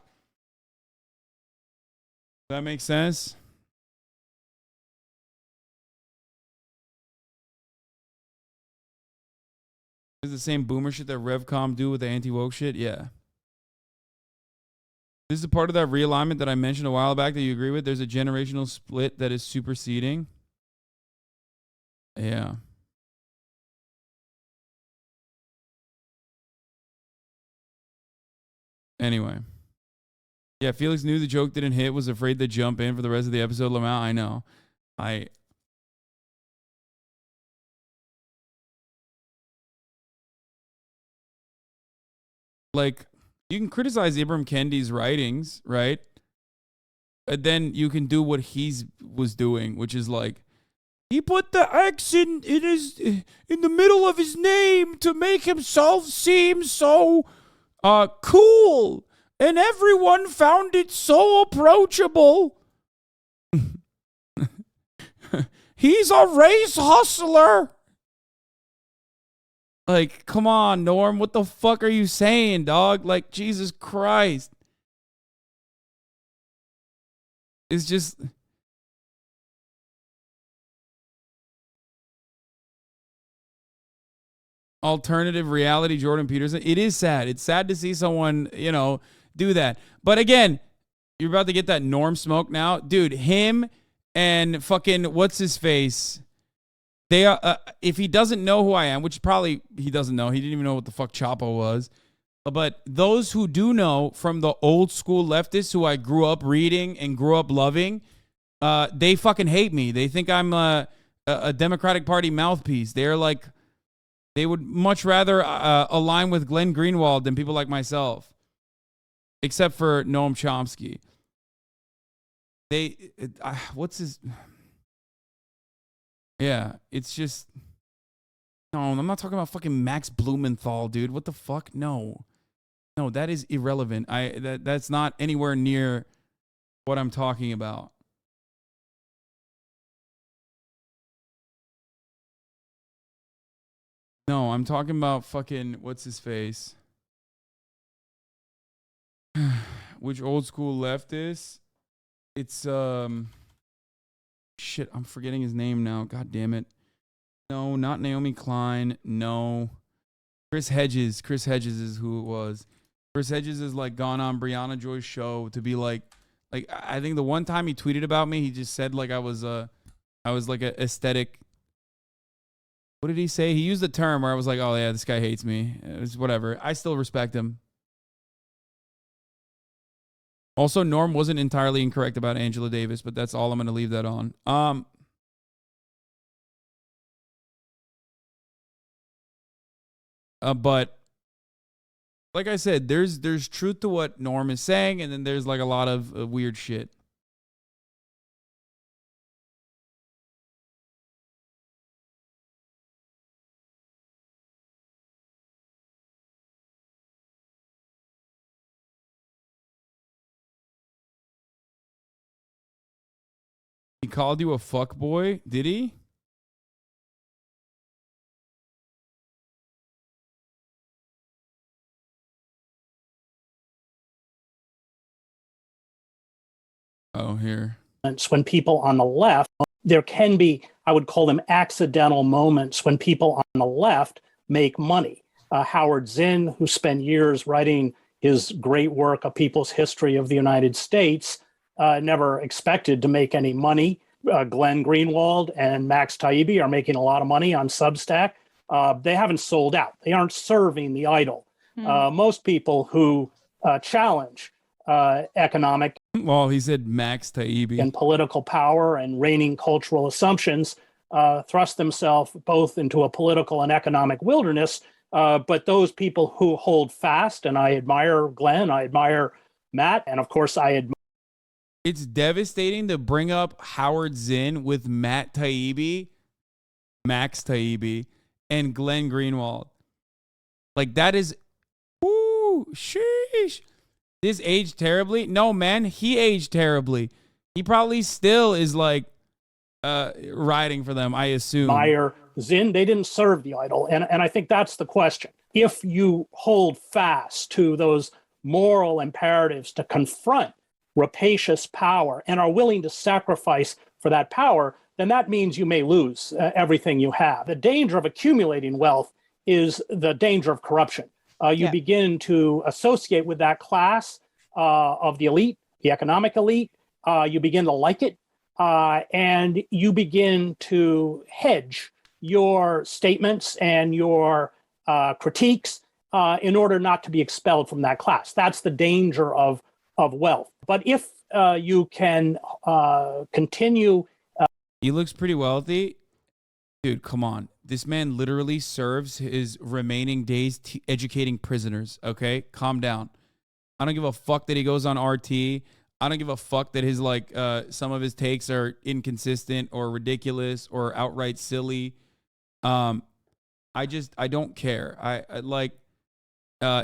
Does that make sense? Is the same boomer shit that RevCom do with the anti-woke shit? Yeah. This is a part of that realignment that I mentioned a while back that you agree with. There's a generational split that is superseding. Yeah. Anyway. Yeah, Felix knew the joke didn't hit, was afraid to jump in for the rest of the episode. Lamau, I know. Like, you can criticize Ibram Kendi's writings, right? And then you can do what he was doing, which is like, he put the X in the middle of his name to make himself seem so cool, and everyone found it so approachable. He's a race hustler. Like, come on, Norm. What the fuck are you saying, dog? Like, Jesus Christ. It's just... alternative reality, Jordan Peterson. It is sad. It's sad to see someone, you know, do that. But again, you're about to get that Norm smoke now. Dude, him and fucking what's his face... They are, if he doesn't know who I am, which probably he doesn't know. He didn't even know what the fuck Chapo was. But those who do know from the old school leftists who I grew up reading and grew up loving, they fucking hate me. They think I'm a Democratic Party mouthpiece. They're like, they would much rather align with Glenn Greenwald than people like myself. Except for Noam Chomsky. What's his... Yeah, it's just... No, I'm not talking about fucking Max Blumenthal, dude. What the fuck? No. No, that is irrelevant. That's not anywhere near what I'm talking about. No, I'm talking about fucking... What's his face? Which old school leftist? It's, shit, I'm forgetting his name now. God damn it. No, not Naomi Klein. No. Chris Hedges. Chris Hedges is who it was. Chris Hedges has like gone on Brianna Joy's show to be like I think the one time he tweeted about me, he just said like I was like a aesthetic. What did he say? He used the term where I was like, oh yeah, this guy hates me. It was whatever. I still respect him. Also, Norm wasn't entirely incorrect about Angela Davis, but that's all I'm going to leave that on. But like I said, there's truth to what Norm is saying, and then there's like a lot of weird shit. He called you a fuck boy, did he? Oh, here. When people on the left, there can be, I would call them accidental moments when people on the left make money. Howard Zinn, who spent years writing his great work, A People's History of the United States, never expected to make any money. Glenn Greenwald and Max Taibbi are making a lot of money on Substack. They haven't sold out. They aren't serving the idol. Most people who challenge economic Well, he said Max Taibbi. and political power and reigning cultural assumptions thrust themselves both into a political and economic wilderness. But those people who hold fast, and I admire Glenn, I admire Matt, and of course I admire. It's devastating to bring up Howard Zinn with Matt Taibbi, Max Taibbi, and Glenn Greenwald. Like, that is, ooh, sheesh. This aged terribly? No, man, he aged terribly. He probably still is like riding for them, I assume. Admire Zinn, they didn't serve the idol. And I think that's the question. If you hold fast to those moral imperatives to confront rapacious power and are willing to sacrifice for that power, then that means you may lose everything you have. The danger of accumulating wealth is the danger of corruption. You begin to associate with that class of the elite, the economic elite. You begin to like it, and you begin to hedge your statements and your critiques in order not to be expelled from that class. That's the danger of wealth. But if you can continue... He looks pretty wealthy. Dude, come on. This man literally serves his remaining days educating prisoners, okay? Calm down. I don't give a fuck that he goes on RT. I don't give a fuck that his some of his takes are inconsistent or ridiculous or outright silly. I don't care. I like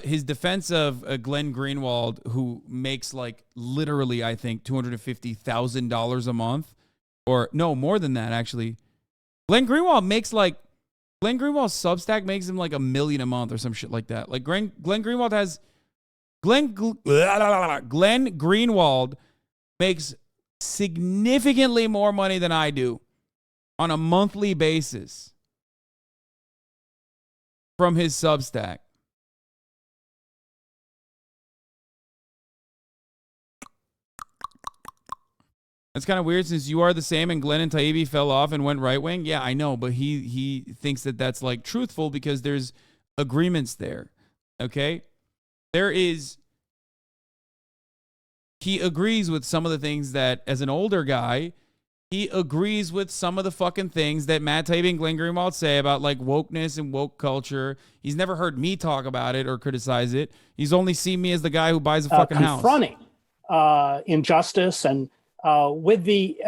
his defense of Glenn Greenwald, who makes like literally, I think, $250,000 a month, or no, more than that actually. Glenn Greenwald's Substack makes him like $1 million a month or some shit like that. Like Glenn Greenwald makes significantly more money than I do on a monthly basis from his Substack. That's kind of weird since you are the same and Glenn and Taibbi fell off and went right wing. Yeah, I know, but he thinks that that's like truthful because there's agreements there. Okay? He agrees with some of the things that, as an older guy, he agrees with some of the fucking things that Matt Taibbi and Glenn Greenwald say about like wokeness and woke culture. He's never heard me talk about it or criticize it. He's only seen me as the guy who buys a fucking house. Confronting injustice and with the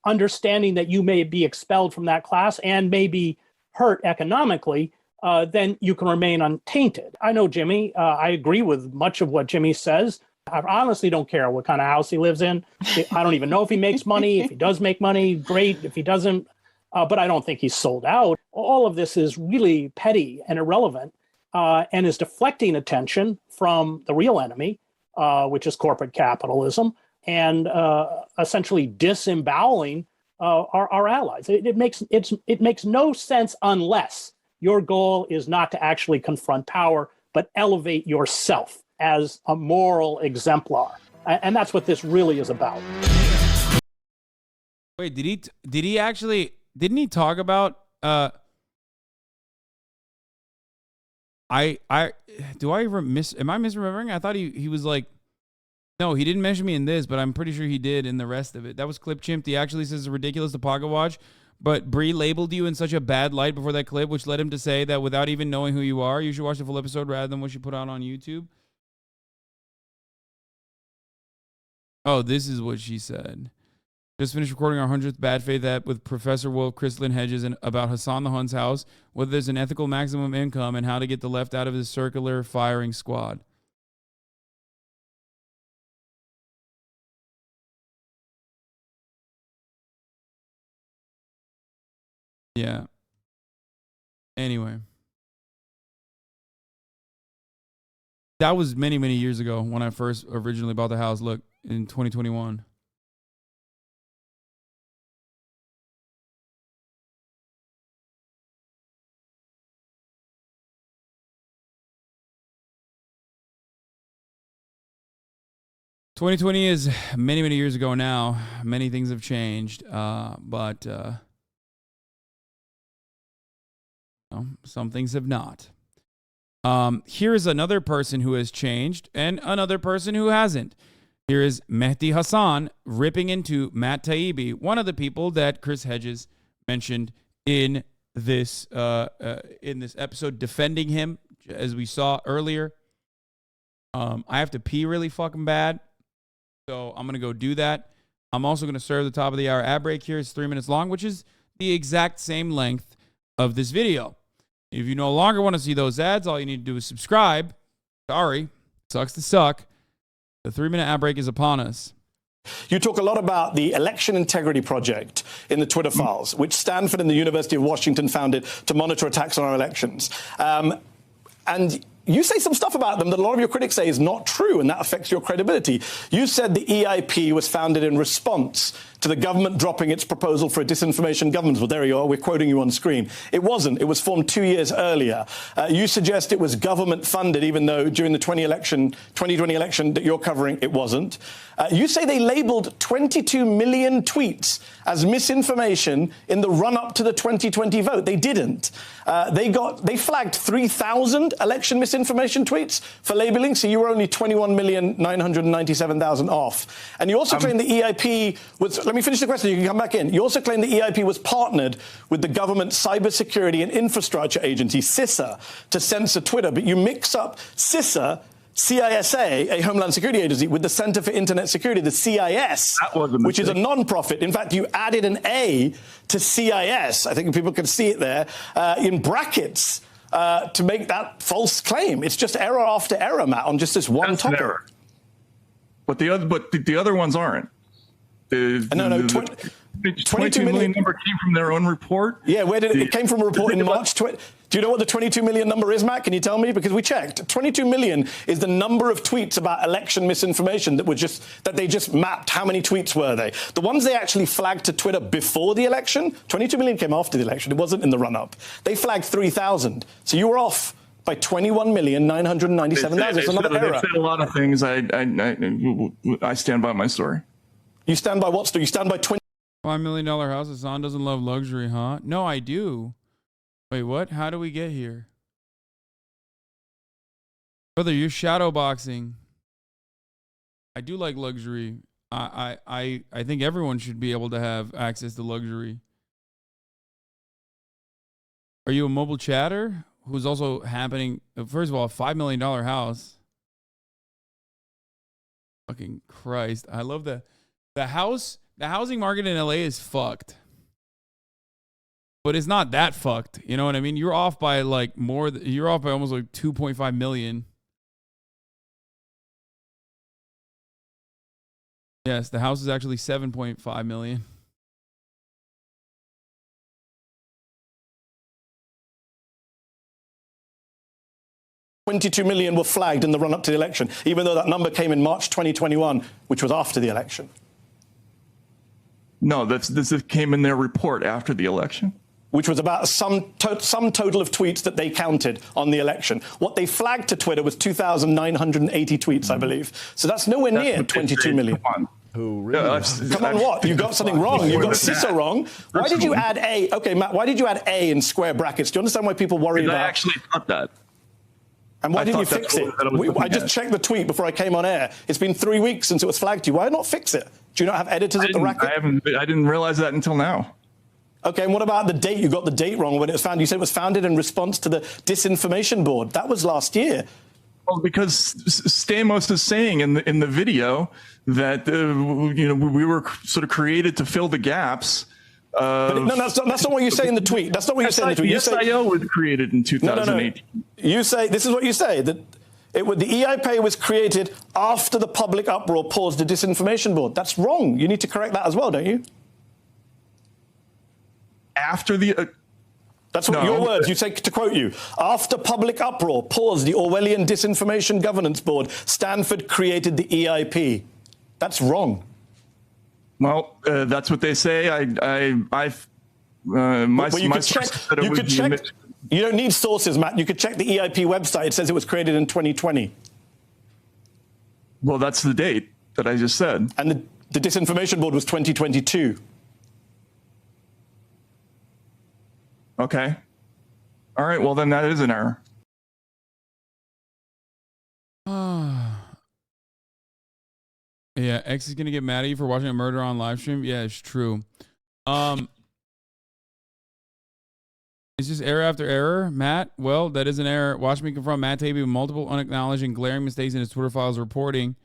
understanding that you may be expelled from that class and may be hurt economically, then you can remain untainted. I know Jimmy. I agree with much of what Jimmy says. I honestly don't care what kind of house he lives in. I don't even know if he makes money. If he does make money, great. If he doesn't, but I don't think he's sold out. All of this is really petty and irrelevant and is deflecting attention from the real enemy, which is corporate capitalism, and essentially disemboweling our allies. It makes no sense unless your goal is not to actually confront power, but elevate yourself as a moral exemplar. And that's what this really is about. Wait, did he actually, didn't he talk about, am I misremembering? I thought he was like, no, he didn't mention me in this, but I'm pretty sure he did in the rest of it. That was Clip Chimp. He actually says it's ridiculous to pocket watch, but Bree labeled you in such a bad light before that clip, which led him to say that without even knowing who you are, you should watch the full episode rather than what she put out on YouTube. Oh, this is what she said. Just finished recording our 100th Bad Faith app with Professor Wolf, Crystalline Hedges, and about Hassan the Hun's house, whether there's an ethical maximum income, and how to get the left out of his circular firing squad. Yeah. Anyway. That was many, many years ago when I first originally bought the house. Look, in 2021. '2020 is many, many years ago now. Many things have changed, but some things have not. Here is another person who has changed and another person who hasn't. Here is Mehdi Hassan ripping into Matt Taibbi, one of the people that Chris Hedges mentioned in this episode, defending him, as we saw earlier. I have to pee really fucking bad, so I'm going to go do that. I'm also going to serve the top of the hour ad break here. It's 3 minutes long, which is the exact same length of this video. If you no longer want to see those ads, all you need to do is subscribe. Sorry, sucks to suck. The 3-minute ad break is upon us. You talk a lot about the Election Integrity Project in the Twitter files, which Stanford and the University of Washington founded to monitor attacks on our elections. And you say some stuff about them that a lot of your critics say is not true, and that affects your credibility. You said the EIP was founded in response to the government dropping its proposal for a disinformation government. Well, there you are. We're quoting you on screen. It wasn't. It was formed 2 years earlier. You suggest it was government funded, even though during the 2020 election that you're covering, it wasn't. You say they labeled 22 million tweets as misinformation in the run-up to the 2020 vote. They didn't. They flagged 3,000 election misinformation tweets for labeling, so you were only 21,997,000 off. And you also claim the EIP was... Let me finish the question. You can come back in. You also claim the EIP was partnered with the government Cybersecurity and Infrastructure Agency, CISA, to censor Twitter. But you mix up CISA, CISA, a Homeland Security Agency, with the Center for Internet Security, the CIS, which is a non-profit. In fact, you added an A to CIS. I think people can see it there in brackets to make that false claim. It's just error after error, Matt, on just this one topic. Error. But the other ones aren't. 22 million number came from their own report. Yeah, where did it came from? A report in March. Do you know what the 22 million number is, Matt? Can you tell me? Because we checked. 22 million is the number of tweets about election misinformation that they just mapped. How many tweets were they? The ones they actually flagged to Twitter before the election, 22 million came after the election. It wasn't in the run-up. They flagged 3,000. So you were off by 21,997,000. It's another error. They said a lot of things. I stand by my story. You stand by what story? You stand by $5 million house. Hassan doesn't love luxury, huh? No, I do. Wait, what? How do we get here? Brother, you're shadowboxing. I do like luxury. I think everyone should be able to have access to luxury. Are you a mobile chatter who's also happening? First of all, a $5 million house. Fucking Christ. I love the housing market in LA is fucked. But it's not that fucked. You know what I mean? You're off by you're off by almost like 2.5 million. Yes, the house is actually 7.5 million. $22 million were flagged in the run-up to the election, even though that number came in March 2021, which was after the election. No, this came in their report after the election. Which was about some total of tweets that they counted on the election. What they flagged to Twitter was 2,980 tweets, I believe. So that's nowhere near 22 million. Come on, what? You got something wrong. You got CISA wrong. Why did you add A? Okay, Matt, why did you add A in square brackets? Do you understand why people worry about... I actually thought that. And why didn't you fix it? I just checked the tweet before I came on air. It's been 3 weeks since it was flagged to you. Why not fix it? Do you not have editors at the racket? I didn't realize that until now. Okay, and what about the date? You got the date wrong when it was founded. You said it was founded in response to the Disinformation Board. That was last year. Well, because Stamos is saying in the video that we were sort of created to fill the gaps. But no, that's not what you say in the tweet. That's not what you say in the tweet. The SIO was created in 2008. No. You say, this is what you say, that the EIP was created after the public uproar paused the Disinformation Board. That's wrong. You need to correct that as well, don't you? After the... That's what your words. You say, to quote you, after public uproar paused the Orwellian Disinformation Governance Board, Stanford created the EIP. That's wrong. Well, that's what they say. You don't need sources, Matt. You could check the EIP website. It says it was created in 2020. Well, that's the date that I just said. And the Disinformation Board was 2022. Okay. All right. Well, then that is an error. Yeah, X is gonna get mad at you for watching a murder on live stream. Yeah, it's true. It's just error after error, Matt. Well, that is an error. Watch me confront Matt Taibbi with multiple unacknowledged and glaring mistakes in his Twitter files reporting.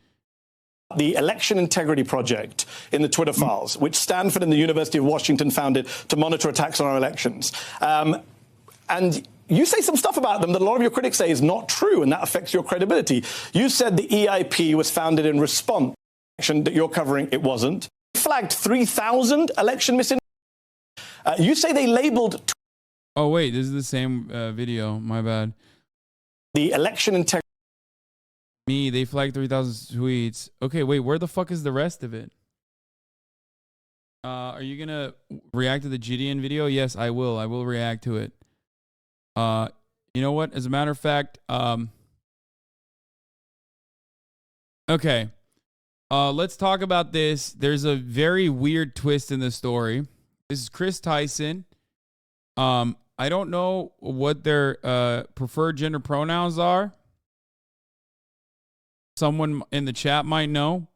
The Election Integrity Project in the Twitter files, which Stanford and the University of Washington founded to monitor attacks on our elections. And you say some stuff about them that a lot of your critics say is not true, and that affects your credibility. You said the EIP was founded in response to the election that you're covering. It wasn't. You flagged 3,000 election misinformation. You say they labeled... Oh, wait, this is the same video. My bad. The Election Integrity... They flagged 3,000 tweets. Okay, wait, where the fuck is the rest of it? Are you gonna react to the Gideon video? Yes, I will. I will react to it. You know what? As a matter of fact, okay. Let's talk about this. There's a very weird twist in the story. This is Chris Tyson. I don't know what their preferred gender pronouns are. Someone in the chat might know.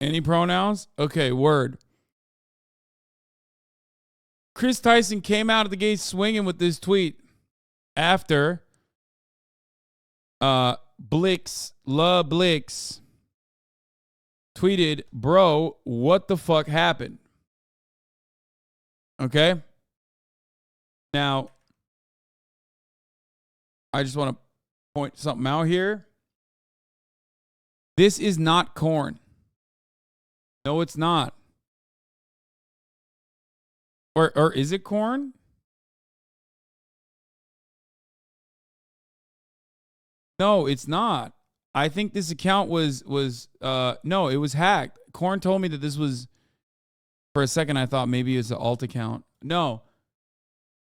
Any pronouns? Okay, word. Chris Tyson came out of the gate swinging with this tweet after Blix tweeted, "Bro, what the fuck happened?" Okay? Now, I just want to point something out here. This is not corn. No, it's not. Or is it corn? No, it's not. I think this account was no, it was hacked. Corn told me that this was, for a second I thought maybe it's an alt account. No.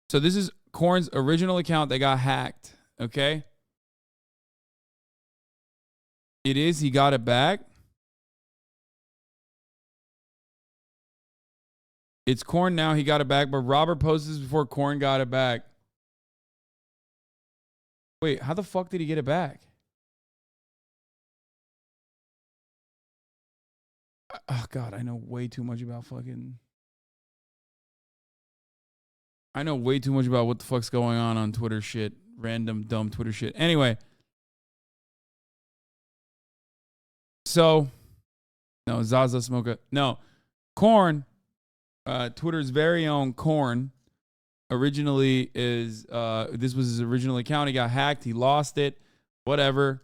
So this is Corn's original account that got hacked, okay? It is. He got it back. It's Corn now. He got it back. But Robert posted this before Corn got it back. Wait, how the fuck did he get it back? Oh, God. I know way too much about fucking... I know way too much about what the fuck's going on Twitter shit. Random, dumb Twitter shit. Anyway... So, no, Zaza Smoker. No, Corn, Twitter's very own Corn, originally is, this was his original account. He got hacked. He lost it. Whatever.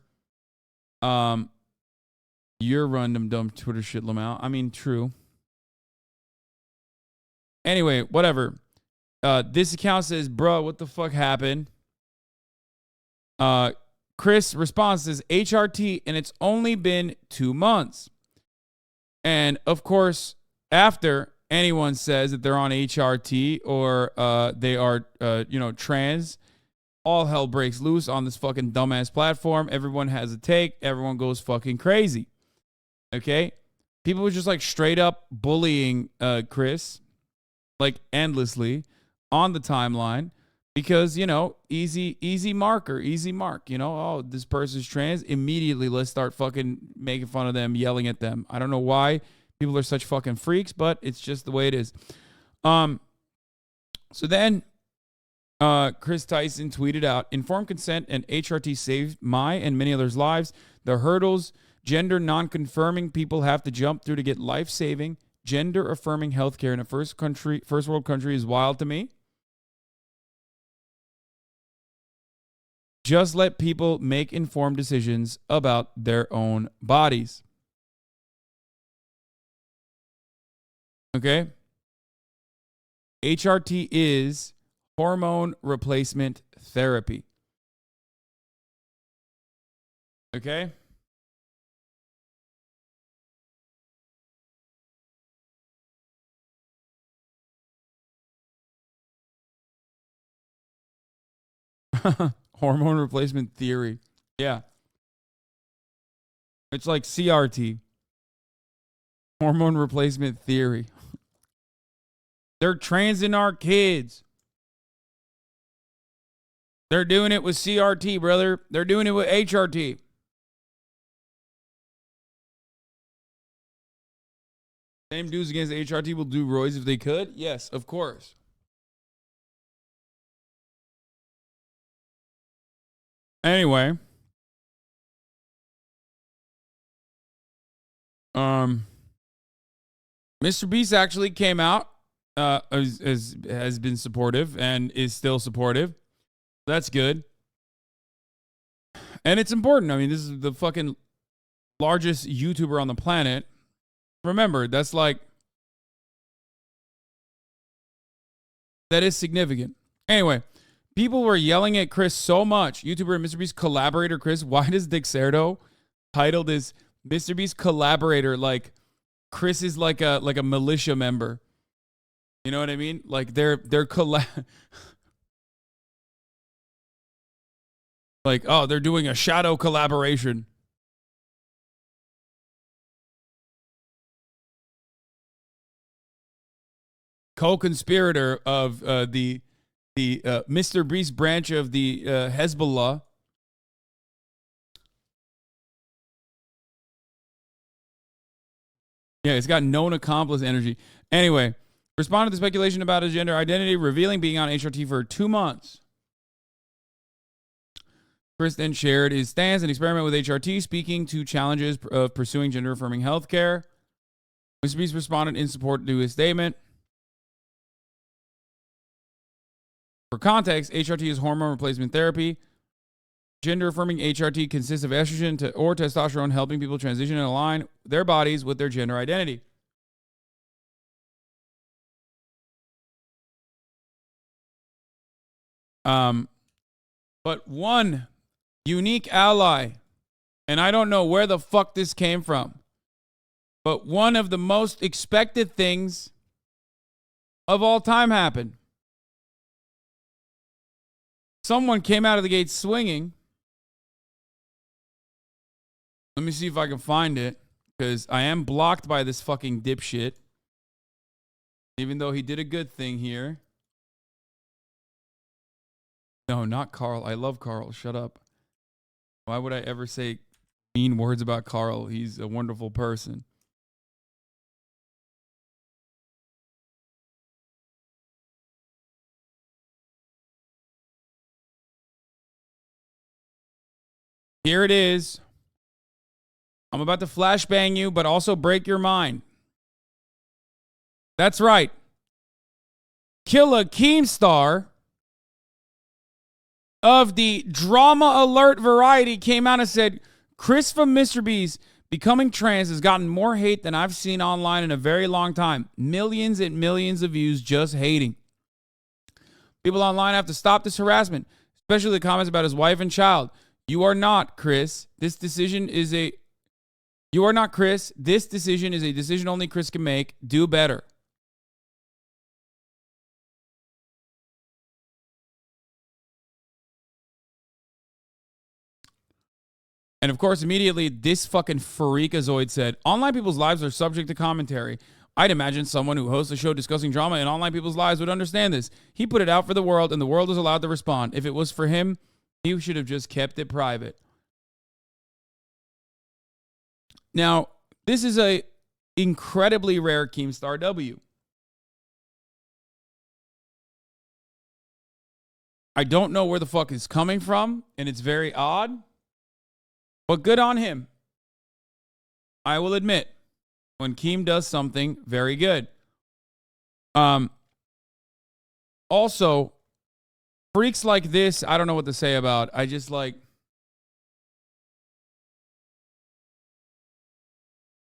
You're random dumb Twitter shit, Lamau. I mean, true. Anyway, whatever. This account says, bro, what the fuck happened? Chris responds, says HRT, and it's only been 2 months. And of course, after anyone says that they're on HRT or they are, trans, all hell breaks loose on this fucking dumbass platform. Everyone has a take. Everyone goes fucking crazy. Okay? People were just like straight up bullying Chris, like endlessly on the timeline. Because, easy mark, oh, this person's trans. Immediately, let's start fucking making fun of them, yelling at them. I don't know why People are such fucking freaks, but it's just the way it is. So then Chris Tyson tweeted out, informed consent and HRT saved my and many others' lives. The hurdles gender non-confirming people have to jump through to get life-saving, gender-affirming healthcare in a first world country is wild to me. Just let people make informed decisions about their own bodies. Okay? HRT is hormone replacement therapy. Okay? Hormone replacement theory. Yeah. It's like CRT. Hormone replacement theory. They're transing our kids. They're doing it with CRT, brother. They're doing it with HRT. Same dudes against HRT will do roids if they could? Yes, of course. Anyway. Mr. Beast actually came out, has been supportive and is still supportive. That's good. And it's important. I mean, this is the fucking largest YouTuber on the planet. Remember, that's like, that is significant. Anyway, people were yelling at Chris so much. YouTuber and Mr. Beast collaborator Chris. Why does Dixerdo title this Mr. Beast collaborator like Chris is like a militia member? You know what I mean? Like they're like, oh, they're doing a shadow collaboration. Co-conspirator of the Mr. Beast branch of the Hezbollah. Yeah, it's got known accomplice energy. Anyway, responded to speculation about his gender identity, revealing being on HRT for 2 months. Chris then shared his stance and experiment with HRT, speaking to challenges of pursuing gender-affirming healthcare. Mr. Beast responded in support to his statement. For context, HRT is hormone replacement therapy. Gender-affirming HRT consists of estrogen or testosterone, helping people transition and align their bodies with their gender identity. But one unique ally, and I don't know where the fuck this came from, but one of the most expected things of all time happened. Someone came out of the gate swinging. Let me see if I can find it, because I am blocked by this fucking dipshit. Even though he did a good thing here. No, not Carl. I love Carl. Shut up. Why would I ever say mean words about Carl? He's a wonderful person. Here it is. I'm about to flashbang you, but also break your mind. That's right. Killa Keemstar of the Drama Alert variety came out and said, Chris from Mr. Beast becoming trans has gotten more hate than I've seen online in a very long time. Millions and millions of views just hating. People online have to stop this harassment, especially the comments about his wife and child. You are not Chris. This decision is a decision only Chris can make. Do better. And of course, immediately, this fucking freakazoid said, online people's lives are subject to commentary. I'd imagine someone who hosts a show discussing drama in online people's lives would understand this. He put it out for the world, and the world is allowed to respond. If it was for him, he should have just kept it private. Now, this is a incredibly rare Keemstar W. I don't know where the fuck it's coming from, and it's very odd, but good on him. I will admit, when Keem does something very good. Also, freaks like this, I don't know what to say about. I just like,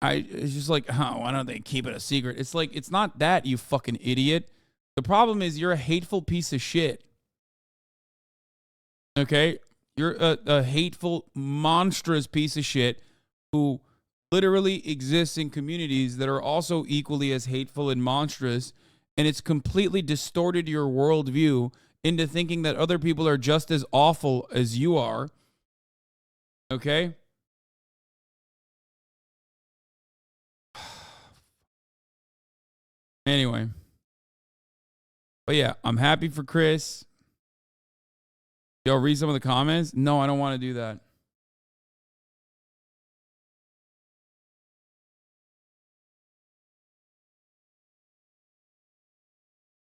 it's just like, oh, why don't they keep it a secret? It's like, it's not that, you fucking idiot. The problem is you're a hateful piece of shit. Okay? You're a hateful, monstrous piece of shit who literally exists in communities that are also equally as hateful and monstrous, and it's completely distorted your worldview into thinking that other people are just as awful as you are. Okay? Anyway. But yeah, I'm happy for Chris. Yo, read some of the comments. No, I don't want to do that.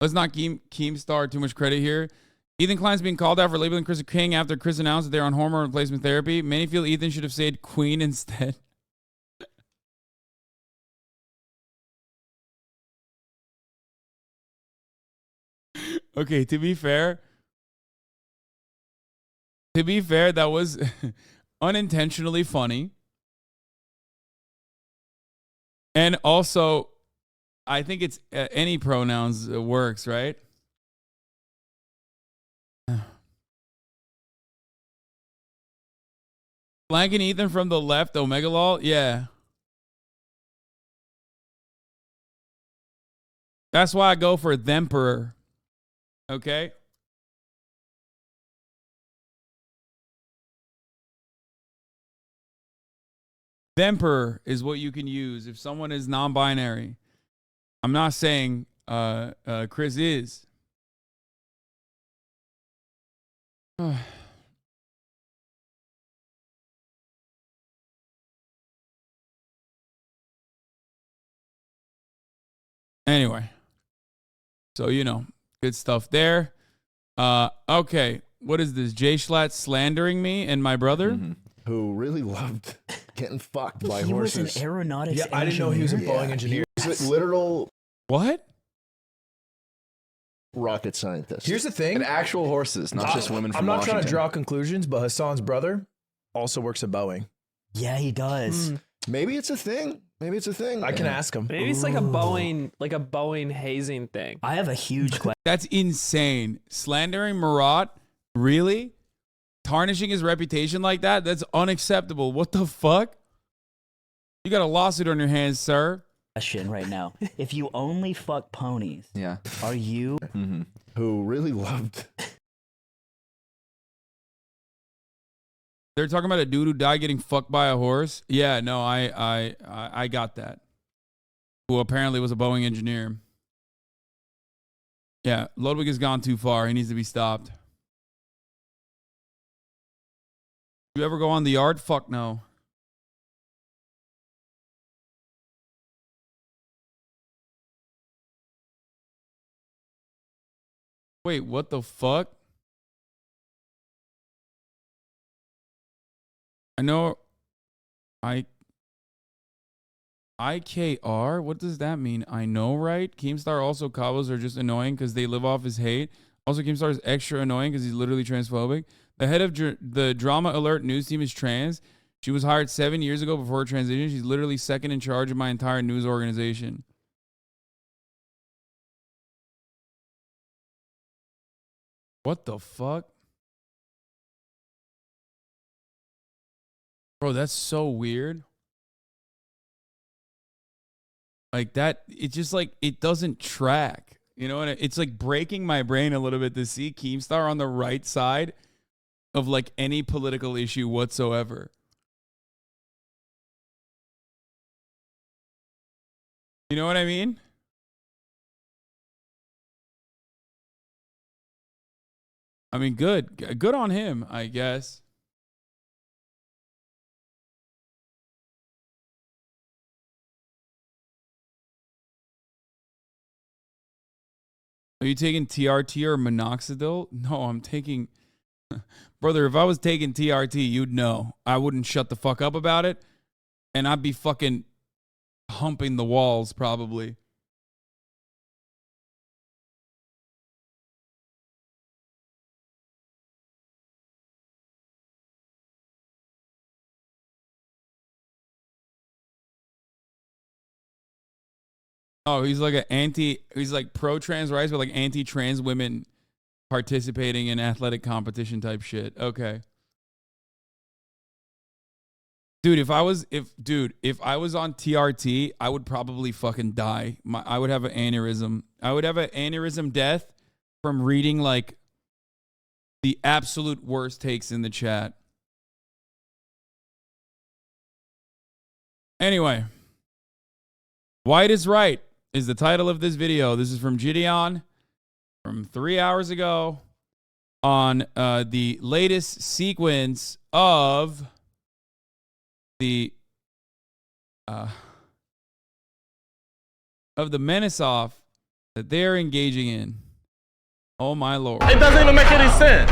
Let's not give Keemstar too much credit here. Ethan Klein's being called out for labeling Chris a king after Chris announced that they're on hormone replacement therapy. Many feel Ethan should have said queen instead. Okay, to be fair, that was unintentionally funny. And also, I think it's any pronouns works, right? Flanking Ethan from the left, Omega Lol. Yeah. That's why I go for Themperor. Okay? Themperor is what you can use if someone is non-binary. I'm not saying Chris is. Anyway. So, you know, good stuff there. Okay. What is this? Jay Schlatt slandering me and my brother? Who really loved getting fucked by He was horses. an aeronautics Yeah, I didn't know he was a engineer? Boeing engineer. He's a literal what? Rocket scientist. Here's the thing. And actual horses, not just women from I'm not Washington. trying to draw conclusions, but Hassan's brother also works at Boeing. Yeah, he does. Maybe it's a thing. Maybe it's a thing. I can ask him. Maybe it's like a Boeing hazing thing. I have a huge question. That's insane. Slandering Marat? Really? Tarnishing his reputation like that? That's unacceptable. What the fuck? You got a lawsuit on your hands, sir. Question right now. If you only fuck ponies, are you who really loved? They're talking about a dude who died getting fucked by a horse. Yeah, no, I got that. Who apparently was a Boeing engineer. Yeah, Ludwig has gone too far. He needs to be stopped. You ever go on the yard? Fuck no. Wait, what the fuck? I know IKR? What does that mean? I know, right? Keemstar also Cabos are just annoying because they live off his hate. Also, Keemstar is extra annoying because he's literally transphobic. The head of the Drama Alert news team is trans. She was hired 7 years ago before her transition. She's literally second in charge of my entire news organization. What the fuck? Bro, that's so weird. Like that, it's just like, it doesn't track. You know, and it's like breaking my brain a little bit to see Keemstar on the right side of like any political issue whatsoever. You know what I mean? I mean, good on him, I guess. Are you taking TRT or minoxidil? No, I'm taking... Brother, if I was taking TRT, you'd know. I wouldn't shut the fuck up about it, and I'd be fucking humping the walls, probably. Oh, he's like he's like pro-trans rights, but like anti-trans women participating in athletic competition type shit. Okay. Dude, if I was on TRT, I would probably fucking die. I would have an aneurysm. I would have an aneurysm death from reading like the absolute worst takes in the chat. Anyway, White is Right is the title of this video. This is from Gideon from 3 hours ago on the latest sequence of the menace-off that they're engaging in. Oh my Lord. It doesn't even make any sense.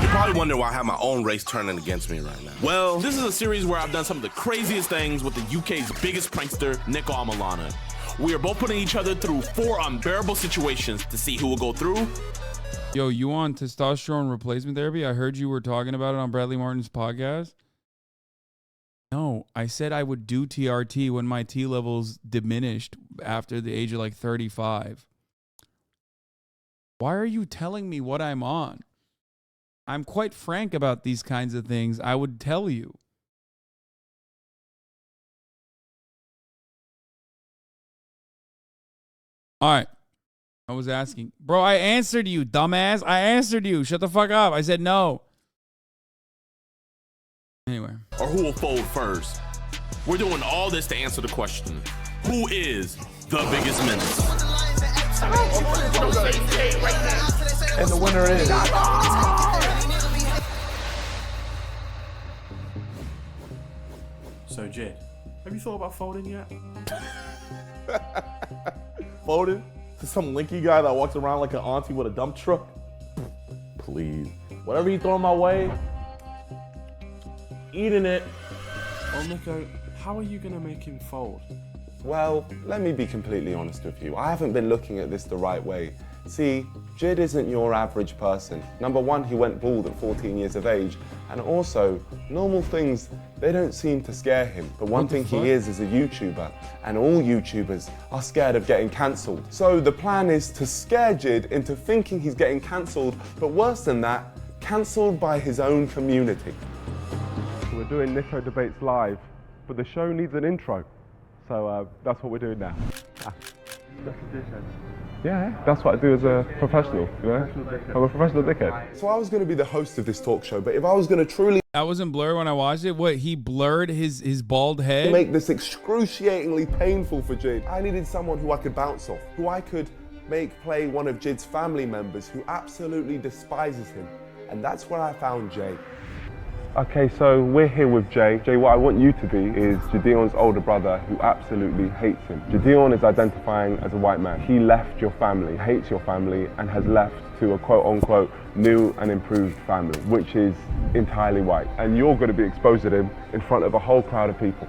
You probably wonder why I have my own race turning against me right now. Well, this is a series where I've done some of the craziest things with the UK's biggest prankster, Nico Amalana. We are both putting each other through 4 unbearable situations to see who will go through. Yo, you on testosterone replacement therapy? I heard you were talking about it on Bradley Martin's podcast. No, I said I would do TRT when my T levels diminished after the age of like 35. Why are you telling me what I'm on? I'm quite frank about these kinds of things. I would tell you. All right. I was asking. Bro, I answered you, dumbass. I answered you. Shut the fuck up. I said no. Anyway. Or who will fold first? We're doing all this to answer the question. Who is the biggest menace? And the winner is... So, Jed, have you thought about folding yet? Folding? To some linky guy that walks around like an auntie with a dump truck? Please. Whatever you throw my way, eating it. Well, Nico, how are you going to make him fold? Well, let me be completely honest with you. I haven't been looking at this the right way. See, Jid isn't your average person. Number one, he went bald at 14 years of age. And also, normal things, they don't seem to scare him. But one thing he is a YouTuber. And all YouTubers are scared of getting cancelled. So the plan is to scare Jid into thinking he's getting cancelled, but worse than that, cancelled by his own community. We're doing Nico Debates live, but the show needs an intro. So that's what we're doing now. Yeah, that's what I do as a professional, you know? I'm a professional dickhead. So I was going to be the host of this talk show, but if I was going to truly... That wasn't blurred when I watched it? What, he blurred his bald head? ...make this excruciatingly painful for Jid, I needed someone who I could bounce off, who I could make play one of Jid's family members who absolutely despises him. And that's where I found Jay. Okay, so we're here with Jay. Jay, what I want you to be is Gideon's older brother who absolutely hates him. Gideon is identifying as a white man. He left your family, hates your family, and has left to a quote-unquote new and improved family, which is entirely white. And you're going to be exposed to him in front of a whole crowd of people.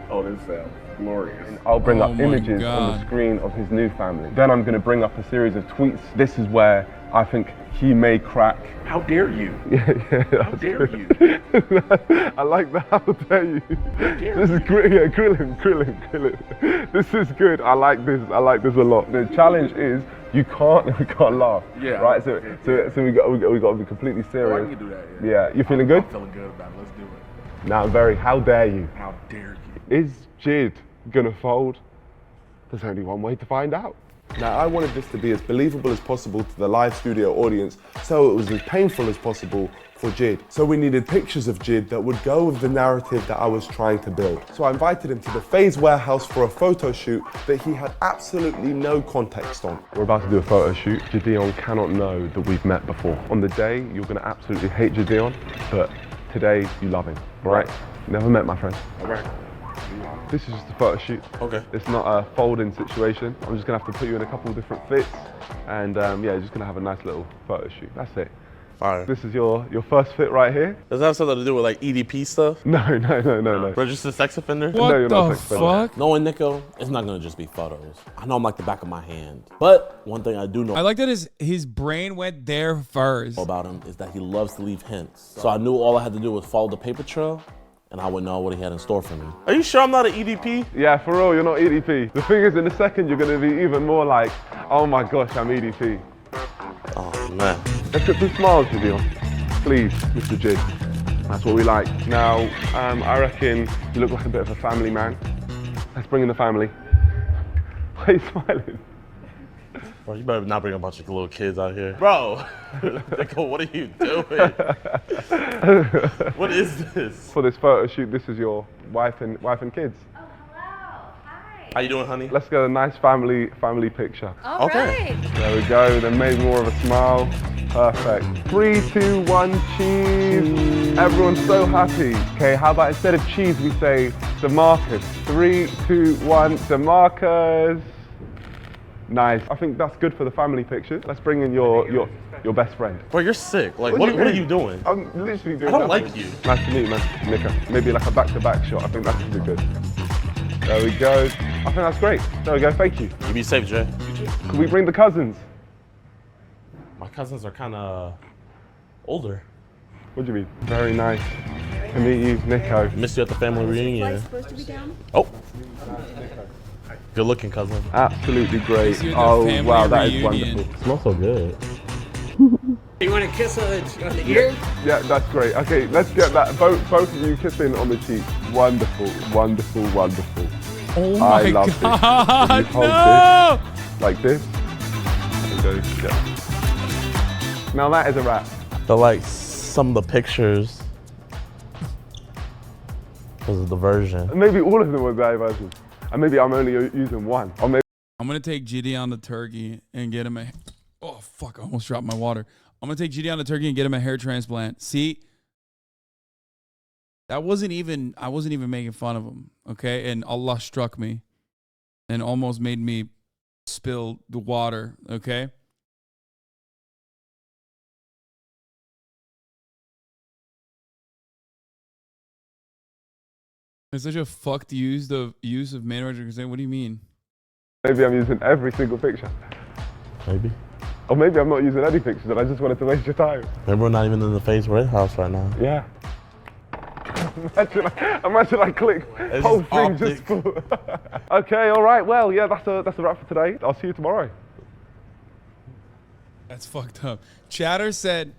Oh, this sounds glorious. And I'll bring up images on the screen of his new family. Then I'm going to bring up a series of tweets. This is where I think he may crack. How dare you? How dare you? I like that. How dare you? This is great. Yeah, grill him. This is good. I like this. I like this a lot. The challenge is we can't laugh. Yeah. Right. So we got to be completely serious. I can do that. Yeah. You feeling good? I'm feeling good about it. Let's do it. Now, how dare you? How dare you? Is Jid gonna fold? There's only one way to find out. Now, I wanted this to be as believable as possible to the live studio audience, so it was as painful as possible for Jid. So we needed pictures of Jid that would go with the narrative that I was trying to build. So I invited him to the FaZe warehouse for a photo shoot that he had absolutely no context on. We're about to do a photo shoot. Gideon cannot know that we've met before. On the day, you're gonna absolutely hate Gideon, but today you love him, all right? Never met, my friend. All right. This is just a photo shoot. Okay. It's not a fold-in situation. I'm just gonna have to put you in a couple of different fits, and yeah, just gonna have a nice little photo shoot. That's it. Fire. This is your first fit right here. Does that have something to do with like EDP stuff? No. Registered sex offender? No, you're not a sex offender. Knowing Nico, it's not gonna just be photos. I know I'm like the back of my hand. But one thing I do know I like that his brain went there first. about him is that he loves to leave hints. So I knew all I had to do was follow the paper trail, and I would know what he had in store for me. Are you sure I'm not an EDP? Yeah, for real, you're not EDP. The thing is, in a second, you're gonna be even more like, oh my gosh, I'm EDP. Oh man. Let's get some smiles, Gideon. Please, Mr. Jid. That's what we like. Now, I reckon you look like a bit of a family man. Let's bring in the family. Why are you smiling? Bro, you better not bring a bunch of little kids out here. Bro, Nico, what are you doing? What is this? For this photo shoot, this is your wife and kids. How you doing, honey? Let's get a nice family picture. All right. There we go. Then maybe more of a smile. Perfect. 3, 2, 1, cheese. Everyone's so happy. Okay, how about instead of cheese, we say DeMarcus. 3, 2, 1, DeMarcus. Nice. I think that's good for the family pictures. Let's bring in your best friend. Bro, you're sick. Like, what are you doing? I'm literally doing I don't nothing. like you. Nice to meet you, man. Nico. Maybe like a back-to-back shot. I think that's gonna be good. There we go. I think that's great. There we go. Thank you. You be safe, Jay. Can we bring the cousins? My cousins are kind of older. What do you mean? Very nice to meet you, Nico. Missed you at the family reunion. Supposed to be down? Oh. Good looking, cousin. Absolutely great. Missed you at the Oh, family wow, that is reunion. wonderful. Smells so good. You want to kiss on the ear? Yeah, that's great. Okay, let's get that. Both of you kissing on the cheek. Wonderful, wonderful, wonderful. Oh I my love God, this. You hold no! this like this. And go, yeah. Now that is a wrap. I like some of the pictures. Because of the version. Maybe all of them were bad versions. And maybe I'm only using one. Or maybe I'm gonna take Gideon the turkey and get him a. Oh fuck! I almost dropped my water. I'm gonna take Gideon the turkey and get him a hair transplant. See, that wasn't even. I wasn't even making fun of him. Okay, and Allah struck me, and almost made me spill the water. Okay. It's such a fucked use of man-original consent. What do you mean? maybe I'm using every single picture. Maybe. Or maybe I'm not using any pictures and I just wanted to waste your time. Maybe we're not even in the Face Red House right now. Yeah. Imagine I click It's whole just thing just full. Okay, all right. Well, yeah, that's a wrap for today. I'll see you tomorrow. That's fucked up. Chatter said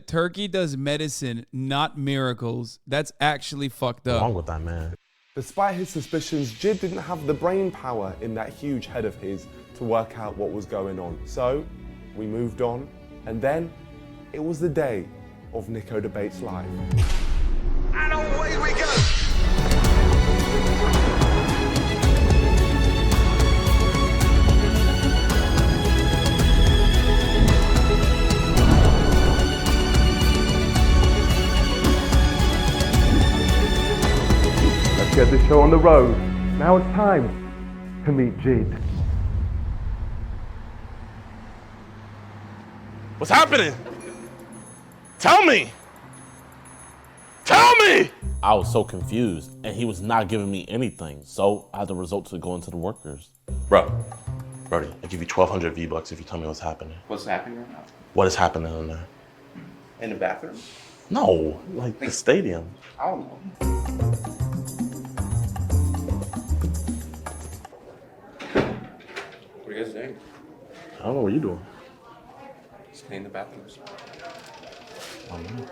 Turkey does medicine, not miracles. That's actually fucked up. What's wrong with that man? Despite his suspicions, Jid didn't have the brain power in that huge head of his to work out what was going on. So we moved on, and then it was the day of Nico Debates Live. And away we go! Let's get this show on the road. Now it's time to meet Jid. What's happening? Tell me! Tell me! I was so confused, and he was not giving me anything, so I had to resort to going to the workers. Bro, Brody, I'll give you 1,200 V-Bucks if you tell me what's happening. What's happening right now? What is happening in there? In the bathroom? No, like the stadium. I don't know. What are you guys doing? I don't know what you're doing. Just cleaning the bathrooms. I don't know.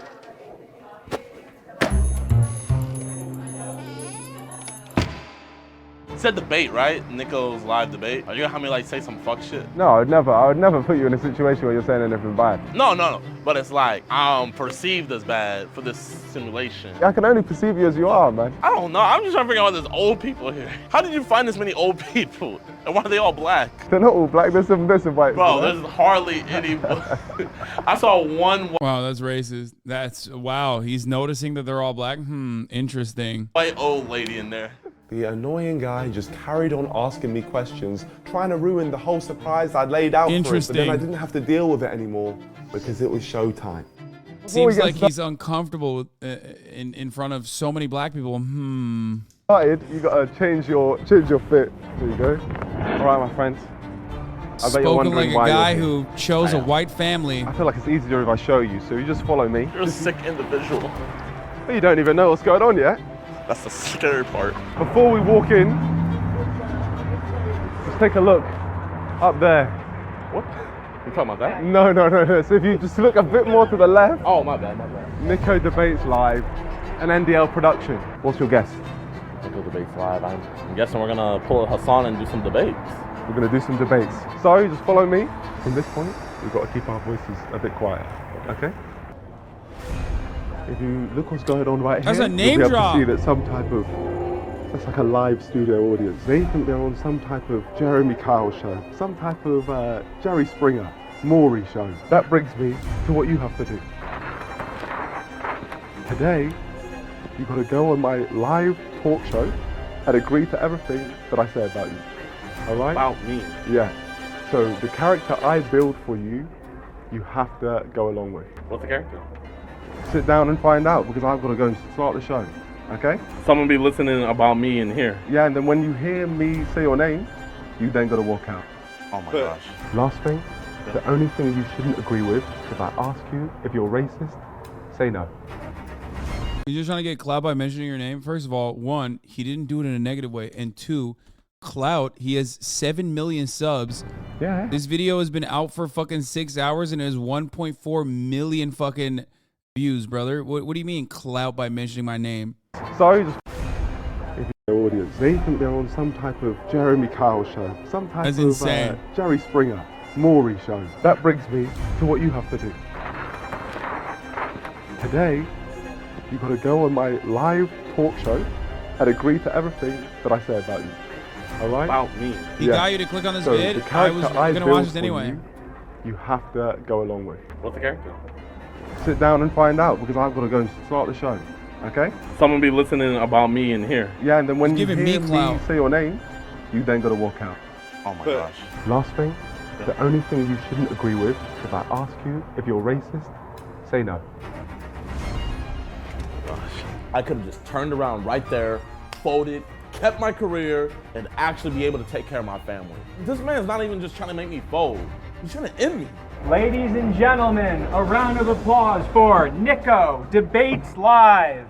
It said debate, right? Nico's live debate. Are you gonna have me like say some fuck shit? No, I would never put you in a situation where you're saying anything bad. No. But it's like I'm perceived as bad for this simulation. I can only perceive you as you are, man. I don't know. I'm just trying to figure out all these old people here. How did you find this many old people? And why are they all black? They're not all black. There's some white. Bro, there's hardly any. I saw one Wow, that's racist. Wow. He's noticing that they're all black. Interesting. white old lady in there. The annoying guy just carried on asking me questions, trying to ruin the whole surprise I'd laid out for it, but then I didn't have to deal with it anymore because it was showtime. Seems like he's uncomfortable in front of so many black people. Started, you gotta change your fit. There you go. All right, my friends. I bet you're Spoken wondering like why a guy you're here. who chose a white family. I feel like it's easier if I show you, so you just follow me. You're a sick individual. You don't even know what's going on yet. That's the scary part. Before we walk in, just take a look up there. What? You talking about that? No. So if you just look a bit more to the left. Oh, my bad. Nico Debates Live, an NDL production. What's your guess? Nico Debates Live. I'm guessing we're gonna pull a Hassan and do some debates. We're gonna do some debates. So just follow me. From this point, we've got to keep our voices a bit quiet. Okay? If you look what's going on right That's here, a name you'll be able drop. to see that some type of, that's like a live studio audience. They think they're on some type of Jeremy Kyle show, some type of Jerry Springer, Maury show. That brings me to what you have to do. Today, you've got to go on my live talk show and agree to everything that I say about you. All right? About me? Yeah. So the character I build for you, you have to go along with. What's the character? Sit down and find out because I've got to go and start the show. Okay? Someone be listening about me in here. Yeah, and then when you hear me say your name, you then got to walk out. Oh my gosh. Last thing, the only thing you shouldn't agree with, if I ask you if you're racist, say no. You're just trying to get clout by mentioning your name. First of all, one, he didn't do it in a negative way, and two, clout. He has 7 million subs. Yeah. This video has been out for fucking 6 hours and has 1.4 million fucking views, brother. What do you mean clout by mentioning my name? So just if your audience, they think they're on some type of Jeremy Kyle show, some type That's of insane. Jerry Springer, Maury show. That brings me to what you have to do. Today, you've got to go on my live talk show and agree to everything that I say about you. All right? About me? He got you to click on this vid? The character I was gonna watch this built anyway. for you have to go along with. What's the character? Sit down and find out because I've got to go and start the show. Okay? Someone be listening about me in here. Yeah, and then when you giving hear me me clout. say your name, you then got to walk out. Oh my gosh. Last thing, the only thing you shouldn't agree with, if I ask you if you're racist, say no. Gosh. I could have just turned around right there, folded, kept my career, and actually be able to take care of my family. This man's not even just trying to make me fold. He's trying to end me. Ladies and gentlemen, a round of applause for Nico Debates Live.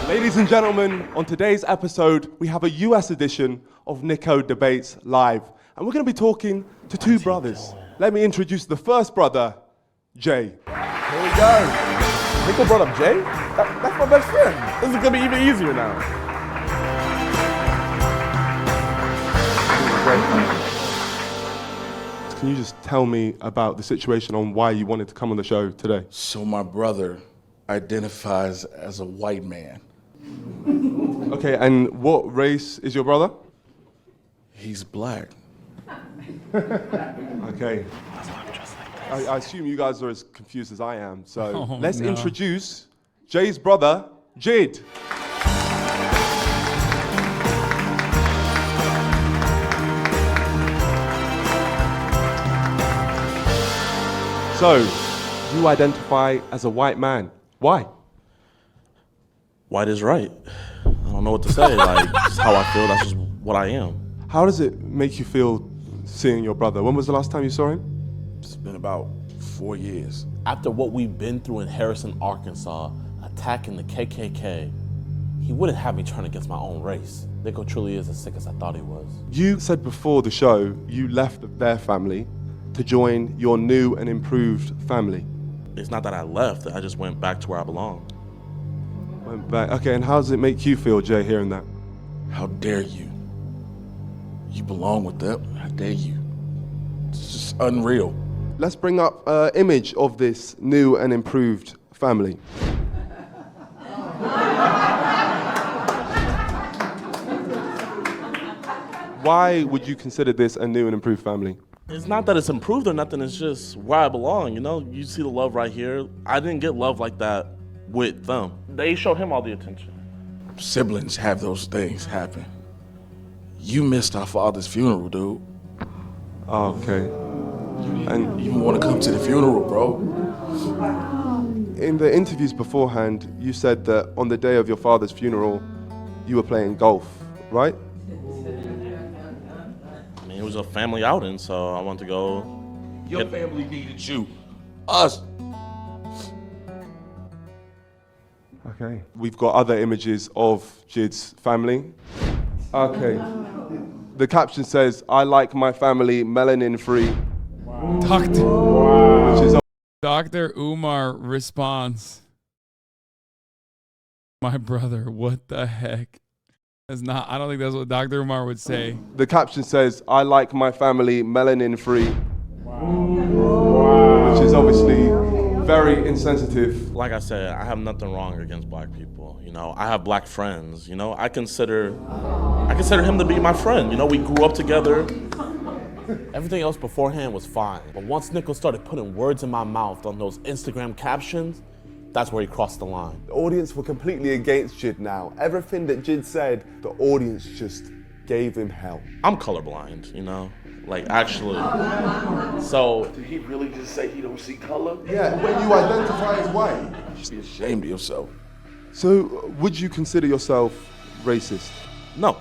Ladies and gentlemen, on today's episode, we have a US edition of Nico Debates Live. And we're going to be talking to two brothers. Let me introduce the first brother, Jay. Here we go. Nico brought up Jay? That's my best friend. This is gonna be even easier now. Can you just tell me about the situation on why you wanted to come on the show today? So my brother identifies as a white man. Okay, and what race is your brother? He's black. Okay. I assume you guys are as confused as I am, so let's introduce Jay's brother, Jid. So, you identify as a white man. Why? White is right. I don't know what to say. Like, it's how I feel. That's just what I am. How does it make you feel seeing your brother? When was the last time you saw him? It's been about 4 years. After what we've been through in Harrison, Arkansas, attacking the KKK, he wouldn't have me turn against my own race. Nico truly is as sick as I thought he was. You said before the show you left their family to join your new and improved family. It's not that I left, I just went back to where I belong. Went back. Okay, and how does it make you feel, Jay, hearing that? How dare you? You belong with them. How dare you? It's just unreal. Let's bring up an image of this new and improved family. Why would you consider this a new and improved family? It's not that it's improved or nothing, it's just where I belong, you know? You see the love right here. I didn't get love like that with them. They showed him all the attention. Siblings have those things happen. You missed our father's funeral, dude. Okay. And you want to come to the funeral, bro? In the interviews beforehand, you said that on the day of your father's funeral, you were playing golf, right? I mean, it was a family outing, so I wanted to go. Your family needed you. Us. Okay. We've got other images of Jid's family. Okay. The caption says, "I like my family melanin free." Which is Dr. Umar responds, "My brother, what the heck?" That's not, I don't think that's what Dr. Umar would say. the caption says, "I like my family melanin free." Which is obviously very insensitive. Like I said, I have nothing wrong against black people. You know, I have black friends. You know, I consider him to be my friend. You know, we grew up together. Everything else beforehand was fine. But once Nico started putting words in my mouth on those Instagram captions, that's where he crossed the line. The audience were completely against Jid now. Everything that Jid said, the audience just gave him hell. I'm colorblind, you know? Like, actually. So. Did he really just say he don't see color? Yeah, when you identify as white. You should be ashamed of yourself. So, would you consider yourself racist? No.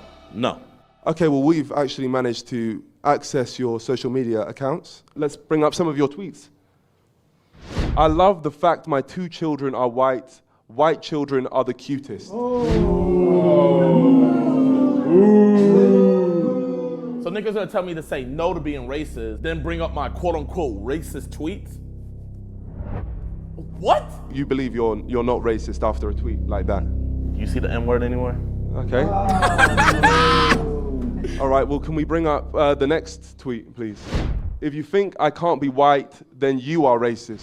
Okay, well, we've actually managed to access your social media accounts. Let's bring up some of your tweets. "I love the fact my 2 children are white. White children are the cutest." So niggas gonna tell me to say no to being racist, then bring up my quote unquote racist tweets? What? You believe you're not racist after a tweet like that? You see the N-word anywhere? Okay. All right, well, can we bring up the next tweet, please? "If you think I can't be white, then you are racist."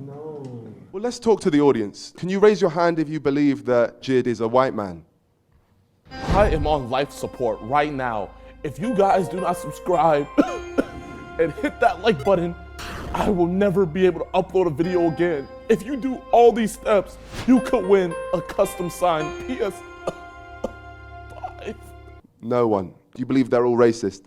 No. Well, let's talk to the audience. Can you raise your hand if you believe that Jid is a white man? I am on life support right now. If you guys do not subscribe and hit that like button, I will never be able to upload a video again. If you do all these steps, you could win a custom signed PS5. No one. Do you believe they're all racist?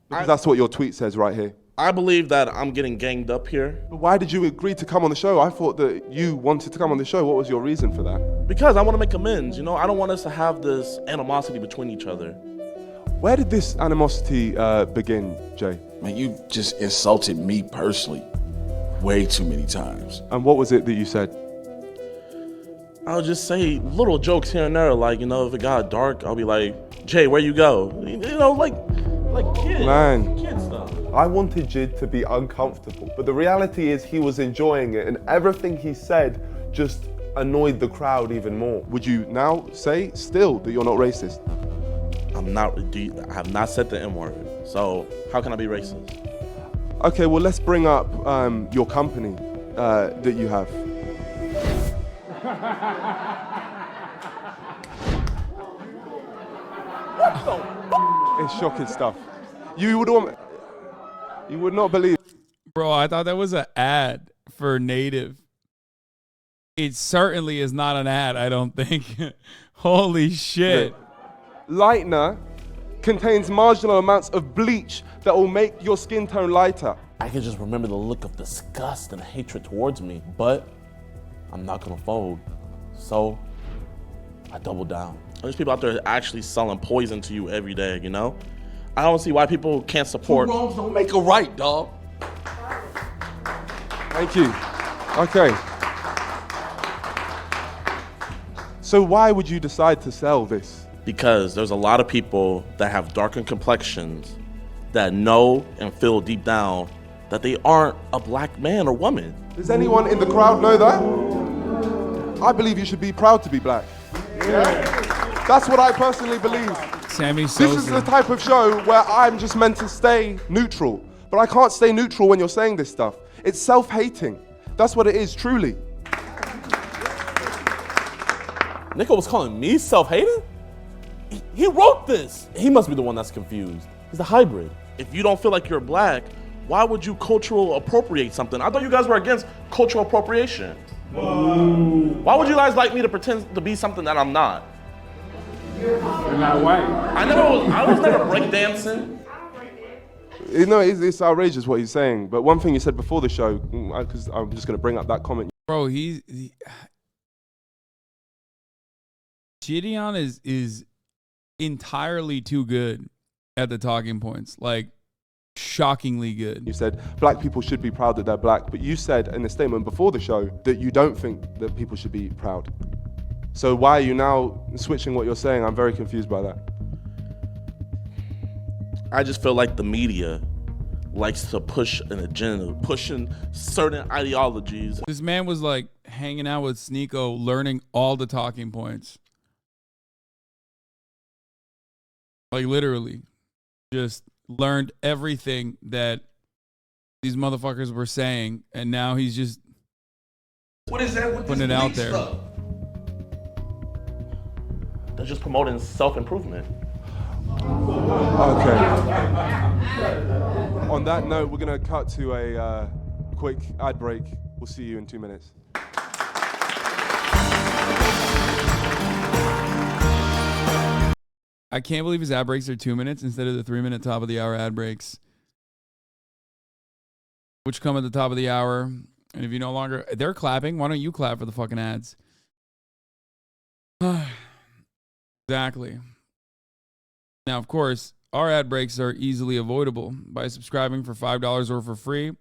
Because that's what your tweet says right here. I believe that I'm getting ganged up here. But why did you agree to come on the show? I thought that you wanted to come on the show. What was your reason for that? Because I want to make amends, you know? I don't want us to have this animosity between each other. Where did this animosity begin, Jay? Man, you just insulted me personally way too many times. And what was it that you said? I'll just say little jokes here and there, like, you know, if it got dark, I'll be like, "Jay, where you go?" You know, like kids. Man. Kid stuff. I wanted Jid to be uncomfortable, but the reality is he was enjoying it, and everything he said just annoyed the crowd even more. Would you now say still that you're not racist? I have not said the N-word, so how can I be racist? Okay, well, let's bring up your company that you have. What the fuck? It's shocking stuff. You would not believe. Bro, I thought that was an ad for Native. It certainly is not an ad, I don't think. Holy shit. Lightener contains marginal amounts of bleach that will make your skin tone lighter. I can just remember the look of disgust and hatred towards me, but I'm not gonna fold. So I double down. There's people out there actually selling poison to you every day, you know? I don't see why people can't support. Two wrongs don't make a right, dog. Thank you. Okay. So why would you decide to sell this? Because there's a lot of people that have darkened complexions that know and feel deep down that they aren't a black man or woman. Does anyone in the crowd know that? I believe you should be proud to be black. Yeah? That's what I personally believe. Sammy Sosa. This is the type of show where I'm just meant to stay neutral. But I can't stay neutral when you're saying this stuff. It's self-hating. That's what it is, truly. Nico was calling me self-hating? He wrote this. He must be the one that's confused. He's a hybrid. if you don't feel like you're black, why would you cultural appropriate something? I thought you guys were against cultural appropriation. Whoa. Why would you guys like me to pretend to be something that I'm not? You're not white. I was never breakdancing. You know, it's outrageous what he's saying. But one thing you said before the show, because I'm just going to bring up that comment. Bro, Gideon is entirely too good at the talking points. Like, shockingly good. You said black people should be proud that they're black, but you said in a statement before the show that you don't think that people should be proud. So why are you now switching what you're saying? I'm very confused by that. I just feel like the media likes to push an agenda, pushing certain ideologies. This man was like hanging out with Sneeko, learning all the talking points. Like literally, just learned everything that these motherfuckers were saying, and now he's just what is that with putting it out there. Stuff? They're just promoting self-improvement. Okay. On that note, we're going to cut to a quick ad break. We'll see you in 2 minutes. I can't believe his ad breaks are 2 minutes instead of the 3-minute top of the hour ad breaks, which come at the top of the hour. And if you no longer, they're clapping. Why don't you clap for the fucking ads? Exactly. Now, of course, our ad breaks are easily avoidable by subscribing for $5 or for free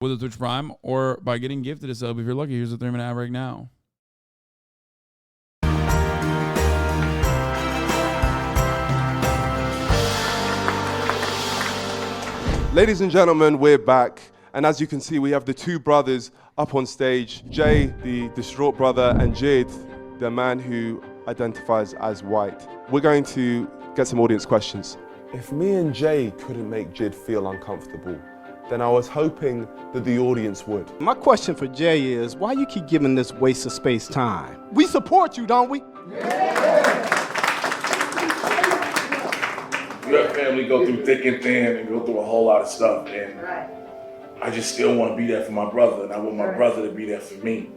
with a Twitch Prime, or by getting gifted a sub if you're lucky. Here's a 3-minute ad break now. Ladies and gentlemen, we're back. And as you can see, we have the two brothers up on stage. Jay, the distraught brother, and Jid, the man who identifies as white. We're going to get some audience questions. If me and Jay couldn't make Jid feel uncomfortable, then I was hoping that the audience would. My question for Jay is, why you keep giving this waste of space time? We support you, don't we? You have family go through thick and thin and go through a whole lot of stuff, and I just still want to be there for my brother, and I want my brother to be there for me.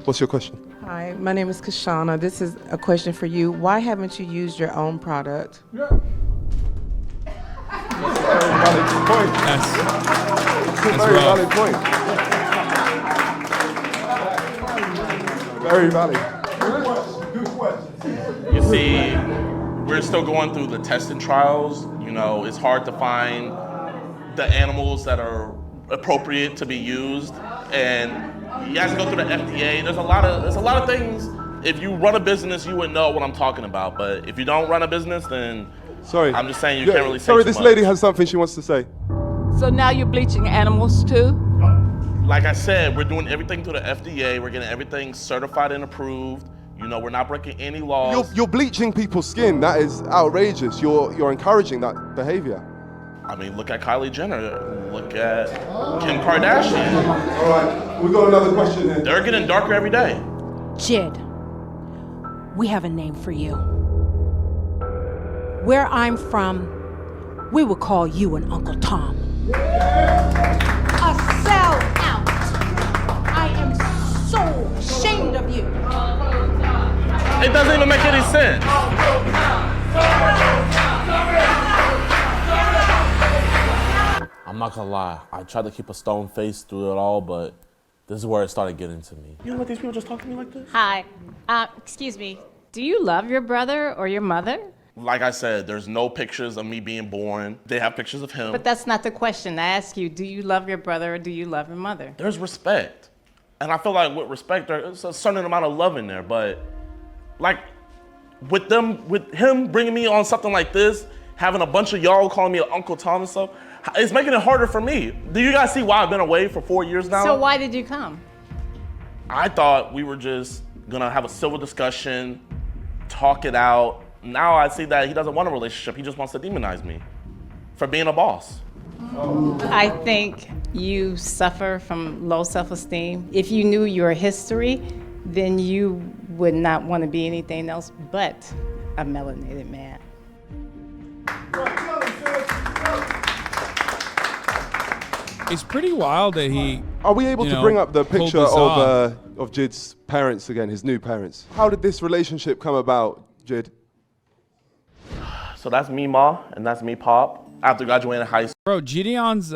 What's your question? Hi, my name is Kashana. This is a question for you. Why haven't you used your own product? Very valid point. That's a very valid point. Very valid. Good question. You see, we're still going through the testing trials. You know, it's hard to find the animals that are appropriate to be used, and you have to go through the FDA. There's a lot of things. If you run a business, you would know what I'm talking about. But if you don't run a business, then I'm just saying you can't really say Sorry, too this much. lady has something she wants to say. So now you're bleaching animals too? Like I said, we're doing everything through the FDA. We're getting everything certified and approved. You know, we're not breaking any laws. You're bleaching people's skin. That is outrageous. You're encouraging that behavior. I mean, look at Kylie Jenner. Look at Kim Kardashian. All right, we got another question here. They're getting darker every day. Jid, we have a name for you. Where I'm from, we would call you an Uncle Tom. A sellout. I am so ashamed of you. It doesn't even make any sense. I'm not gonna lie, I tried to keep a stone face through it all, but this is where it started getting to me. You don't let these people just talk to me like this? Hi. Excuse me. Do you love your brother or your mother? Like I said, there's no pictures of me being born. They have pictures of him. But that's not the question. I ask you, do you love your brother or do you love your mother? There's respect. And I feel like with respect, there's a certain amount of love in there, but like with him bringing me on something like this, having a bunch of y'all calling me Uncle Tom and stuff, it's making it harder for me. Do you guys see why I've been away for 4 years now? So why did you come? I thought we were just gonna have a civil discussion, talk it out. Now I see that he doesn't want a relationship. He just wants to demonize me for being a boss. I think you suffer from low self-esteem. If you knew your history, then you would not want to be anything else but a melanated man. It's pretty wild that he. Are we able to bring up the picture of Jid's parents again, his new parents? How did this relationship come about, Jid? So that's me, Ma, and that's me, Pop. After graduating high school. Bro, Gideon's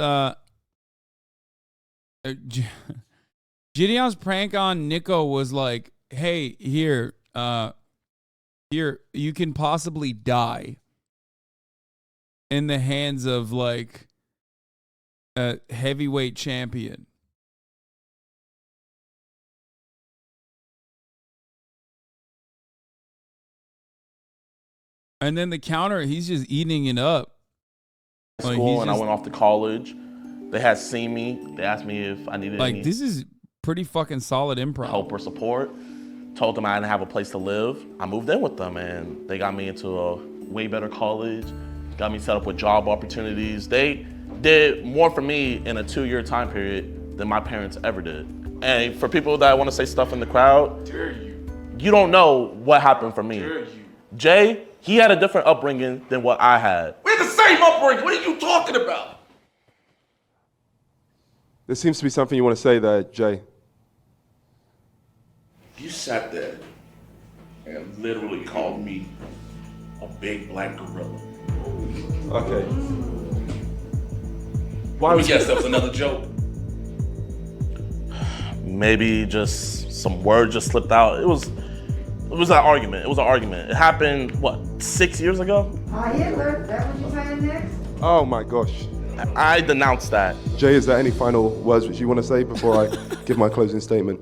Gideon's prank on Nico was like, hey, here, you can possibly die in the hands of like a heavyweight champion. And then the counter, he's just eating it up. School, and I went off to college. They had seen me. They asked me if I needed any this is pretty fucking solid improv. help or support. Told them I didn't have a place to live. I moved in with them, and they got me into a way better college. Got me set up with job opportunities. They did more for me in a 2-year time period than my parents ever did. And for people that want to say stuff in the crowd, you don't know what happened for me. Jay, he had a different upbringing than what I had. We had the same upbringing. What are you talking about? There seems to be something you want to say there, Jay. You sat there and literally called me a big black gorilla. Okay. Why would you guess that was another joke? Maybe just some words just slipped out. It was an argument. It was an argument. It happened, what, 6 years ago? Hitler, is that what you're saying next? Oh my gosh. I denounced that. Jay, is there any final words which you want to say before I give my closing statement?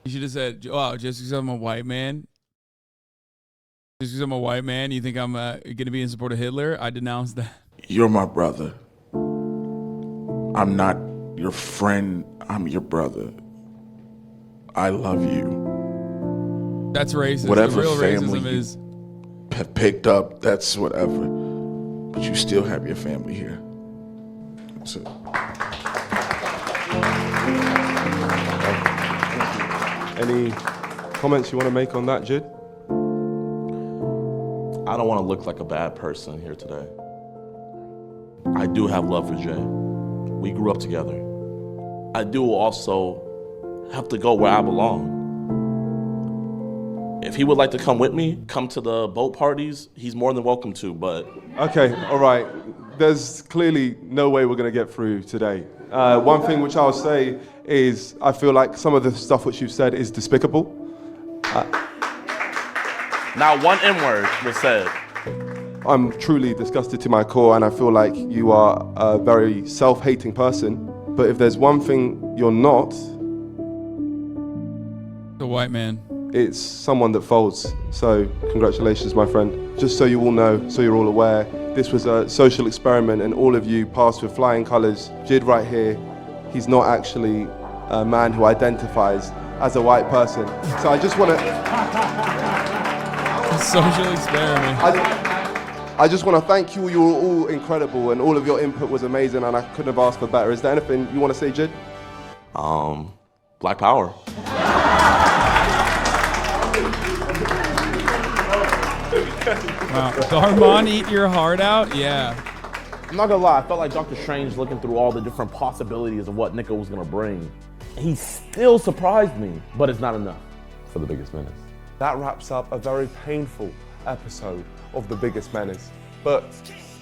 You should have said, "Wow, just because I'm a white man, you think I'm going to be in support of Hitler?" I denounced that. You're my brother. I'm not your friend. I'm your brother. I love you. That's racist. Whatever the real family racism is. have picked up, that's whatever. But you still have your family here. That's it. Any comments you want to make on that, Jid? I don't want to look like a bad person here today. I do have love for Jay. We grew up together. I do also have to go where I belong. If he would like to come with me, come to the boat parties, he's more than welcome to, but... Okay, all right. There's clearly no way we're going to get through today. One thing which I'll say is I feel like some of the stuff which you've said is despicable. Not one N-word was said. I'm truly disgusted to my core, and I feel like you are a very self-hating person. But if there's one thing you're not... The white man. It's someone that folds. So congratulations, my friend. Just so you all know, so you're all aware, this was a social experiment and all of you passed with flying colors. Jid right here, he's not actually a man who identifies as a white person. So I just want to... Social experiment. I just want to thank you. You were all incredible and all of your input was amazing and I couldn't have asked for better. Is there anything you want to say, Jid? Black power. Wow. Darman, eat your heart out? Yeah. I'm not gonna lie, I felt like Dr. Strange looking through all the different possibilities of what Nico was gonna bring. He still surprised me, but it's not enough for The Biggest Menace. That wraps up a very painful episode of The Biggest Menace. But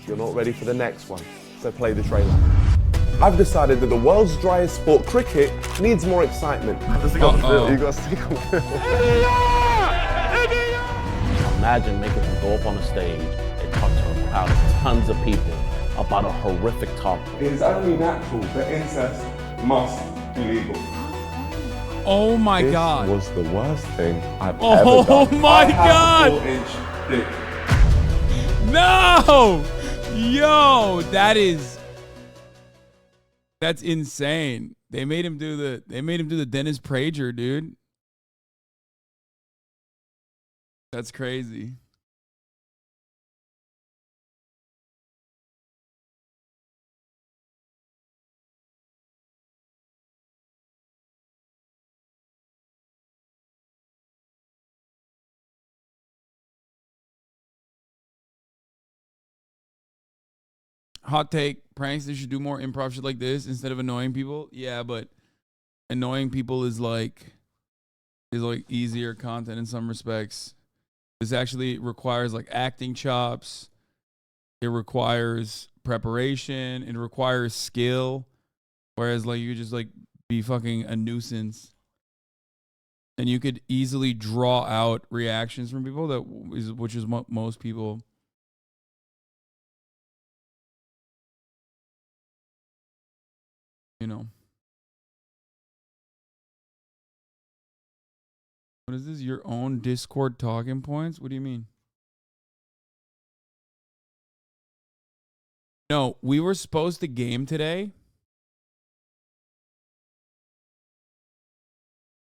you're not ready for the next one, so play the trailer. I've decided that the world's driest sport, cricket, needs more excitement. You got to stick on film. Imagine making him go up on a stage and talk to a crowd of tons of people about a horrific topic. It is only natural that incest must be legal. Oh my God. This was the worst thing I've ever Oh done. my I have God. a 4-inch dick. No! Yo, that's insane. They made him do the Dennis Prager, dude. That's crazy. hot take, pranksters should do more improv shit like this instead of annoying people. Yeah, but annoying people is like easier content in some respects. This actually requires like acting chops. It requires preparation. It requires skill. Whereas like you just like be fucking a nuisance. And you could easily draw out reactions from people which is what most people you know. What is this? Your own Discord talking points? What do you mean? No, we were supposed to game today.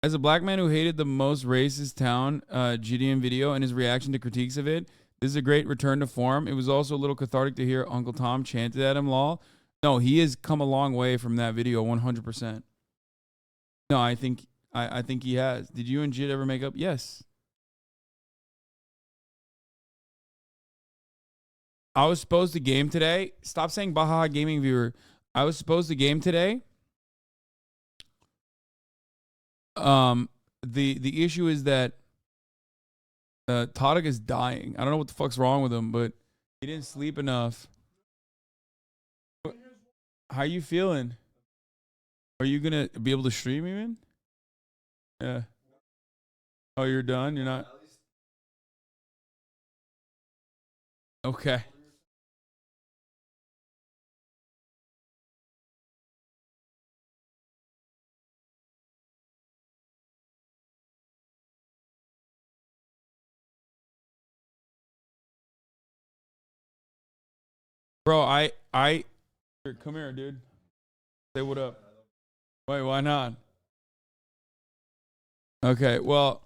As a black man who hated the most racist town GDM video and his reaction to critiques of it, this is a great return to form. It was also a little cathartic to hear Uncle Tom chanted at him, lol. No, he has come a long way from that video, 100%. No, I think he has. Did you and Jid ever make up? Yes. I was supposed to game today. Stop saying Baja Gaming Viewer. I was supposed to game today. The issue is that Tadic is dying. I don't know what the fuck's wrong with him, but he didn't sleep enough. How you feeling? Are you gonna be able to stream even? Yeah. Oh, you're done? You're not? Okay. Bro, here, come here, dude. Say what up. Wait, why not? Okay, well,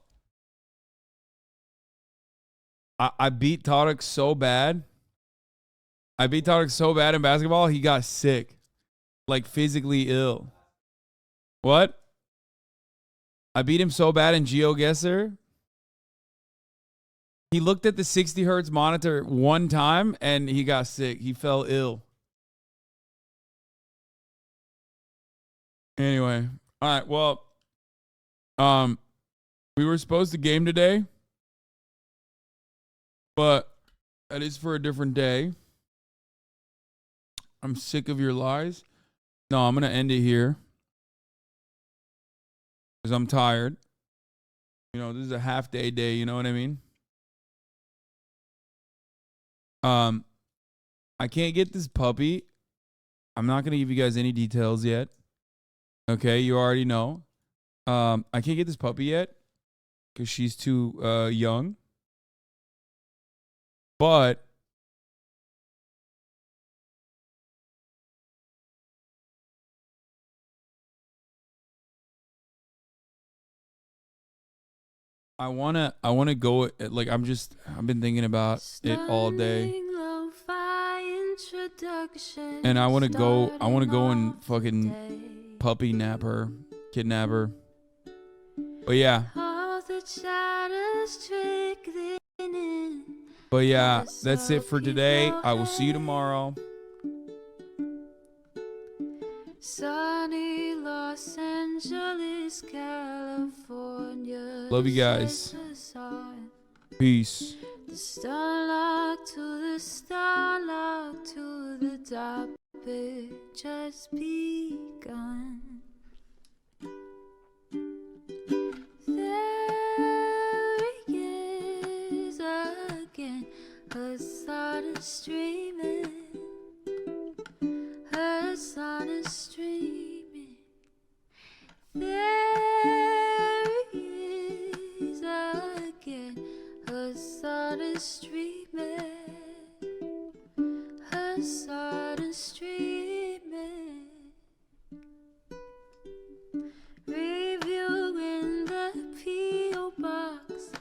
I beat Tadic so bad. I beat Tadic so bad in basketball, he got sick. Like physically ill. What? I beat him so bad in GeoGuessr. He looked at the 60 hertz monitor one time and he got sick. He fell ill. Anyway, all right. Well, we were supposed to game today, but that is for a different day. I'm sick of your lies. No, I'm gonna end it here because I'm tired. You know, this is a half day. You know what I mean? I can't get this puppy. I'm not gonna give you guys any details yet. Okay, you already know. I can't get this puppy yet because she's too young. But I wanna go. Like I've been thinking about it all day. And I want to go and fucking puppy nap her, kidnap her. But yeah. But yeah, that's it for today. I will see you tomorrow. Sunny Los Angeles, California. Love you guys. Peace. The starlight to the starlight to the topic just begun. There he is again, her sun is streaming, her sun is streaming. There he is again, her sun is streaming, her sun is streaming. Reviewing the P.O. box,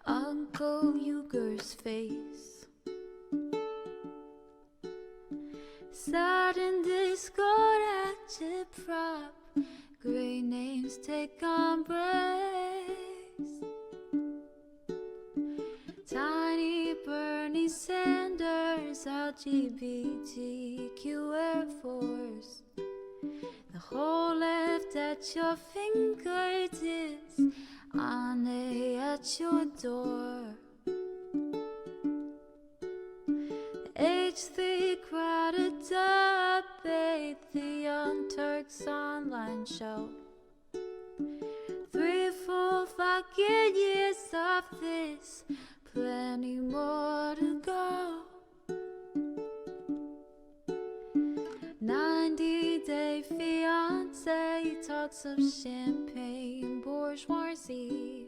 Uncle Uger's face. Sudden discord agitprop, great names take embrace. Tiny Bernie Sanders out LGBTQ Air Force. The whole left at your fingertips, on at your door. H3 crowded debate, the Young Turks online show. 3 full fucking years of this, plenty more to go. 90-day fiance talks of champagne bourgeoisie.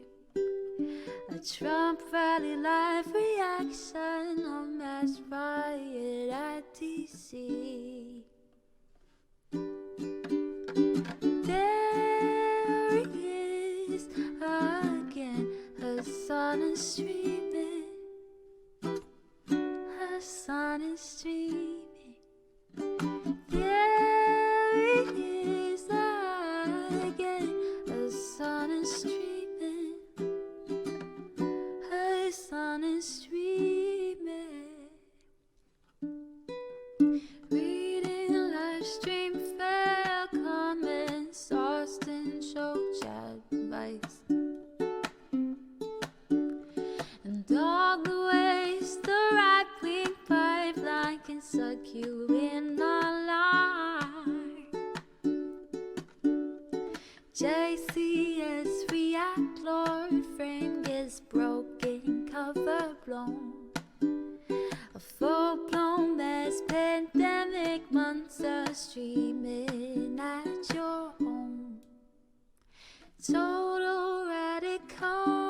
A Trump rally live reaction, a mass riot at DC. There he is again, her son is streaming. Her son is streaming. There he is again, her son is streaming. Her son is streaming. Reading live stream fair comments, Austin show chat advice. And all the ways the right-wing pipeline can suck you in online. JCS react, Lord frame gets broken, cover blown. A full-blown mass pandemic, monster streaming at your home. Total radical